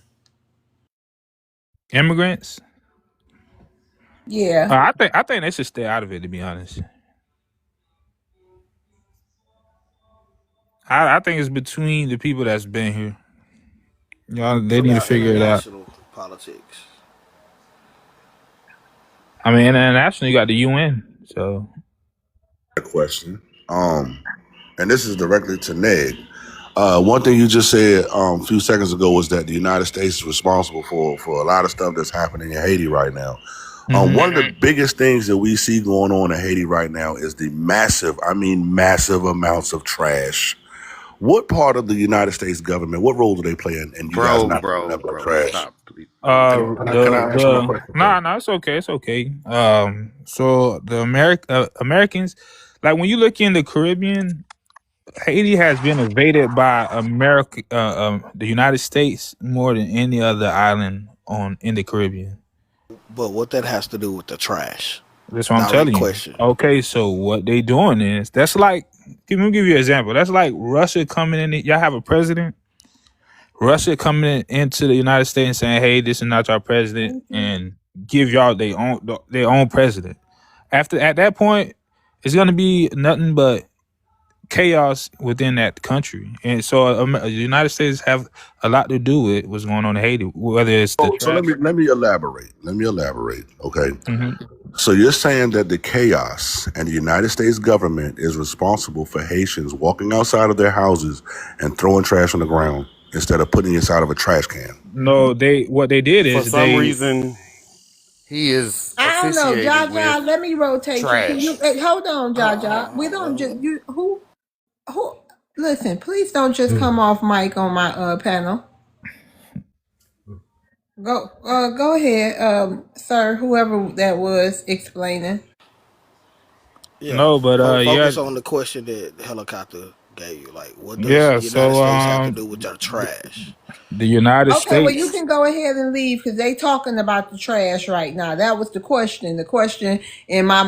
Speaker 15: Immigrants.
Speaker 2: Yeah.
Speaker 15: I think they should stay out of it. To be honest, I think it's between the people that's been here. Y'all, they
Speaker 10: So
Speaker 15: need to
Speaker 10: about
Speaker 15: figure it out.
Speaker 10: international politics.
Speaker 15: I mean, international, you got the UN. So
Speaker 3: Question. And this is directly to Ned. One thing you just said a few seconds ago was that the United States is responsible for a lot of stuff that's happening in Haiti right now. One of the biggest things that we see going on in Haiti right now is the massive amounts of trash. What part of the United States government, what role do they play in you guys not picking up that trash?
Speaker 8: Stop, please. Can I answer my question?
Speaker 15: no, it's okay, it's okay. So the Americans, like when you look in the Caribbean, Haiti has been invaded by the United States more than any other island in the Caribbean.
Speaker 10: But what that has to do with the trash?
Speaker 15: That's what I'm
Speaker 10: Direct
Speaker 15: telling you.
Speaker 10: question.
Speaker 15: Okay, so what they doing is that's like, let me give you an example. That's like Russia coming in. Y'all have a president. Russia coming into the United States and saying, "Hey, this is not your president," and give y'all their own president. At that point, it's gonna be nothing but chaos within that country, and so the United States have a lot to do with what's going on in Haiti, whether it's the
Speaker 3: So
Speaker 15: trash.
Speaker 3: let me elaborate. Okay.
Speaker 15: Mm-hmm.
Speaker 3: So you're saying that the chaos and the United States government is responsible for Haitians walking outside of their houses and throwing trash on the ground instead of putting it inside of a trash can.
Speaker 15: No, what they did
Speaker 11: For
Speaker 15: is
Speaker 11: some reason, he is
Speaker 2: I don't know,
Speaker 11: officiated with
Speaker 2: Jaja. Let me rotate you. Can you
Speaker 11: trash.
Speaker 2: hold on, Jaja? We don't just you who. Listen, please don't just come off mic on my panel. Go ahead, sir. Whoever that was explaining.
Speaker 10: Yeah.
Speaker 15: no, but yeah,
Speaker 10: Focus on the question that Helicopter gave you. Like, what does
Speaker 15: yeah.
Speaker 10: the United
Speaker 15: So
Speaker 10: States have to do with their trash?
Speaker 15: the United
Speaker 2: Okay, well, you
Speaker 15: States.
Speaker 2: can go ahead and leave because they talking about the trash right now. That was the question. The question in my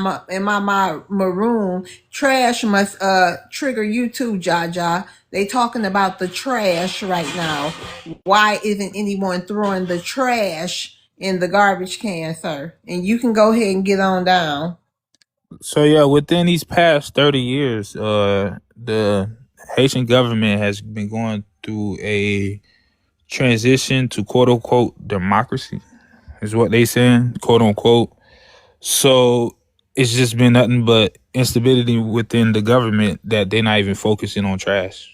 Speaker 2: maroon trash must trigger you too, Jaja. They talking about the trash right now. Why isn't anyone throwing the trash in the garbage can, sir? And you can go ahead and get on down.
Speaker 15: So yeah, within these past 30 years, the Haitian government has been going through a transition to quote unquote democracy, is what they saying, quote unquote. So it's just been nothing but instability within the government that they're not even focusing on trash.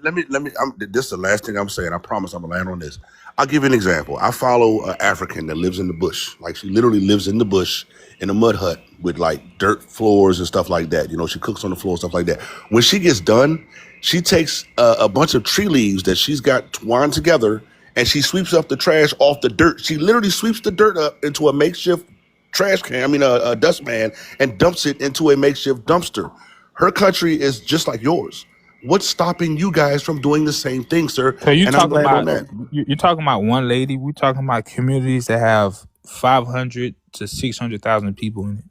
Speaker 3: This is the last thing I'm saying. I promise I'm gonna land on this. I'll give you an example. I follow an African that lives in the bush. Like she literally lives in the bush in a mud hut with like dirt floors and stuff like that. You know, she cooks on the floor, stuff like that. When she gets done, she takes a bunch of tree leaves that she's got twined together and she sweeps up the trash off the dirt. She literally sweeps the dirt up into a makeshift trash can, a dustpan, and dumps it into a makeshift dumpster. Her country is just like yours. What's stopping you guys from doing the same thing, sir?
Speaker 15: So you
Speaker 3: And I'm
Speaker 15: talking
Speaker 3: glad on
Speaker 15: about
Speaker 3: that.
Speaker 15: you're talking about one lady. We're talking about communities that have 500 to 600,000 people in it.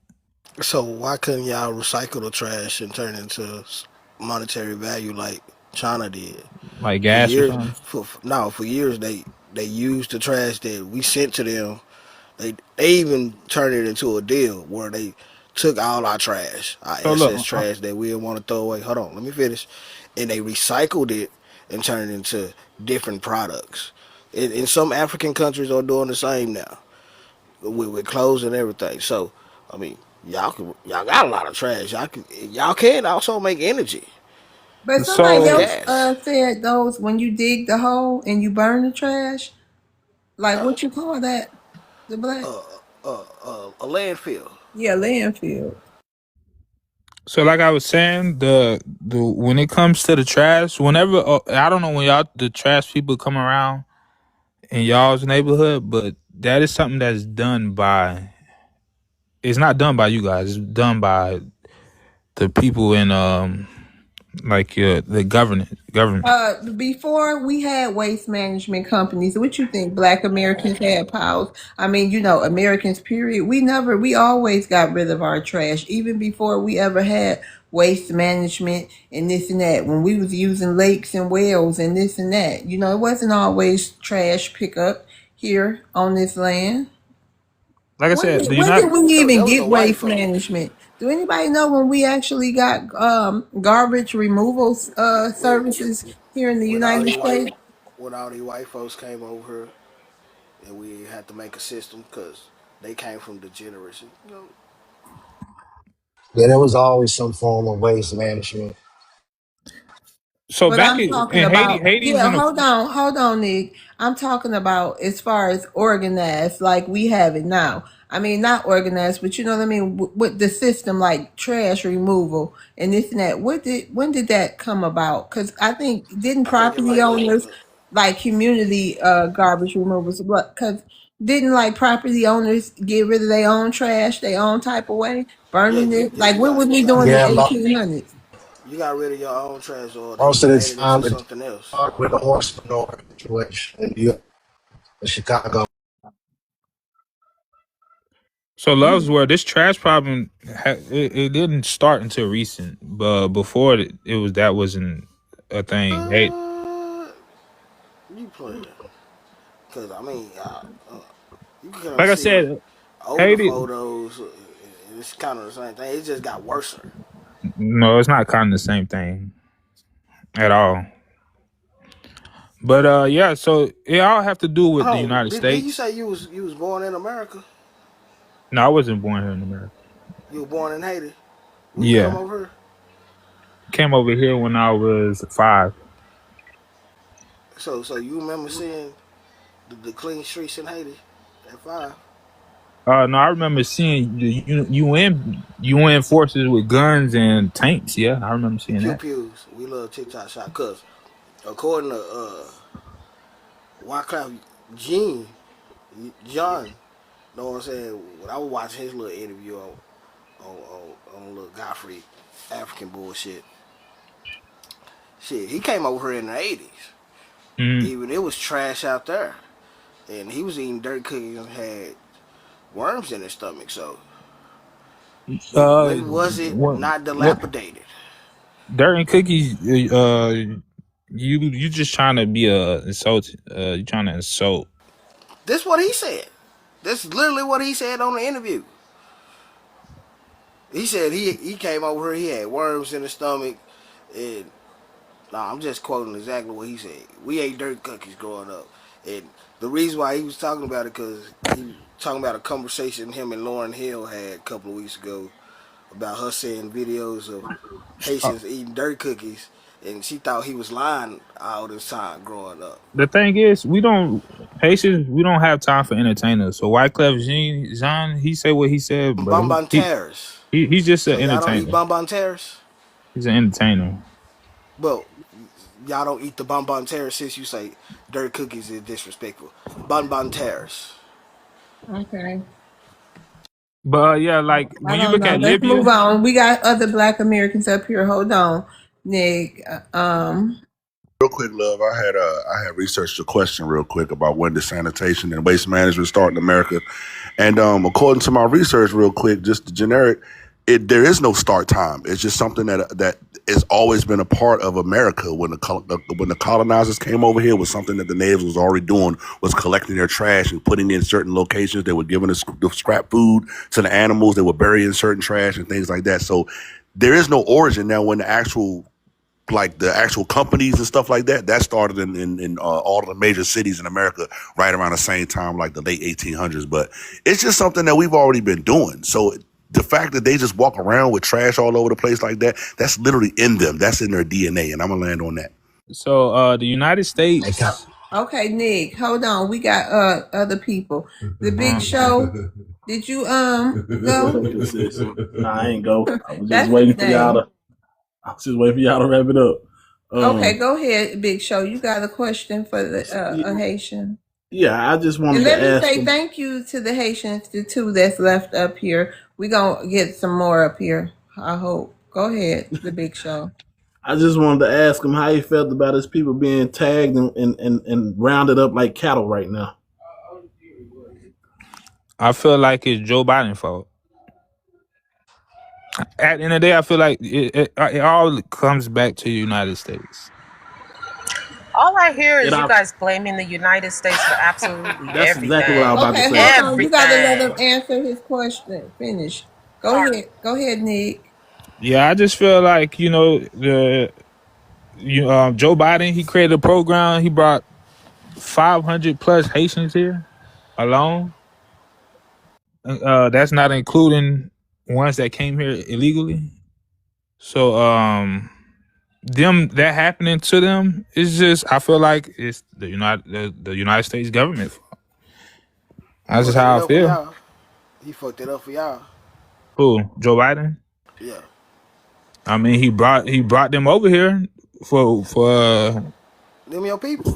Speaker 10: So why couldn't y'all recycle the trash and turn it into monetary value like China did?
Speaker 15: Like
Speaker 10: For
Speaker 15: gas or
Speaker 10: years,
Speaker 15: something.
Speaker 10: for years they used the trash that we sent to them. They even turned it into a deal where they took all our trash, our
Speaker 15: So
Speaker 10: excess
Speaker 15: look,
Speaker 10: trash that we didn't want to throw away. Hold on, let me finish. And they recycled it and turned it into different products. In some African countries are doing the same now with clothes and everything. So, I mean, y'all got a lot of trash. Y'all can also make energy
Speaker 2: But somebody
Speaker 10: or
Speaker 15: so
Speaker 2: else
Speaker 10: gas.
Speaker 2: said those when you dig the hole and you burn the trash, like what you call that? The black?
Speaker 10: A landfill.
Speaker 2: Yeah, landfill.
Speaker 15: So like I was saying, the when it comes to the trash, whenever I don't know when the trash people come around in y'all's neighborhood, but that is something that's done by. It's not done by you guys. It's done by the people in Like the government.
Speaker 2: Before we had waste management companies, what you think Black Americans had powers? I mean, Americans, period. We always got rid of our trash, even before we ever had waste management and this and that. When we was using lakes and wells and this and that, it wasn't always trash pickup here on this land.
Speaker 15: Like I
Speaker 2: When
Speaker 15: said,
Speaker 2: did,
Speaker 15: the
Speaker 2: when did
Speaker 15: United.
Speaker 2: we
Speaker 10: That
Speaker 2: even
Speaker 10: was
Speaker 2: get
Speaker 10: the white
Speaker 2: waste
Speaker 10: folks.
Speaker 2: management? Do anybody know when we actually got garbage removal
Speaker 10: When,
Speaker 2: services here in the
Speaker 10: when all
Speaker 2: United
Speaker 10: these white
Speaker 2: States?
Speaker 10: when all these white folks came over here, and we had to make a system because they came from the generation.
Speaker 3: Yeah, there was always some form of waste management.
Speaker 15: So
Speaker 2: But
Speaker 15: back
Speaker 2: I'm talking
Speaker 15: in Haiti,
Speaker 2: about,
Speaker 15: Haiti's
Speaker 2: yeah,
Speaker 15: in a.
Speaker 2: hold on, Nick. I'm talking about as far as organized, like we have it now. I mean, not organized, but you know what I mean, with the system like trash removal and this and that. When did that come about? Because I think didn't
Speaker 10: I think it's
Speaker 2: property
Speaker 10: like
Speaker 2: owners like community garbage removals? What? Because didn't like property owners get rid of their own trash, their own type of way,
Speaker 10: yeah,
Speaker 2: burning
Speaker 10: you,
Speaker 2: it?
Speaker 10: yeah,
Speaker 2: Like
Speaker 10: you
Speaker 2: what
Speaker 10: got
Speaker 2: was
Speaker 10: you
Speaker 2: we
Speaker 10: got
Speaker 2: doing in
Speaker 10: rid
Speaker 2: the
Speaker 3: Yeah,
Speaker 10: of
Speaker 3: mo-
Speaker 2: 1800s?
Speaker 10: you got rid of your own trash, or
Speaker 3: most
Speaker 10: they
Speaker 3: of the
Speaker 10: made it
Speaker 3: time
Speaker 10: into
Speaker 3: it
Speaker 10: something else.
Speaker 3: started with the horse manure situation in Chicago.
Speaker 15: So Love's where this trash problem it didn't start until recent, but before it was that wasn't a thing. Hey,
Speaker 10: Uh, you playing? Because I mean, you can kind of
Speaker 15: like I
Speaker 10: see
Speaker 15: said,
Speaker 10: older
Speaker 15: Haiti.
Speaker 10: photos. It's kind of the same thing. It just got worse.
Speaker 15: No, it's not kind of the same thing at all. But yeah. So it all have to do with the
Speaker 10: Oh,
Speaker 15: United
Speaker 10: did you
Speaker 15: States.
Speaker 10: say you was born in America?
Speaker 15: No, I wasn't born here in America.
Speaker 10: You were born in Haiti. When you come
Speaker 15: Yeah,
Speaker 10: over here,
Speaker 15: came over here when I was 5.
Speaker 10: so you remember seeing the clean streets in Haiti at 5?
Speaker 15: No, I remember seeing the UN forces with guns and tanks. Yeah, I remember
Speaker 10: And
Speaker 15: seeing
Speaker 10: pew
Speaker 15: that.
Speaker 10: pews. We love TikTok shot. Cause according to Wyclef John, know what I'm saying? When I was watching his little interview on little Godfrey African bullshit, shit, he came over here in the 80s.
Speaker 15: Mm.
Speaker 10: Even it was trash out there, and he was eating dirt cookies and had worms in his stomach. So when was it not
Speaker 15: What
Speaker 10: dilapidated?
Speaker 15: dirt and cookies? You just trying to be a insult? You trying to insult?
Speaker 10: This is what he said. This is literally what he said on the interview. He said he came over here, he had worms in his stomach, and I'm just quoting exactly what he said. We ate dirt cookies growing up, and the reason why he was talking about it because he was talking about a conversation him and Lauren Hill had a couple of weeks ago about her seeing videos of Haitians eating dirt cookies, and she thought he was lying all this time growing up.
Speaker 15: The thing is, we don't Haitians. We don't have time for entertainers. So Wyclef Jean, he said what he said, but
Speaker 10: Bonbon terres.
Speaker 15: he's just an
Speaker 10: So y'all don't eat
Speaker 15: entertainer.
Speaker 10: bonbon terres?
Speaker 15: He's an entertainer.
Speaker 10: But y'all don't eat the bonbon terres since you say dirt cookies is disrespectful. Bonbon terres.
Speaker 2: Okay.
Speaker 15: But yeah, like
Speaker 2: I
Speaker 15: when you
Speaker 2: don't
Speaker 15: look
Speaker 2: know.
Speaker 15: at
Speaker 2: Let's move
Speaker 15: Libya,
Speaker 2: on. We got other Black Americans up here. Hold on, Nick.
Speaker 3: Real quick, love. I had researched a question real quick about when the sanitation and waste management start in America, and according to my research, real quick, just the generic, there is no start time. It's just something that has always been a part of America. When the colonizers came over here, was something that the natives was already doing, was collecting their trash and putting it in certain locations. They were giving the scrap food to the animals. They were burying certain trash and things like that. So there is no origin now when the actual companies and stuff like that started in all of the major cities in America right around the same time, like the late 1800s. But it's just something that we've already been doing. So the fact that they just walk around with trash all over the place like that, that's literally in them. That's in their DNA. And I'm going to land on that.
Speaker 15: so the United
Speaker 3: Hey, Cap.
Speaker 15: States.
Speaker 2: Okay, Nick. Hold on. We got other people. The Big Show. Did you go?
Speaker 19: Sis. Nah, I ain't go. I was just
Speaker 2: That's his
Speaker 19: waiting for y'all
Speaker 2: name.
Speaker 19: to. I was just waiting for y'all to wrap it up.
Speaker 2: Okay, go ahead, Big Show. You got a question for the a Haitian.
Speaker 19: Yeah, I just
Speaker 2: And
Speaker 19: wanted to
Speaker 2: let me
Speaker 19: ask
Speaker 2: say
Speaker 19: him.
Speaker 2: thank you to the Haitians, the two that's left up here. We gonna get some more up here. I hope. Go ahead, the Big Show.
Speaker 12: I just wanted to ask him how he felt about his people being tagged and rounded up like cattle right now.
Speaker 15: I feel like it's Joe Biden's fault. At the end of the day, I feel like it all comes back to the United States.
Speaker 19: All I hear
Speaker 12: It
Speaker 19: is you
Speaker 12: op-
Speaker 19: guys blaming the United States for absolutely
Speaker 12: That's exactly what I was
Speaker 19: everything.
Speaker 12: about to
Speaker 2: Okay,
Speaker 12: say.
Speaker 2: hold on. You gotta let him
Speaker 19: Everything.
Speaker 2: answer his question. Finish. Go ahead. Go ahead, Nick.
Speaker 15: Yeah, I just feel like Joe Biden, he created a program. He brought 500 plus Haitians here alone. That's not including ones that came here illegally. So them that happening to them is just, I feel like it's the United States government.
Speaker 10: He
Speaker 15: That's just
Speaker 10: fucked it
Speaker 15: how I
Speaker 10: up for
Speaker 15: feel.
Speaker 10: y'all. He fucked it up for y'all.
Speaker 15: Who? Joe Biden?
Speaker 10: Yeah.
Speaker 15: I mean, he brought them over here for
Speaker 10: Them your people.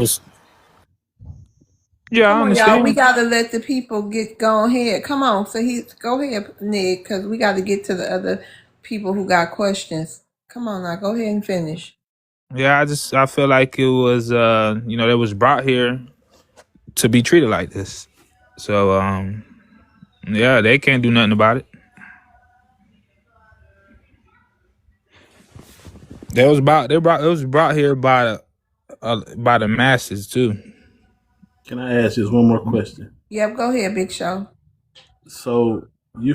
Speaker 15: yeah, I
Speaker 2: Come on, y'all. We
Speaker 15: understand.
Speaker 2: gotta let the people go ahead. Come on. So go ahead, Nick, because we got to get to the other people who got questions. Come on now. Go ahead and finish.
Speaker 15: Yeah, I feel like it was they was brought here to be treated like this. So yeah, they can't do nothing about it. It was brought here by the masses too.
Speaker 12: Can I ask just one more question?
Speaker 2: Yep. Go ahead, Big Show.
Speaker 12: So you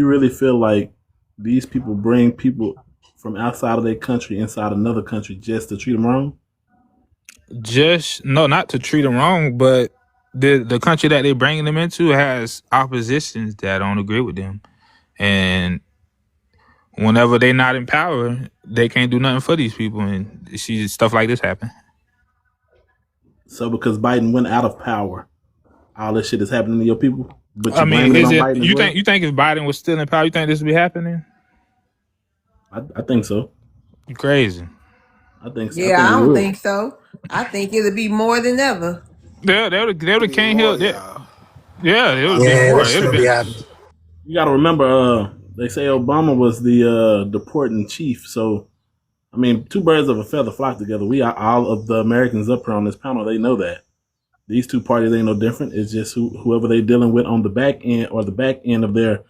Speaker 12: really feel like these people bring people from outside of their country inside another country just to treat them wrong?
Speaker 15: Just no, not to treat them wrong, but the country that they bringing them into has oppositions that don't agree with them, and whenever they not in power, they can't do nothing for these people, and see stuff like this happen.
Speaker 12: So because Biden went out of power, all this shit is happening to your people, but
Speaker 15: I
Speaker 12: you
Speaker 15: mean,
Speaker 12: blaming it
Speaker 15: is
Speaker 12: on
Speaker 15: it
Speaker 12: Biden as well?
Speaker 15: you think if Biden was still in power, you think this would be happening?
Speaker 12: I think so.
Speaker 15: You crazy?
Speaker 12: I think so. I
Speaker 2: Yeah,
Speaker 12: think
Speaker 2: I
Speaker 12: it
Speaker 2: don't
Speaker 12: would.
Speaker 2: think so. I think it'll be more than ever.
Speaker 15: They would have
Speaker 10: Be
Speaker 15: came
Speaker 10: more,
Speaker 15: here.
Speaker 10: y'all.
Speaker 15: Yeah, it would have been
Speaker 18: Yeah,
Speaker 15: more.
Speaker 18: that
Speaker 15: It would have
Speaker 18: shouldn't be
Speaker 15: been.
Speaker 18: happening.
Speaker 12: You got to remember, they say Obama was the deporting chief. So, I mean, two birds of a feather flock together. We are all of the Americans up here on this panel. They know that these two parties ain't no different. It's just whoever they're dealing with on the back end or the back end of their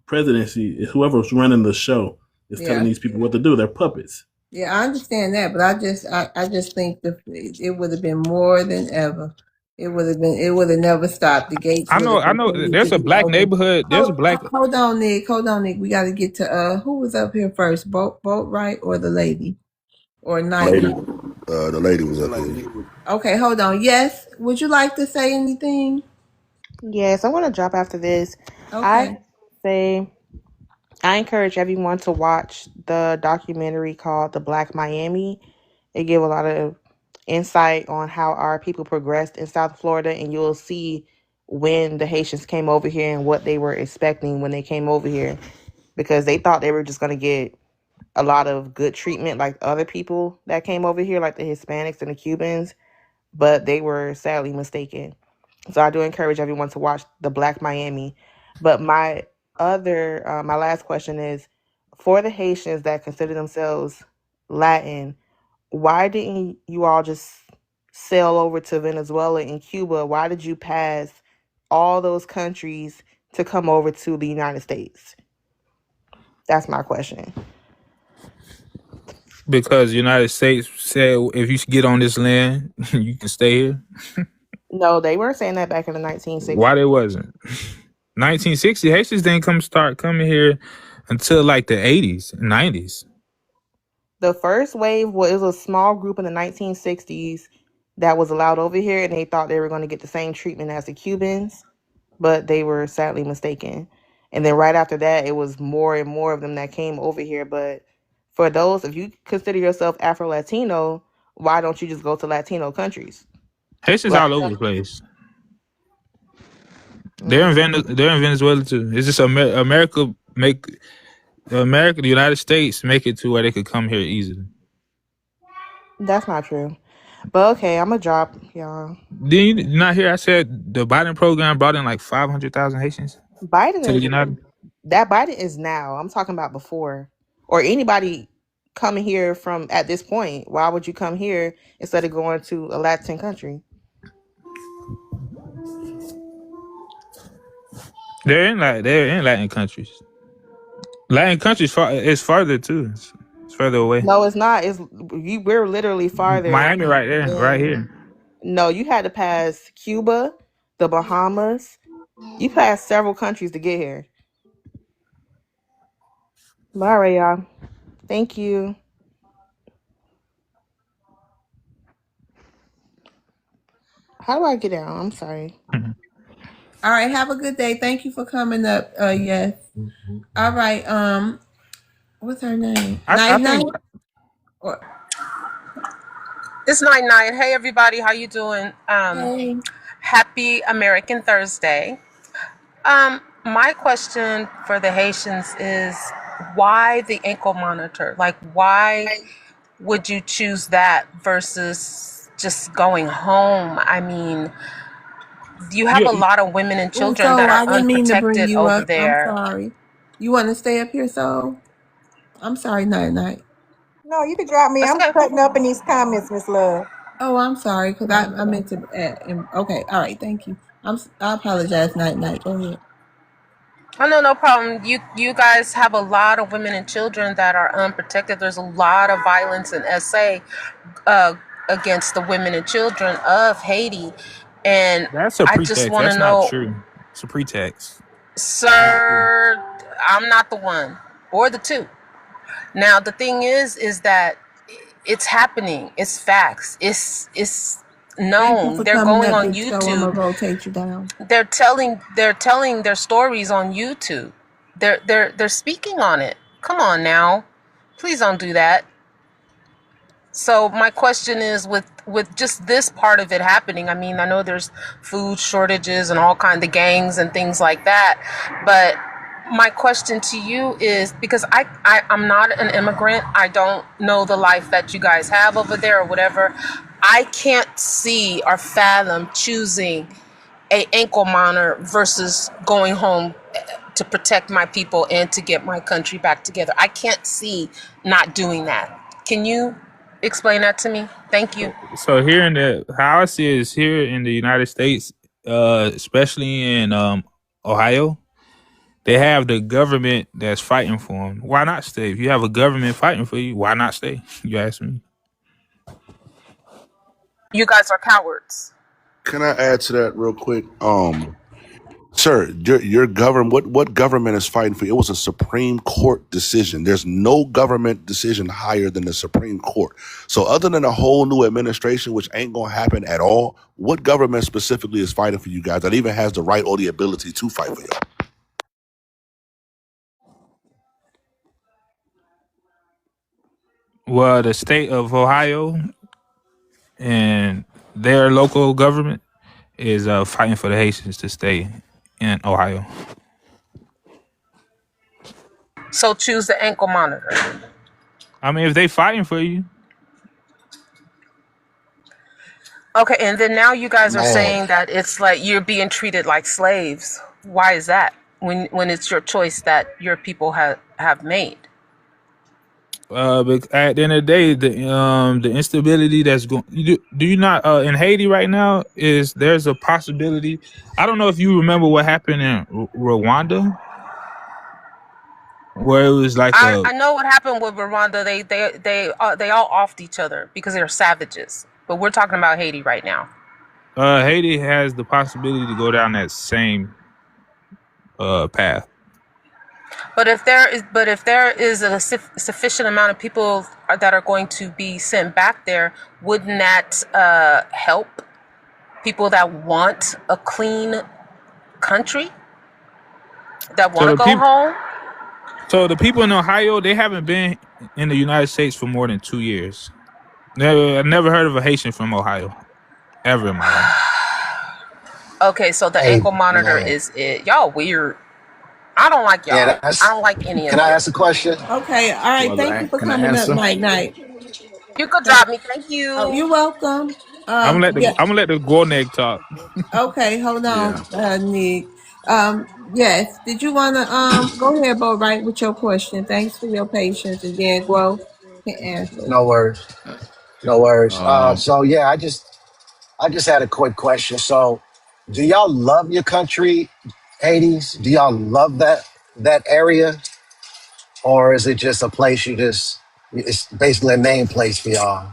Speaker 12: presidency. Whoever's running the show is telling
Speaker 2: Yeah.
Speaker 12: these people what to do. They're puppets.
Speaker 2: Yeah, I understand that, but I just think it would have been more than ever. It would have never stopped. The gates
Speaker 15: I
Speaker 2: would have
Speaker 15: know.
Speaker 2: continued to
Speaker 15: There's a
Speaker 2: be
Speaker 15: black
Speaker 2: open.
Speaker 15: neighborhood. There's a black.
Speaker 2: Hold on, Nick. Hold on, Nick. We got to get to who was up here first, Boat right, or the lady, or
Speaker 3: Lady,
Speaker 2: Nightly?
Speaker 3: the lady was
Speaker 10: The
Speaker 3: up here.
Speaker 10: lady.
Speaker 2: Okay, hold on. Yes, would you like to say anything?
Speaker 6: Yes, I'm gonna drop after this. I
Speaker 2: Okay.
Speaker 6: say I encourage everyone to watch the documentary called The Black Miami. It give a lot of insight on how our people progressed in South Florida, and you'll see when the Haitians came over here and what they were expecting when they came over here, because they thought they were just going to get a lot of good treatment like other people that came over here, like the Hispanics and the Cubans, but they were sadly mistaken. So I do encourage everyone to watch The Black Miami. But my last question is, for the Haitians that consider themselves Latin, why didn't you all just sail over to Venezuela and Cuba? Why did you pass all those countries to come over to the United States? That's my question.
Speaker 15: Because the United States said if you get on this land, you can stay here.
Speaker 6: No, they weren't saying that back in the 1960s.
Speaker 15: Why they wasn't? 1960 Haitians didn't start coming here until like the 80s, 90s.
Speaker 6: The first wave was a small group in the 1960s that was allowed over here, and they thought they were going to get the same treatment as the Cubans, but they were sadly mistaken. And then right after that, it was more and more of them that came over here. But for those, if you consider yourself Afro-Latino, why don't you just go to Latino countries?
Speaker 15: Haitians
Speaker 6: Like,
Speaker 15: all over the place. They're in Venezuela too. It's just America, the United States make it to where they could come here easily.
Speaker 6: that's not true. But okay, I'm gonna drop y'all.
Speaker 15: Did you not hear I said the Biden program brought in like 500,000 Haitians
Speaker 6: Biden
Speaker 15: to the
Speaker 6: is
Speaker 15: United?
Speaker 6: That Biden is now. I'm talking about before, or anybody coming here from at this point? Why would you come here instead of going to a Latin country?
Speaker 15: They're in Latin countries. Latin countries is farther too. It's further away.
Speaker 6: No, it's not. We're literally farther.
Speaker 15: Miami right there, right here.
Speaker 6: No, you had to pass Cuba, the Bahamas. You passed several countries to get here. All right, y'all. Thank you. How do I get out? I'm sorry.
Speaker 2: All right, have a good day. Thank you for coming up. Yes. All right. What's her name?
Speaker 15: I
Speaker 2: Night
Speaker 15: think
Speaker 2: Night. Or
Speaker 19: It's Night Night. Hey everybody, how you doing?
Speaker 2: hey.
Speaker 19: Happy American Thursday. My question for the Haitians is why the ankle monitor? Like why would you choose that versus just going home? I mean, you have
Speaker 15: yeah.
Speaker 19: a lot of women and
Speaker 2: Oh,
Speaker 19: children that
Speaker 2: so
Speaker 19: are
Speaker 2: I didn't mean to bring
Speaker 19: unprotected
Speaker 2: you
Speaker 19: over
Speaker 2: up. I'm
Speaker 19: there.
Speaker 2: sorry. You want to stay up here, so I'm sorry, Night Night.
Speaker 21: No, you can drop me.
Speaker 19: That's
Speaker 21: I'm
Speaker 19: okay.
Speaker 21: cutting up in these comments, Miss Love.
Speaker 2: Oh, I'm sorry because I meant to. Okay, all right, thank you. I apologize, Night Night. Go ahead.
Speaker 19: Oh no, no problem. You guys have a lot of women and children that are unprotected. There's a lot of violence in SA uh, against the women and children of Haiti, and
Speaker 15: That's a
Speaker 19: I just
Speaker 15: pretext.
Speaker 19: want to
Speaker 15: That's not
Speaker 19: know,
Speaker 15: true. It's a pretext.
Speaker 19: sir. I'm not the one or the two. Now the thing is that it's happening. It's facts. It's
Speaker 2: Thank you
Speaker 19: known.
Speaker 2: for
Speaker 19: They're
Speaker 2: coming
Speaker 19: going
Speaker 2: up,
Speaker 19: on
Speaker 2: Big Show. I'm
Speaker 19: YouTube.
Speaker 2: gonna rotate you down.
Speaker 19: They're telling their stories on YouTube. They're speaking on it. Come on now. Please don't do that. So my question is with just this part of it happening, I mean, I know there's food shortages and all kinds of gangs and things like that, but my question to you is because I'm not an immigrant. I don't know the life that you guys have over there or whatever. I can't see or fathom choosing a ankle monitor versus going home to protect my people and to get my country back together. I can't see not doing that. Can you explain that to me? Thank you.
Speaker 15: So here in how I see it is here in the United States, especially in Ohio, they have the government that's fighting for them. Why not stay? If you have a government fighting for you, why not stay? You ask me.
Speaker 19: You guys are cowards.
Speaker 3: Can I add to that real quick? Sir, your government, what government is fighting for you? It was a Supreme Court decision. There's no government decision higher than the Supreme Court. So other than a whole new administration, which ain't gonna happen at all, what government specifically is fighting for you guys that even has the right or the ability to fight for you?
Speaker 15: Well, the state of Ohio and their local government is fighting for the Haitians to stay in Ohio.
Speaker 19: So choose the ankle monitor.
Speaker 15: I mean, if they fighting for you,
Speaker 19: Okay, and then now you guys are
Speaker 10: Man,
Speaker 19: saying that it's like you're being treated like slaves. Why is that? When it's your choice that your people have made.
Speaker 15: but at the end of the day, the instability that's going. Do you not in Haiti right now? There's a possibility? I don't know if you remember what happened in Rwanda, where it was like
Speaker 19: I know what happened with Rwanda. They all offed each other because they're savages. But we're talking about Haiti right now.
Speaker 15: Haiti has the possibility to go down that same path.
Speaker 19: But if there is a sufficient amount of people that are going to be sent back there, wouldn't that help people that want a clean country, that want
Speaker 15: So
Speaker 19: to
Speaker 15: the
Speaker 19: go
Speaker 15: people,
Speaker 19: home?
Speaker 15: so the people in Ohio, they haven't been in the United States for more than 2 years. I never heard of a Haitian from Ohio ever in my life.
Speaker 19: Okay, so the
Speaker 10: hey
Speaker 19: ankle monitor
Speaker 10: man,
Speaker 19: is it. Y'all weird. I don't like
Speaker 10: yeah,
Speaker 19: y'all. I
Speaker 10: that's.
Speaker 19: don't like any
Speaker 10: Can
Speaker 19: of
Speaker 10: I
Speaker 19: you.
Speaker 10: ask a question?
Speaker 2: Okay, all right.
Speaker 9: Well,
Speaker 2: Thank you for
Speaker 9: can I
Speaker 2: coming up,
Speaker 9: answer?
Speaker 2: Night Night.
Speaker 19: You could
Speaker 2: Thank-
Speaker 19: drop me. Thank
Speaker 2: Oh,
Speaker 19: you.
Speaker 2: you're welcome.
Speaker 15: I'm
Speaker 2: Yeah.
Speaker 15: gonna let the Gorneg talk.
Speaker 2: Okay, hold
Speaker 9: Yeah.
Speaker 2: on, Nick. Yes. Did you wanna go ahead, Bo, right with your question? Thanks for your patience, and then Gwo. can answer.
Speaker 10: No worries. No worries.
Speaker 9: Um,
Speaker 10: So yeah, I just had a quick question. So, do y'all love your country, Hades? Do y'all love that area, or is it just a place you just? It's basically a name place for y'all.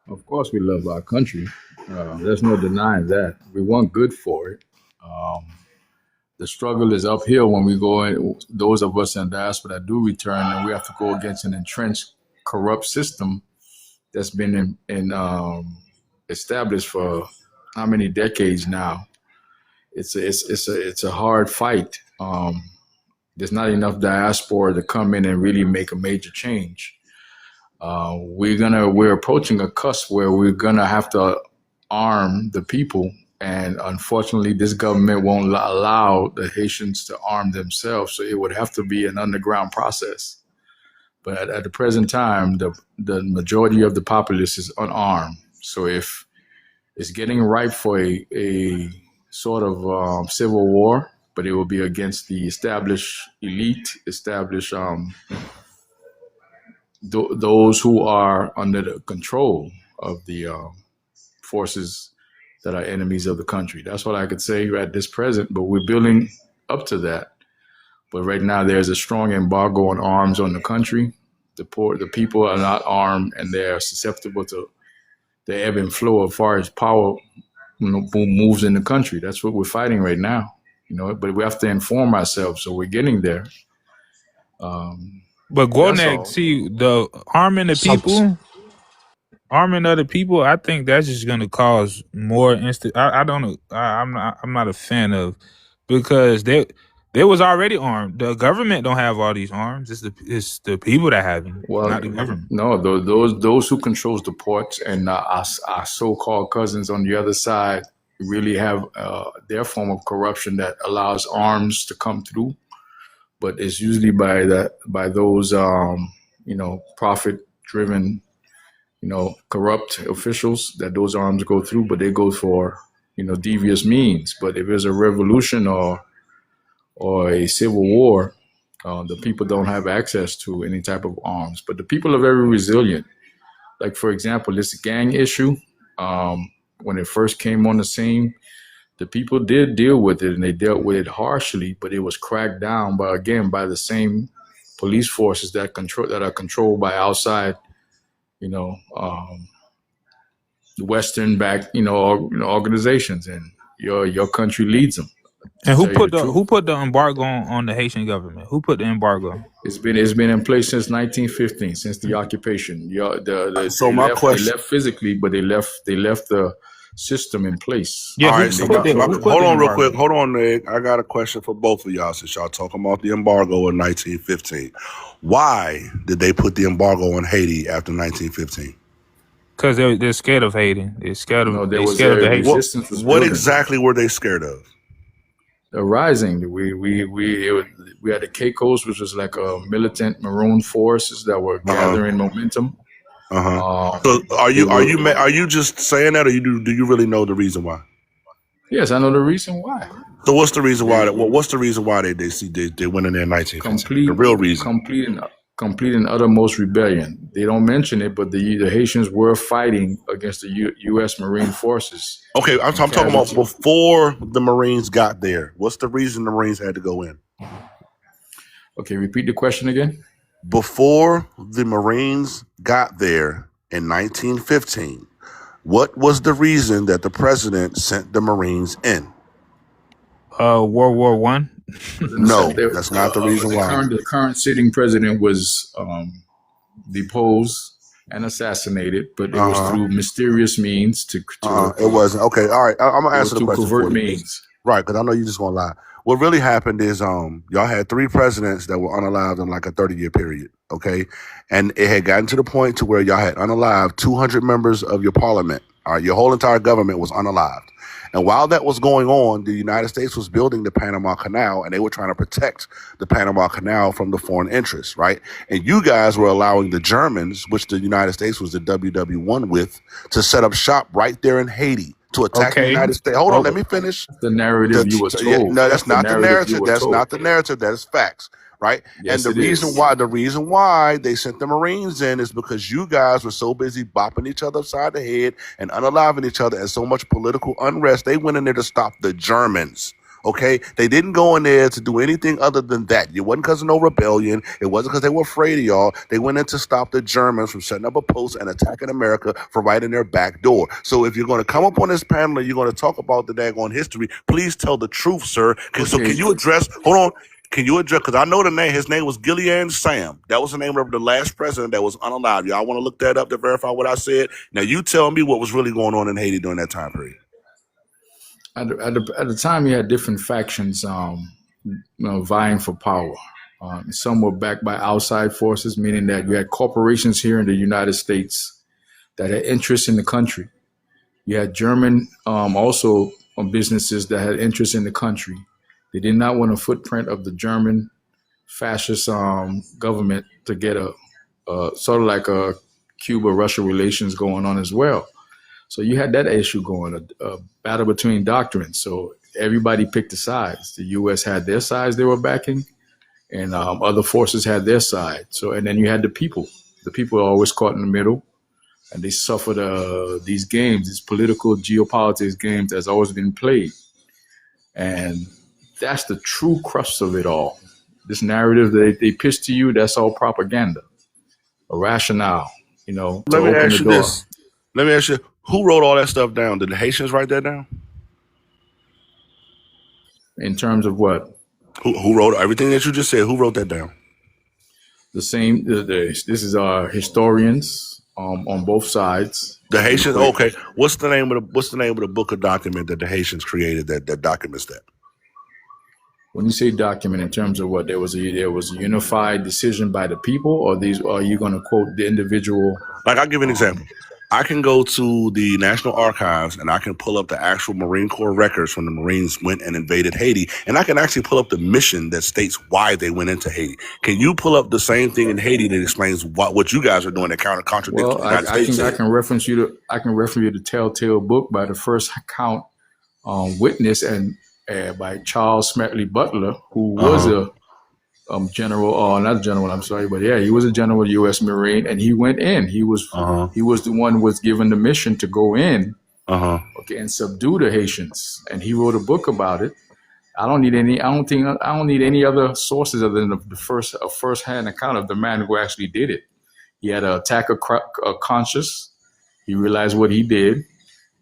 Speaker 9: of course, we love our country. There's no denying that. We want good for it. Um, the struggle is uphill when we go in. Those of us in diaspora that do return, and we have to go against an entrenched, corrupt system that's been established for how many decades now. It's a hard fight. There's not enough diaspora to come in and really make a major change. We're approaching a cusp where we're gonna have to arm the people, and unfortunately, this government won't allow the Haitians to arm themselves. So it would have to be an underground process. But at the present time, the majority of the populace is unarmed. So if it's getting ripe for a sort of civil war, but it will be against the established elite, those who are under the control of the forces that are enemies of the country. That's what I could say at this present, but we're building up to that. But right now, there's a strong embargo on arms on the country. The people are not armed, and they're susceptible to the ebb and flow as far as power, moves in the country. That's what we're fighting right now, But we have to inform ourselves, so we're getting there.
Speaker 15: But
Speaker 9: That's
Speaker 15: Gwonek,
Speaker 9: all.
Speaker 15: see the arming the
Speaker 10: Some,
Speaker 15: people, arming other people. I think that's just gonna cause more I don't know. I'm not a fan of, because they was already armed. The government don't have all these arms. It's the people that have them,
Speaker 9: Well,
Speaker 15: not the government.
Speaker 9: no, those who controls the ports and our so-called cousins on the other side really have their form of corruption that allows arms to come through, but it's usually by those profit-driven, corrupt officials that those arms go through, but they go for devious means. But if there's a revolution or a civil war, the people don't have access to any type of arms. But the people are very resilient. Like, for example, this gang issue, when it first came on the scene, the people did deal with it, and they dealt with it harshly, but it was cracked down by the same police forces that are controlled by outside, Western backed, organizations, and your country leads them.
Speaker 15: And
Speaker 9: Tell you the truth.
Speaker 15: who put the embargo on the Haitian government? Who put the embargo?
Speaker 9: It's been in place since 1915, since the occupation.
Speaker 3: So my
Speaker 9: They
Speaker 3: question.
Speaker 9: left physically, but they left the system in place.
Speaker 15: Yeah,
Speaker 3: All
Speaker 15: who,
Speaker 3: right, so
Speaker 15: who did? Who put
Speaker 3: hold
Speaker 15: the
Speaker 3: on real
Speaker 15: embargo?
Speaker 3: quick. Hold on, Nick. I got a question for both of y'all since y'all talking about the embargo in 1915. Why did they put the embargo on Haiti after 1915?
Speaker 15: Because they're scared of Haiti. They're scared of
Speaker 9: There was
Speaker 15: the
Speaker 9: a
Speaker 15: Haitians.
Speaker 9: resistance was
Speaker 3: What
Speaker 9: building.
Speaker 3: exactly were they scared of?
Speaker 9: The rising. We had the Caicos, which was like a militant maroon forces that were gathering momentum.
Speaker 3: So are you just saying that, or do you really know the reason why?
Speaker 9: Yes, I know the reason why.
Speaker 3: So what's the reason why? What's the reason why they went in there in 1915? The real reason.
Speaker 9: Complete and uttermost rebellion. They don't mention it, but the Haitians were fighting against the U.S. Marine forces.
Speaker 3: Okay, I'm talking about before the Marines got there. What's the reason the Marines had to go in?
Speaker 9: Okay, repeat the question again.
Speaker 3: Before the Marines got there in 1915, what was the reason that the president sent the Marines in?
Speaker 15: World War I.
Speaker 3: No, that's not the reason why.
Speaker 9: The current sitting president was deposed and assassinated, but it was through mysterious means to
Speaker 3: it wasn't. Okay, all right. I'm gonna answer the question
Speaker 9: covert
Speaker 3: for you.
Speaker 9: means.
Speaker 3: Right, because I know you're just gonna lie. What really happened is y'all had 3 presidents that were unalived in like a 30-year period, okay? And it had gotten to the point to where y'all had unalived 200 members of your parliament. All right, your whole entire government was unalived. And while that was going on, the United States was building the Panama Canal, and they were trying to protect the Panama Canal from the foreign interests, right? And you guys were allowing the Germans, which the United States was the WW1 with, to set up shop right there in Haiti
Speaker 11: to attack the
Speaker 15: Okay.
Speaker 11: United States. Hold on, let
Speaker 15: Oh,
Speaker 11: me finish.
Speaker 9: That's the narrative you were
Speaker 11: Yeah,
Speaker 9: told.
Speaker 11: no,
Speaker 9: That's
Speaker 11: that's
Speaker 9: the
Speaker 11: not the
Speaker 9: narrative you
Speaker 11: narrative.
Speaker 9: were
Speaker 11: That's
Speaker 9: told.
Speaker 11: not the narrative. That is facts, right? And
Speaker 9: Yes, it is.
Speaker 11: the reason why they sent the Marines in is because you guys were so busy bopping each other upside the head and unaliving each other and so much political unrest. They went in there to stop the Germans. Okay, they didn't go in there to do anything other than that. It wasn't because of no rebellion. It wasn't because they were afraid of y'all. They went in to stop the Germans from setting up a post and attacking America from right in their back door. So if you're going to come up on this panel and you're going to talk about the daggone history, please tell the truth, sir. So
Speaker 9: Okay.
Speaker 11: can you address? Hold on. Can you address? Because I know the name. His name was Gilead Sam. That was the name of the last president that was unalive. Y'all want to look that up to verify what I said? Now you tell me what was really going on in Haiti during that time period.
Speaker 9: At the time, you had different factions, vying for power. Some were backed by outside forces, meaning that you had corporations here in the United States that had interests in the country. You had German also businesses that had interests in the country. They did not want a footprint of the German fascist government to get a sort of like a Cuba-Russia relations going on as well. So you had that issue going, a battle between doctrines. So everybody picked a side. The U.S. had their sides they were backing, and other forces had their side. So, and then you had the people. The people are always caught in the middle, and they suffered these games, these political geopolitics games that's always been played. And that's the true crux of it all. This narrative that they pitch to you, that's all propaganda, a rationale, to
Speaker 11: Let me
Speaker 9: open the
Speaker 11: ask you
Speaker 9: door.
Speaker 11: this. Let me ask you, who wrote all that stuff down? Did the Haitians write that down?
Speaker 9: In terms of what?
Speaker 11: Who wrote everything that you just said? Who wrote that down?
Speaker 9: The same. This is our historians on both sides.
Speaker 11: The Haitians. Okay. What's the name of the book or document that the Haitians created that documents that?
Speaker 9: When you say document, in terms of what, there was a unified decision by the people, or are you going to quote the individual?
Speaker 11: Like, I'll give you an example. I can go to the National Archives and I can pull up the actual Marine Corps records when the Marines went and invaded Haiti, and I can actually pull up the mission that states why they went into Haiti. Can you pull up the same thing in Haiti that explains what you guys are doing that contradicts what the United States
Speaker 9: I
Speaker 11: said?
Speaker 9: can reference you to Telltale Book by the first account witness and by Charles Smedley Butler, who was a general, or not general, I'm sorry, but yeah, he was a general U.S. Marine, and he went in. He was the one who was given the mission to go in, and subdue the Haitians, and he wrote a book about it. I don't need any other sources other than the first-hand account of the man who actually did it. He had an attack of conscience. He realized what he did.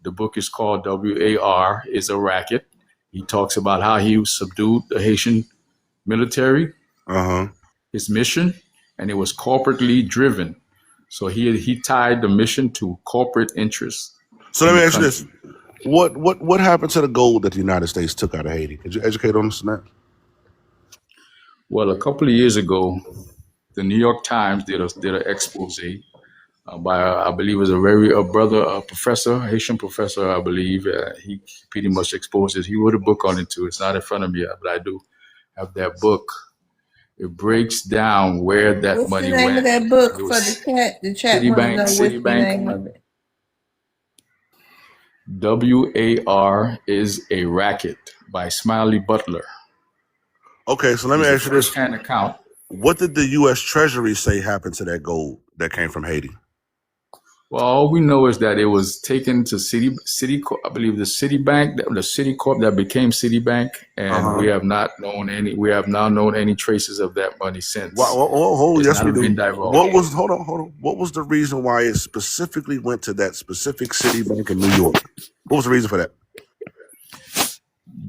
Speaker 9: The book is called WAR is a Racket. He talks about how he subdued the Haitian military, his mission, and it was corporately driven. So he tied the mission to corporate interests.
Speaker 11: So let me ask you this: what happened to the gold that the United States took out of Haiti? Could you educate on this and that?
Speaker 9: Well, a couple of years ago, the New York Times did an expose by I believe it was a professor, Haitian professor, I believe. He pretty much exposed it. He wrote a book on it too. It's not in front of me, but I do have that book. It breaks down where that money went.
Speaker 2: What's the name of that book for the chat? The chat want to know what's the name of it.
Speaker 9: WAR is a Racket by Smiley Butler.
Speaker 11: Okay, so let me ask you this:
Speaker 9: first-hand account.
Speaker 11: What did the U.S. Treasury say happened to that gold that came from Haiti?
Speaker 9: Well, all we know is that it was taken to City, I believe the Citibank, the Citicorp that became Citibank, and we have not known any. We have now known any traces of that money since.
Speaker 11: Yes, we do.
Speaker 9: Divulged.
Speaker 11: Hold on. What was the reason why it specifically went to that specific Citibank in New York? What was the reason for that?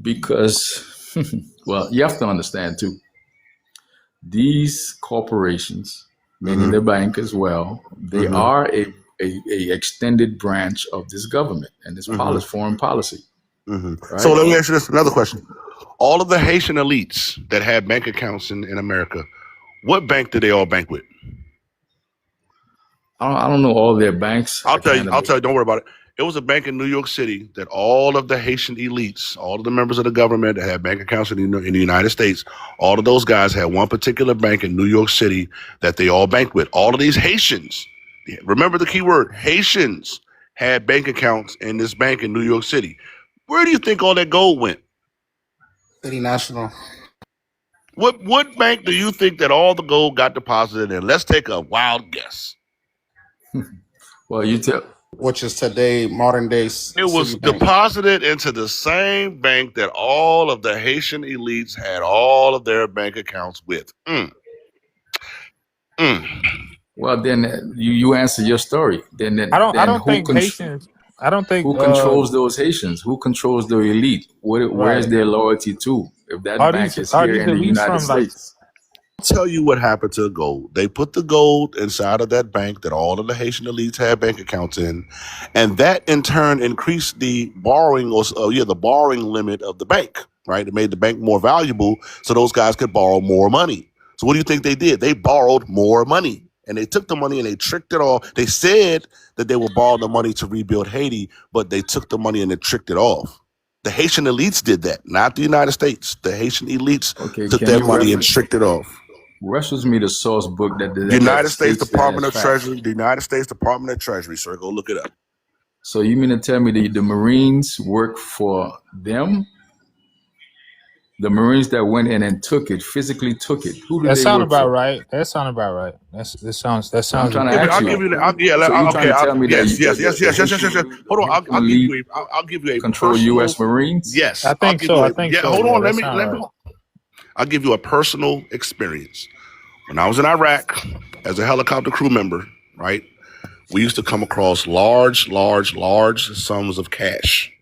Speaker 9: Because, well, you have to understand too. These corporations, meaning the bank as well, they are a extended branch of this government and this foreign policy. Right?
Speaker 11: So let me ask you this, another question. All of the Haitian elites that had bank accounts in America, what bank did they all bank with?
Speaker 9: I don't know all their banks.
Speaker 11: I'll tell you, don't worry about it. It was a bank in New York City that all of the Haitian elites, all of the members of the government that had bank accounts in the United States, all of those guys had one particular bank in New York City that they all banked with. All of these Haitians, remember the key word, Haitians,
Speaker 3: had bank accounts in this bank in New York City. Where do you think all that gold went?
Speaker 8: City National.
Speaker 3: What bank do you think that all the gold got deposited in? Let's take a wild guess.
Speaker 9: Well, you tell.
Speaker 8: Which is today modern day
Speaker 3: It was
Speaker 8: Citibank.
Speaker 3: deposited into the same bank that all of the Haitian elites had all of their bank accounts with.
Speaker 9: Well, then you answer your story. Then
Speaker 15: I
Speaker 9: then
Speaker 15: don't think Haitians. I don't think
Speaker 9: who controls those Haitians? Who controls the elite? Where is
Speaker 15: right.
Speaker 9: their loyalty to? If that
Speaker 15: Are
Speaker 9: bank
Speaker 15: these
Speaker 9: is
Speaker 15: are
Speaker 9: here
Speaker 15: these
Speaker 9: in the
Speaker 15: elites
Speaker 9: United
Speaker 15: from like?
Speaker 9: States.
Speaker 3: Tell you what happened to gold. They put the gold inside of that bank that all of the Haitian elites had bank accounts in, and that in turn increased the borrowing the borrowing limit of the bank. Right, it made the bank more valuable, so those guys could borrow more money. So what do you think they did? They borrowed more money, and they took the money and they tricked it off. They said that they would borrow the money to rebuild Haiti, but they took the money and they tricked it off. The Haitian elites did that, not the United States. The Haitian elites
Speaker 9: Okay,
Speaker 3: took
Speaker 9: can
Speaker 3: that
Speaker 9: you
Speaker 3: money and tricked it off.
Speaker 9: reference me the source book that
Speaker 3: United States
Speaker 9: states that
Speaker 3: Department
Speaker 9: as
Speaker 3: of
Speaker 9: fact?
Speaker 3: Treasury, the United States Department of Treasury, sir. Go look it up.
Speaker 9: So you mean to tell me the Marines work for them? The Marines that went in and took it, physically took it. Who do
Speaker 15: That
Speaker 9: they
Speaker 15: sound
Speaker 9: work
Speaker 15: about
Speaker 9: for?
Speaker 15: right. That sound about right. That
Speaker 9: So I'm
Speaker 15: sounds
Speaker 9: trying to
Speaker 15: about
Speaker 3: I'll
Speaker 9: ask
Speaker 3: give
Speaker 9: you.
Speaker 3: you.
Speaker 9: So you trying to tell me that
Speaker 3: Yes, yes, yes,
Speaker 9: the
Speaker 3: yes, yes, yes, yes, yes.
Speaker 9: Haitian
Speaker 3: Hold on. I'll give
Speaker 9: elite
Speaker 3: you. I'll give you a
Speaker 9: control
Speaker 3: personal.
Speaker 9: U.S. Marines?
Speaker 3: Yes,
Speaker 15: I
Speaker 3: I'll
Speaker 15: think
Speaker 3: give
Speaker 15: so.
Speaker 3: you
Speaker 15: I
Speaker 3: a.
Speaker 15: think
Speaker 3: Yeah,
Speaker 15: so.
Speaker 3: hold
Speaker 15: Yeah,
Speaker 3: on.
Speaker 15: that sound
Speaker 3: Let
Speaker 15: right.
Speaker 3: me. I'll give you a personal experience. When I was in Iraq as a helicopter crew member, right? We used to come across large sums of cash.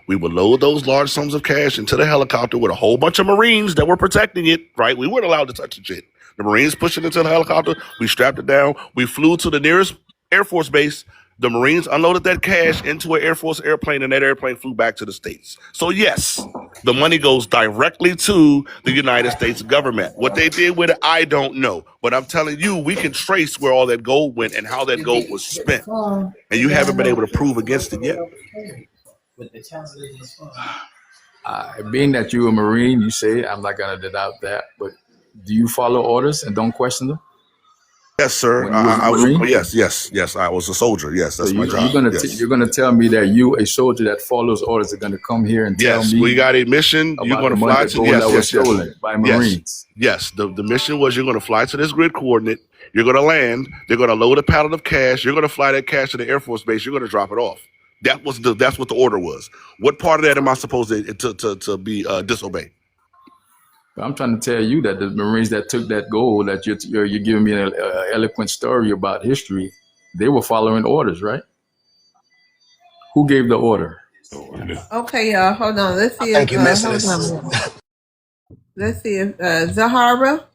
Speaker 3: We would load those large sums of cash into the helicopter with a whole bunch of Marines that were protecting it, right? We weren't allowed to touch the shit. The Marines pushed it into the helicopter. We strapped it down. We flew to the nearest Air Force base. The Marines unloaded that cash into an Air Force airplane, and that airplane flew back to the States. So, yes, the money goes directly to the United States government. What they did with it, I don't know. But I'm telling you, we can trace where all that gold went and how that gold was spent. And you haven't been able to prove against it yet.
Speaker 9: Being that you're a Marine, you say, I'm not going to doubt that, but do you follow orders and don't question them?
Speaker 3: Yes, sir.
Speaker 9: When you was a
Speaker 3: I was.
Speaker 9: Marine?
Speaker 3: Yes. I was a soldier. Yes,
Speaker 9: So
Speaker 3: that's my job.
Speaker 9: you're
Speaker 3: Yes.
Speaker 9: gonna tell me that you, a soldier that follows orders, are gonna come here and tell
Speaker 3: Yes,
Speaker 9: me
Speaker 3: we got a mission. You're
Speaker 9: about
Speaker 3: going
Speaker 9: the
Speaker 3: to
Speaker 9: money,
Speaker 3: fly
Speaker 9: the
Speaker 3: to.
Speaker 9: gold that
Speaker 3: Yes,
Speaker 9: was
Speaker 3: yes, yes,
Speaker 9: stolen by
Speaker 3: yes,
Speaker 9: Marines?
Speaker 3: yes. The mission was you're going to fly to this grid coordinate. You're going to land. They're going to load a pallet of cash. You're going to fly that cash to the Air Force base. You're going to drop it off. That's what the order was. What part of that am I supposed to be disobey?
Speaker 9: I'm trying to tell you that the Marines that took that gold, that you're giving me an eloquent story about history, they were following orders, right? Who gave the order?
Speaker 2: Okay, y'all. Hold on. Let's
Speaker 10: I
Speaker 2: see if
Speaker 10: think you're missing
Speaker 2: hold on a
Speaker 10: this.
Speaker 2: minute. Let's see if Zahara,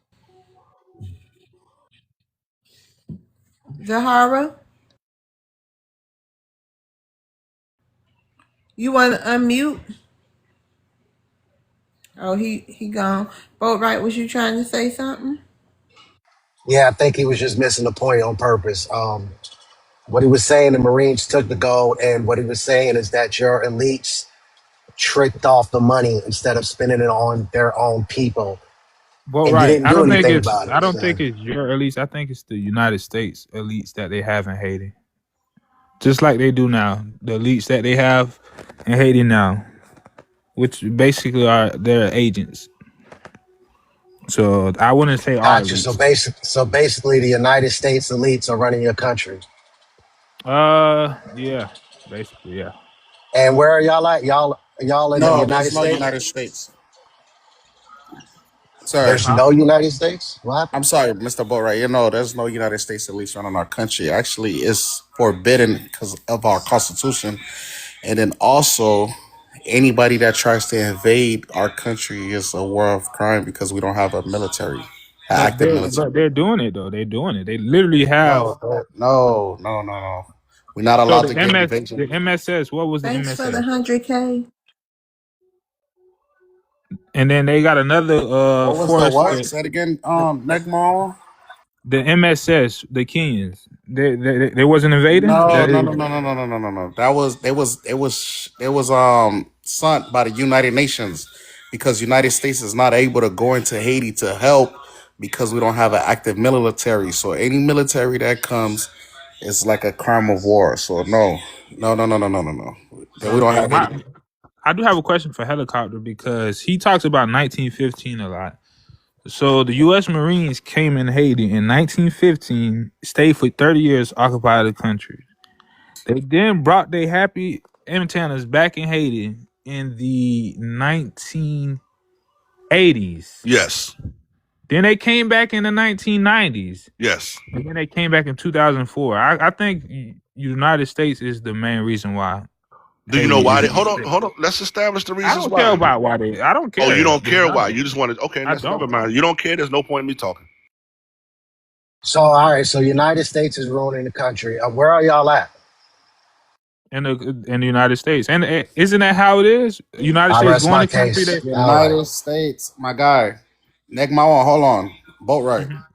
Speaker 2: you want to unmute? Oh, he gone. Boatwright, was you trying to say something?
Speaker 10: Yeah, I think he was just missing the point on purpose. What he was saying, the Marines took the gold, and what he was saying is that your elites tricked off the money instead of spending it on their own people,
Speaker 15: Well,
Speaker 10: and you
Speaker 15: right.
Speaker 10: didn't do anything about
Speaker 15: I
Speaker 10: it.
Speaker 15: don't think it's your elites. I think it's the United States elites that they have in Haiti. Just like they do now. The elites that they have in Haiti now, which basically are their agents. So I wouldn't say our
Speaker 10: Gotcha. So
Speaker 15: elites.
Speaker 10: basically, the United States elites are running your country.
Speaker 15: Yeah, basically, yeah.
Speaker 10: And where are y'all at? Y'all in the
Speaker 8: No,
Speaker 10: United
Speaker 8: there's no
Speaker 10: States?
Speaker 8: United States. Sir,
Speaker 10: There's no United States. What?
Speaker 8: I'm sorry, Mr. Boatwright. You know, there's no United States elites running our country. Actually, it's forbidden because of our Constitution. And then also, anybody that tries to invade our country is a war of crime because we don't have a military, active military.
Speaker 15: But they're doing it though. They're doing it. They literally have.
Speaker 8: No. We're not
Speaker 15: So
Speaker 8: allowed
Speaker 15: the
Speaker 8: to get
Speaker 15: the
Speaker 8: invasion.
Speaker 15: MSS. What was the
Speaker 2: Thanks for the
Speaker 15: MSS?
Speaker 2: 100K.
Speaker 15: And then they got another
Speaker 8: What was the
Speaker 15: force.
Speaker 8: what? Say it again, Negma.
Speaker 15: The MSS, the Kenyans. They wasn't invading.
Speaker 8: No,
Speaker 15: That
Speaker 8: no,
Speaker 15: is.
Speaker 8: no, no, no, no, no, no, no, no. It was sent by the United Nations because United States is not able to go into Haiti to help because we don't have an active military. So any military that comes is like a crime of war. So no, No, no, no, no, no, no, no. Then we don't
Speaker 15: Okay,
Speaker 8: have any.
Speaker 15: I do have a question for Helicopter because he talks about 1915 a lot. So the U.S. Marines came in Haiti in 1915, stayed for 30 years, occupied the country. They then brought their happy antennas back in Haiti in the 1980s.
Speaker 3: Yes.
Speaker 15: Then they came back in the 1990s.
Speaker 3: Yes.
Speaker 15: And then they came back in 2004. I think United States is the main reason why
Speaker 3: Do you know
Speaker 15: Haiti
Speaker 3: why
Speaker 15: is.
Speaker 3: they hold on, hold on. Let's establish the
Speaker 15: I
Speaker 3: reasons
Speaker 15: don't care
Speaker 3: why.
Speaker 15: about why they. I don't
Speaker 3: Oh, you
Speaker 15: care.
Speaker 3: don't care why. You just want to okay,
Speaker 15: I
Speaker 3: let's never
Speaker 15: don't.
Speaker 3: mind. You don't care, there's no point in me talking.
Speaker 10: So, all right. So, United States is ruining the country. Where are y'all at?
Speaker 15: In the United States, and isn't that how it is? United
Speaker 10: I
Speaker 15: States
Speaker 10: rest
Speaker 15: going
Speaker 10: my
Speaker 15: to country
Speaker 10: case.
Speaker 15: that.
Speaker 10: All right.
Speaker 8: United States, my guy. Neg Mawan, hold on. Boat right.
Speaker 15: Mhm.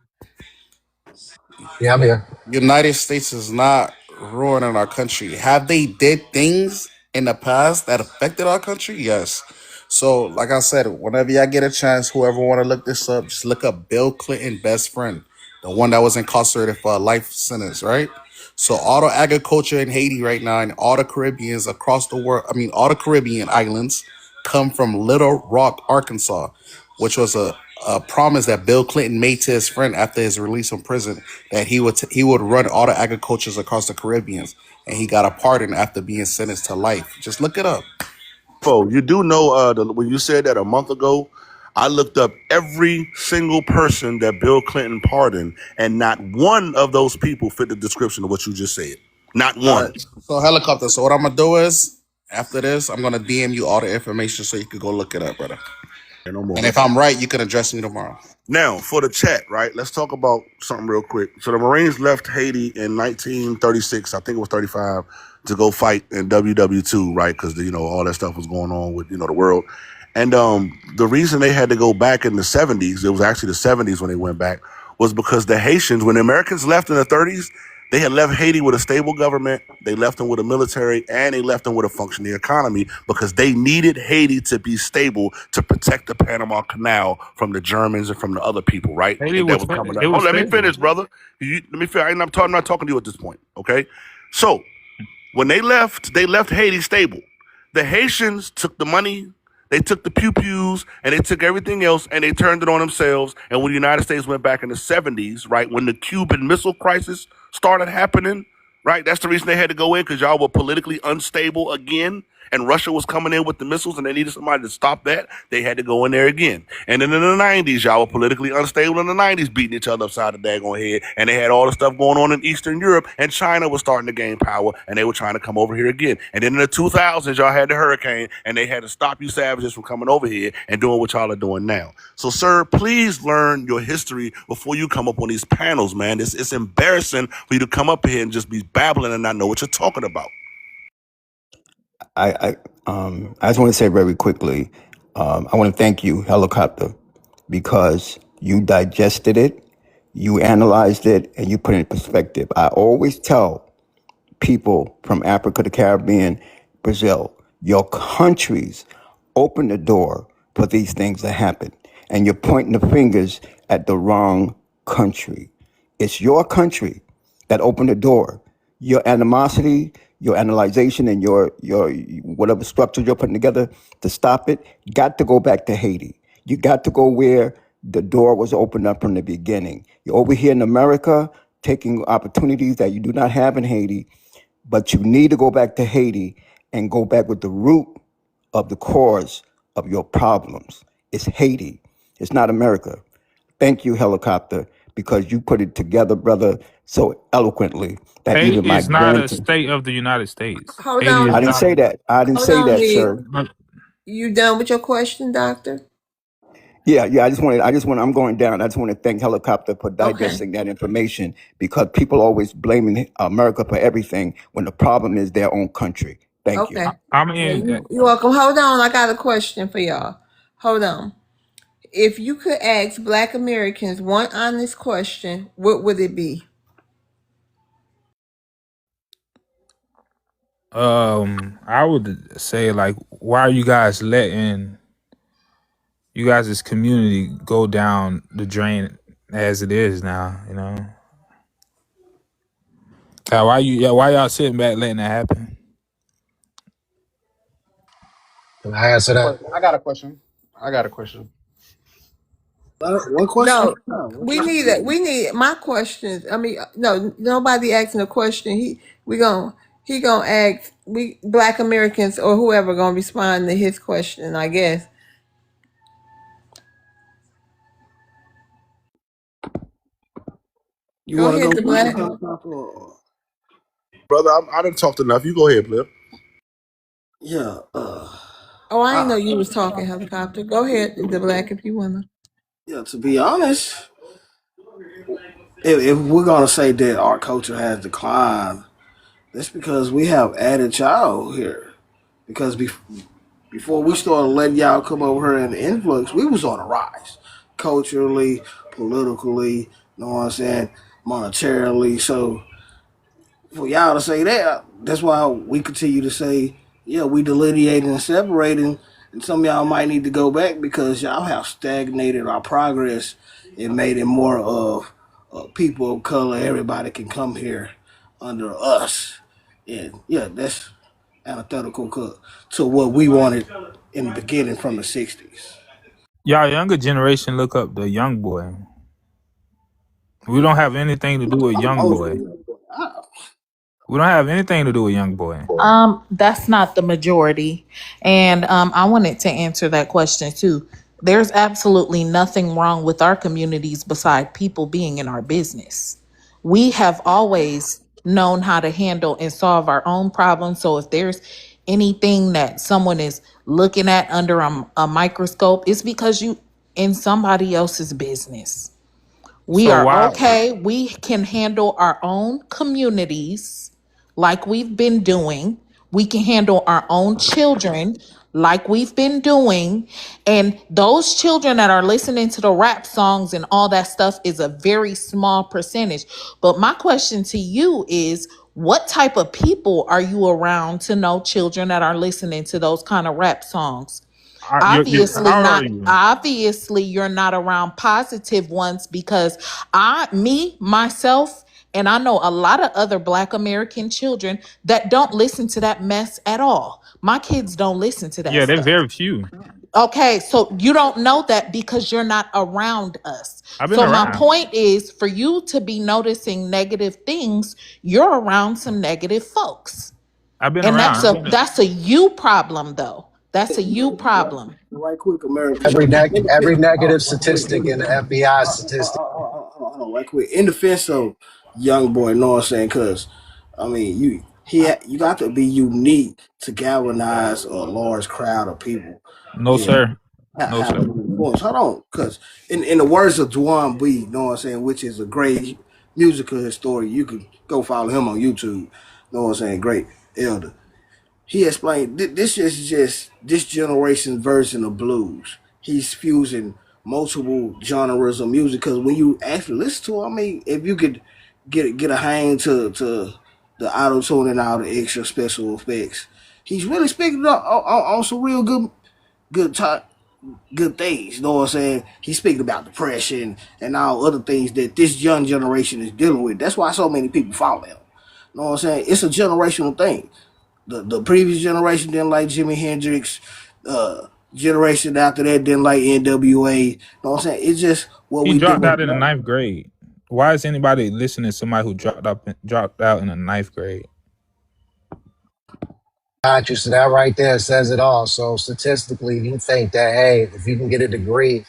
Speaker 10: Yeah, I'm here.
Speaker 8: United States is not ruining our country. Have they did things in the past that affected our country? Yes. So, like I said, whenever y'all get a chance, whoever want to look this up, just look up Bill Clinton best friend, the one that was incarcerated for a life sentence, right? So, all the agriculture in Haiti right now, and all the Caribbeans across the world, I mean, all the Caribbean islands come from Little Rock, Arkansas, which was a promise that Bill Clinton made to his friend after his release from prison that he would run all the agricultures across the Caribbean, and he got a pardon after being sentenced to life. Just look it up.
Speaker 3: Oh, you do know when you said that a month ago, I looked up every single person that Bill Clinton pardoned, and not one of those people fit the description of what you just said. Not
Speaker 8: All
Speaker 3: one.
Speaker 8: right. So helicopter. So what I'm gonna do is after this, I'm gonna DM you all the information so you could go look it up, brother.
Speaker 3: No more.
Speaker 8: And if I'm right, you can address me tomorrow.
Speaker 3: Now, for the chat, right? Let's talk about something real quick. So the Marines left Haiti in 1936, I think it was 35, to go fight in WW2, right? Because all that stuff was going on with the world. And the reason they had to go back in the 70s, it was actually the 70s when they went back, was because the Haitians, when the Americans left in the 30s, they had left Haiti with a stable government, they left them with a military, and they left them with a functioning economy because they needed Haiti to be stable to protect the Panama Canal from the Germans and from the other people, right?
Speaker 15: Haiti
Speaker 3: That
Speaker 15: was
Speaker 3: was coming
Speaker 15: it
Speaker 3: up. Oh,
Speaker 15: was
Speaker 3: let me
Speaker 15: stable.
Speaker 3: finish, brother. Let me finish. I'm not talking to you at this point, okay? So when they left Haiti stable. The Haitians took the money, they took the pew-pews, and they took everything else, and they turned it on themselves. And when the United States went back in the 70s, right, when the Cuban Missile Crisis started happening, right, that's the reason they had to go in, because y'all were politically unstable again, and Russia was coming in with the missiles, and they needed somebody to stop that. They had to go in there again. And then in the 90s, y'all were politically unstable in the 90s, beating each other upside the daggone head. And they had all the stuff going on in Eastern Europe, and China was starting to gain power, and they were trying to come over here again. And then in the 2000s, y'all had the hurricane, and they had to stop you savages from coming over here and doing what y'all are doing now. So, sir, please learn your history before you come up on these panels, man. It's embarrassing for you to come up here and just be babbling and not know what you're talking about.
Speaker 16: I just want to say very quickly, I want to thank you, Helicopter, because you digested it, you analyzed it, and you put it in perspective. I always tell people from Africa, the Caribbean, Brazil, your countries open the door for these things to happen. And you're pointing the fingers at the wrong country. It's your country that opened the door. Your animosity, your analyzation, and your whatever structures you're putting together to stop it, got to go back to Haiti. You got to go where the door was opened up from the beginning. You're over here in America taking opportunities that you do not have in Haiti, but you need to go back to Haiti and go back with the root of the cause of your problems. It's Haiti. It's not America. Thank you, Helicopter, because you put it together, brother, so eloquently that even
Speaker 15: Haiti
Speaker 16: my
Speaker 15: is not a
Speaker 16: grandkids.
Speaker 15: state of the United States.
Speaker 2: Hold
Speaker 15: Haiti
Speaker 2: on.
Speaker 15: is
Speaker 16: I didn't
Speaker 15: not.
Speaker 16: say that. I didn't
Speaker 2: Hold
Speaker 16: say
Speaker 2: on,
Speaker 16: that,
Speaker 2: Big.
Speaker 16: sir.
Speaker 2: You done with your question, Doctor?
Speaker 16: Yeah. I'm going down. I just want to thank Helicopter for
Speaker 2: Okay.
Speaker 16: digesting that information because people always blaming America for everything when the problem is their own country. Thank you.
Speaker 2: Okay.
Speaker 15: I'm
Speaker 2: Yeah,
Speaker 15: in.
Speaker 2: you're welcome. Hold on. I got a question for y'all. Hold on. If you could ask Black Americans one honest question, what would it be?
Speaker 15: I would say like, why are you guys letting you guys' community go down the drain as it is now? Why y'all sitting back letting that happen?
Speaker 7: Can I answer that?
Speaker 8: I got a question. I got a question.
Speaker 10: One question.
Speaker 2: No, we need it. We need my questions. I mean, no, nobody asking a question. He gonna ask. We Black Americans or whoever gonna respond to his question. I guess.
Speaker 10: You
Speaker 2: Go
Speaker 10: want to
Speaker 2: ahead,
Speaker 10: go
Speaker 2: the
Speaker 10: first,
Speaker 2: Black.
Speaker 11: Brother, I didn't talk enough. You go ahead, Flip.
Speaker 10: Yeah.
Speaker 2: Oh, I didn't know
Speaker 10: I,
Speaker 2: you was talking helicopter. Go ahead, the Black, if you wanna.
Speaker 10: yeah. To be honest, if we're gonna say that our culture has declined, that's because we have added y'all here. Because before we started letting y'all come over here and influx, we was on a rise, culturally, politically. You know what I'm saying? Monetarily. So for y'all to say that, that's why we continue to say, yeah, we delineating and separating, and some of y'all might need to go back because y'all have stagnated our progress and made it more of people of color. Everybody can come here under us, and yeah, that's antithetical to what we wanted in the beginning from the '60s.
Speaker 15: Y'all younger generation look up the young boy. We don't have anything to do with
Speaker 10: I'm
Speaker 15: young
Speaker 10: older
Speaker 15: boy.
Speaker 10: than you.
Speaker 15: We don't have anything to do with young boy.
Speaker 1: That's not the majority. And I wanted to answer that question too. There's absolutely nothing wrong with our communities beside people being in our business. We have always known how to handle and solve our own problems. So if there's anything that someone is looking at under a microscope, it's because you in somebody else's business. We
Speaker 15: So
Speaker 1: are
Speaker 15: why?
Speaker 1: okay. We can handle our own communities like we've been doing. We can handle our own children like we've been doing. And those children that are listening to the rap songs and all that stuff is a very small percentage. But my question to you is, what type of people are you around to know children that are listening to those kind of rap songs? Obviously
Speaker 15: How old are
Speaker 1: not.
Speaker 15: you?
Speaker 1: Obviously you're not around positive ones, because me myself, and I know a lot of other Black American children that don't listen to that mess at all. My kids don't listen to that
Speaker 15: Yeah, they're
Speaker 1: stuff.
Speaker 15: very few.
Speaker 1: Okay, so you don't know that because you're not around us.
Speaker 15: I've been
Speaker 1: So my
Speaker 15: around.
Speaker 1: point is, for you to be noticing negative things, you're around some negative folks.
Speaker 15: I've been
Speaker 1: And
Speaker 15: around.
Speaker 1: that's a you problem though. That's a you problem.
Speaker 10: Right quick, America.
Speaker 7: Every negative
Speaker 10: Wait,
Speaker 7: statistic in the FBI statistic.
Speaker 10: hold on, right quick. In defense of young boy, know what I'm saying? Because I mean, you got to be unique to galvanize a large crowd of people
Speaker 15: No,
Speaker 10: and
Speaker 15: sir. No,
Speaker 10: have
Speaker 15: sir.
Speaker 10: an influence. Hold on, because in the words of Juwan B, know what I'm saying, which is a great musical historian, you can go follow him on YouTube. Know what I'm saying? Great elder. He explained this is just this generation's version of blues. He's fusing multiple genres of music because when you actually listen to him, I mean, if you could get a hang to the auto tuning out the extra special effects, he's really speaking on some real good talk, good things. You know what I'm saying? He's speaking about depression and all other things that this young generation is dealing with. That's why so many people follow him. You know what I'm saying? It's a generational thing. The previous generation didn't like Jimi Hendrix. Generation after that didn't like NWA. You know what I'm saying? It's just what
Speaker 15: He
Speaker 10: we
Speaker 15: dropped
Speaker 10: do.
Speaker 15: out in the ninth grade. Why is anybody listening to somebody who dropped out in the ninth grade?
Speaker 7: Got you. So that right there says it all. So statistically, you think that, hey, if you can get a degree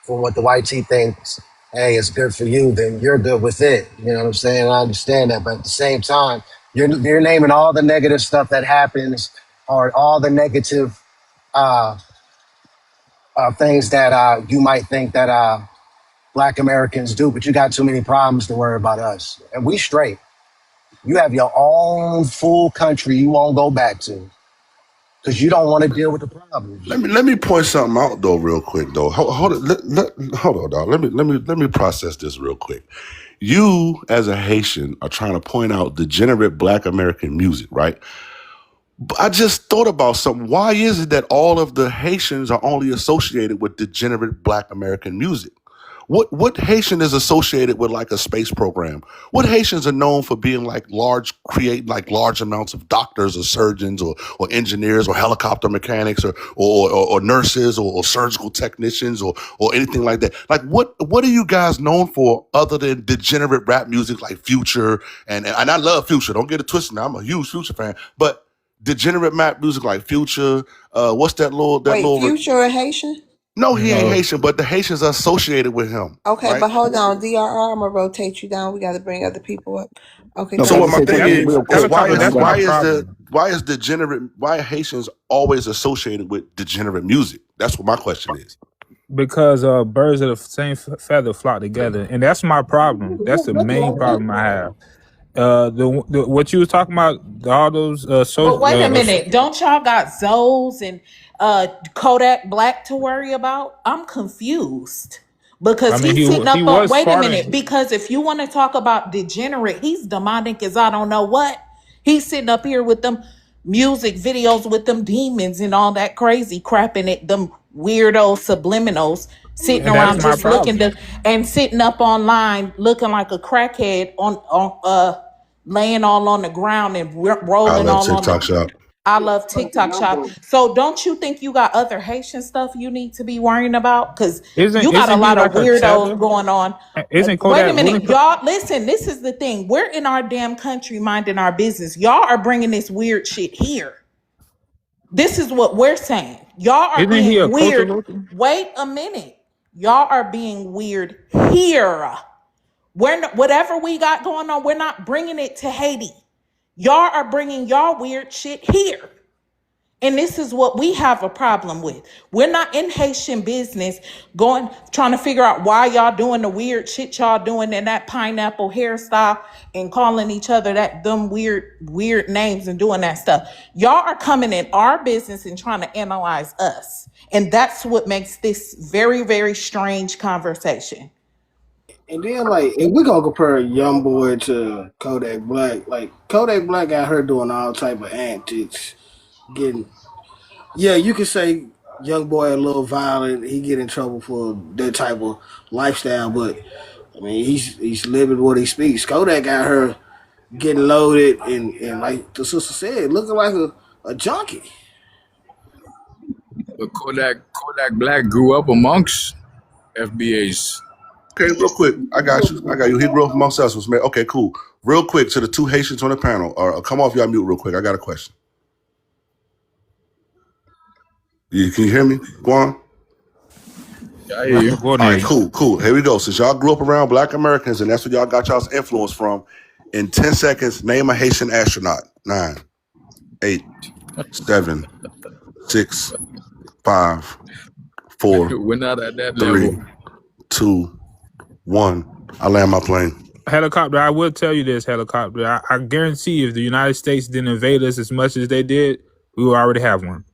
Speaker 7: from what the white tee thinks, hey, it's good for you, then you're good with it. You know what I'm saying? I understand that. But at the same time, you're naming all the negative stuff that happens or all the negative uh, things that you might think that Black Americans do, but you got too many problems to worry about us. And we straight. You have your own full country you won't go back to because you don't want to deal with the problems.
Speaker 3: Let me point something out though, real quick though. Hold on, dog. Let me process this real quick. You, as a Haitian, are trying to point out degenerate Black American music, right? But I just thought about something. Why is it that all of the Haitians are only associated with degenerate Black American music? What Haitian is associated with like a space program? What Haitians are known for being like create like large amounts of doctors or surgeons or engineers or helicopter mechanics or nurses or surgical technicians or anything like that? Like what are you guys known for other than degenerate rap music like Future and I love Future. Don't get it twisted. Now I'm a huge Future fan, but degenerate rap music like Future. What's that little
Speaker 2: Wait, Future a Haitian?
Speaker 3: No, he ain't
Speaker 15: No,
Speaker 3: Haitian, but the Haitians are associated with him,
Speaker 2: Okay,
Speaker 3: right?
Speaker 2: but hold on, DRR. I'm gonna rotate you down. We got to bring other people up. Okay,
Speaker 16: No,
Speaker 3: So
Speaker 2: go
Speaker 3: what
Speaker 16: brother,
Speaker 3: my
Speaker 2: ahead.
Speaker 16: say
Speaker 3: thing
Speaker 16: something
Speaker 15: that's
Speaker 16: real
Speaker 3: is
Speaker 16: quick,
Speaker 3: why
Speaker 15: helicopter.
Speaker 16: and
Speaker 3: is
Speaker 16: I'm
Speaker 15: That's
Speaker 16: gonna.
Speaker 15: not a
Speaker 3: the
Speaker 15: problem
Speaker 3: why is degenerate why are Haitians always associated with degenerate music? That's what my question is.
Speaker 15: because birds of the same feather flock together, and that's my problem. That's the main problem I have. The what you was talking about, all those
Speaker 1: But wait a minute, don't y'all got Zoes and Kodak Black to worry about? I'm confused
Speaker 15: I
Speaker 1: because
Speaker 15: mean,
Speaker 1: he's sitting
Speaker 15: he
Speaker 1: up on.
Speaker 15: was
Speaker 1: Wait a minute,
Speaker 15: farting.
Speaker 1: because if you want to talk about degenerate, he's demonic as I don't know what. He's sitting up here with them music videos with them demons and all that crazy crap in it, them weirdo subliminals sitting
Speaker 15: And that's
Speaker 1: around
Speaker 15: my
Speaker 1: just looking
Speaker 15: problem.
Speaker 1: to and sitting up online looking like a crackhead on laying all on the ground and
Speaker 3: I
Speaker 1: rolling
Speaker 3: love
Speaker 1: all on the.
Speaker 3: TikTok shop.
Speaker 1: I love TikTok shop. So don't you think you got other Haitian stuff you need to be worrying about? Because you got a
Speaker 15: Isn't he
Speaker 1: lot of
Speaker 15: like a
Speaker 1: weirdos
Speaker 15: tether?
Speaker 1: going on.
Speaker 15: Isn't
Speaker 1: Wait a
Speaker 15: Kodak?
Speaker 1: minute,
Speaker 15: Wouldn't
Speaker 1: y'all. Listen, this is the thing. We're in our damn country minding our business. Y'all are bringing this weird shit here. This is what we're saying. Y'all are
Speaker 15: isn't he
Speaker 1: being
Speaker 15: a culture
Speaker 1: weird.
Speaker 15: local?
Speaker 1: Wait a minute. Y'all are being weird here. We're not, whatever we got going on, we're not bringing it to Haiti. Y'all are bringing y'all weird shit here. And this is what we have a problem with. We're not in Haitian business going, trying to figure out why y'all doing the weird shit y'all doing in that pineapple hairstyle and calling each other them weird names and doing that stuff. Y'all are coming in our business and trying to analyze us. And that's what makes this very, very strange conversation.
Speaker 17: And then, like, if we gonna compare Young Boy to Kodak Black, like Kodak Black got her doing all type of antics, getting yeah, you could say Young Boy a little violent. He get in trouble for that type of lifestyle, but I mean, he's living what he speaks. Kodak got her getting loaded and like the sister said, looking like a junkie.
Speaker 9: But Kodak Black grew up amongst FBA's.
Speaker 3: Okay, real quick. I got you. I got you. He grew up amongst us. Was man. Okay, cool. Real quick to the two Haitians on the panel. Or come off y'all mute real quick. I got a question. Can you hear me, Guan?
Speaker 9: Yeah, I hear
Speaker 15: I
Speaker 9: you.
Speaker 15: can go
Speaker 3: All
Speaker 15: there.
Speaker 3: right, cool. Here we go. Since y'all grew up around Black Americans and that's where y'all got y'all's influence from, in 10 seconds, name a Haitian astronaut. 9, 8, 7, 6, 5, 4,
Speaker 9: We're not at that
Speaker 3: 3,
Speaker 9: level.
Speaker 3: 2, 1. I land my plane.
Speaker 15: Helicopter, I will tell you this, helicopter. I guarantee if the United States didn't invade us as much as they did, we would already have one.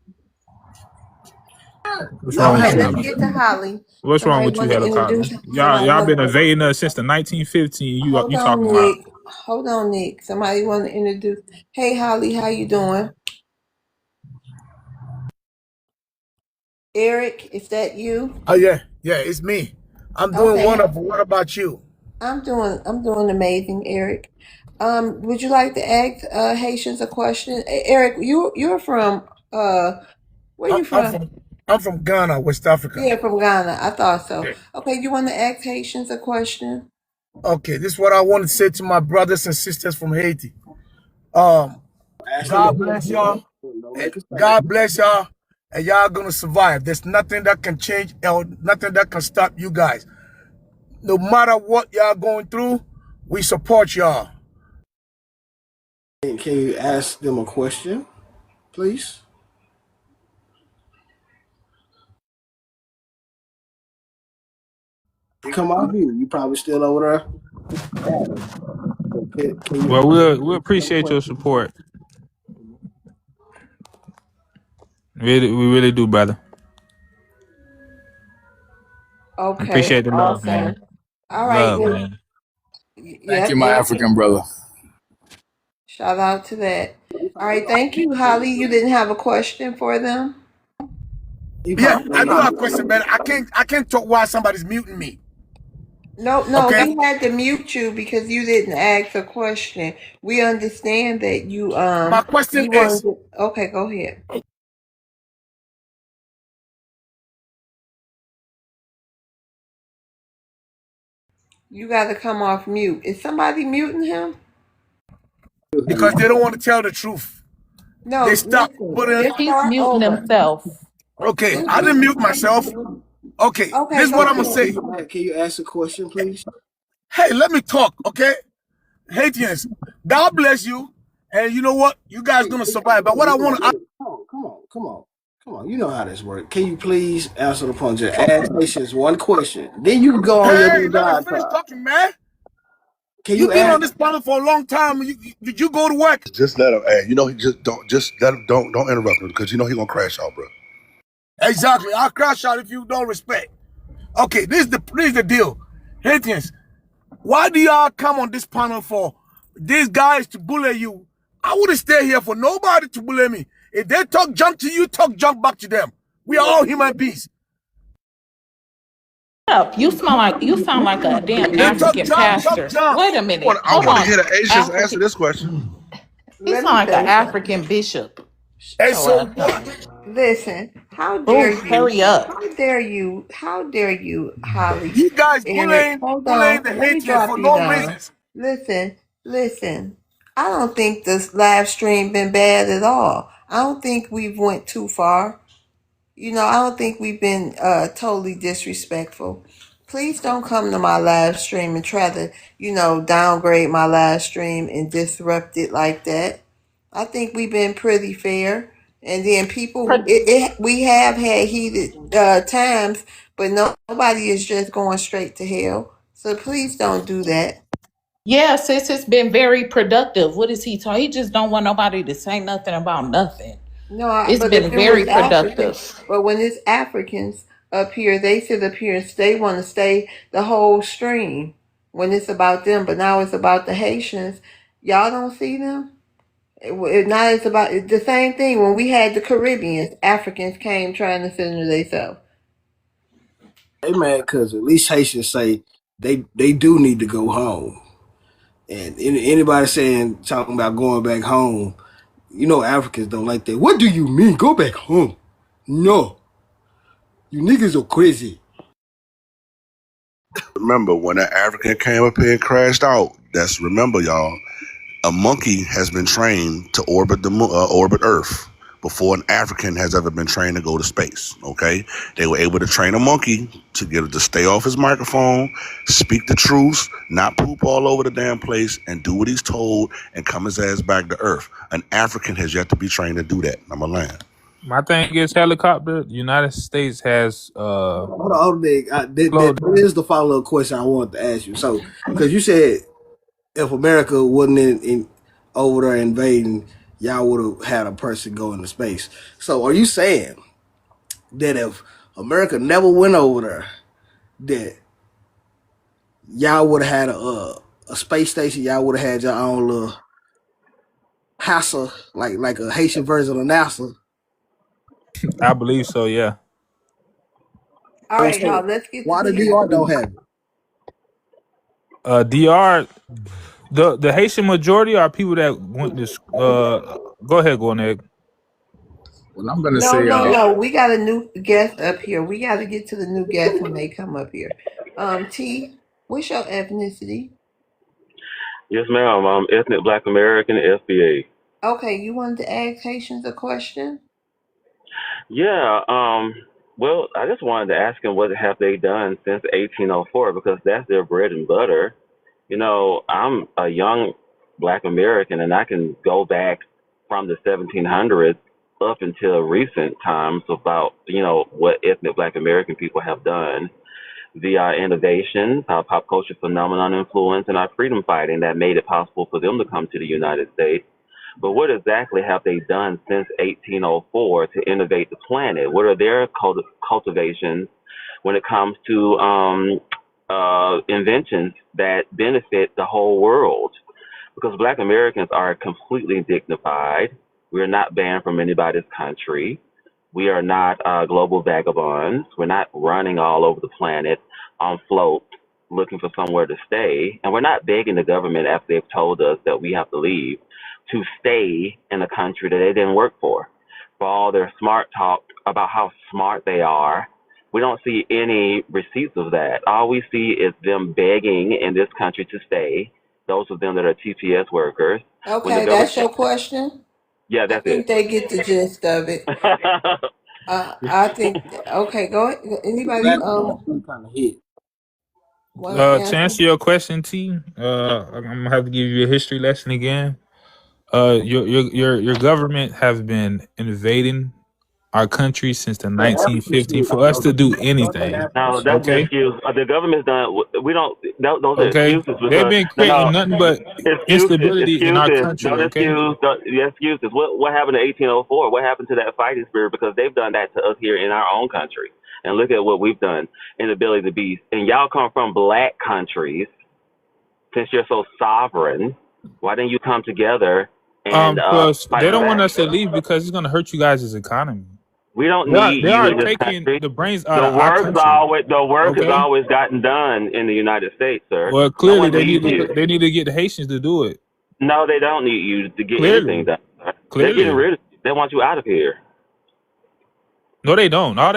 Speaker 15: What's
Speaker 17: No,
Speaker 15: wrong with
Speaker 2: Okay,
Speaker 17: have
Speaker 2: let's
Speaker 15: you?
Speaker 17: we?
Speaker 2: get to Holly.
Speaker 15: What's wrong
Speaker 2: Somebody
Speaker 15: with you,
Speaker 2: want to
Speaker 15: helicopter?
Speaker 2: introduce.
Speaker 15: Y'all been invading us since the 1915.
Speaker 2: Hold
Speaker 15: You
Speaker 2: on,
Speaker 15: talking about?
Speaker 2: Nick. Hold on, Nick. Somebody want to introduce. Hey, Holly, how you doing? Eric, is that you?
Speaker 22: Oh yeah, it's me. I'm doing
Speaker 2: Okay,
Speaker 22: wonderful. What about you?
Speaker 2: I'm doing amazing, Eric. Would you like to ask Haitians a question? Eric, you're from where
Speaker 22: I-
Speaker 2: you
Speaker 22: I'm
Speaker 2: from?
Speaker 22: from I'm from Ghana, West Africa.
Speaker 2: Yeah, from Ghana. I thought so.
Speaker 22: Yeah.
Speaker 2: Okay, you want to ask Haitians a question?
Speaker 22: Okay, this is what I want to say to my brothers and sisters from Haiti. Um,
Speaker 17: Ask them a
Speaker 22: God bless
Speaker 17: question.
Speaker 22: y'all.
Speaker 17: Don't make a
Speaker 22: God
Speaker 17: statement.
Speaker 22: bless y'all, and y'all gonna survive. There's nothing that can change or nothing that can stop you guys. No matter what y'all going through, we support y'all.
Speaker 17: Can you ask them a question, please? Come off mute. You probably still over there. So can you
Speaker 15: Well,
Speaker 17: ask
Speaker 15: we
Speaker 17: them a
Speaker 15: appreciate your
Speaker 17: question?
Speaker 15: support. We really do, brother.
Speaker 2: Okay,
Speaker 15: Appreciate the love,
Speaker 2: awesome.
Speaker 15: man.
Speaker 2: All right,
Speaker 15: Love,
Speaker 2: well,
Speaker 15: man.
Speaker 9: Thank
Speaker 2: yep,
Speaker 9: you, my
Speaker 2: Eric.
Speaker 9: African brother.
Speaker 2: Shout out to that. All right, thank you, Holly. You didn't have a question for them?
Speaker 17: You
Speaker 22: Yeah,
Speaker 17: probably
Speaker 22: I
Speaker 17: don't
Speaker 22: do have a
Speaker 17: know.
Speaker 22: question, man. I can't talk while somebody's muting me.
Speaker 2: No,
Speaker 22: Okay,
Speaker 2: he had to mute you because you didn't ask a question. We understand that
Speaker 22: my question
Speaker 2: you
Speaker 22: is,
Speaker 2: wanted to, okay, go ahead. You gotta come off mute. Is somebody muting him?
Speaker 22: because they don't want to tell the truth. They
Speaker 2: No,
Speaker 22: stop
Speaker 2: listen,
Speaker 22: putting.
Speaker 2: just
Speaker 1: He's
Speaker 2: start
Speaker 1: muting
Speaker 2: over.
Speaker 1: himself.
Speaker 22: Okay, I didn't mute myself.
Speaker 2: Listen.
Speaker 22: Okay,
Speaker 2: Okay,
Speaker 22: this is
Speaker 2: go
Speaker 22: what I'm gonna
Speaker 2: ahead.
Speaker 22: say.
Speaker 17: Can you ask a question, please?
Speaker 22: Hey, let me talk, okay? Haitians, God bless you, and you know what? You guys
Speaker 17: Wait,
Speaker 22: gonna
Speaker 17: wait,
Speaker 22: survive. But what I
Speaker 17: wait,
Speaker 22: want to,
Speaker 17: wait. Come on. You know how this works. Can you please answer the phone? Just ask patients one question. Then you can go on your
Speaker 22: hey,
Speaker 17: little
Speaker 22: let me finish
Speaker 17: diatribe.
Speaker 22: talking, man.
Speaker 17: Can
Speaker 22: You've
Speaker 17: you
Speaker 22: been
Speaker 17: ask?
Speaker 22: on this planet for a long time. Did you go to work?
Speaker 11: Just let him. Hey, you know, he just let him. Don't interrupt him because you know he gonna crash out, bro.
Speaker 22: Exactly. I'll crash out if you don't respect. Okay, this is the deal. Haitians, why do y'all come on this panel for these guys to bully you? I wouldn't stay here for nobody to bully me. If they talk junk to you, talk junk back to them. We are all human beings.
Speaker 1: Up, you sound like a damn
Speaker 22: They talk
Speaker 1: African
Speaker 22: junk, talk
Speaker 1: pastor.
Speaker 22: junk.
Speaker 1: Wait a minute.
Speaker 11: I
Speaker 1: Hold
Speaker 11: want to
Speaker 1: on.
Speaker 11: hear the Asians answer
Speaker 1: African.
Speaker 11: this question.
Speaker 1: He
Speaker 2: Let
Speaker 1: sound
Speaker 2: me
Speaker 1: like an
Speaker 2: say something.
Speaker 1: African bishop.
Speaker 22: And
Speaker 1: Show
Speaker 22: so
Speaker 1: ass
Speaker 22: what?
Speaker 1: up.
Speaker 2: Listen, how dare
Speaker 1: Oh,
Speaker 2: you?
Speaker 1: hurry up.
Speaker 2: How dare you, Holly?
Speaker 22: You guys
Speaker 2: And hold
Speaker 22: bullying
Speaker 2: on,
Speaker 22: the
Speaker 2: let me
Speaker 22: Haitians
Speaker 2: drop
Speaker 22: for
Speaker 2: you
Speaker 22: no
Speaker 2: down.
Speaker 22: reasons.
Speaker 2: Listen. I don't think this live stream been bad at all. I don't think we've went too far. I don't think we've been totally disrespectful. Please don't come to my live stream and try to, downgrade my live stream and disrupt it like that. I think we've been pretty fair. And then people,
Speaker 1: Pro-
Speaker 2: we have had heated times, but nobody is just going straight to hell. So please don't do that.
Speaker 1: yeah, sis, it's been very productive. What is he talking? He just don't want nobody to say nothing about nothing.
Speaker 2: No,
Speaker 1: It's
Speaker 2: but if
Speaker 1: been
Speaker 2: it was
Speaker 1: very
Speaker 2: African,
Speaker 1: productive.
Speaker 2: but when it's Africans up here, they sit up here and they want to stay the whole stream when it's about them. But now it's about the Haitians. Y'all don't see them. Now it's about the same thing. When we had the Caribbeans, Africans came trying to center themselves.
Speaker 17: Hey man, because at least Haitians say they do need to go home. And anybody saying talking about going back home, you know Africans don't like that. What do you mean go back home? No, you niggas are crazy.
Speaker 11: Remember when that African came up here and crashed out? Remember, y'all. A monkey has been trained to orbit Earth before an African has ever been trained to go to space. Okay, they were able to train a monkey to get it to stay off his microphone, speak the truth, not poop all over the damn place, and do what he's told, and come his ass back to Earth. An African has yet to be trained to do that. I'm a land.
Speaker 15: My thing is helicopter. The United States has
Speaker 17: Hold on, Nick.
Speaker 15: slowed down.
Speaker 17: Here's the follow up question I wanted to ask you. So, because you said if America wasn't in over there invading, y'all would have had a person go into space. So, are you saying that if America never went over there, that y'all would have had a space station? Y'all would have had your own little NASA, like a Haitian version of NASA.
Speaker 15: I believe so. Yeah.
Speaker 2: All right,
Speaker 17: So,
Speaker 2: y'all. Let's get to
Speaker 17: why the
Speaker 2: the
Speaker 17: DR don't have it?
Speaker 15: DR. The Haitian majority are people that went to. Go ahead, go on.
Speaker 9: Well, I'm gonna
Speaker 2: No,
Speaker 9: say,
Speaker 2: no, no. We got a new guest up here. We got to get to the new guest when they come up here. T, what's your ethnicity?
Speaker 4: Yes, ma'am. I'm ethnic Black American FBA.
Speaker 2: Okay, you wanted to ask Haitians a question?
Speaker 4: Yeah. Well, I just wanted to ask them what have they done since 1804 because that's their bread and butter. I'm a young Black American, and I can go back from the 1700s up until recent times about what ethnic Black American people have done via innovations, our pop culture phenomenon influence, and our freedom fighting that made it possible for them to come to the United States. But what exactly have they done since 1804 to innovate the planet? What are their cultivations when it comes to inventions that benefit the whole world? Because Black Americans are completely dignified. We're not banned from anybody's country. We are not global vagabonds. We're not running all over the planet on float. looking for somewhere to stay, and we're not begging the government after they've told us that we have to leave to stay in a country that they didn't work for all their smart talk about how smart they are. We don't see any receipts of that. All we see is them begging in this country to stay, those of them that are TPS workers. When the
Speaker 2: Okay,
Speaker 4: government,
Speaker 2: that's your question.
Speaker 4: yeah,
Speaker 2: I
Speaker 4: that's it.
Speaker 2: think they get the gist of it. I think okay. Go ahead. Anybody?
Speaker 17: That kind of hit.
Speaker 2: Want to
Speaker 15: To
Speaker 2: answer?
Speaker 15: answer your question, T, I'm gonna have to give you a history lesson again. Your government has been invading our country since the
Speaker 17: The African
Speaker 15: 1950
Speaker 17: shit,
Speaker 15: for us to do
Speaker 17: that
Speaker 15: anything.
Speaker 17: African
Speaker 4: No,
Speaker 17: shit.
Speaker 4: that's an
Speaker 15: Okay,
Speaker 4: excuse. The government's done. We don't. Those are
Speaker 15: okay,
Speaker 4: excuses
Speaker 15: they've
Speaker 4: because
Speaker 15: been
Speaker 4: no
Speaker 15: creating nothing but
Speaker 4: excuses.
Speaker 15: instability in our
Speaker 4: Excuses.
Speaker 15: country.
Speaker 4: Don't
Speaker 15: Okay,
Speaker 4: excuse. The excuses. What happened in 1804? What happened to that fighting spirit? Because they've done that to us here in our own country. And look at what we've done. Inability to be. And y'all come from black countries. Since you're so sovereign, why didn't you come together and
Speaker 15: plus
Speaker 4: fight
Speaker 15: they
Speaker 4: them
Speaker 15: don't want
Speaker 4: back?
Speaker 15: us to leave because it's gonna hurt you guys' economy.
Speaker 4: We don't
Speaker 15: They
Speaker 4: need
Speaker 15: they
Speaker 4: you
Speaker 15: are
Speaker 4: in this
Speaker 15: taking
Speaker 4: country.
Speaker 15: the brains out
Speaker 4: The
Speaker 15: of our
Speaker 4: work's
Speaker 15: country.
Speaker 4: always the work has
Speaker 15: Okay,
Speaker 4: always gotten done in the United States, sir.
Speaker 15: well
Speaker 4: No
Speaker 15: clearly
Speaker 4: one needs you.
Speaker 15: they need to get the Haitians to do it.
Speaker 4: No, they don't need you to get anything
Speaker 15: Clearly,
Speaker 4: done. Sir. They're getting
Speaker 15: clearly.
Speaker 4: rid of you. They want you out of here.
Speaker 15: No, they don't. All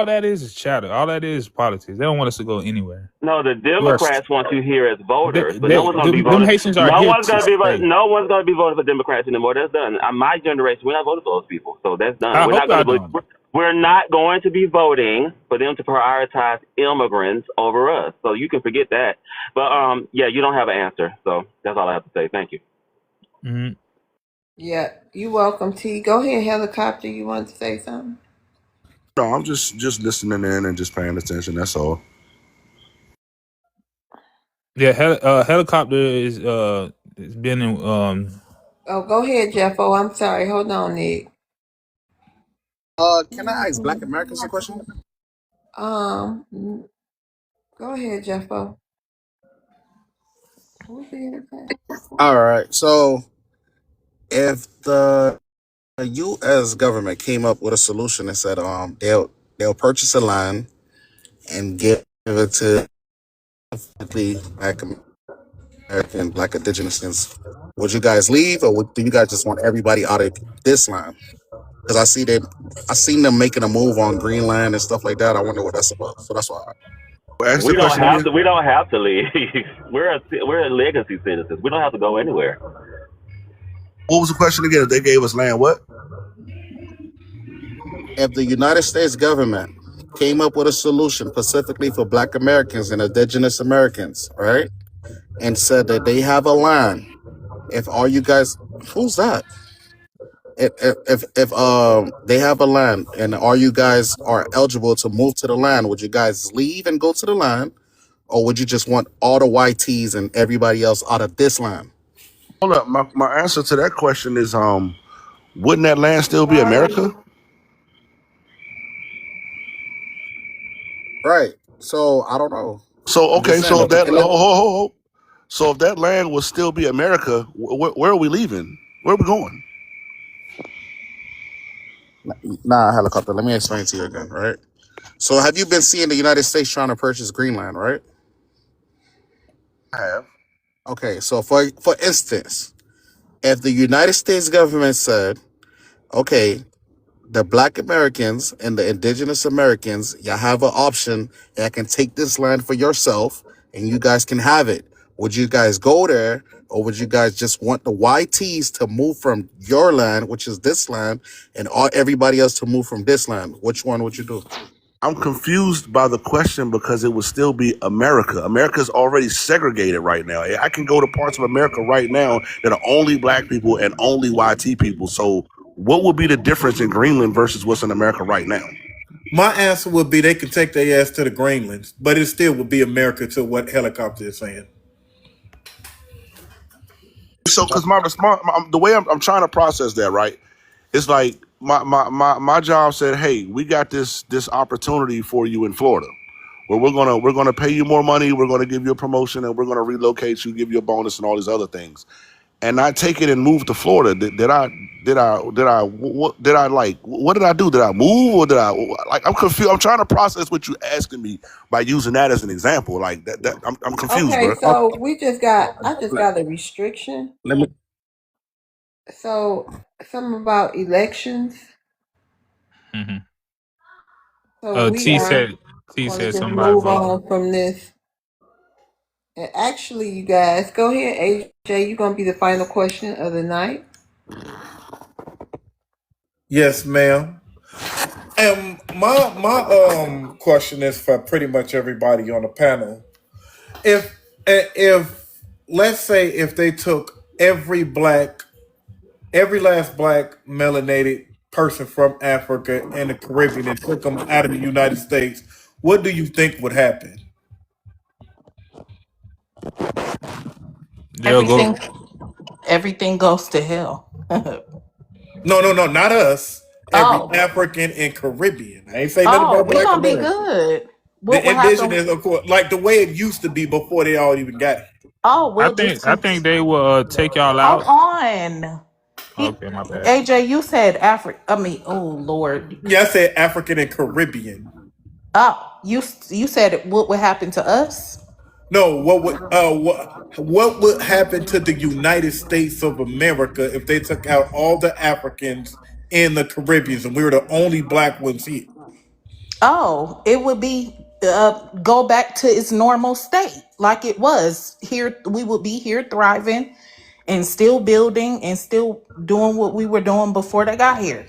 Speaker 15: that is chatter. All that is politics. They don't want us to go anywhere.
Speaker 4: No, the
Speaker 15: Yes,
Speaker 4: Democrats want you here as voters, but no one's going to be
Speaker 15: them
Speaker 4: voting.
Speaker 15: Haitians are here to stay.
Speaker 4: No one's going to be voting for Democrats anymore. That's done. My generation, we're not voting for those people, so that's done.
Speaker 15: I
Speaker 4: We're
Speaker 15: hope
Speaker 4: not going
Speaker 15: y'all
Speaker 4: to vote.
Speaker 15: don't.
Speaker 4: We're not going to be voting for them to prioritize immigrants over us. So you can forget that. But yeah, you don't have an answer. So that's all I have to say. Thank you.
Speaker 15: Mm-hmm.
Speaker 2: Yeah, you welcome, T. Go ahead, helicopter. You want to say something?
Speaker 3: No, I'm just listening in and just paying attention. That's all.
Speaker 15: Yeah, helicopter is it's been in
Speaker 2: Oh, go ahead, Jeff. Oh, I'm sorry. Hold on, Nick.
Speaker 8: Can I ask Black Americans a question?
Speaker 2: Um, go ahead, Jeff. Oh,
Speaker 8: All right. So if the U.S. government came up with a solution and said they'll purchase a land and give it to Black American, Black Indigenous, would you guys leave or do you guys just want everybody out of this land? Because I seen them making a move on Greenland and stuff like that. I wonder what that's about. So that's why.
Speaker 3: Ask the
Speaker 4: We don't
Speaker 3: question
Speaker 4: have to.
Speaker 3: again.
Speaker 4: We don't have to leave. We're legacy citizens. We don't have to go anywhere.
Speaker 3: What was the question again? If they gave us land, what?
Speaker 8: If the United States government came up with a solution specifically for Black Americans and Indigenous Americans, right, and said that they have a land, if all you guys, who's that? If they have a land and all you guys are eligible to move to the land, would you guys leave and go to the land, or would you just want all the YTs and everybody else out of this land?
Speaker 3: Hold up. My answer to that question is wouldn't that land still be America?
Speaker 8: Right. So I don't know.
Speaker 3: So
Speaker 8: I'm just
Speaker 3: okay,
Speaker 8: saying.
Speaker 3: so if
Speaker 8: If
Speaker 3: that
Speaker 8: and
Speaker 3: so if that land would still be America, where are we leaving? Where are we going?
Speaker 8: nah, helicopter. Let me explain to you again. Right. So have you been seeing the United States trying to purchase Greenland? Right.
Speaker 3: I have.
Speaker 8: Okay. So for instance, if the United States government said, okay, the Black Americans and the Indigenous Americans, y'all have an option. Y'all can take this land for yourself, and you guys can have it. Would you guys go there, or would you guys just want the YTs to move from your land, which is this land, and everybody else to move from this land? Which one would you do?
Speaker 3: I'm confused by the question because it would still be America. America's already segregated right now. I can go to parts of America right now that are only black people and only YT people. So what would be the difference in Greenland versus what's in America right now?
Speaker 13: My answer would be they could take their ass to the Greenlands, but it still would be America to what helicopter is saying.
Speaker 3: So, because my response, the way I'm trying to process that, right? It's like my job said, hey, we got this opportunity for you in Florida, where we're gonna pay you more money, we're gonna give you a promotion, and we're gonna relocate you, give you a bonus, and all these other things. And I take it and move to Florida. Did what did I do? Did I move or did I like? I'm confused. I'm trying to process what you asking me by using that as an example. Like that I'm confused,
Speaker 2: Okay,
Speaker 3: bro.
Speaker 2: so I just got a restriction.
Speaker 8: Let me.
Speaker 2: So something about elections.
Speaker 15: Hmm.
Speaker 2: So we
Speaker 15: T
Speaker 2: are
Speaker 15: said T
Speaker 2: going to
Speaker 15: said
Speaker 2: just
Speaker 15: somebody
Speaker 2: move
Speaker 15: vote.
Speaker 2: on from this. And actually, you guys, go ahead, AJ. You're going to be the final question of the night.
Speaker 13: Yes, ma'am. And my question is for pretty much everybody on the panel. If let's say if they took every last black melanated person from Africa and the Caribbean and took them out of the United States, what do you think would happen?
Speaker 15: They'll go.
Speaker 1: Everything goes to hell.
Speaker 13: No, not us. Every
Speaker 1: Oh,
Speaker 13: African and Caribbean. I ain't say nothing
Speaker 1: oh,
Speaker 13: about
Speaker 1: we
Speaker 13: Black
Speaker 1: gonna be
Speaker 13: American.
Speaker 1: good. What
Speaker 13: The
Speaker 1: will happen?
Speaker 13: indigenous, of course, like the way it used to be before they all even got it.
Speaker 1: Oh,
Speaker 15: I
Speaker 1: we'll
Speaker 15: think
Speaker 1: just
Speaker 15: I think they will take y'all
Speaker 1: hold
Speaker 15: out.
Speaker 1: on. He,
Speaker 15: Okay, my bad.
Speaker 1: AJ, you said Africa. I mean, oh Lord.
Speaker 13: Yeah, I said African and Caribbean.
Speaker 1: Oh, you said what would happen to us?
Speaker 13: No, what would happen to the United States of America if they took out all the Africans in the Caribbean and we were the only black ones here?
Speaker 1: Oh, it would be go back to its normal state like it was here. We would be here thriving and still building and still doing what we were doing before they got here.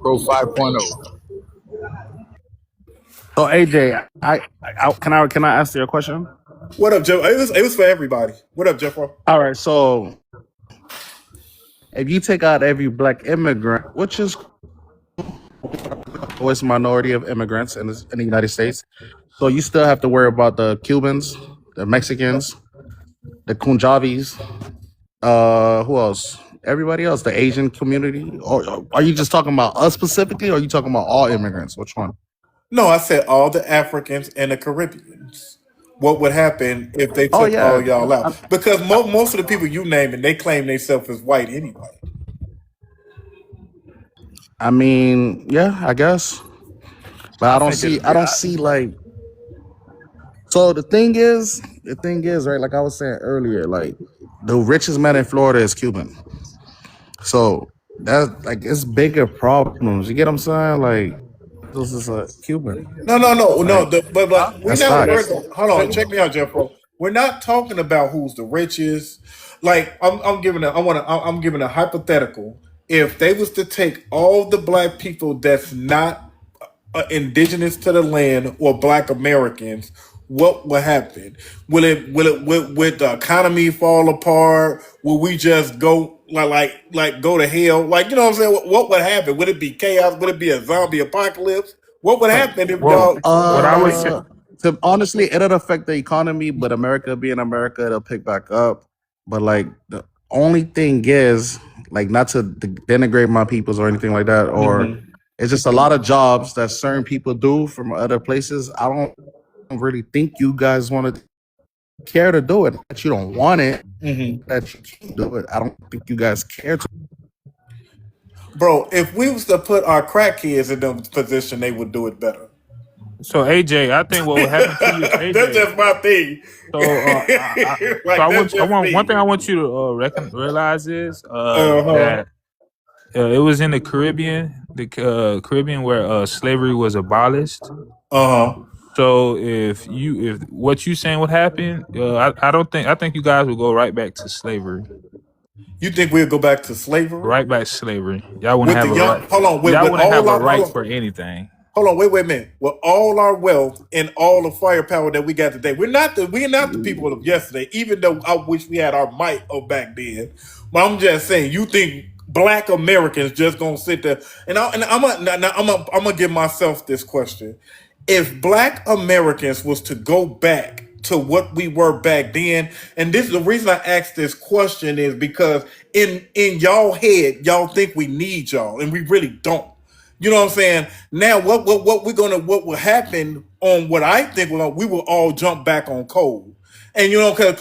Speaker 9: Pro 5.0.
Speaker 8: So AJ, can I ask you a question?
Speaker 13: What up, Jeff? It was for everybody. What up, Jeff?
Speaker 8: All right. So if you take out every black immigrant, which is always a minority of immigrants in the United States, so you still have to worry about the Cubans, the Mexicans, the Punjabis, who else? Everybody else, the Asian community, or are you just talking about us specifically, or are you talking about all immigrants? Which one?
Speaker 13: No, I said all the Africans and the Caribbeans. What would happen if they
Speaker 8: Oh
Speaker 13: took all
Speaker 8: yeah,
Speaker 13: y'all out? Because most of the people you name and they claim themselves as white anyway.
Speaker 8: I mean, yeah, I guess, but
Speaker 13: I
Speaker 8: I don't
Speaker 13: think
Speaker 8: see,
Speaker 13: it.
Speaker 8: I don't see like. So the thing is, right? Like I was saying earlier, like the richest man in Florida is Cuban. So that like it's bigger problems. You get what I'm saying? Like this is a Cuban.
Speaker 13: No.
Speaker 8: Like
Speaker 13: But we're
Speaker 8: that's
Speaker 13: not.
Speaker 8: facts.
Speaker 13: Hold on. Check me out, Jeff. Bro. We're not talking about who's the richest. Like I'm giving a hypothetical. If they was to take all the black people that's not indigenous to the land or black Americans, what will happen? Will the economy fall apart? Will we just go like go to hell? Like, you know what I'm saying? What would happen? Would it be chaos? Would it be a zombie apocalypse? What would happen if
Speaker 15: Well,
Speaker 13: y'all
Speaker 15: what I would
Speaker 13: everybody?
Speaker 15: say.
Speaker 8: To honestly, it'll affect the economy, but America being America, it'll pick back up. But like the only thing is, like, not to denigrate my peoples or anything like that, or
Speaker 13: Mm-hmm.
Speaker 8: it's just a lot of jobs that certain people do from other places. I don't really think you guys want to care to do it. That you don't want it,
Speaker 13: Mm-hmm.
Speaker 8: that you can't do it. I don't think you guys care to.
Speaker 13: Bro, if we was to put our crack kids in them position, they would do it better.
Speaker 15: So AJ, I think what would happen to you,
Speaker 13: That's
Speaker 15: AJ.
Speaker 13: just my thing.
Speaker 15: So
Speaker 13: Like that's
Speaker 15: I
Speaker 13: just
Speaker 15: want one
Speaker 13: me.
Speaker 15: thing I want you to realize is
Speaker 13: Uh-huh.
Speaker 15: that it was in the Caribbean where slavery was abolished.
Speaker 13: Uh-huh.
Speaker 15: So if what you saying would happen, I don't think I think you guys would go right back to slavery.
Speaker 13: You think we'll go back to slavery?
Speaker 15: Right back to slavery. Y'all wouldn't
Speaker 13: With the
Speaker 15: have a
Speaker 13: young,
Speaker 15: right.
Speaker 13: hold on,
Speaker 15: Y'all
Speaker 13: with
Speaker 15: wouldn't have
Speaker 13: all
Speaker 15: a
Speaker 13: our,
Speaker 15: right for anything.
Speaker 13: wait a minute. With all our wealth and all the firepower that we got today, we're not the people of yesterday. Even though I wish we had our might of back then, but I'm just saying, you think Black Americans just gonna sit there? I'm gonna give myself this question: if Black Americans was to go back to what we were back then, and this is the reason I asked this question is because in y'all head, y'all think we need y'all, and we really don't. You know what I'm saying? Now, what will happen on what I think we will all jump back on coal. And cause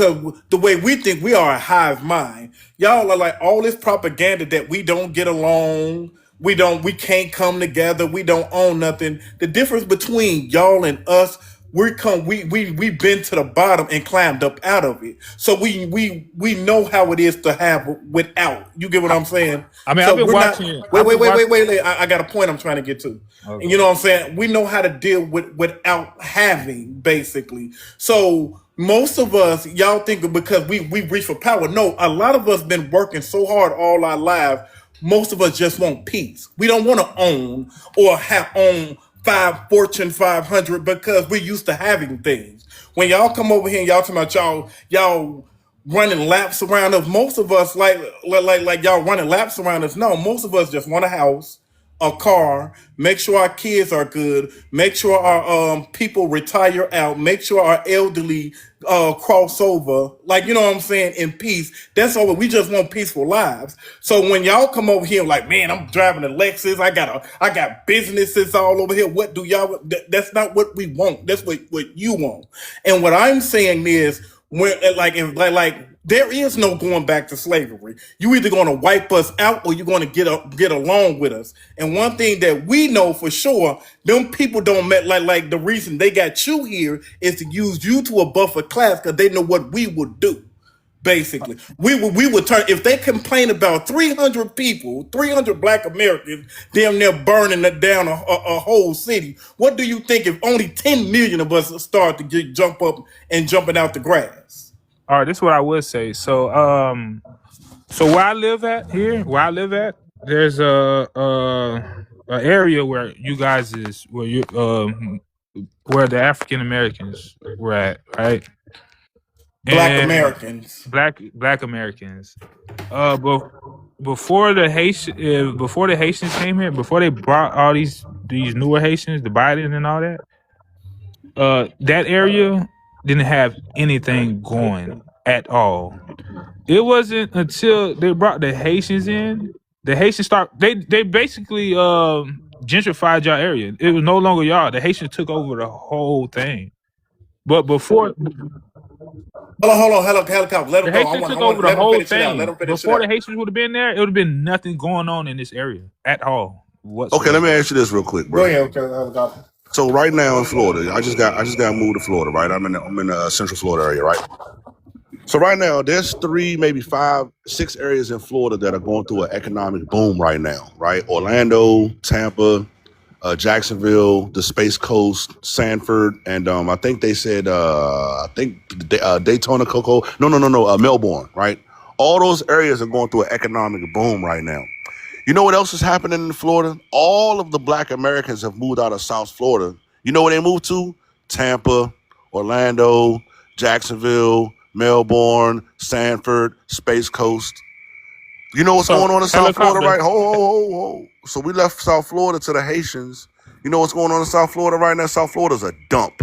Speaker 13: the way we think, we are a hive mind. Y'all are like all this propaganda that we don't get along, we can't come together, we don't own nothing. The difference between y'all and us, we've been to the bottom and climbed up out of it. So we know how it is to have without. You get what I'm saying?
Speaker 15: I mean, I've
Speaker 13: So
Speaker 15: been
Speaker 13: we're not.
Speaker 15: watching.
Speaker 13: Wait,
Speaker 15: I've
Speaker 13: wait,
Speaker 15: been
Speaker 13: wait,
Speaker 15: watching.
Speaker 13: wait, wait. Wait. I got a point I'm trying to get to. And you
Speaker 15: Okay.
Speaker 13: know what I'm saying? We know how to deal without having, basically. So most of us, y'all think because we reach for power. No, a lot of us been working so hard all our lives. Most of us just want peace. We don't want to own or have own Fortune 500 because we're used to having things. When y'all come over here and y'all talking about y'all running laps around us, most of us like y'all running laps around us. No, most of us just want a house, a car, make sure our kids are good, make sure our people retire out, make sure our elderly cross over, like you know what I'm saying, in peace. That's all. We just want peaceful lives. So when y'all come over here like, man, I'm driving a Lexus, I got businesses all over here. What do y'all? That's not what we want. That's what you want. And what I'm saying is, when like there is no going back to slavery. You either going to wipe us out or you're going to get along with us. And one thing that we know for sure, them people don't met like the reason they got you here is to use you to a buffer class because they know what we would do. Basically, we would turn if they complain about 300 people, 300 Black Americans, damn near burning down a whole city. What do you think if only 10 million of us start to jump up and jumping out the grass?
Speaker 15: All right, this is what I would say. So where I live at here, where I live at, there's a area where you guys is where you where the African Americans were at, right?
Speaker 13: Black
Speaker 15: And
Speaker 13: Americans.
Speaker 15: black Americans. But before the Haitians came here, before they brought all these newer Haitians, the Biden and all that, that area didn't have anything going at all. It wasn't until they brought the Haitians in, the Haitians they basically gentrified y'all area. It was no longer y'all. The Haitians took over the whole thing. But before
Speaker 13: Hold on, helicopter. Let
Speaker 15: the
Speaker 13: him go.
Speaker 15: Haitians
Speaker 13: I
Speaker 15: took over
Speaker 13: want.
Speaker 15: the
Speaker 13: Let him
Speaker 15: whole
Speaker 13: finish it out. Let
Speaker 15: thing.
Speaker 13: him finish it
Speaker 15: Before the
Speaker 13: out.
Speaker 15: Haitians would have been there, it would have been nothing going on in this area at all
Speaker 3: Okay, let
Speaker 15: whatsoever.
Speaker 3: me ask you this real quick,
Speaker 13: Go
Speaker 3: bro.
Speaker 13: ahead, okay, helicopter.
Speaker 3: So right now in Florida, I just got moved to Florida, right? I'm in the Central Florida area, right? So right now, there's 3, maybe 5, 6 areas in Florida that are going through an economic boom right now, right? Orlando, Tampa, Jacksonville, the Space Coast, Sanford, and I think they said Daytona, Cocoa. No, Melbourne, right? All those areas are going through an economic boom right now. You know what else is happening in Florida? All of the Black Americans have moved out of South Florida. You know where they moved to? Tampa, Orlando, Jacksonville, Melbourne, Sanford, Space Coast. You know what's
Speaker 15: So
Speaker 3: going on in South Florida,
Speaker 15: helicopter.
Speaker 3: right? Ho. So we left South Florida to the Haitians. You know what's going on in South Florida right now? South Florida's a dump.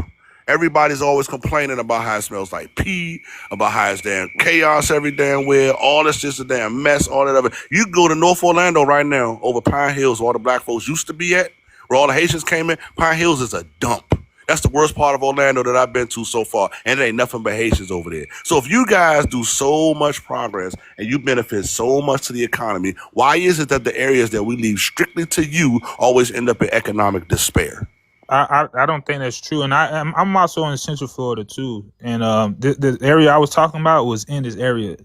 Speaker 3: Everybody's always complaining about how it smells like pee, about how it's damn chaos every damn where, all this just a damn mess, all that other. You go to North Orlando right now, over Pine Hills, where all the black folks used to be at, where all the Haitians came in. Pine Hills is a dump. That's the worst part of Orlando that I've been to so far. And it ain't nothing but Haitians over there. So if you guys do so much progress and you benefit so much to the economy, why is it that the areas that we leave strictly to you always end up in economic despair?
Speaker 15: I don't think that's true, and I'm also in Central Florida too, and the area I was talking about was in this area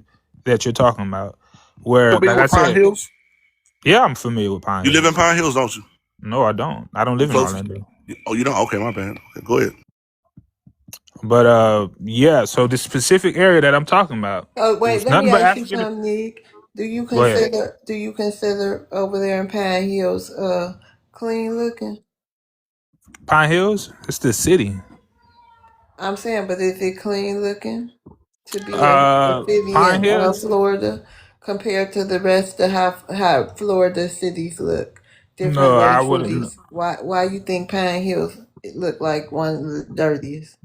Speaker 15: that you're talking about, where
Speaker 3: Familiar
Speaker 15: like I
Speaker 3: with Pine
Speaker 15: said,
Speaker 3: Hills?
Speaker 15: yeah, I'm familiar with Pine
Speaker 3: You live in
Speaker 15: Hills.
Speaker 3: Pine Hills, don't you?
Speaker 15: No, I don't. I don't
Speaker 3: You
Speaker 15: live in
Speaker 3: close?
Speaker 15: Orlando.
Speaker 3: Oh, you don't? Okay, my bad. Okay, go ahead.
Speaker 15: But yeah. So the specific area that I'm talking about,
Speaker 2: Oh,
Speaker 15: it
Speaker 2: wait,
Speaker 15: was
Speaker 2: let
Speaker 15: nothing
Speaker 2: me
Speaker 15: but
Speaker 2: ask you
Speaker 15: African.
Speaker 2: something, Nick. Do you
Speaker 15: Go ahead.
Speaker 2: consider over there in Pine Hills clean looking?
Speaker 15: Pine Hills, it's the city.
Speaker 2: I'm saying, but is it clean looking to be a city
Speaker 15: Pine
Speaker 2: in
Speaker 15: Hills.
Speaker 2: Florida compared to the rest of how Florida cities look? Different
Speaker 15: No, I wouldn't.
Speaker 2: racialities. Why you think Pine Hills it look like one of the dirtiest?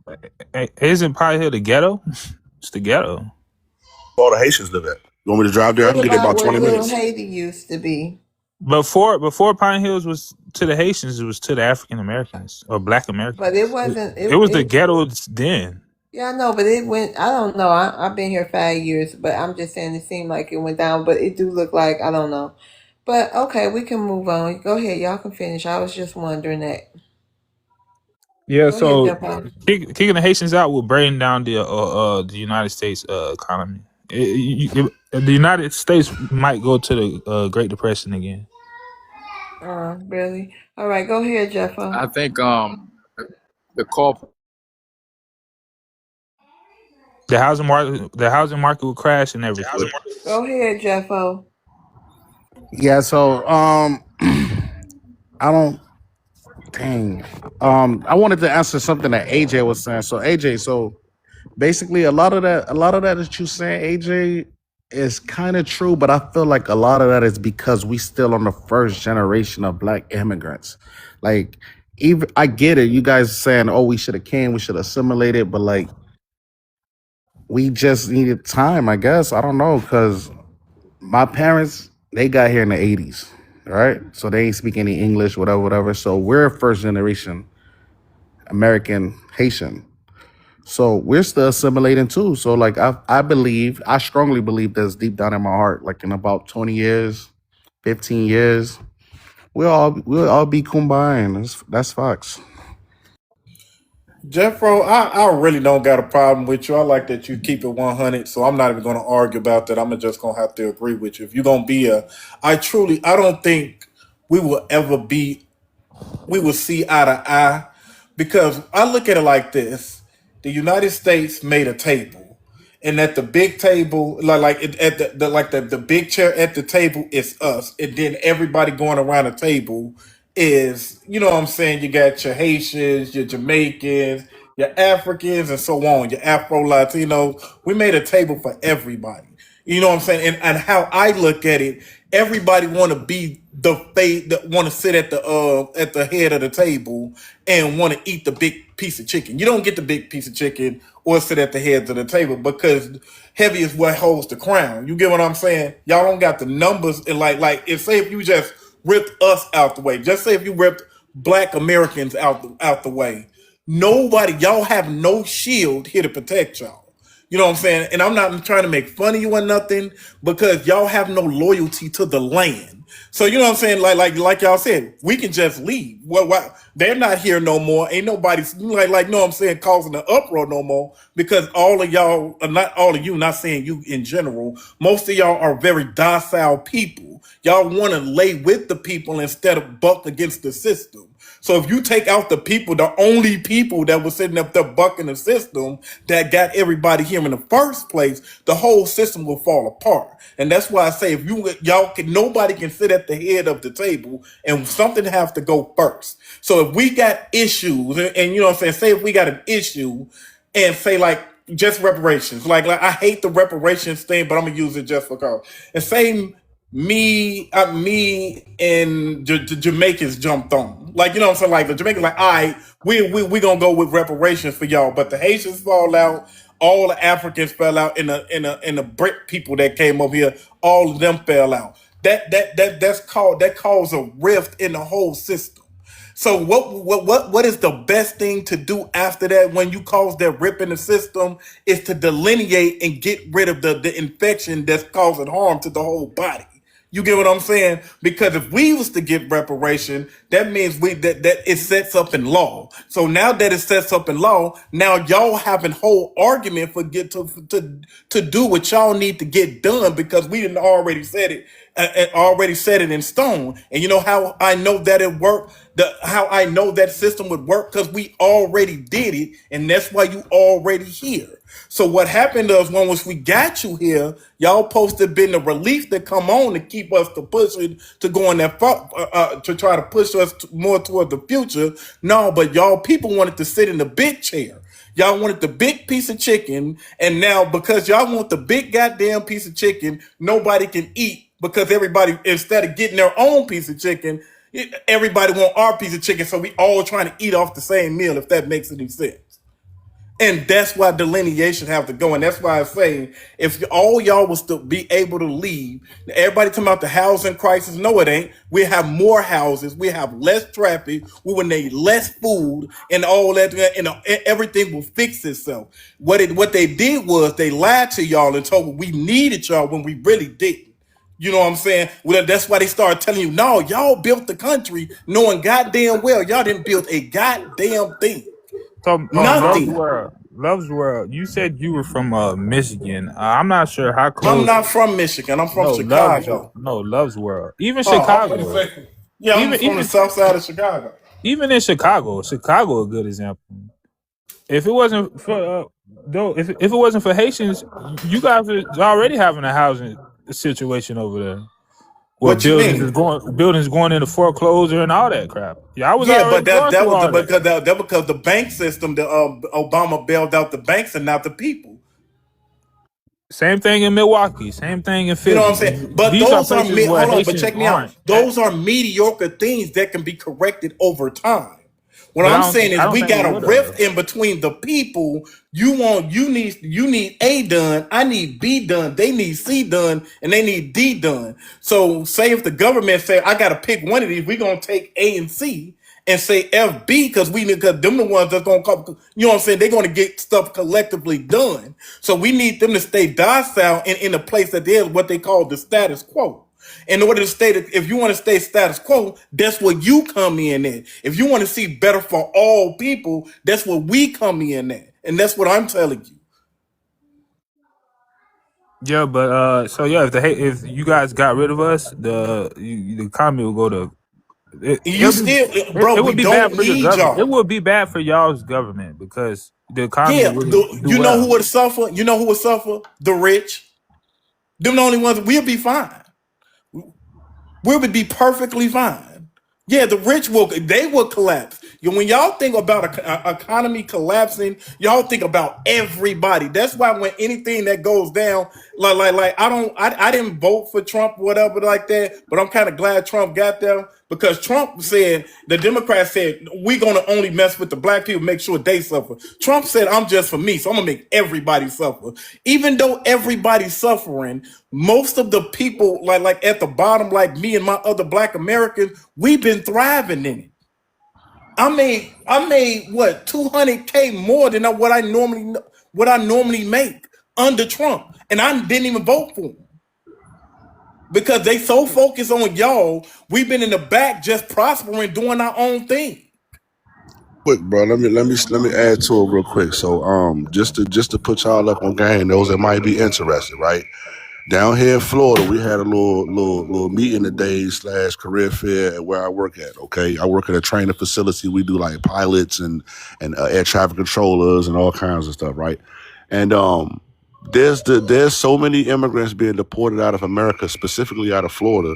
Speaker 15: Isn't Pine Hill the ghetto? It's the ghetto.
Speaker 3: All the Haitians live at. You want me to drive there? I
Speaker 2: What
Speaker 3: can get there
Speaker 2: about
Speaker 3: about
Speaker 2: where
Speaker 3: 20
Speaker 2: Little
Speaker 3: minutes.
Speaker 2: Haiti used to be?
Speaker 15: Before Pine Hills was to the Haitians, it was to the African Americans or Black
Speaker 2: But
Speaker 15: Americans.
Speaker 2: it wasn't
Speaker 15: It was the ghetto then.
Speaker 2: Yeah, I know, but it went. I don't know. I've been here 5 years, but I'm just saying it seemed like it went down. But it do look like I don't know. But okay, we can move on. Go ahead, y'all can finish. I was just wondering that.
Speaker 15: Yeah,
Speaker 2: Go ahead,
Speaker 15: so
Speaker 2: jump on.
Speaker 15: kicking the Haitians out will bring down the United States economy. The United States might go to the Great Depression again.
Speaker 2: Really? All right, go ahead, Jeffo.
Speaker 9: I think the corp
Speaker 15: The housing market will crash and everything.
Speaker 2: Go ahead, Jeffo.
Speaker 8: Yeah, so I don't dang. I wanted to answer something that AJ was saying. So AJ, so basically a lot of that you're saying, AJ, is kind of true, but I feel like a lot of that is because we still on the first generation of black immigrants. Like, even I get it, you guys saying, oh, we should have came, we should have assimilated, but like we just needed time, I guess. I don't know, because my parents, they got here in the 80s, right? So they ain't speak any English, whatever, whatever. So we're first generation American Haitian. So we're still assimilating too. So like I strongly believe that's deep down in my heart. Like in about 20 years, 15 years, we'll all be kumbaya. That's facts.
Speaker 13: Jeffro, I really don't got a problem with you. I like that you keep it 100, so I'm not even going to argue about that. I'm just going to have to agree with you. If you're going to be I don't think we will ever be, we will see eye to eye, because I look at it like this: the United States made a table, and at the big table, at the big chair at the table is us, and then everybody going around the table is, you know what I'm saying? You got your Haitians, your Jamaicans, your Africans, and so on, your Afro Latinos. We made a table for everybody. You know what I'm saying? And how I look at it, everybody want to be the face that want to sit at the head of the table and want to eat the big piece of chicken. You don't get the big piece of chicken or sit at the heads of the table, because heavy is what holds the crown. You get what I'm saying? Y'all don't got the numbers, and if say if you just ripped us out the way, just say if you ripped black Americans out the way, nobody, y'all have no shield here to protect y'all. You know what I'm saying? And I'm not trying to make fun of you or nothing, because y'all have no loyalty to the land. So you know what I'm saying? Like y'all said, we can just leave. Well, they're not here no more. Ain't nobody you know what I'm saying, causing an uproar no more, because all of y'all, not all of you, not saying you in general, most of y'all are very docile people. Y'all want to lay with the people instead of buck against the system. So if you take out the people, the only people that were sitting up there bucking the system that got everybody here in the first place, the whole system will fall apart. And that's why I say, if nobody can sit at the head of the table, and something has to go first. So if we got issues, and you know what I'm saying, say if we got an issue, and say like just reparations, like I hate the reparations thing, but I'm gonna use it just for cause. And say me and the Jamaicans jumped on. Like, you know what I'm saying? Like the Jamaicans, like, all right, we gonna go with reparations for y'all, but the Haitians fall out, all the Africans fell out, in the Brit people that came up here, all of them fell out. That caused a rift in the whole system. So what is the best thing to do after that, when you cause that rip in the system, is to delineate and get rid of the infection that's causing harm to the whole body. You get what I'm saying? Because if we was to get reparation, that means that it sets up in law. So now that it sets up in law, now y'all having whole argument for to do what y'all need to get done, because we didn't already said it, already set it in stone. And you know how I know that it worked? How I know that system would work? Because we already did it, and that's why you already here. So what happened is, once we got you here, y'all supposed to have been the relief that come on to keep us to pushing to go in that to try to push us more toward the future. No, but y'all people wanted to sit in the big chair. Y'all wanted the big piece of chicken, and now because y'all want the big goddamn piece of chicken, nobody can eat, because everybody, instead of getting their own piece of chicken, everybody want our piece of chicken. So we all trying to eat off the same meal, if that makes any sense. And that's why delineation have to go. And that's why I say, if all y'all was to be able to leave, everybody talking about the housing crisis. No, it ain't. We have more houses. We have less traffic. We will need less food and all that. And everything will fix itself. What they did was they lied to y'all and told we needed y'all when we really didn't. You know what I'm saying? Well, that's why they started telling you, no, y'all built the country knowing goddamn well y'all didn't build a goddamn thing.
Speaker 15: So,
Speaker 13: Nothing.
Speaker 15: Love's World. You said you were from Michigan. I'm not sure how
Speaker 13: I'm
Speaker 15: close.
Speaker 13: not from Michigan. I'm from
Speaker 15: No,
Speaker 13: Chicago.
Speaker 15: Love's World. Even
Speaker 13: Oh, I'm gonna
Speaker 15: Chicago.
Speaker 13: say, yeah, I'm
Speaker 15: Even
Speaker 13: from the
Speaker 15: even
Speaker 13: south side of Chicago.
Speaker 15: even in Chicago, a good example. If it wasn't for though, if it wasn't for Haitians, you guys are already having a housing situation over there. Where
Speaker 13: What you mean?
Speaker 15: buildings going into foreclosure and all that crap. Yeah, I was
Speaker 13: Yeah, but
Speaker 15: already
Speaker 13: that
Speaker 15: going
Speaker 13: that
Speaker 15: through
Speaker 13: was
Speaker 15: all that.
Speaker 13: because the bank system, the Obama bailed out the banks and not the people.
Speaker 15: Same thing in Milwaukee. Same thing in
Speaker 13: You know what I'm
Speaker 15: Philly.
Speaker 13: saying? But
Speaker 15: These are
Speaker 13: those are
Speaker 15: places where
Speaker 13: hold on, but
Speaker 15: Haitians
Speaker 13: check me out.
Speaker 15: aren't at.
Speaker 13: Those are mediocre things that can be corrected over time. What
Speaker 15: But
Speaker 13: I'm saying
Speaker 15: I
Speaker 13: is
Speaker 15: don't
Speaker 13: we
Speaker 15: think it
Speaker 13: got a
Speaker 15: would have.
Speaker 13: rift in between the people. You need A done, I need B done, they need C done, and they need D done. So say if the government say I gotta pick one of these, we're gonna take A and C and say FB because them the ones that's gonna come, you know what I'm saying? They're gonna get stuff collectively done. So we need them to stay docile in a place that is what they call the status quo. In order to stay, if you want to stay status quo, that's where you come in at. If you want to see better for all people, that's where we come in at, and that's what I'm telling you.
Speaker 15: Yeah, but so yeah, if you guys got rid of us, the economy will go to
Speaker 13: You still,
Speaker 15: it
Speaker 13: bro, we
Speaker 15: would be bad
Speaker 13: don't
Speaker 15: for your
Speaker 13: need
Speaker 15: government. It
Speaker 13: y'all.
Speaker 15: would be bad for y'all's government because the economy
Speaker 13: Yeah,
Speaker 15: wouldn't do
Speaker 13: you know who
Speaker 15: well.
Speaker 13: would suffer? You know who would suffer? The rich. Them the only ones. We'll be fine. We would be perfectly fine. Yeah, the rich will collapse. When y'all think about a economy collapsing, y'all think about everybody. That's why when anything that goes down, like I didn't vote for Trump, whatever like that, but I'm kind of glad Trump got there because Trump said the Democrats said we're gonna only mess with the black people, make sure they suffer. Trump said I'm just for me, so I'm gonna make everybody suffer. Even though everybody's suffering, most of the people like at the bottom, like me and my other black Americans, we've been thriving in it. I made what 200K more than what I normally make under Trump, and I didn't even vote for him because they so focused on y'all. We've been in the back just prospering, doing our own thing.
Speaker 3: Quick, bro. Let me add to it real quick. So just to put y'all up on game, those that might be interested, right? Down here in Florida, we had a little meeting today / career fair at where I work at. Okay, I work at a training facility. We do like pilots and air traffic controllers and all kinds of stuff, right? And there's so many immigrants being deported out of America, specifically out of Florida.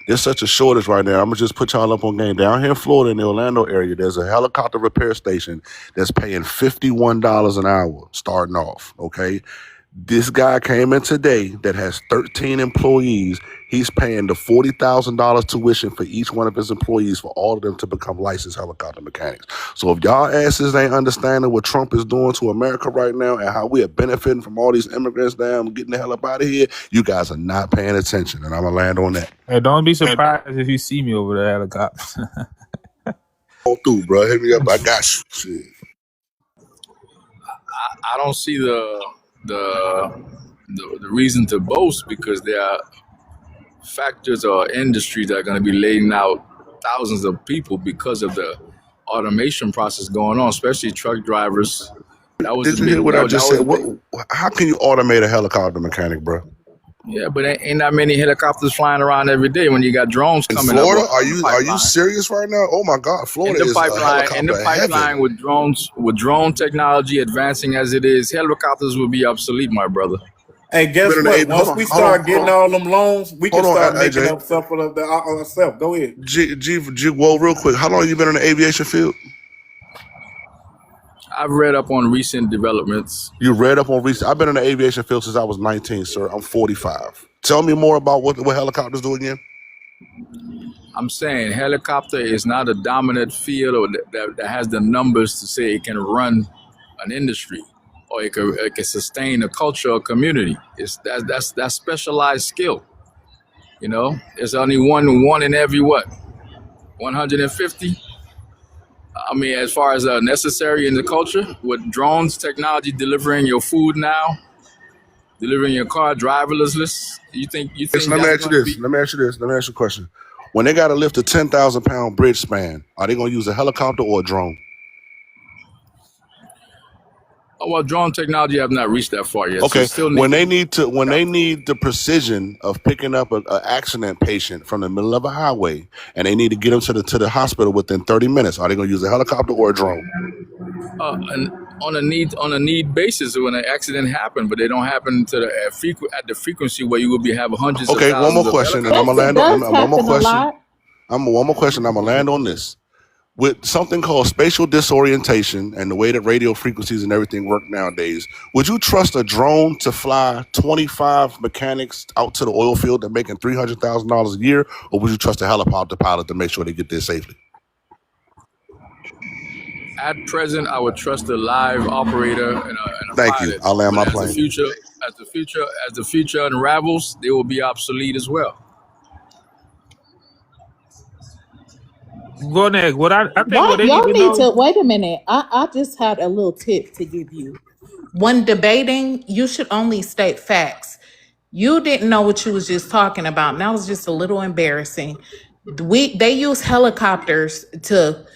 Speaker 3: There's such a shortage right now. I'm gonna just put y'all up on game. Down here in Florida, in the Orlando area, there's a helicopter repair station that's paying $51 an hour starting off. Okay, this guy came in today that has 13 employees. He's paying the $40,000 tuition for each one of his employees for all of them to become licensed helicopter mechanics. So if y'all asses ain't understanding what Trump is doing to America right now and how we are benefiting from all these immigrants down getting the hell up out of here, you guys are not paying attention. And I'm going to land on that.
Speaker 15: Hey, don't be surprised if you see me over there helicopter.
Speaker 3: Go through, bro. Hit me up. I got you. Shit.
Speaker 9: I don't see the reason to boast because there are factors or industries that are going to be laying out thousands of people because of the automation process going on, especially truck drivers. That was
Speaker 3: Did
Speaker 9: the
Speaker 3: you hear
Speaker 9: big.
Speaker 3: what I just
Speaker 9: That was
Speaker 3: said?
Speaker 9: the big.
Speaker 3: How can you automate a helicopter mechanic, bro?
Speaker 9: Yeah, but ain't that many helicopters flying around every day when you got drones
Speaker 3: In
Speaker 9: coming up
Speaker 3: Florida?
Speaker 9: in the
Speaker 3: Are you
Speaker 9: pipeline?
Speaker 3: serious right now? Oh my God,
Speaker 9: In
Speaker 3: Florida
Speaker 9: the
Speaker 3: is a
Speaker 9: pipeline, in the
Speaker 3: helicopter
Speaker 9: pipeline
Speaker 3: heaven.
Speaker 9: with drone technology advancing as it is, helicopters will be obsolete, my brother.
Speaker 13: Hey, guess what?
Speaker 3: Hold
Speaker 13: Once
Speaker 3: on,
Speaker 13: we
Speaker 3: hold on,
Speaker 13: start getting all them loans, we can
Speaker 3: hold on,
Speaker 13: start making
Speaker 3: AJ.
Speaker 13: up stuff for ourselves. Go ahead.
Speaker 3: Well, real quick, how long you been in the aviation field?
Speaker 9: I've read up on recent developments.
Speaker 3: You read up on recent. I've been in the aviation field since I was 19, sir. I'm 45. Tell me more about what helicopters do again.
Speaker 9: I'm saying helicopter is not a dominant field or that has the numbers to say it can run an industry, or it could sustain a culture or community. That's specialized skill. You know, there's only one in every what 150. I mean, as far as necessary in the culture, with drones technology delivering your food now, delivering your car driverless, you
Speaker 3: Listen,
Speaker 9: think
Speaker 3: let me
Speaker 9: that's
Speaker 3: ask you
Speaker 9: going to
Speaker 3: this.
Speaker 9: be?
Speaker 3: Let me ask you a question. When they got to lift a 10,000-pound bridge span, are they going to use a helicopter or a drone?
Speaker 9: Oh, well, drone technology have not reached that far yet, so
Speaker 3: Okay,
Speaker 9: still need
Speaker 3: when they
Speaker 9: to.
Speaker 3: need to, when they need the precision of picking up an accident patient from the middle of a highway, and they need to get them to the hospital within 30 minutes, are they going to use a helicopter or a drone?
Speaker 9: And on a need basis when an accident happened, but they don't happen to at the frequency where you will be have hundreds of
Speaker 3: Okay, one more
Speaker 9: thousands of
Speaker 3: question, and I'm
Speaker 1: Yes,
Speaker 3: gonna
Speaker 1: it
Speaker 3: land on.
Speaker 1: does
Speaker 3: One more
Speaker 1: happen a
Speaker 3: question.
Speaker 1: lot.
Speaker 3: One more question. I'm gonna land on this. With something called spatial disorientation and the way that radio frequencies and everything work nowadays, would you trust a drone to fly 25 mechanics out to the oil field that making $300,000 a year, or would you trust a helicopter pilot to make sure they get there safely?
Speaker 9: At present, I would trust a live operator and a
Speaker 3: Thank you.
Speaker 9: pilot.
Speaker 3: I'll land
Speaker 9: But
Speaker 3: my
Speaker 9: as
Speaker 3: plane.
Speaker 9: the future unravels, they will be obsolete as well.
Speaker 15: Go next. I think
Speaker 1: Why
Speaker 15: what they need
Speaker 1: y'all
Speaker 15: to
Speaker 1: need to
Speaker 15: know.
Speaker 1: wait a minute. I just had a little tip to give you. When debating, you should only state facts. You didn't know what you was just talking about, and that was just a little embarrassing. They use helicopters to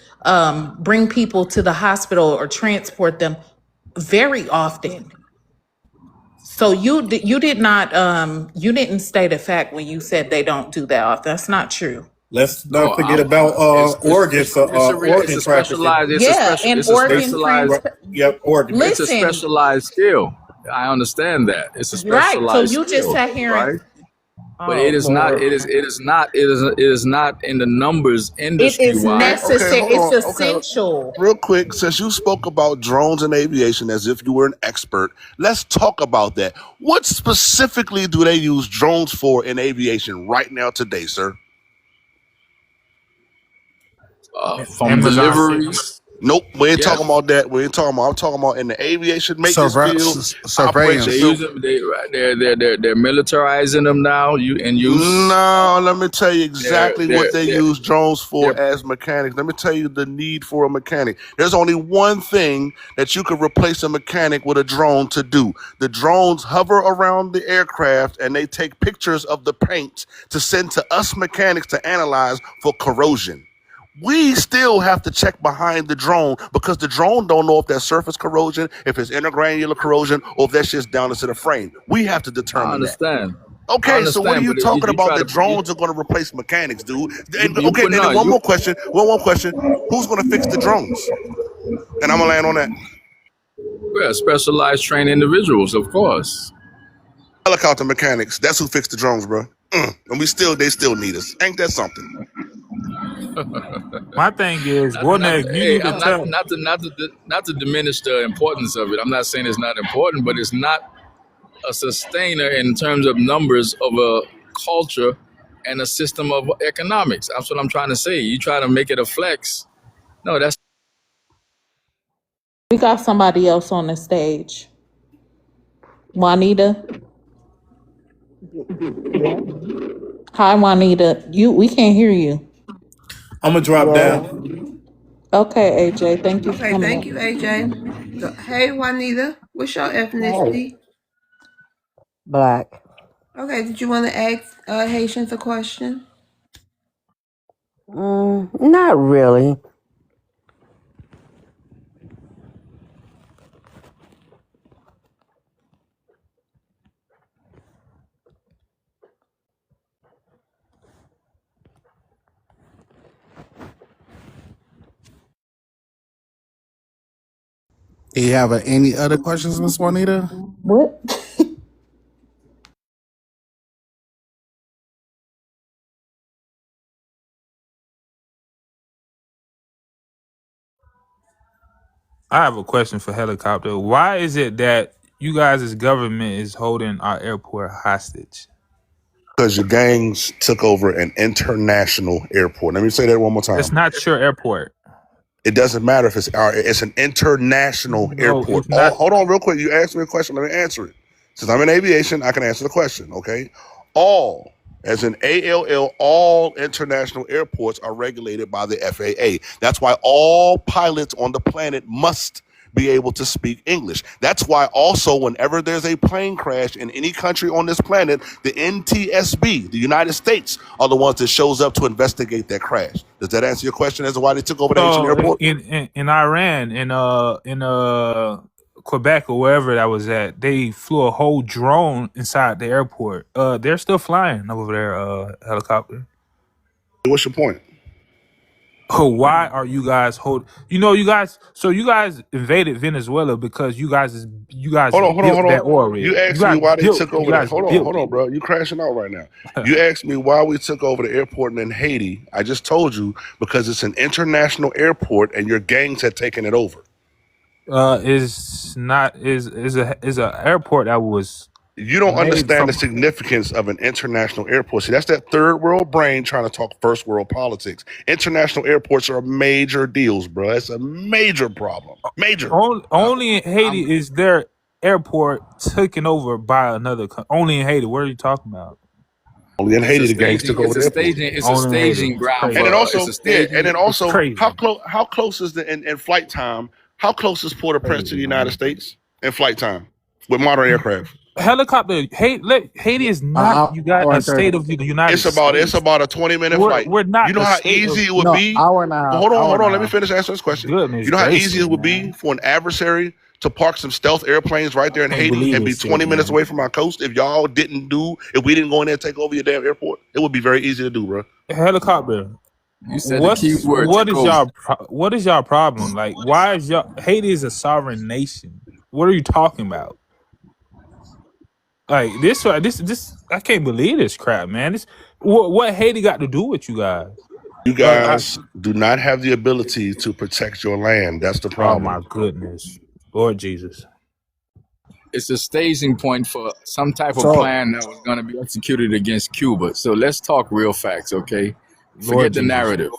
Speaker 1: bring people to the hospital or transport them very often. So you did not you didn't state a fact when you said they don't do that often. That's not true.
Speaker 13: Let's
Speaker 9: No,
Speaker 13: not forget about organ trafficking.
Speaker 1: Yeah, and
Speaker 13: They,
Speaker 1: organ
Speaker 13: right,
Speaker 1: transfer.
Speaker 13: yep, organ.
Speaker 9: it's a
Speaker 1: Listen,
Speaker 9: specialized skill. I understand that it's a
Speaker 1: right. So
Speaker 9: specialized
Speaker 1: you just
Speaker 9: skill,
Speaker 1: sat here and
Speaker 9: right? But
Speaker 1: oh
Speaker 9: it is not.
Speaker 1: Lord.
Speaker 9: It is not in the numbers
Speaker 1: It
Speaker 9: industry
Speaker 1: is
Speaker 3: Okay,
Speaker 9: wise.
Speaker 3: okay,
Speaker 1: necessary.
Speaker 3: hold
Speaker 1: It's
Speaker 3: on. Okay,
Speaker 1: essential.
Speaker 3: real quick, since you spoke about drones and aviation as if you were an expert, let's talk about that. What specifically do they use drones for in aviation right now today, sir?
Speaker 9: From
Speaker 15: Amazon.
Speaker 9: deliveries.
Speaker 3: Nope, we ain't talking
Speaker 9: Yes,
Speaker 3: about that. We ain't talking about. I'm talking about in the aviation maintenance field, operation
Speaker 9: they
Speaker 8: Surveillance.
Speaker 3: field.
Speaker 9: use them. They're militarizing them now. You in use.
Speaker 3: No, let me tell you
Speaker 9: They're
Speaker 3: exactly what
Speaker 9: they're
Speaker 3: they
Speaker 9: they're
Speaker 3: use drones for
Speaker 9: they're
Speaker 3: as mechanics. Let me tell you the need for a mechanic. There's only one thing that you could replace a mechanic with a drone to do. The drones hover around the aircraft and they take pictures of the paint to send to us mechanics to analyze for corrosion. We still have to check behind the drone because the drone don't know if that's surface corrosion, if it's intergranular corrosion, or if that's just down into the frame. We have to
Speaker 9: I
Speaker 3: determine that.
Speaker 9: understand. I
Speaker 3: Okay, so what are
Speaker 9: understand,
Speaker 3: you
Speaker 9: but
Speaker 3: talking
Speaker 9: you
Speaker 3: about?
Speaker 9: try
Speaker 3: The
Speaker 9: to put
Speaker 3: drones are going to replace mechanics, dude. And
Speaker 9: you
Speaker 3: okay,
Speaker 9: put
Speaker 3: then
Speaker 9: no
Speaker 3: one
Speaker 9: you
Speaker 3: more question. One more question. Who's going to fix the drones? And I'm gonna land on that.
Speaker 9: yeah, specialized trained individuals, of course.
Speaker 3: Helicopter mechanics. That's who fixed the drones, bro. And they still need us. Ain't that something?
Speaker 15: My thing is, go next. You
Speaker 9: Hey,
Speaker 15: need to
Speaker 9: I'm not
Speaker 15: tell.
Speaker 9: not to diminish the importance of it. I'm not saying it's not important, but it's not a sustainer in terms of numbers of a culture and a system of economics. That's what I'm trying to say. You try to make it a flex. No, that's
Speaker 1: We got somebody else on the stage. Juanita.
Speaker 5: Yeah.
Speaker 1: Hi Juanita. We can't hear you.
Speaker 13: I'm gonna drop
Speaker 5: Yes.
Speaker 13: down.
Speaker 1: Okay, AJ. Thank you for
Speaker 2: Okay,
Speaker 1: coming
Speaker 2: thank
Speaker 1: up.
Speaker 2: you, AJ. Hey, Juanita, what's your
Speaker 5: Hey.
Speaker 2: ethnicity?
Speaker 5: Black.
Speaker 2: Okay, did you want to ask Haitians a question?
Speaker 5: Not really.
Speaker 8: You have any other questions, Miss Juanita?
Speaker 1: What?
Speaker 15: I have a question for helicopter. Why is it that you guys' government is holding our airport hostage?
Speaker 3: Because your gangs took over an international airport. Let me say that one more
Speaker 15: It's
Speaker 3: time.
Speaker 15: not your airport.
Speaker 3: It doesn't matter if it's an international
Speaker 15: No,
Speaker 3: airport.
Speaker 15: it's
Speaker 3: Oh,
Speaker 15: not.
Speaker 3: hold on real quick. You asked me a question. Let me answer it. Since I'm in aviation, I can answer the question. Okay. All, as in ALL, all international airports are regulated by the FAA. That's why all pilots on the planet must be able to speak English. That's why also whenever there's a plane crash in any country on this planet, the NTSB, the United States, are the ones that shows up to investigate that crash. Does that answer your question as to why they took over the Haitian
Speaker 15: So
Speaker 3: airport?
Speaker 15: in Iran, in Quebec or wherever that was at, they flew a whole drone inside the airport. They're still flying over there, helicopter.
Speaker 3: What's your point?
Speaker 15: Oh, why are you guys hold? You guys. So you guys invaded Venezuela because you guys built that oil rig.
Speaker 3: You asked me why they took
Speaker 15: You
Speaker 3: over that.
Speaker 15: guys
Speaker 3: Hold
Speaker 15: built
Speaker 3: on,
Speaker 15: it.
Speaker 3: bro. You crashing out right now. You asked me why we took over the airport in Haiti. I just told you because it's an international airport and your gangs had taken it over.
Speaker 15: Is not is a airport that was
Speaker 3: You don't
Speaker 15: made
Speaker 3: understand the
Speaker 15: from.
Speaker 3: significance of an international airport. See, that's that third world brain trying to talk first world politics. International airports are major deals, bro. It's a major problem. Major.
Speaker 15: Only in
Speaker 8: I'm
Speaker 15: Haiti is their airport taken over by another country. Only in Haiti. What are you talking about?
Speaker 3: Only in Haiti, the gangs took over the airport.
Speaker 9: It's a
Speaker 15: Only in Haiti.
Speaker 9: staging
Speaker 15: It's
Speaker 9: ground
Speaker 3: And
Speaker 15: crazy.
Speaker 3: then
Speaker 9: for it's
Speaker 3: also,
Speaker 9: a
Speaker 3: yeah, and
Speaker 9: staging.
Speaker 3: then
Speaker 15: It's
Speaker 3: also,
Speaker 15: crazy.
Speaker 3: how close is the in flight time? How close is Port-au-Prince to
Speaker 15: Crazy,
Speaker 3: the United
Speaker 15: man.
Speaker 3: States in flight time with modern aircraft?
Speaker 15: Helicopter. Haiti is
Speaker 8: an
Speaker 15: not.
Speaker 8: hour
Speaker 15: You got a
Speaker 8: and 30.
Speaker 15: state of the United
Speaker 3: It's
Speaker 15: States.
Speaker 3: about a 20-minute flight.
Speaker 15: We're
Speaker 3: You
Speaker 15: not
Speaker 3: know
Speaker 15: a
Speaker 3: how
Speaker 15: state of.
Speaker 3: easy it would
Speaker 8: No,
Speaker 3: be.
Speaker 8: hour and a half.
Speaker 3: Hold
Speaker 8: Hour and
Speaker 3: on.
Speaker 8: a
Speaker 3: Let me
Speaker 8: half.
Speaker 3: finish answering this question.
Speaker 15: Goodness
Speaker 3: You know how easy
Speaker 15: gracious,
Speaker 3: it would be
Speaker 15: man.
Speaker 3: for an adversary to park some stealth airplanes right there in
Speaker 15: Can't
Speaker 3: Haiti
Speaker 15: believe
Speaker 3: and be
Speaker 15: this shit,
Speaker 3: 20 minutes
Speaker 15: man.
Speaker 3: away from our coast if we didn't go in there and take over your damn airport? It would be very easy to do, bro.
Speaker 15: Helicopter.
Speaker 9: You said the key word took over.
Speaker 15: What is y'all problem? Like, why is y'all Haiti is a sovereign nation? What are you talking about? Like this I can't believe this crap, man. This what Haiti got to do with you guys?
Speaker 3: You
Speaker 15: Like, I,
Speaker 3: guys do not have the ability to protect your land. That's the
Speaker 15: oh
Speaker 3: problem.
Speaker 15: my goodness, Lord Jesus,
Speaker 9: It's a staging point for some type of
Speaker 8: So
Speaker 9: plan that was going to be executed against Cuba. So let's talk real facts, okay?
Speaker 15: Lord
Speaker 9: Forget the
Speaker 15: Jesus.
Speaker 9: narrative.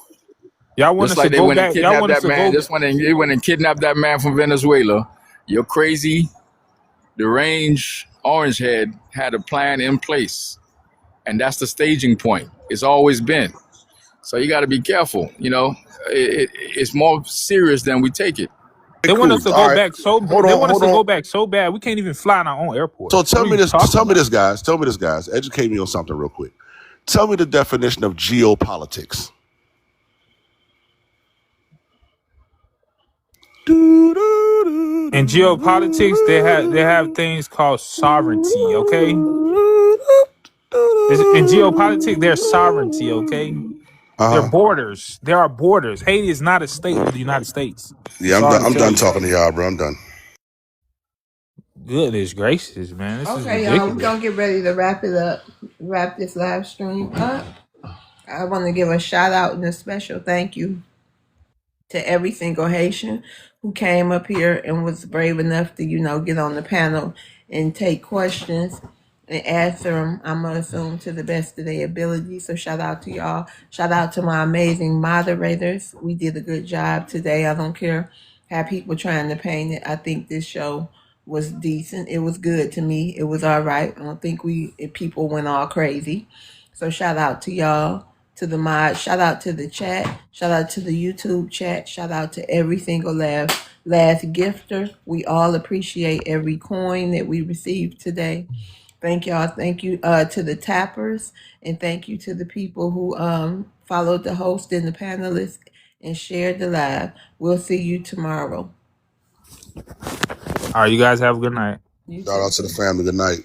Speaker 15: Y'all want
Speaker 9: Just
Speaker 15: us to
Speaker 9: like they
Speaker 15: go
Speaker 9: went and
Speaker 15: back? Y'all
Speaker 9: kidnapped
Speaker 15: want us
Speaker 9: that
Speaker 15: to
Speaker 9: man.
Speaker 15: go?
Speaker 9: Just when they went and kidnapped that man from Venezuela, you're crazy. The range Orange Head had a plan in place, and that's the staging point. It's always been. So you got to be careful. It's more serious than we take it.
Speaker 15: They want us
Speaker 3: Cool.
Speaker 15: to
Speaker 3: All
Speaker 15: go
Speaker 3: right.
Speaker 15: back so.
Speaker 3: Hold
Speaker 15: They
Speaker 3: on.
Speaker 15: want us
Speaker 3: Hold
Speaker 15: to
Speaker 3: on.
Speaker 15: go back so bad we can't even fly in our own
Speaker 3: So
Speaker 15: airport. What are you talking about?
Speaker 3: Tell me this, guys. Educate me on something real quick. Tell me the definition of geopolitics.
Speaker 15: In geopolitics, they have things called sovereignty. Okay, in geopolitics, there's sovereignty. Okay, there are
Speaker 3: Uh huh.
Speaker 15: borders. There are borders. Haiti is not a state of the United States.
Speaker 3: Yeah,
Speaker 15: That's
Speaker 3: I'm
Speaker 15: all I
Speaker 3: done.
Speaker 15: can
Speaker 3: I'm
Speaker 15: tell
Speaker 3: done
Speaker 15: you.
Speaker 3: talking to y'all, bro. I'm done.
Speaker 15: Goodness gracious, man, this is
Speaker 2: Okay, y'all, we're
Speaker 15: ridiculous.
Speaker 2: gonna get ready to wrap it up, wrap this live stream up. I want to give a shout out and a special thank you to every single Haitian who came up here and was brave enough to, get on the panel and take questions and answer them. I'm going to assume to the best of their ability. So shout out to y'all. Shout out to my amazing moderators. We did a good job today. I don't care how people trying to paint it. I think this show was decent. It was good to me. It was all right. I don't think people went all crazy. So shout out to y'all, to the mod, shout out to the chat, shout out to the YouTube chat, shout out to every single last gifter. We all appreciate every coin that we received today. Thank y'all. Thank you to the tappers, and thank you to the people who followed the host and the panelists and shared the live. We'll see you tomorrow.
Speaker 15: All right, you guys have a good night.
Speaker 2: You
Speaker 3: Shout
Speaker 2: too.
Speaker 3: out to the family. Good night.